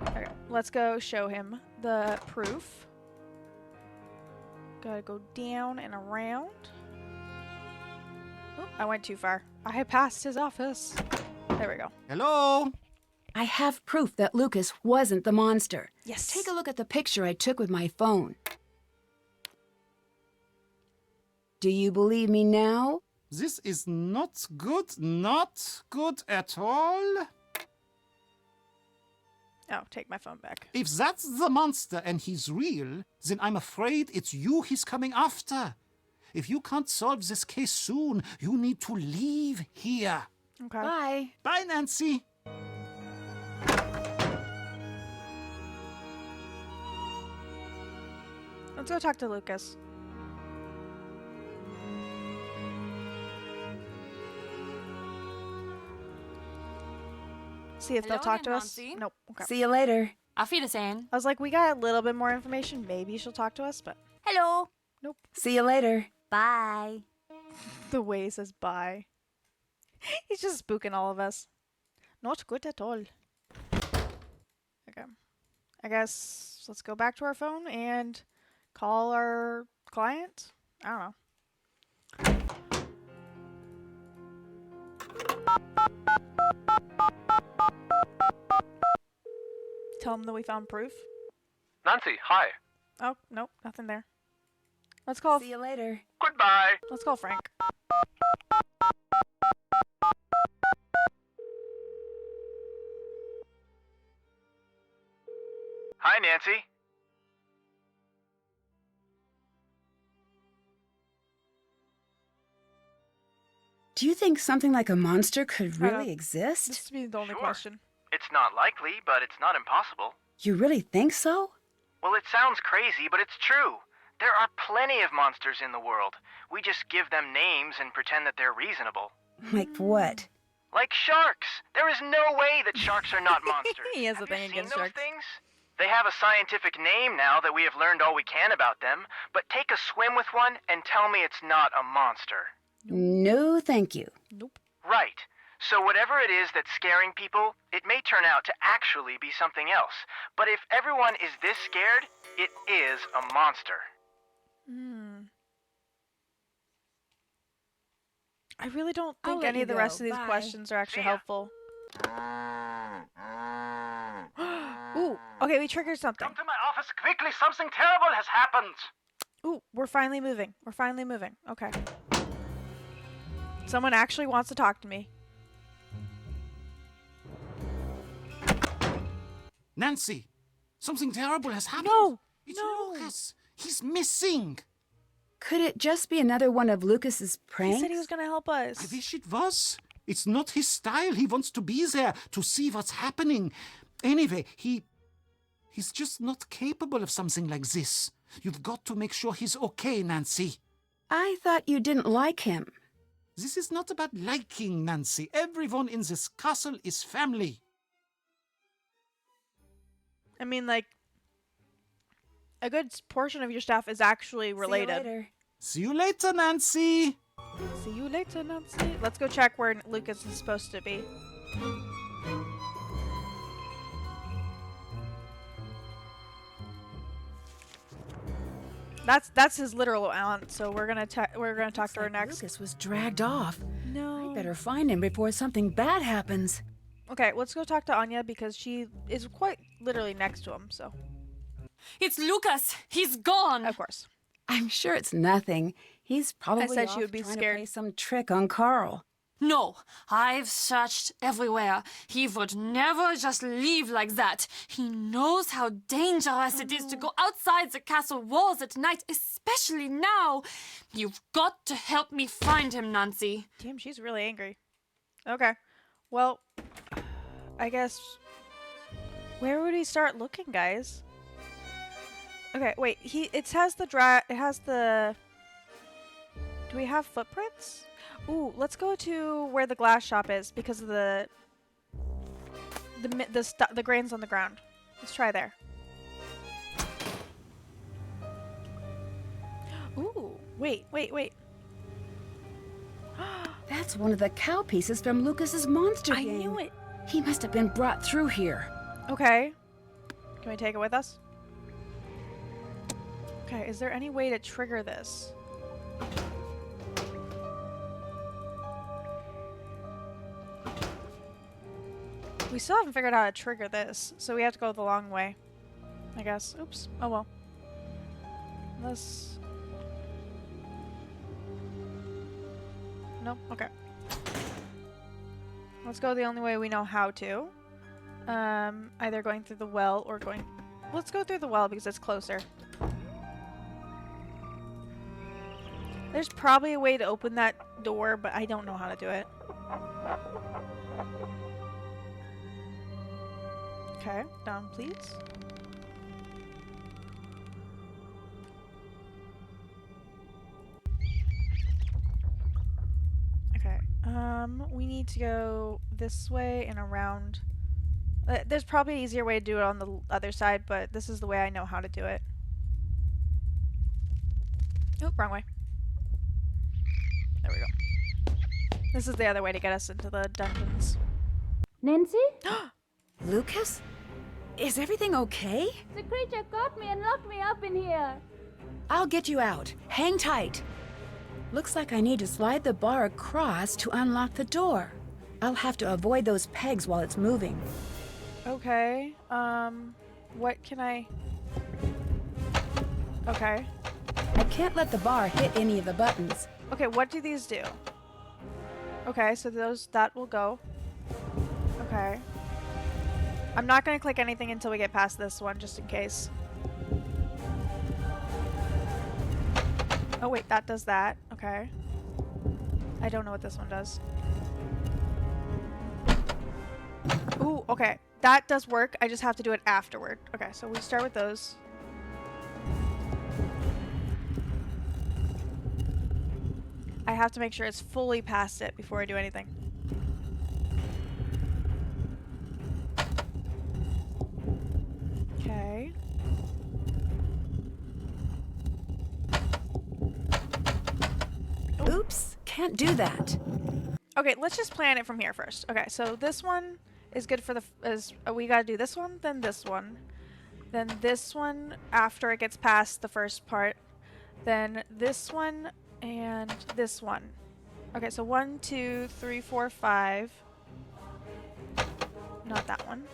Okay, let's go show him the proof. Gotta go down and around. Oh, I went too far. I passed his office. There we go. Hello? I have proof that Lucas wasn't the monster. Yes. Take a look at the picture I took with my phone. Do you believe me now? This is not good at all. Oh, take my phone back. If that's the monster and he's real, then I'm afraid it's you he's coming after. If you can't solve this case soon, you need to leave here. Okay. Bye. Bye, Nancy. Let's go talk to Lucas. See if they'll Hello talk again, to us. Nancy. Nope. Okay. See you later. Auf Wiedersehen. I was like, we got a little bit more information. Maybe she'll talk to us, but Hello. nope. See you later. Bye. The way he says bye. He's just spooking all of us. Not good at all. Okay. I guess let's go back to our phone and call our client. I don't know. Tell him that we found proof. Nancy, hi. Oh, nope, nothing there. Let's call. See you later. Goodbye. Let's call Frank. Hi, Nancy. Do you think something like a monster could I don't- really exist? This would be the only Sure. question. It's not likely, but it's not impossible. You really think so? Well, it sounds crazy, but it's true. There are plenty of monsters in the world. We just give them names and pretend that they're reasonable. Like what? Like sharks. There is no way that sharks are not monsters. He has a Have thing you seen against those sharks. things? They have a scientific name now that we have learned all we can about them, but take a swim with one and tell me it's not a monster. No, thank you. Nope. Right. So whatever it is that's scaring people, it may turn out to actually be something else. But if everyone is this scared, it is a monster. I really don't I'll think let any you of the go. rest of these Bye. questions are actually See ya. helpful. Ooh, okay, we triggered something. Come to my office quickly. Something terrible has happened. Ooh, we're finally moving. We're finally moving. Okay. Someone actually wants to talk to me. Nancy, something terrible has happened. No! It's No! Lucas. He's missing. Could it just be another one of Lucas's pranks? He said he was gonna help us. I wish it was. It's not his style. He wants to be there to see what's happening. Anyway, he's just not capable of something like this. You've got to make sure he's okay, Nancy. I thought you didn't like him. This is not about liking, Nancy. Everyone in this castle is family. I mean, like, a good portion of your staff is actually related. See you later. See you later, Nancy. See you later, Nancy. Let's go check where Lucas is supposed to be. That's his literal aunt, so we're gonna talk to her next. Lucas was dragged off. No. I better find him before something bad happens. Okay, let's go talk to Anya because she is quite literally next to him, so. It's Lucas! He's gone! Of course. I'm sure it's nothing. He's probably said off she would be trying scared. to play some trick on Carl. No, I've searched everywhere. He would never just leave like that. He knows how dangerous it is to go outside the castle walls at night, especially now. You've got to help me find him, Nancy. Damn, she's really angry. Okay. Well, I guess... Where would we start looking, guys? Okay, wait. It has the... Do we have footprints? Ooh, let's go to where the glass shop is because of the grains on the ground. Let's try there. Ooh, wait. That's one of the cow pieces from Lucas's monster I game. knew it. He must have been brought through here. Okay. Can we take it with us? Okay, is there any way to trigger this? We still haven't figured out how to trigger this, so we have to go the long way, I guess. Oops. Oh well. Unless... Nope. Okay. Let's go the only way we know how to. Either going through the well or going... Let's go through the well because it's closer. There's probably a way to open that door, but I don't know how to do it. Okay, down please. Okay, we need to go this way and around. There's probably an easier way to do it on the other side, but this is the way I know how to do it. Oh, wrong way. There we go. This is the other way to get us into the dungeons. Nancy? Lucas? Is everything okay? The creature caught me and locked me up in here. I'll get you out. Hang tight. Looks like I need to slide the bar across to unlock the door. I'll have to avoid those pegs while it's moving. Okay, what can I... Okay. I can't let the bar hit any of the buttons. Okay, what do these do? Okay, so that will go. Okay. I'm not gonna click anything until we get past this one, just in case. Oh wait, that does that. Okay. I don't know what this one does. Ooh, okay. That does work. I just have to do it afterward. Okay, so we start with those. I have to make sure it's fully past it before I do anything. Okay. Oops, can't do that. Okay, let's just plan it from here first. Okay, so this one is good for the... we gotta do this one, then this one. Then this one after it gets past the first part. Then this one and this one. Okay, so 1, 2, 3, 4, 5. Not that one.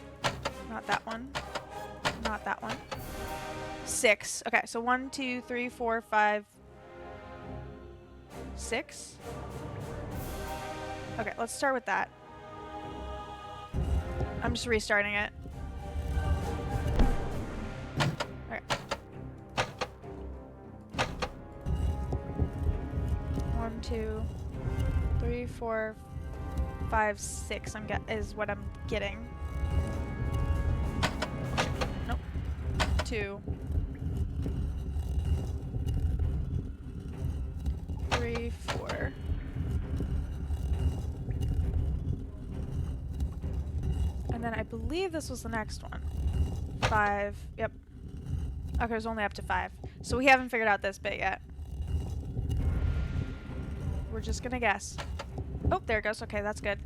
Not that one. Not that one. 6. Okay, so 1, 2, 3, 4, 5, 6. Okay, let's start with that. I'm just restarting it. Okay. 1, 2, 3, 4, 5, 6. Is what I'm getting. Nope. 2, 3, 4. And then I believe this was the next one. 5. Yep. Okay, it was only up to 5. So we haven't figured out this bit yet. We're just gonna guess. Oh, there it goes. Okay, that's good.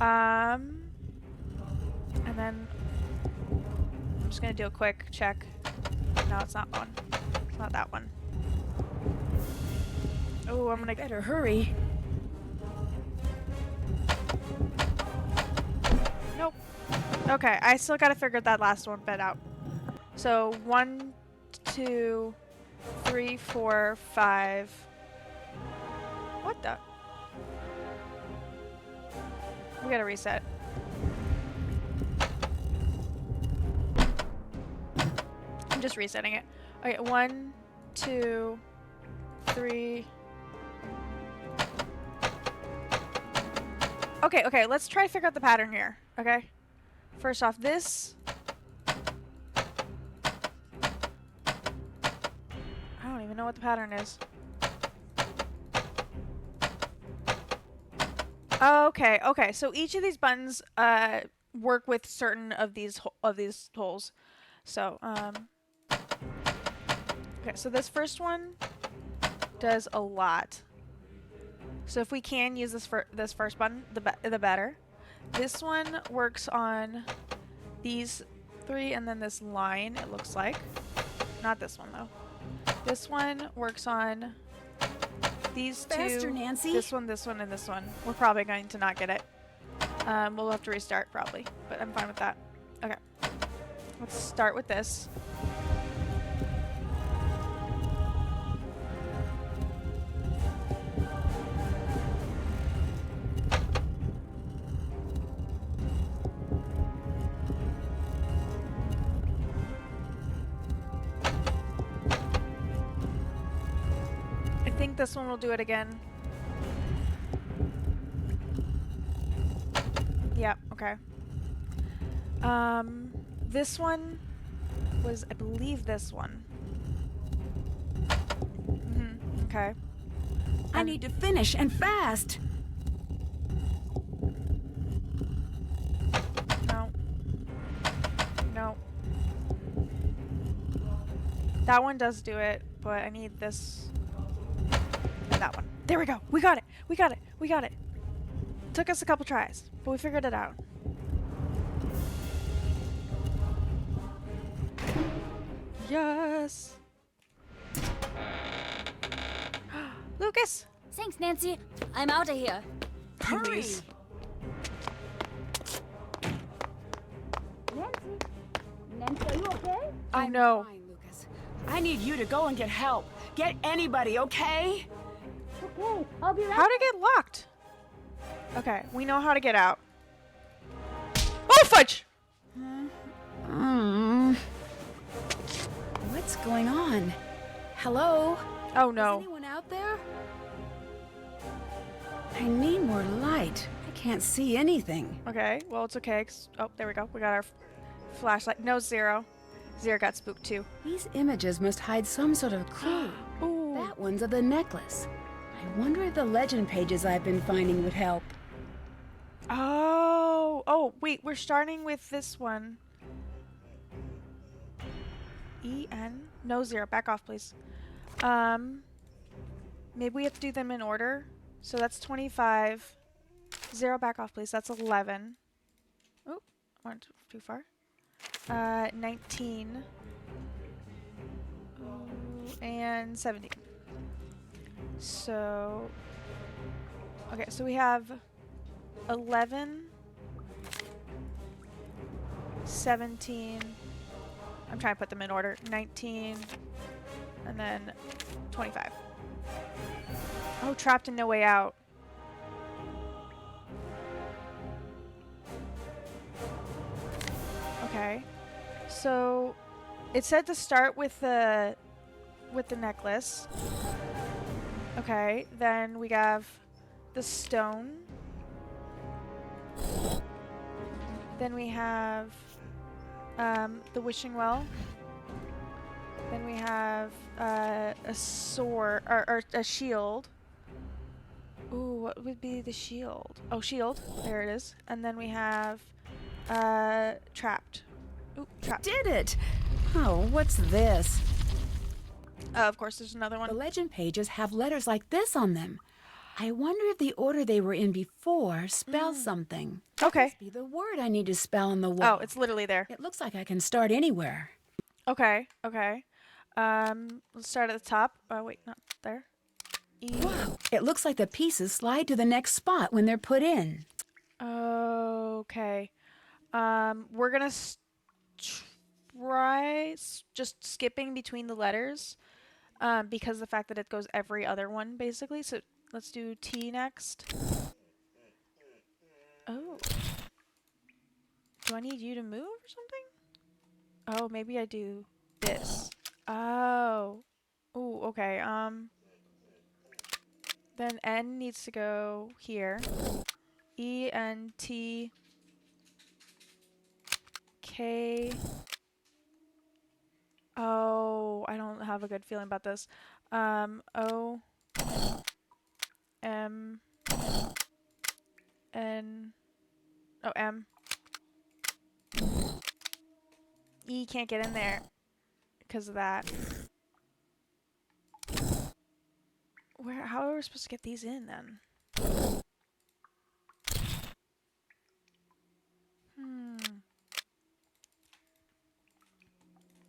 And then I'm just gonna do a quick check. No, it's not one. It's not that one. Oh, I'm gonna Better hurry. Nope. Okay, I still gotta figure that last one bit out. So 1, 2, 3, 4, 5. What the? We gotta reset. I'm just resetting it. Okay, 1, 2, 3. Okay, let's try to figure out the pattern here, okay? First off, this... I don't even know what the pattern is. Okay, so each of these buttons work with certain of these holes. So, okay, so this first one does a lot. So if we can use this first button, the better. This one works on these 3 and then this line, it looks like. Not this one, though. This one works on these 2. Faster, Nancy. This one, and this one. We're probably going to not get it. We'll have to restart, probably. But I'm fine with that. Okay. Let's start with this. I think this one will do it again. Yeah, okay. This one was, I believe, this one. Okay. I need to finish, and fast. No. No. That one does do it, but I need this and that one. There we go. We got it. We got it. We got it. Took us a couple tries, but we figured it out. Yes. Lucas. Thanks, Nancy. I'm out of here. Hurry. Nancy, are you okay? Oh no. Fine, Lucas. I need you to go and get help. Get anybody, okay? Okay, I'll be right How to get locked? Okay, we know how to get out. Oh, fudge! What's going on? Hello? Oh Is no. anyone out there? I need more light. I can't see anything. Okay, well, it's okay. Oh, there we go. We got our flashlight. No, Zero. Zero got spooked too. These images must hide some sort of clue. Ooh. That one's of the necklace. I wonder if the legend pages I've been finding would help. Oh, wait, we're starting with this one. E-N? No, Zero. Back off, please. Maybe we have to do them in order. So that's 25. Zero, back off, please. That's 11. Oh, went too far. 19. And 17. So, okay, so we have 11, 17, I'm trying to put them in order, 19, and then 25. Oh, Trapped and No Way Out. Okay. So it said to start with the necklace. Okay. Then we have the stone. Then we have the wishing well. Then we have a sword or a shield. Ooh, what would be the shield? Oh, shield. There it is. And then we have trapped. Ooh, trapped. Did it! Oh, what's this? Of course, there's another The one. legend pages have letters like this on them. I wonder if the order they were in before spells something. That Okay. must be the word I need to spell on the wall. Oh, it's literally there. It looks like I can start anywhere. Okay, okay. Let's start at the top. Oh, wait, not there. E. Wow, it looks like the pieces slide to the next spot when they're put in. Okay. We're gonna try just skipping between the letters, because of the fact that it goes every other one, basically. So let's do T next. Oh. Do I need you to move or something? Oh, maybe I do this. Oh. Ooh, okay. Then N needs to go here. E, N, T, K. Oh, I don't have a good feeling about this. O, M, N. Oh, M. E can't get in there because of that. How are we supposed to get these in then?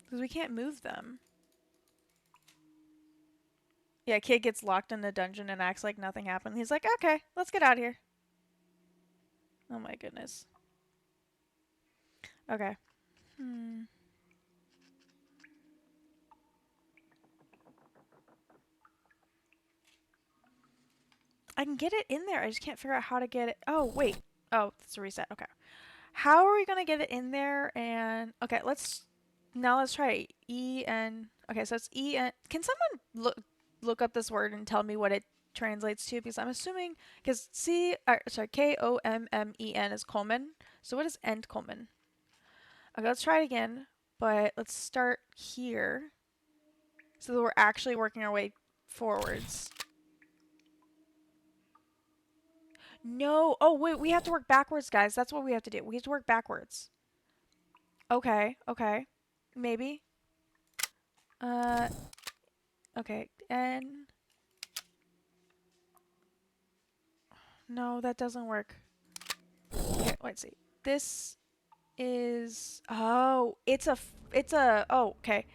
Because we can't move them. Yeah, kid gets locked in the dungeon and acts like nothing happened. He's like, okay, let's get out of here. Oh my goodness. Okay. I can get it in there. I just can't figure out how to get it. Oh, wait. Oh, that's a reset. Okay. How are we going to get it in there? And okay, now let's try E N. Okay, so it's E N. Can someone look up this word and tell me what it translates to? Because I'm assuming, because Kommen is Coleman. So what is End Coleman? Okay, let's try it again, but let's start here so that we're actually working our way forwards. No. Oh, wait, we have to work backwards, guys. That's what we have to do. We have to work backwards. Okay, okay. Maybe. Okay. N. No, that doesn't work. Okay, let's see. This is... Oh, oh, okay.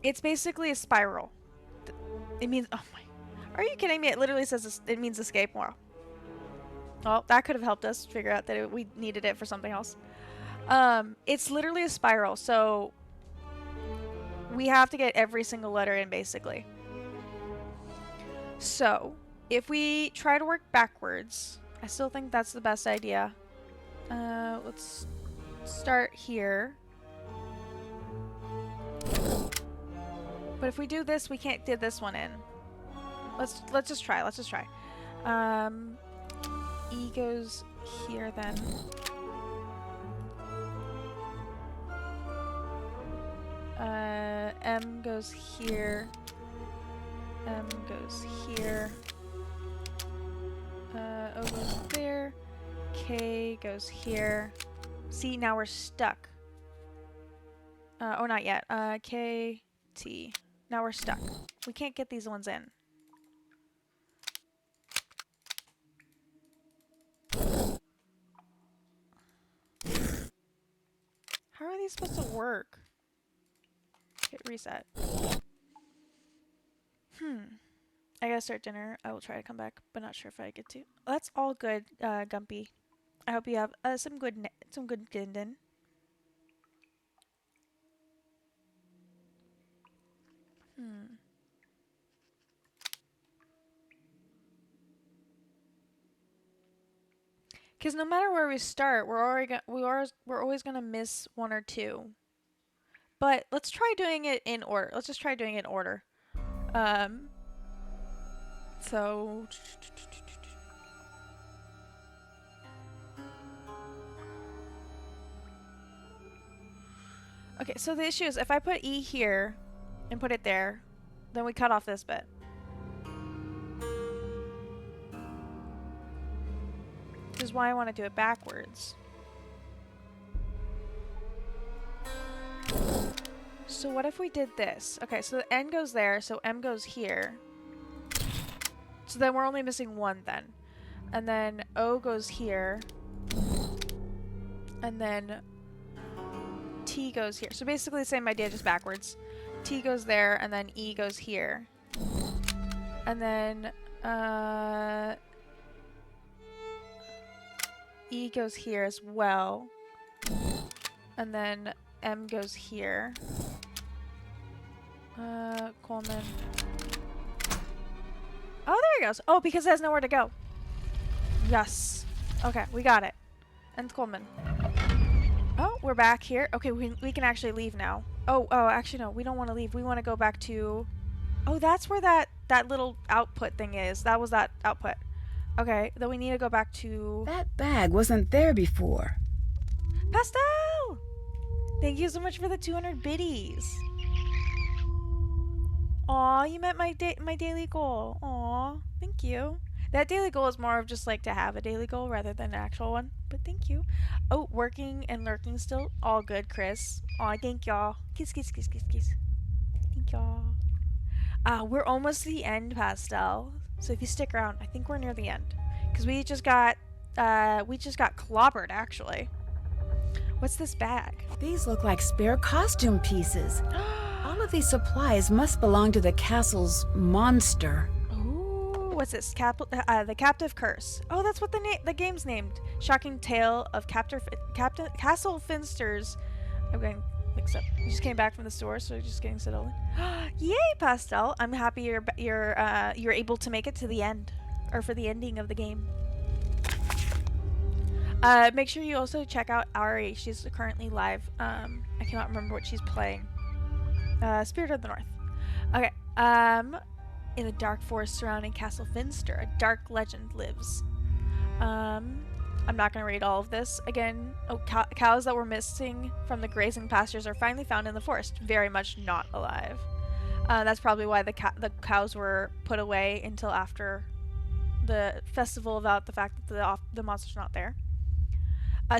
It's basically a spiral. It means... Oh my... Are you kidding me? It literally says it means escape. Wow. Well, that could have helped us figure out that we needed it for something else. It's literally a spiral, so we have to get every single letter in, basically. So, if we try to work backwards, I still think that's the best idea. Let's start here. But if we do this, we can't get this one in. Let's just try. Let's just try. E goes here then. M goes here. M goes here. O goes there. K goes here. See, now we're stuck. Oh, not yet. K, T. Now we're stuck. We can't get these ones in. How are these supposed to work? Okay, reset. I gotta start dinner. I will try to come back, but not sure if I get to. That's all good, Gumpy. I hope you have some good Ginden. Because no matter where we start, we're always gonna miss one or two. But let's try doing it in order. Let's just try doing it in order. Um. So. Okay, so the issue is if I put E here and put it there, then we cut off this bit. Which is why I want to do it backwards. So what if we did this? Okay, so the N goes there, so M goes here. So then we're only missing one then. And then O goes here. And then T goes here. So basically the same idea, just backwards. T goes there, and then E goes here. And then E goes here as well. And then M goes here. Coleman. Oh, there he goes. Oh, because it has nowhere to go. Yes. Okay, we got it. And Coleman. Oh, we're back here. Okay, we can actually leave now. Oh, actually no, we don't want to leave. We want to go back to... Oh, that's where that little output thing is. That was that output. Okay, then we need to go back to... That bag wasn't there before. Pastel! Thank you so much for the 200 biddies. Aw, you met my daily goal. Aw, thank you. That daily goal is more of just like to have a daily goal rather than an actual one. But thank you. Oh, working and lurking still? All good, Chris. Aw, thank y'all. Kiss, kiss, kiss, kiss, kiss. Thank y'all. We're almost to the end, Pastel. So if you stick around, I think we're near the end. Because we just got clobbered, actually. What's this bag? These look like spare costume pieces. All of these supplies must belong to the castle's monster. Ooh, what's this? The Captive Curse. Oh, that's what the game's named. Shocking Tale of Castle Finster's... I'm getting mixed up. You just came back from the store, so you're just getting settled in. Yay, Pastel! I'm happy you're able to make it to the end, or for the ending of the game. Make sure you also check out Ari. She's currently live. I cannot remember what she's playing. Spirit of the North. Okay. In the dark forest surrounding Castle Finster, a dark legend lives. I'm not going to read all of this. Again, cows that were missing from the grazing pastures are finally found in the forest, very much not alive. That's probably why the cows were put away until after the festival about the fact that the monster's not there.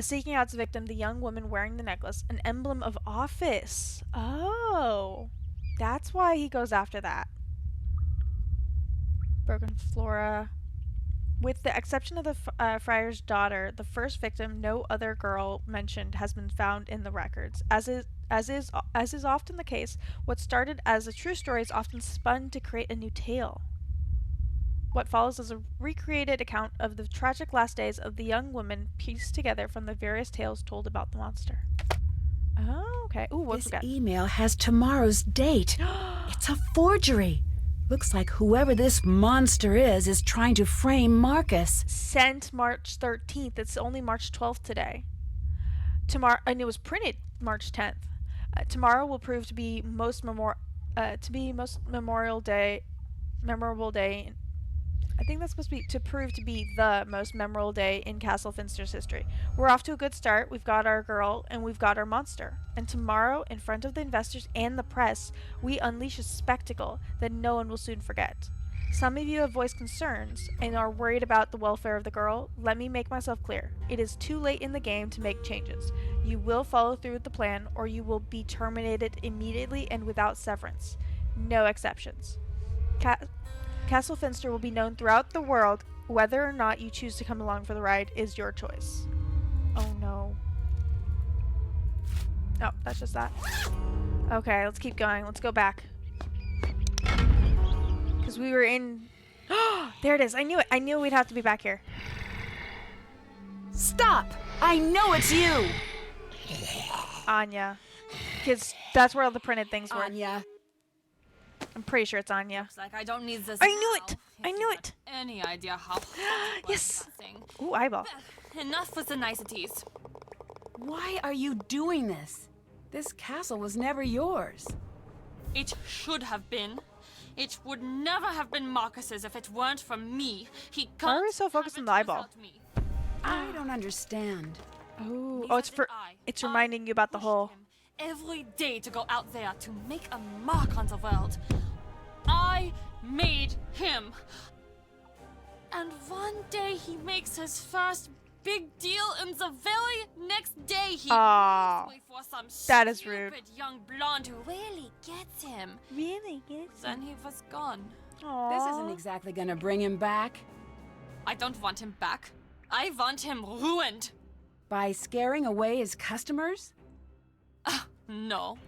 Seeking out its victim, the young woman wearing the necklace, an emblem of office. Oh, that's why he goes after that. Broken flora. With the exception of the friar's daughter, the first victim, no other girl mentioned has been found in the records. As is often the case, what started as a true story is often spun to create a new tale. What follows is a recreated account of the tragic last days of the young woman pieced together from the various tales told about the monster. Oh, okay. Ooh, what's This we got? email has tomorrow's date. It's a forgery. Looks like whoever this monster is trying to frame Marcus. Sent March 13th. It's only March 12th today. Tomorrow, and it was printed March 10th. Tomorrow will prove to be memorable day. I think that's supposed to be to prove to be the most memorable day in Castle Finster's history. We're off to a good start. We've got our girl and we've got our monster. And tomorrow, in front of the investors and the press, we unleash a spectacle that no one will soon forget. Some of you have voiced concerns and are worried about the welfare of the girl. Let me make myself clear. It is too late in the game to make changes. You will follow through with the plan or you will be terminated immediately and without severance. No exceptions. Castle Finster will be known throughout the world. Whether or not you choose to come along for the ride is your choice. Oh no. Oh, that's just that. Okay, let's keep going. Let's go back. Because we were in... There it is. I knew it. I knew we'd have to be back here. Stop! I know it's you! Anya. Because that's where all the printed things were. Anya. I'm pretty sure it's Anya. Looks like I don't need this. I knew it! I knew it! Any idea how hard it was Yes! that thing. Ooh, eyeball. enough with the niceties. Why are you doing this? This castle was never yours. It should have been. It would never have been Marcus's if it weren't for me. He can't. Why are we so focused on the eyeball? Me. I don't understand. Oh, it's for. It's reminding you about the whole. Every day to go out there to make a mark on the world. I made him. And one day he makes his first big deal, and the very next day he Aww. waits for some That is rude. stupid young blonde who really gets him. Really gets Then he was gone. Aww. This isn't exactly gonna bring him back. I don't want him back. I want him ruined. By scaring away his customers? No.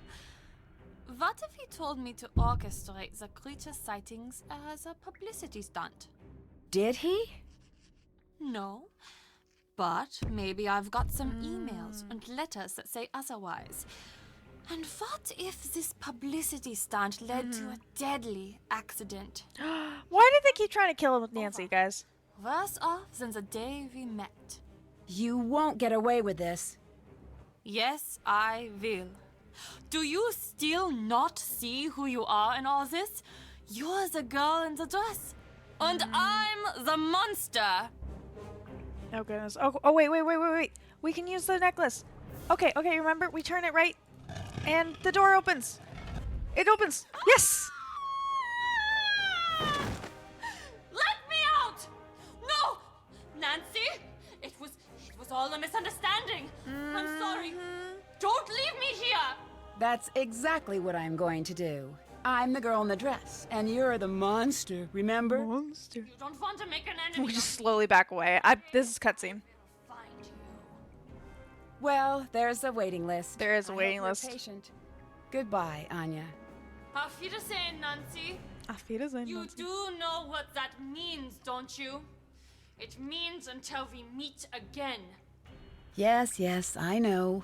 What if he told me to orchestrate the creature sightings as a publicity stunt? Did he? No. But maybe I've got some emails and letters that say otherwise. And what if this publicity stunt led to a deadly accident? Why did they keep trying to kill him with Nancy, guys? Worse off than the day we met. You won't get away with this. Yes, I will. Do you still not see who you are in all this? You're the girl in the dress. And I'm the monster. Oh goodness. Oh wait. We can use the necklace. Okay, remember? We turn it right and the door opens. It opens. Yes! Let me out! No! Nancy! It was all a misunderstanding. I'm sorry. Don't leave me here! That's exactly what I'm going to do. I'm the girl in the dress, and you're the monster, remember? Monster. You don't want to make an enemy. We just slowly back away. This is cutscene. Find you. Well, there's a waiting list. There is a I waiting hope you're list. Patient. Goodbye, Anya. Auf Wiedersehen, Nancy. Auf Wiedersehen, You Nancy. do know what that means, don't you? It means until we meet again. Yes, I know.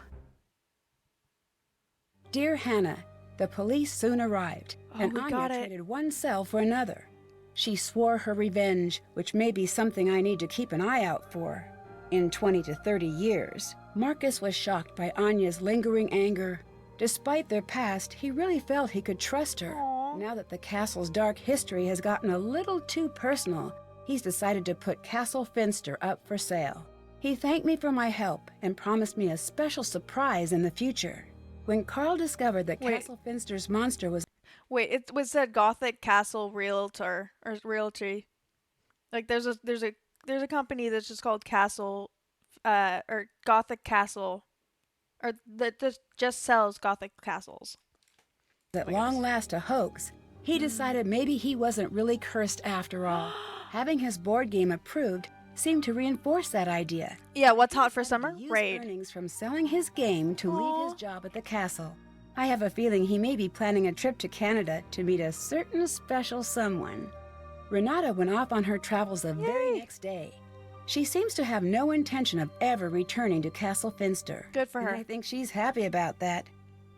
Dear Hannah, the police soon arrived, and we Anya got it. traded one cell for another. She swore her revenge, which may be something I need to keep an eye out for. In 20 to 30 years, Marcus was shocked by Anya's lingering anger. Despite their past, he really felt he could trust her. Aww. Now that the castle's dark history has gotten a little too personal, he's decided to put Castle Finster up for sale. He thanked me for my help and promised me a special surprise in the future. When Carl discovered that Wait. Castle Finster's monster was Wait, it was said Gothic Castle Realtor or Realty. Like there's a company that's just called Castle or Gothic Castle or that just sells Gothic castles. at long last a hoax, he decided maybe he wasn't really cursed after all. Having his board game approved seemed to reinforce that idea. Yeah, what's hot for He summer? used Raid. earnings from selling his game to leave Aw. his job at the castle. I have a feeling he may be planning a trip to Canada to meet a certain special someone. Renata went off on her travels the very Yay. next day. She seems to have no intention of ever returning to Castle Finster. Good for and her. I think she's happy about that.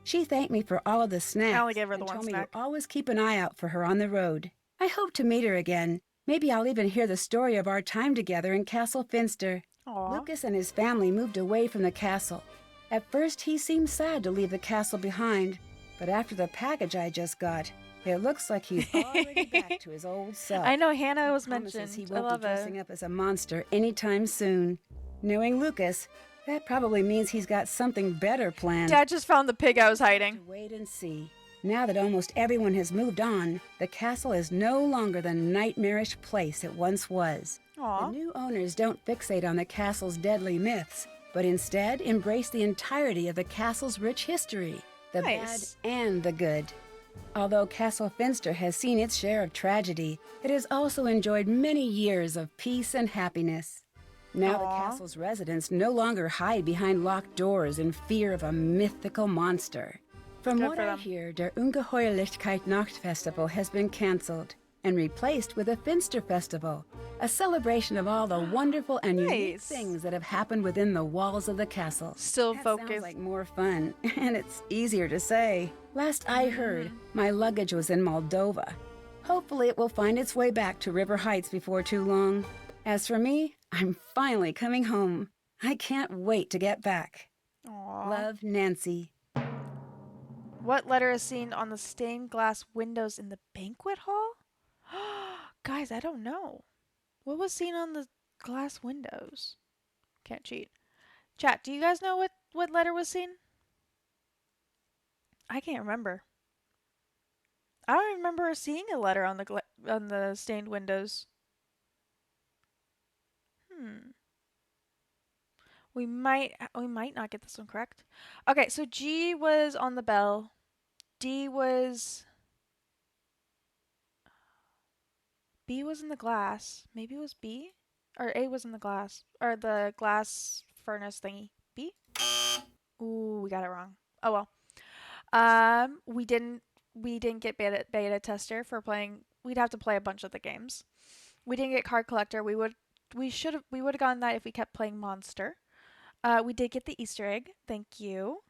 She thanked me for all of the snacks I only gave her the and one told me snack. to always keep an eye out for her on the road. I hope to meet her again. Maybe I'll even hear the story of our time together in Castle Finster. Aw. Lucas and his family moved away from the castle. At first, he seemed sad to leave the castle behind, but after the package I just got, it looks like he's already back to his old self. I know Hannah was Promises mentioned. he I won't love be dressing it. up as a monster anytime soon. Knowing Lucas, that probably means he's got something better planned. Dad just found the pig I was To hiding. wait and see. Now that almost everyone has moved on, the castle is no longer the nightmarish place it once was. Aw. The new owners don't fixate on the castle's deadly myths, but instead embrace the entirety of the castle's rich history, the Nice. bad and the good. Although Castle Finster has seen its share of tragedy, it has also enjoyed many years of peace and happiness. Now the Aw. castle's residents no longer hide behind locked doors in fear of a mythical monster. From Good what for I them. hear, Der Ungeheuerlichkeit Nacht Festival has been cancelled and replaced with a Finster Festival, a celebration of all the wonderful and unique Nice. things that have happened within the walls of the castle. Still That focused. sounds like more fun, and it's easier to say. Last I heard, my luggage was in Moldova. Hopefully it will find its way back to River Heights before too long. As for me, I'm finally coming home. I can't wait to get back. Aww. Love, Nancy. What letter is seen on the stained glass windows in the banquet hall? Guys, I don't know. What was seen on the glass windows? Can't cheat. Chat, do you guys know what letter was seen? I can't remember. I don't remember seeing a letter on the stained windows. We might not get this one correct. Okay, so G was on the bell. B was in the glass. Maybe it was B? Or A was in the glass. Or the glass furnace thingy. B? Ooh, we got it wrong. Oh well. We didn't get beta tester for playing. We'd have to play a bunch of the games. We didn't get card collector. We would have gotten that if we kept playing monster. We did get the Easter egg. Thank you.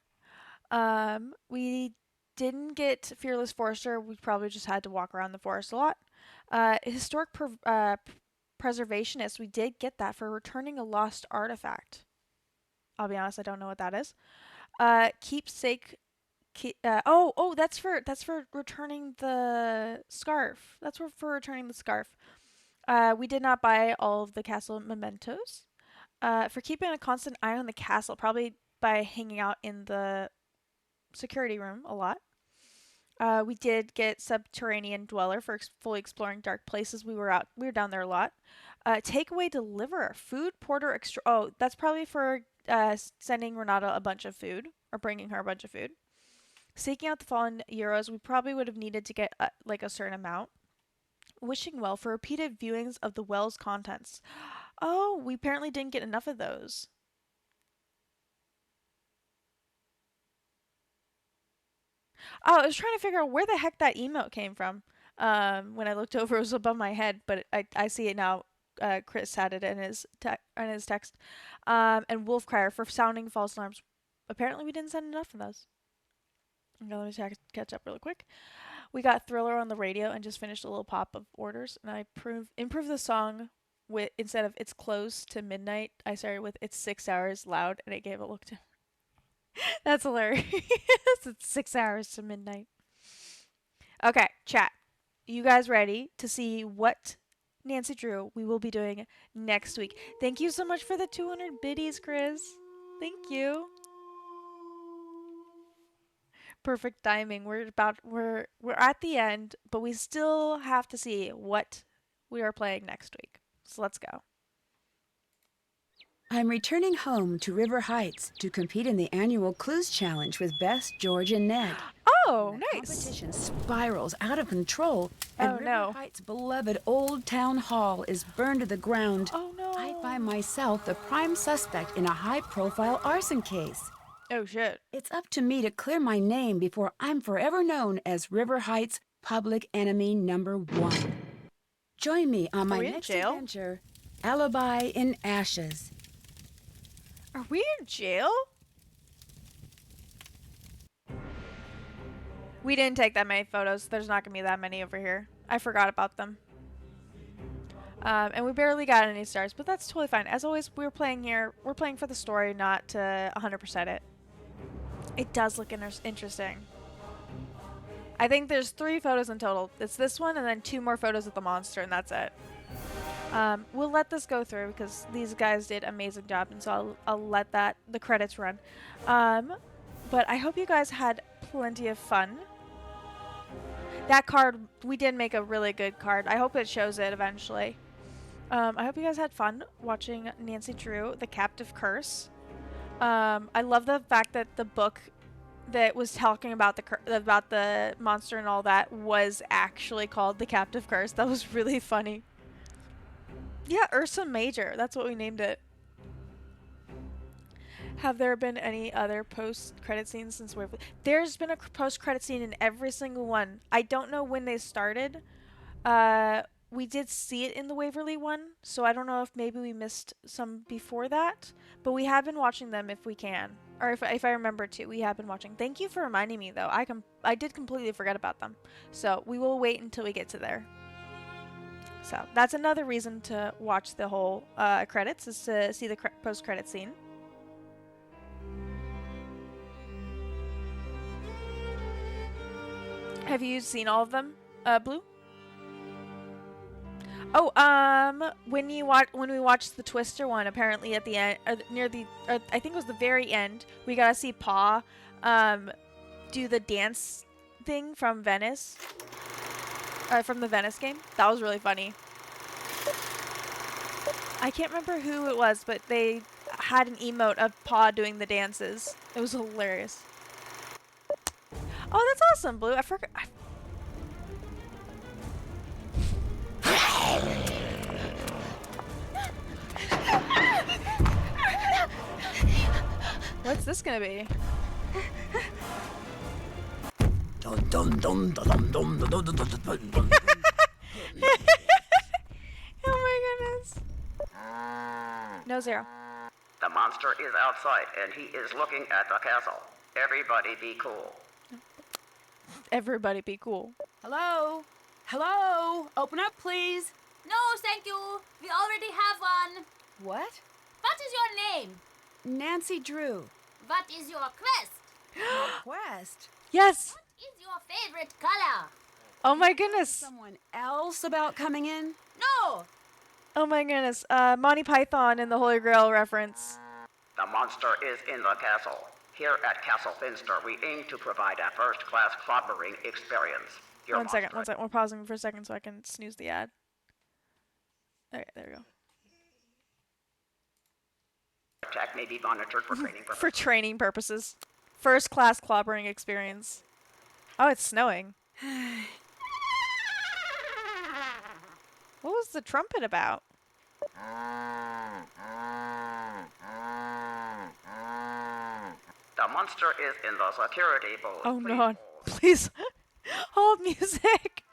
We didn't get fearless forester. We probably just had to walk around the forest a lot. Historic preservationist. We did get that for returning a lost artifact. I'll be honest, I don't know what that is. Keepsake. That's for returning the scarf. That's for returning the scarf. We did not buy all of the castle mementos. For keeping a constant eye on the castle, probably by hanging out in the security room a lot. We did get subterranean dweller for fully exploring dark places. We were down there a lot. Takeaway deliverer, food porter extra. Oh, that's probably for sending Renata a bunch of food or bringing her a bunch of food. Seeking out the fallen euros, we probably would have needed to get like a certain amount. Wishing well for repeated viewings of the well's contents. Oh, we apparently didn't get enough of those. Oh, I was trying to figure out where the heck that emote came from. When I looked over, it was above my head, but I see it now. Chris had it in his text. And Wolf Crier for sounding false alarms. Apparently, we didn't send enough of those. Okay, let me catch up really quick. We got Thriller on the radio and just finished a little pop of orders, and I improved the song with instead of "It's close to midnight," I started with "It's 6 hours loud," and it gave a look to. That's hilarious. It's 6 hours to midnight. Okay, chat. You guys ready to see what Nancy Drew we will be doing next week? Thank you so much for the 200 biddies, Chris. Thank you. Perfect timing. We're at the end, but we still have to see what we are playing next week. So let's go. I'm returning home to River Heights to compete in the annual Clues Challenge with Bess, George, and Ned. Oh, the nice. Competition spirals out of control, and Oh, River no. Heights' beloved Old Town Hall is burned to the ground. Oh, no. I find myself the prime suspect in a high-profile arson case. Oh, shit. It's up to me to clear my name before I'm forever known as River Heights' public enemy #1. Join me on my we in next jail? adventure, Alibi in Ashes. Are we in jail? We didn't take that many photos. There's not going to be that many over here. I forgot about them. And we barely got any stars, but that's totally fine. As always, we're playing for the story, not to 100% it. It does look interesting. I think there's 3 photos in total. It's this one and then 2 more photos of the monster, and that's it. We'll let this go through because these guys did an amazing job, and so I'll let the credits run. But I hope you guys had plenty of fun. That card, we did make a really good card. I hope it shows it eventually. I hope you guys had fun watching Nancy Drew, The Captive Curse. I love the fact that the book that was talking about the monster and all that was actually called The Captive Curse. That was really funny. Yeah, Ursa Major. That's what we named it. Have there been any other post-credit scenes since Waverly? There's been a post-credit scene in every single one. I don't know when they started. We did see it in the Waverly one, so I don't know if maybe we missed some before that. But we have been watching them if we can. Or if I remember to, we have been watching. Thank you for reminding me, though. I did completely forget about them. So we will wait until we get to there. So that's another reason to watch the whole credits, is to see the post-credit scene. Have you seen all of them, Blue? Oh, when we watched the Twister one, apparently at the end, near the, I think it was the very end, we got to see Pa, do the dance thing from Venice, from the Venice game. That was really funny. I can't remember who it was, but they had an emote of Pa doing the dances. It was hilarious. Oh, that's awesome, Blue. I forgot. What's this gonna be? Oh my goodness. No, Zero. The monster is outside and he is looking at the castle. Everybody be cool. Everybody be cool. Hello? Hello? Open up, please. No, thank you. We already have one. What? What is your name? Nancy Drew. What is your quest? Quest. Yes. What is your favorite color? Oh my goodness. Someone else about coming in? No. Oh my goodness. Monty Python and the Holy Grail reference. The monster is in the castle. Here at Castle Finster, we aim to provide a first-class clobbering experience. One second. We're pausing for a second so I can snooze the ad. Okay, there we go. Attack may be monitored for training purposes. For training purposes. First class clobbering experience. Oh, it's snowing. What was the trumpet about? The monster is in the security booth. Oh Please no. hold. Please hold music.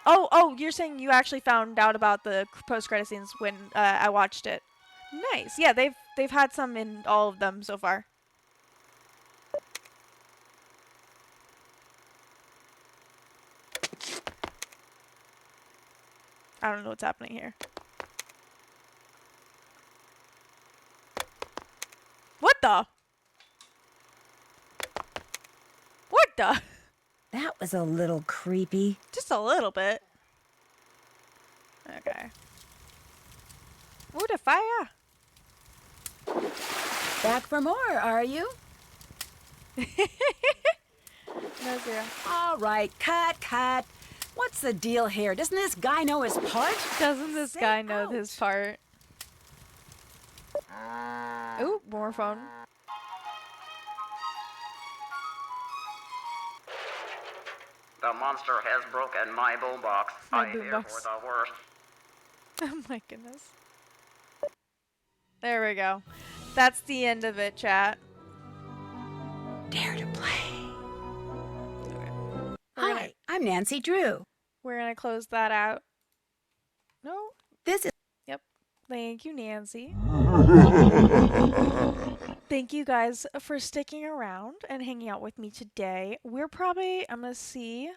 Oh, you're saying you actually found out about the post-credit scenes when I watched it. Nice. Yeah, they've had some in all of them so far. I don't know what's happening here. What the? What the? That was a little creepy. Just a little bit. Okay. Ooh, the fire. Back for more, are you? No, Zero. All right, cut. What's the deal here? Doesn't this guy know his part? Doesn't this Say guy know out. his part? Ooh, more phone. The monster has broken my boombox. My I fear boombox. for the worst. Oh my goodness. There we go. That's the end of it, chat. Dare to play. We're Hi, I'm Nancy Drew. We're gonna close that out. No? This is Yep. Thank you, Nancy. Thank you guys for sticking around and hanging out with me today. I'm gonna see.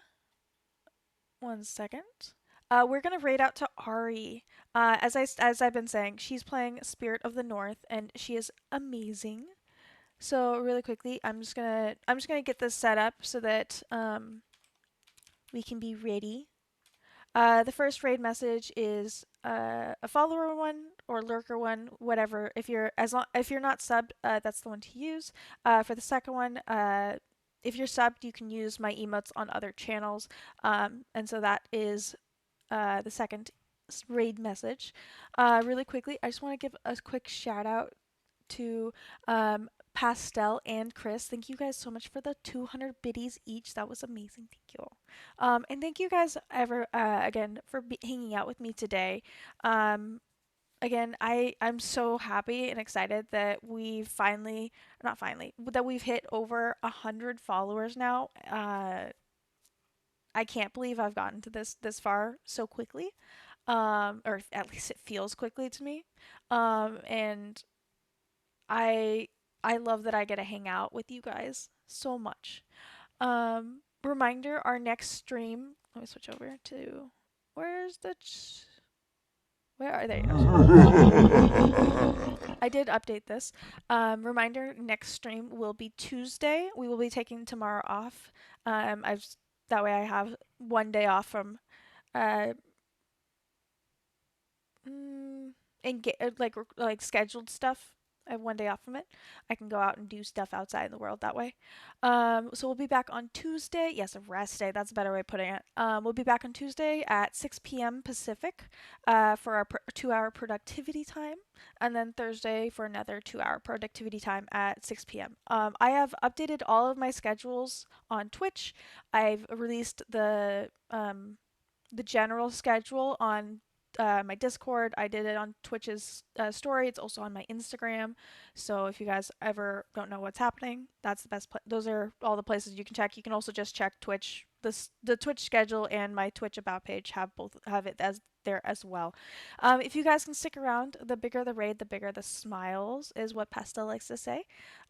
One second. We're gonna raid out to Ari. As I've been saying, she's playing Spirit of the North, and she is amazing. So really quickly, I'm just gonna get this set up so that we can be ready. The first raid message is a follower one or lurker one, whatever. If you're not subbed, that's the one to use. For the second one, if you're subbed, you can use my emotes on other channels. And so that is the second raid message. Really quickly, I just want to give a quick shout out to Pastel and Chris. Thank you guys so much for the 200 biddies each. That was amazing. Thank you. And thank you guys again for hanging out with me today. Again, I'm so happy and excited that we've that we've hit over 100 followers now. I can't believe I've gotten to this far so quickly. Or at least it feels quickly to me. And I love that I get to hang out with you guys so much. Reminder, our next stream, let me switch over to, where's the Where are they? I did update this. Reminder: next stream will be Tuesday. We will be taking tomorrow off. I've that way I have one day off from uh like scheduled stuff. I have one day off from it. I can go out and do stuff outside in the world that way. So we'll be back on Tuesday. Yes, a rest day. That's a better way of putting it. We'll be back on Tuesday at 6 p.m. Pacific for our 2-hour productivity time, and then Thursday for another 2-hour productivity time at 6 p.m. I have updated all of my schedules on Twitch. I've released the general schedule on my Discord. I did it on Twitch's story. It's also on my Instagram. So if you guys ever don't know what's happening, that's the best. Those are all the places you can check. You can also just check Twitch. The Twitch schedule and my Twitch about page have it as there as well. If you guys can stick around, the bigger the raid, the bigger the smiles, is what Pesta likes to say.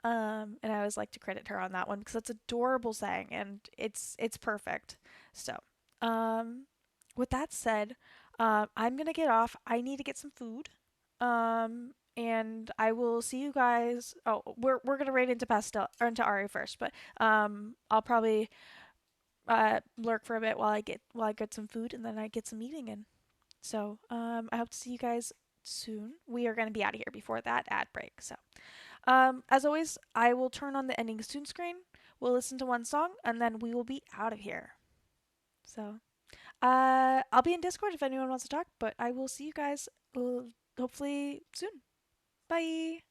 And I always like to credit her on that one because it's adorable saying and it's perfect. So, with that said, I'm gonna get off. I need to get some food. And I will see you guys. Oh, we're gonna raid into Pastel or into Ari first, but I'll probably lurk for a bit while I get some food and then I get some eating in. So I hope to see you guys soon. We are gonna be out of here before that ad break. So as always, I will turn on the ending soon screen. We'll listen to one song and then we will be out of here. So. I'll be in Discord if anyone wants to talk, but I will see you guys hopefully soon. Bye.